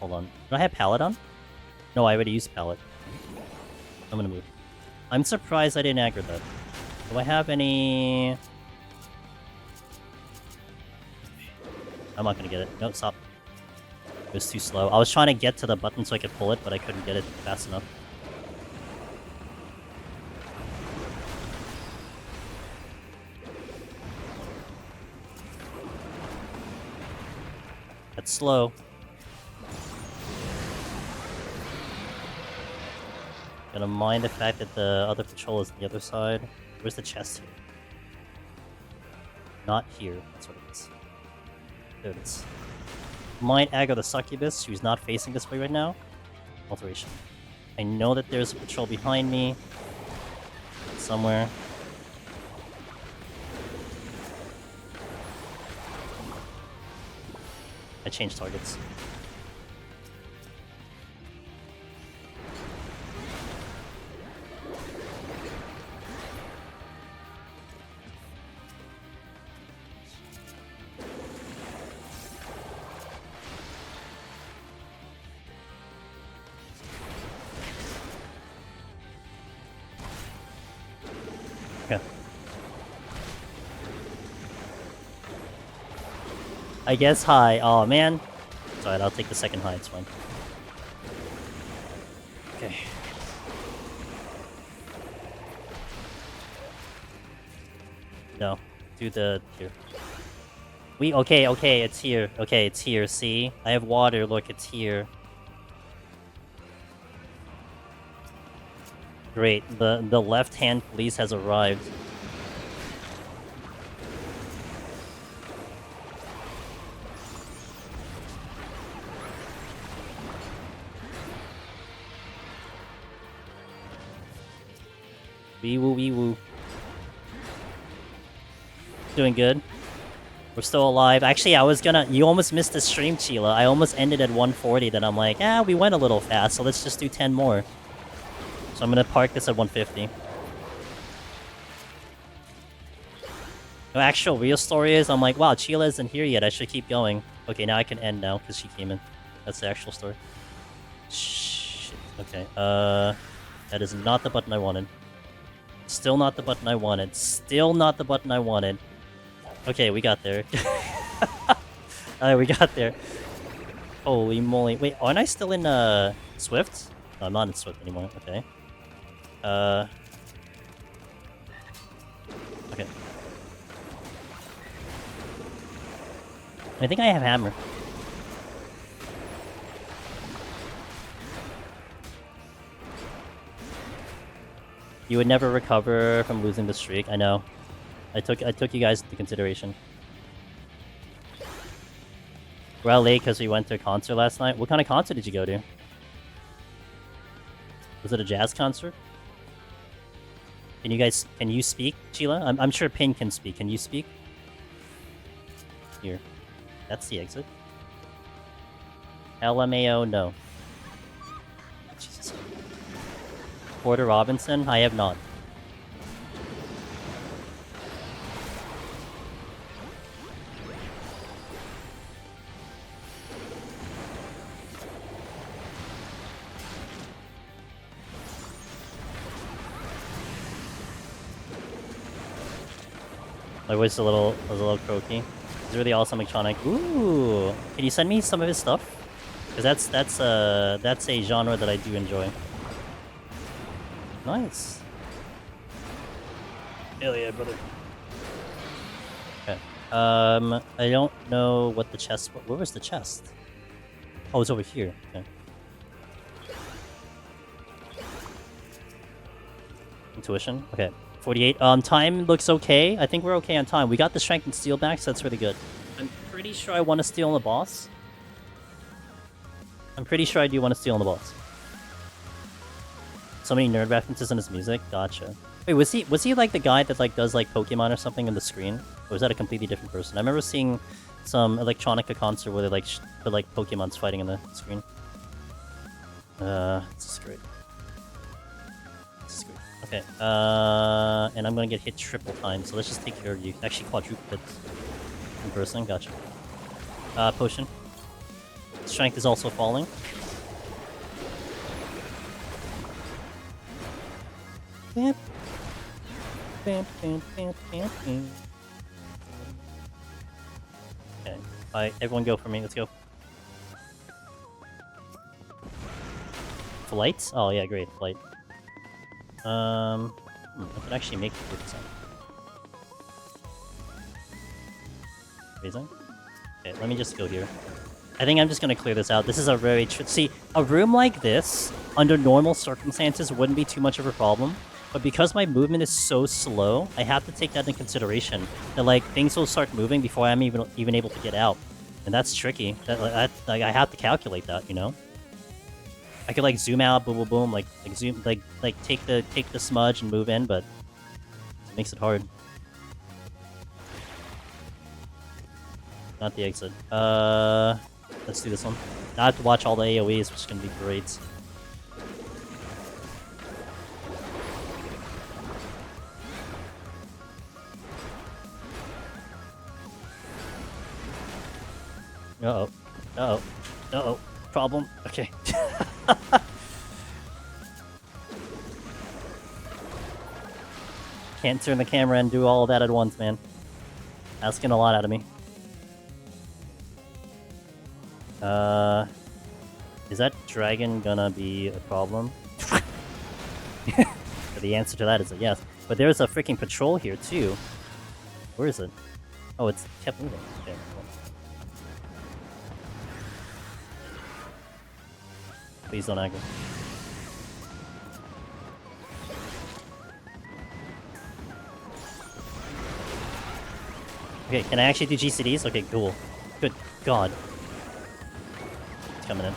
Hold on. Do I have pallet on? No, I already used pallet. I'm gonna move. I'm surprised I didn't aggro that. Do I have any... I'm not gonna get it. No, stop. It was too slow. I was trying to get to the button so I could pull it, but I couldn't get it fast enough. That's slow. Gonna mind the fact that the other patrol is on the other side. Where's the chest here? Not here. That's what it is. There it is. Might aggro the Succubus, who's not facing this way right now. Alteration. I know that there's a patrol behind me. Somewhere. I changed targets. I guess high. Oh man. It's alright, I'll take the second high, it's fine. Okay. No. Do the here. Okay, it's here. Okay, it's here, see? I have water, look, it's here. Great. The left hand police has arrived. Wee woo, wee woo. Doing good. We're still alive. Actually, I was gonna... You almost missed the stream, Chila. I almost ended at 140, then I'm like, we went a little fast, so let's just do 10 more. So I'm gonna park this at 150. The actual real story is, I'm like, wow, Chila isn't here yet, I should keep going. Okay, now I can end now, because she came in. That's the actual story. Shit. Okay, that is not the button I wanted. Still not the button I wanted. Still not the button I wanted. Okay, we got there. Alright, we got there. Holy moly. Wait, aren't I still in, Swift? No, I'm not in Swift anymore. Okay. Okay. I think I have hammer. You would never recover from losing the streak. I know. I took you guys into consideration. We're out late because we went to a concert last night. What kind of concert did you go to? Was it a jazz concert? Can you speak, Sheila? I'm sure Pin can speak. Can you speak? Here. That's the exit. LMAO, no. Jesus. Porter Robinson? I have not. My voice is a little croaky. It's really awesome electronic. Ooh, can you send me some of his stuff? Because that's a genre that I do enjoy. Nice. Hell yeah, brother. Okay. I don't know what the chest. Where was the chest? Oh, it's over here. Okay. Intuition. Okay. 48. Time looks okay. I think we're okay on time. We got the strength and steel back, so that's really good. I'm pretty sure I want to steal on the boss. I'm pretty sure I do want to steal on the boss. So many nerd references in his music. Gotcha. Wait, was he like the guy that like does like Pokemon or something in the screen? Or was that a completely different person? I remember seeing some electronica concert where they like put like Pokemon's fighting in the screen. This is great. Okay, and I'm gonna get hit triple time, so let's just take care of you. Actually, quadruple hits. In person, gotcha. Potion. Strength is also falling. Bam. Bam, bam, bam, bam, bam. Okay, alright, everyone go for me, let's go. Flight? Oh yeah, great, flight. I could actually make it 40%. Amazing. Okay, let me just go here. I think I'm just gonna clear this out. This is a very see, a room like this, under normal circumstances, wouldn't be too much of a problem. But because my movement is so slow, I have to take that into consideration. That like things will start moving before I'm even able to get out, and that's tricky. That like I have to calculate that, you know. I could like zoom out, boom, boom, boom, like zoom, like take the smudge and move in, but it makes it hard. Not the exit. Let's do this one. Now I have to watch all the AoEs, which is gonna be great. Uh-oh. Uh-oh. Uh-oh. Problem. Okay. Can't turn the camera and do all of that at once, man. Asking a lot out of me. Is that dragon gonna be a problem? The answer to that is a yes. But there's a freaking patrol here, too. Where is it? Oh, it's kept moving. Okay, cool. Please don't aggro. Okay, can I actually do GCDs? Okay, cool. Good God. It's coming in.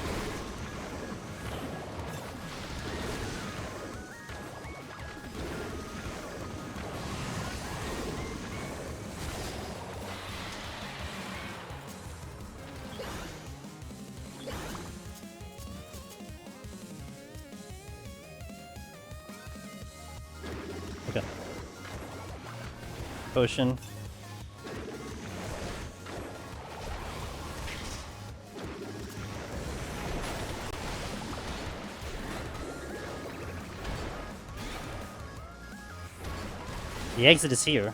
Okay. Potion. The exit is here.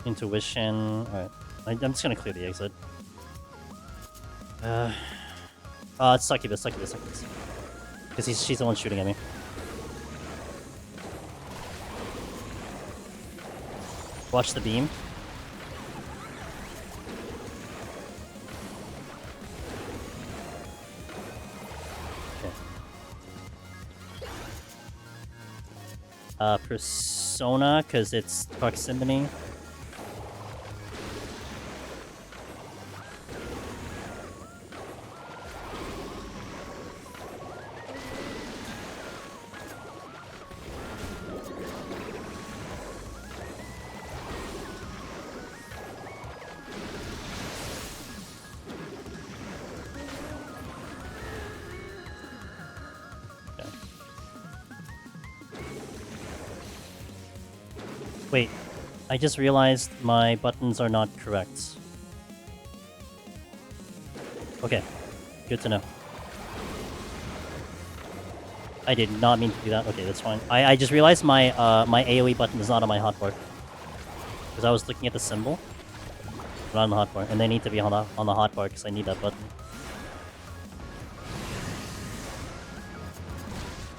Intuition. Alright. I'm just gonna clear the exit. It's Succubus. Because she's the one shooting at me. Watch the beam. Persona, because it's proximity. Wait, I just realized my buttons are not correct. Okay, good to know. I did not mean to do that. Okay, that's fine. I just realized my my AoE button is not on my hotbar. Because I was looking at the symbol, not on the hotbar, and they need to be on the hotbar because I need that button.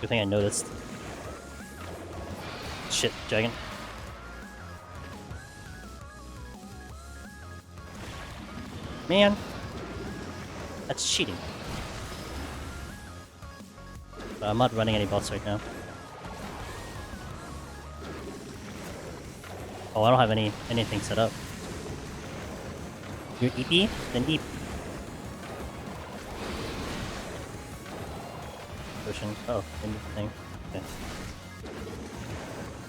Good thing I noticed. Shit, dragon. Man, that's cheating. But I'm not running any bots right now. Oh, I don't have anything set up. You're EP? Then EP. Pushing. Oh, interesting. Okay.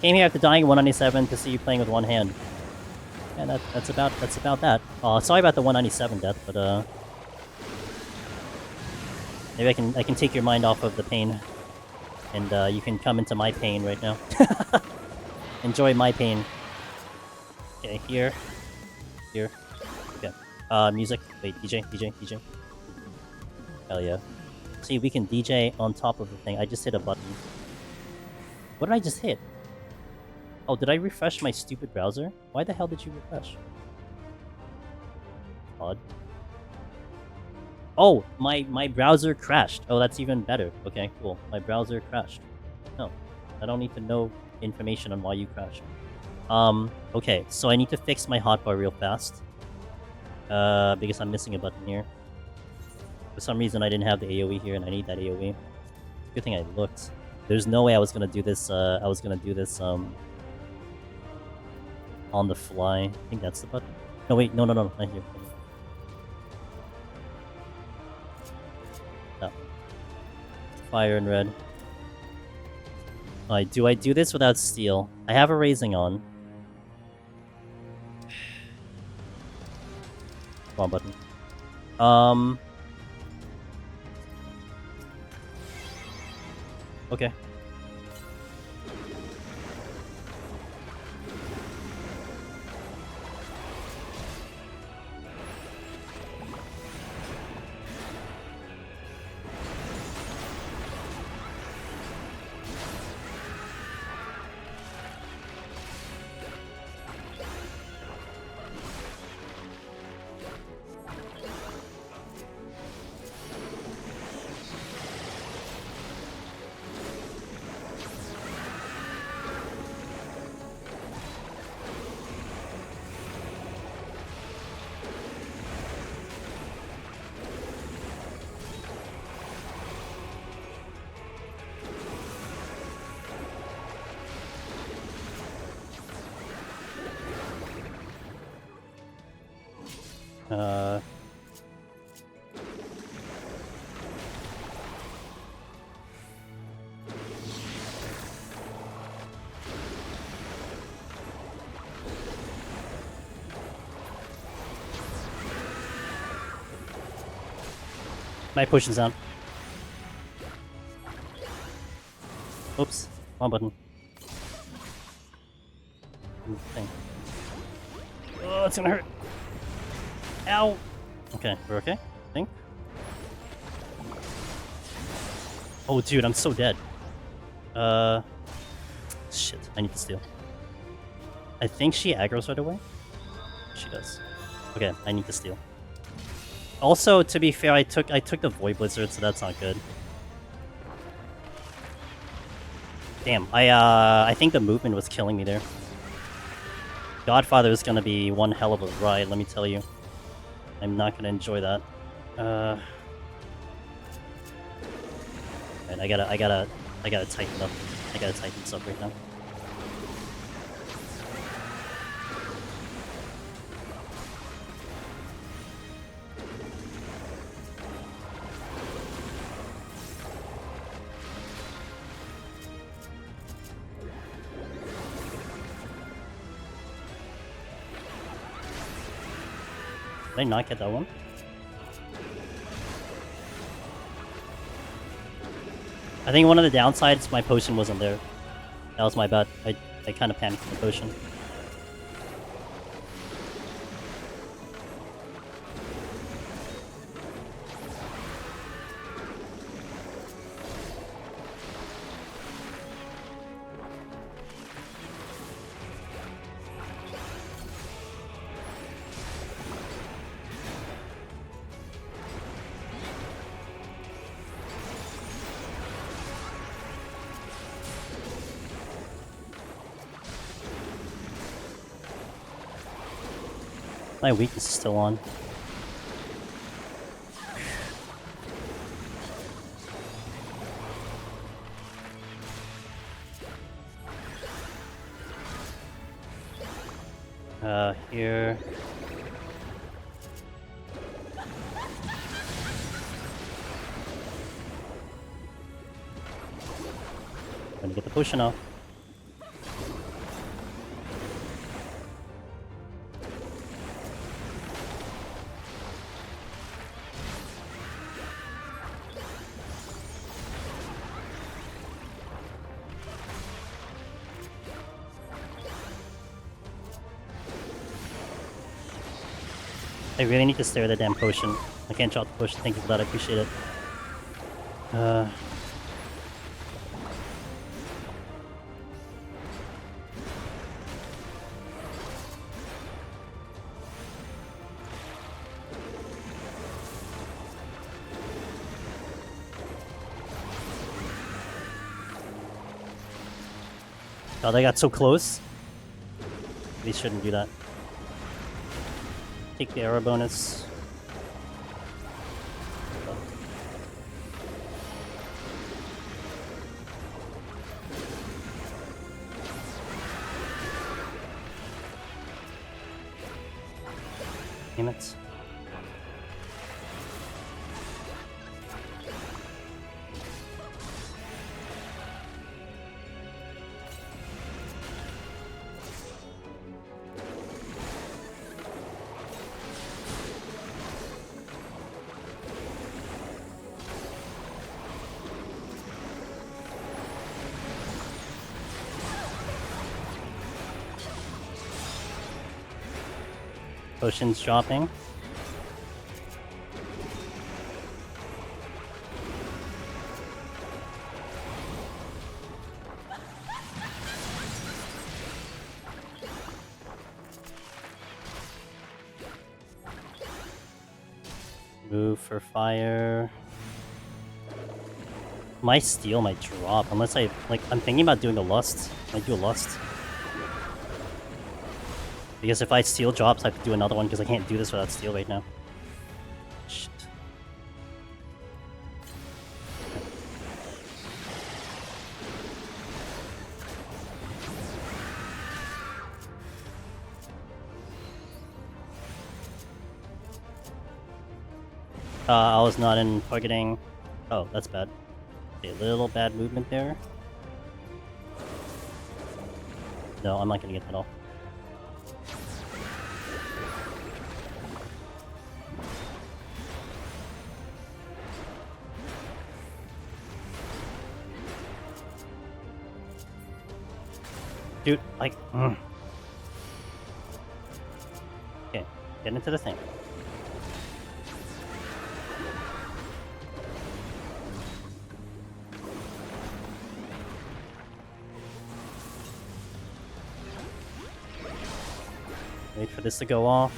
Came here after dying 197 to see you playing with one hand. Yeah, that's about that. Oh, sorry about the 197 death, but maybe I can take your mind off of the pain, and you can come into my pain right now. Enjoy my pain. Okay, here. Okay. Music. Wait, DJ. Hell yeah. See, we can DJ on top of the thing. I just hit a button. What did I just hit? Oh, did I refresh my stupid browser? Why the hell did you refresh? Odd. Oh, my browser crashed. Oh, that's even better. Okay, cool. My browser crashed. No, I don't need to know information on why you crashed. Okay, so I need to fix my hotbar real fast. Because I'm missing a button here. For some reason, I didn't have the AoE here, and I need that AoE. Good thing I looked. There's no way I was gonna do this, on the fly. I think that's the button. No, wait, no, not here. No. Fire and red. Alright, do I do this without steel? I have a raising on. Wrong button. Okay. My push is down. Oops, wrong button. Thing. Oh, it's gonna hurt. Ow! Okay, we're okay, I think. Oh, dude, I'm so dead. Shit, I need to steal. I think she aggroes right away. She does. Okay, I need to steal. Also, to be fair, I took the Void Blizzard, so that's not good. Damn, I think the movement was killing me there. Godfather is gonna be one hell of a ride, let me tell you. I'm not gonna enjoy that. Right, I gotta tighten up. I gotta tighten this up right now. Did I not get that one? I think one of the downsides, my potion wasn't there. That was my bad. I kind of panicked the potion. My weakness is still on. Here. Gonna get the potion off. I really need to stare at the damn potion. I can't drop the potion. Thank you for that. I appreciate it. God, I got so close. They shouldn't do that. Take the arrow bonus. Damn it. Potions dropping. Move for fire. My steel might drop unless I'm thinking about doing a lust. I do a lust. Because if I steel drops, I have to do another one because I can't do this without steel right now. Shit. I was not in targeting. Oh, that's bad. A little bad movement there. No, I'm not gonna get that all. Dude, like, Okay, get into the thing. Wait for this to go off.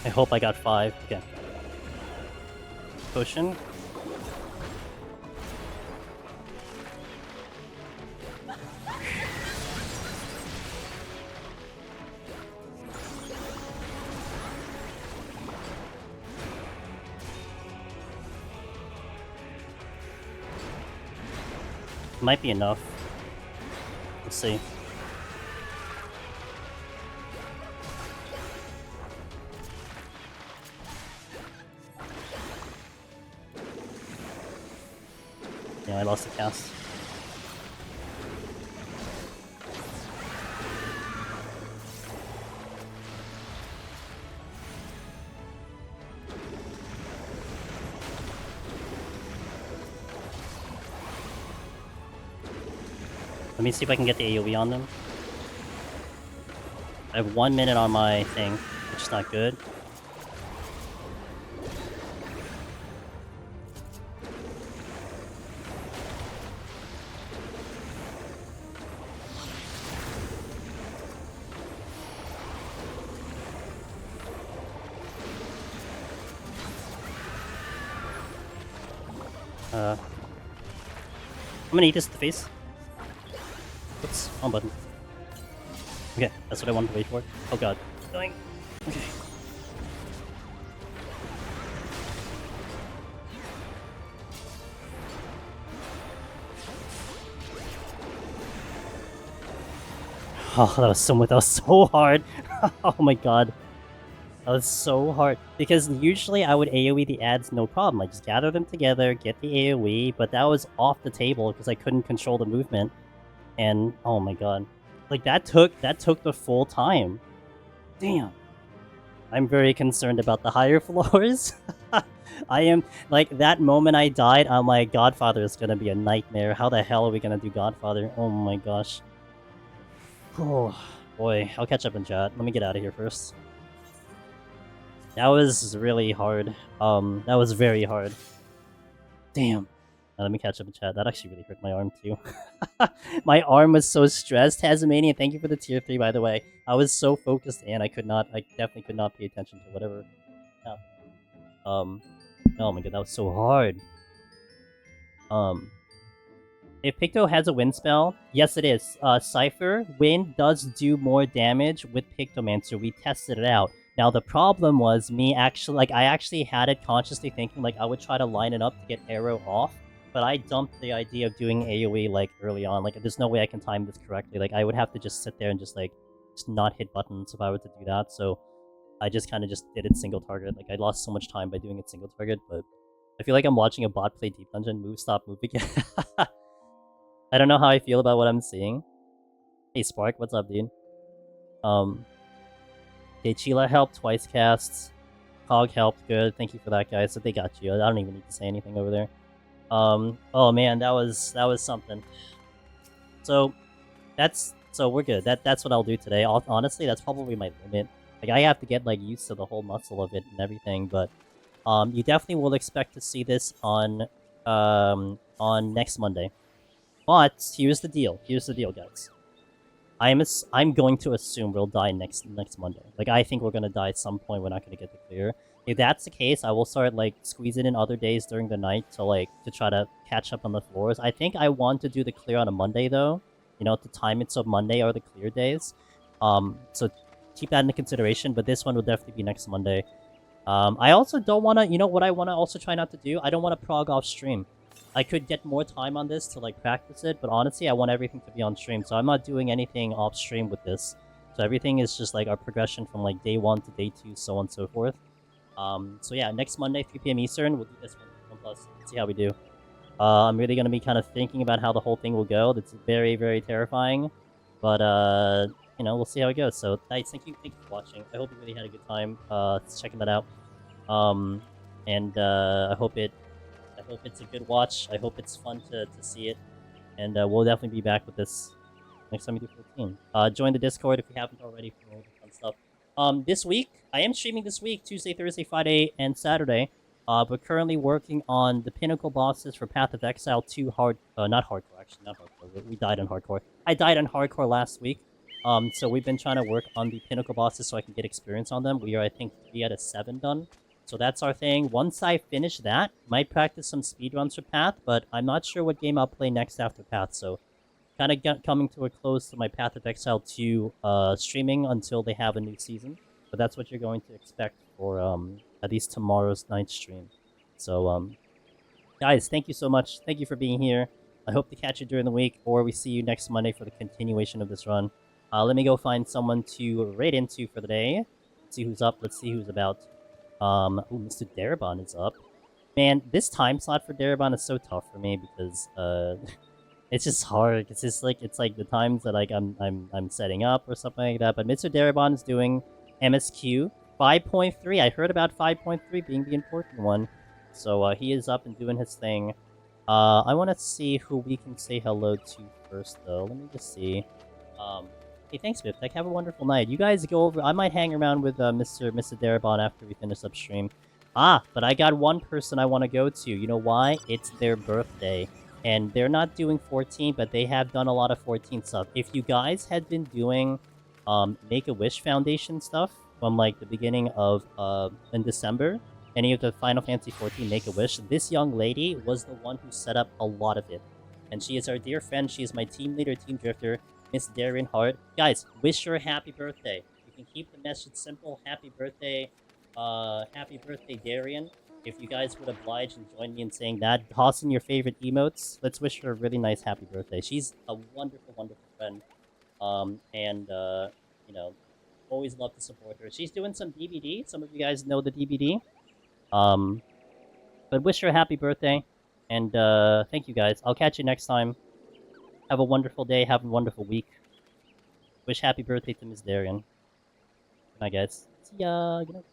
I hope I got 5. Okay. Potion. Might be enough. We'll see. Yeah, I lost the cast. Let me see if I can get the AoE on them. I have 1 minute on my thing, which is not good. I'm gonna eat this to the face. Oops, wrong button. Okay, that's what I wanted to wait for. Oh god. Dying. Okay. Oh, that was so hard. Oh my god. That was so hard. Because usually I would AoE the ads no problem. I just gather them together, get the AoE, but that was off the table because I couldn't control the movement. And oh my god. Like that took the full time. Damn. I'm very concerned about the higher floors. I am like that moment I died, I'm like Godfather is gonna be a nightmare. How the hell are we gonna do Godfather? Oh my gosh. Oh boy, I'll catch up in chat. Let me get out of here first. That was really hard. That was very hard. Damn. Let me catch up in chat. That actually really hurt my arm too. My arm was so stressed. Tasmanian, thank you for the tier 3 by the way. I was so focused and I definitely could not pay attention to whatever happened. Oh my god, that was so hard. If Picto has a wind spell, yes it is. Cypher, wind does do more damage with Pictomancer. We tested it out. Now the problem was me actually, like I actually had it consciously thinking like I would try to line it up to get arrow off, but I dumped the idea of doing AoE like early on. Like there's no way I can time this correctly. Like I would have to just sit there and just not hit buttons if I were to do that. So I just kind of just did it single target. Like I lost so much time by doing it single target, but I feel like I'm watching a bot play Deep Dungeon. Move, stop, move again. I don't know how I feel about what I'm seeing. Hey Spark, what's up, dude? Okay, Chila helped twice casts. Cog helped, good. Thank you for that, guys. So they got you. I don't even need to say anything over there. Oh man, that was something. So we're good. That's what I'll do today. Honestly, that's probably my limit. Like I have to get like used to the whole muscle of it and everything, but you definitely will expect to see this on next Monday. But here's the deal. Here's the deal, guys. I'm going to assume we'll die next Monday. Like I think we're gonna die at some point. We're not gonna get the clear. If that's the case, I will start like squeezing in other days during the night to try to catch up on the floors. I think I want to do the clear on a Monday though. You know, to time it so Monday are the clear days. So keep that into consideration. But this one will definitely be next Monday. I also don't want to. You know what I want to also try not to do? I don't want to prog off stream. I could get more time on this to practice it, but honestly, I want everything to be on stream, so I'm not doing anything off stream with this. So everything is just our progression from day 1 to day 2, so on and so forth. So yeah, next Monday, 3 PM Eastern, we'll do this one+. See how we do. I'm really gonna be kind of thinking about how the whole thing will go. That's very, very terrifying, but you know, we'll see how it goes. So thank you for watching. I hope you really had a good time checking that out. And I hope it's a good watch. I hope it's fun to see it. And we'll definitely be back with this next time we do 14. Join the Discord if you haven't already for all the fun stuff. This week, I am streaming this week, Tuesday, Thursday, Friday, and Saturday. But currently working on the pinnacle bosses for Path of Exile 2 not hardcore, actually, not hardcore. We died on hardcore. I died on hardcore last week. So we've been trying to work on the pinnacle bosses so I can get experience on them. We are, I think, 3 out of 7 done. So that's our thing. Once I finish that, might practice some speedruns for Path, but I'm not sure what game I'll play next after Path, so kind of coming to a close to my Path of Exile 2 streaming until they have a new season. But that's what you're going to expect for at least tomorrow's night stream. So, guys, thank you so much. Thank you for being here. I hope to catch you during the week, or we see you next Monday for the continuation of this run. Let me go find someone to raid into for the day. Let's see who's up. Let's see who's about. Ooh, Mr. Darabon is up. Man, this time slot for Darabon is so tough for me because it's just hard. It's like the times that like I'm setting up or something like that. But Mr. Darabon is doing MSQ 5.3. I heard about 5.3 being the important one, so he is up and doing his thing. I want to see who we can say hello to first, though. Let me just see. Hey, thanks, Biptech. Have a wonderful night. You guys go over. I might hang around with Mr. Darabon after we finish up stream. Ah, but I got one person I want to go to. You know why? It's their birthday. And they're not doing 14, but they have done a lot of 14 stuff. If you guys had been doing Make-A-Wish Foundation stuff from like the beginning of in December, any of the Final Fantasy XIV Make-A-Wish, this young lady was the one who set up a lot of it. And she is our dear friend. She is my team leader, team drifter, Miss Darian Hart. Guys, wish her a happy birthday. You can keep the message simple. Happy birthday, Darian. If you guys would oblige and join me in saying that, toss in your favorite emotes. Let's wish her a really nice happy birthday. She's a wonderful, wonderful friend. You know, always love to support her. She's doing some DBD. Some of you guys know the DBD. But wish her a happy birthday. And thank you guys. I'll catch you next time. Have a wonderful day. Have a wonderful week. Wish happy birthday to Miss Darian. Good night, guys. See ya. Good night.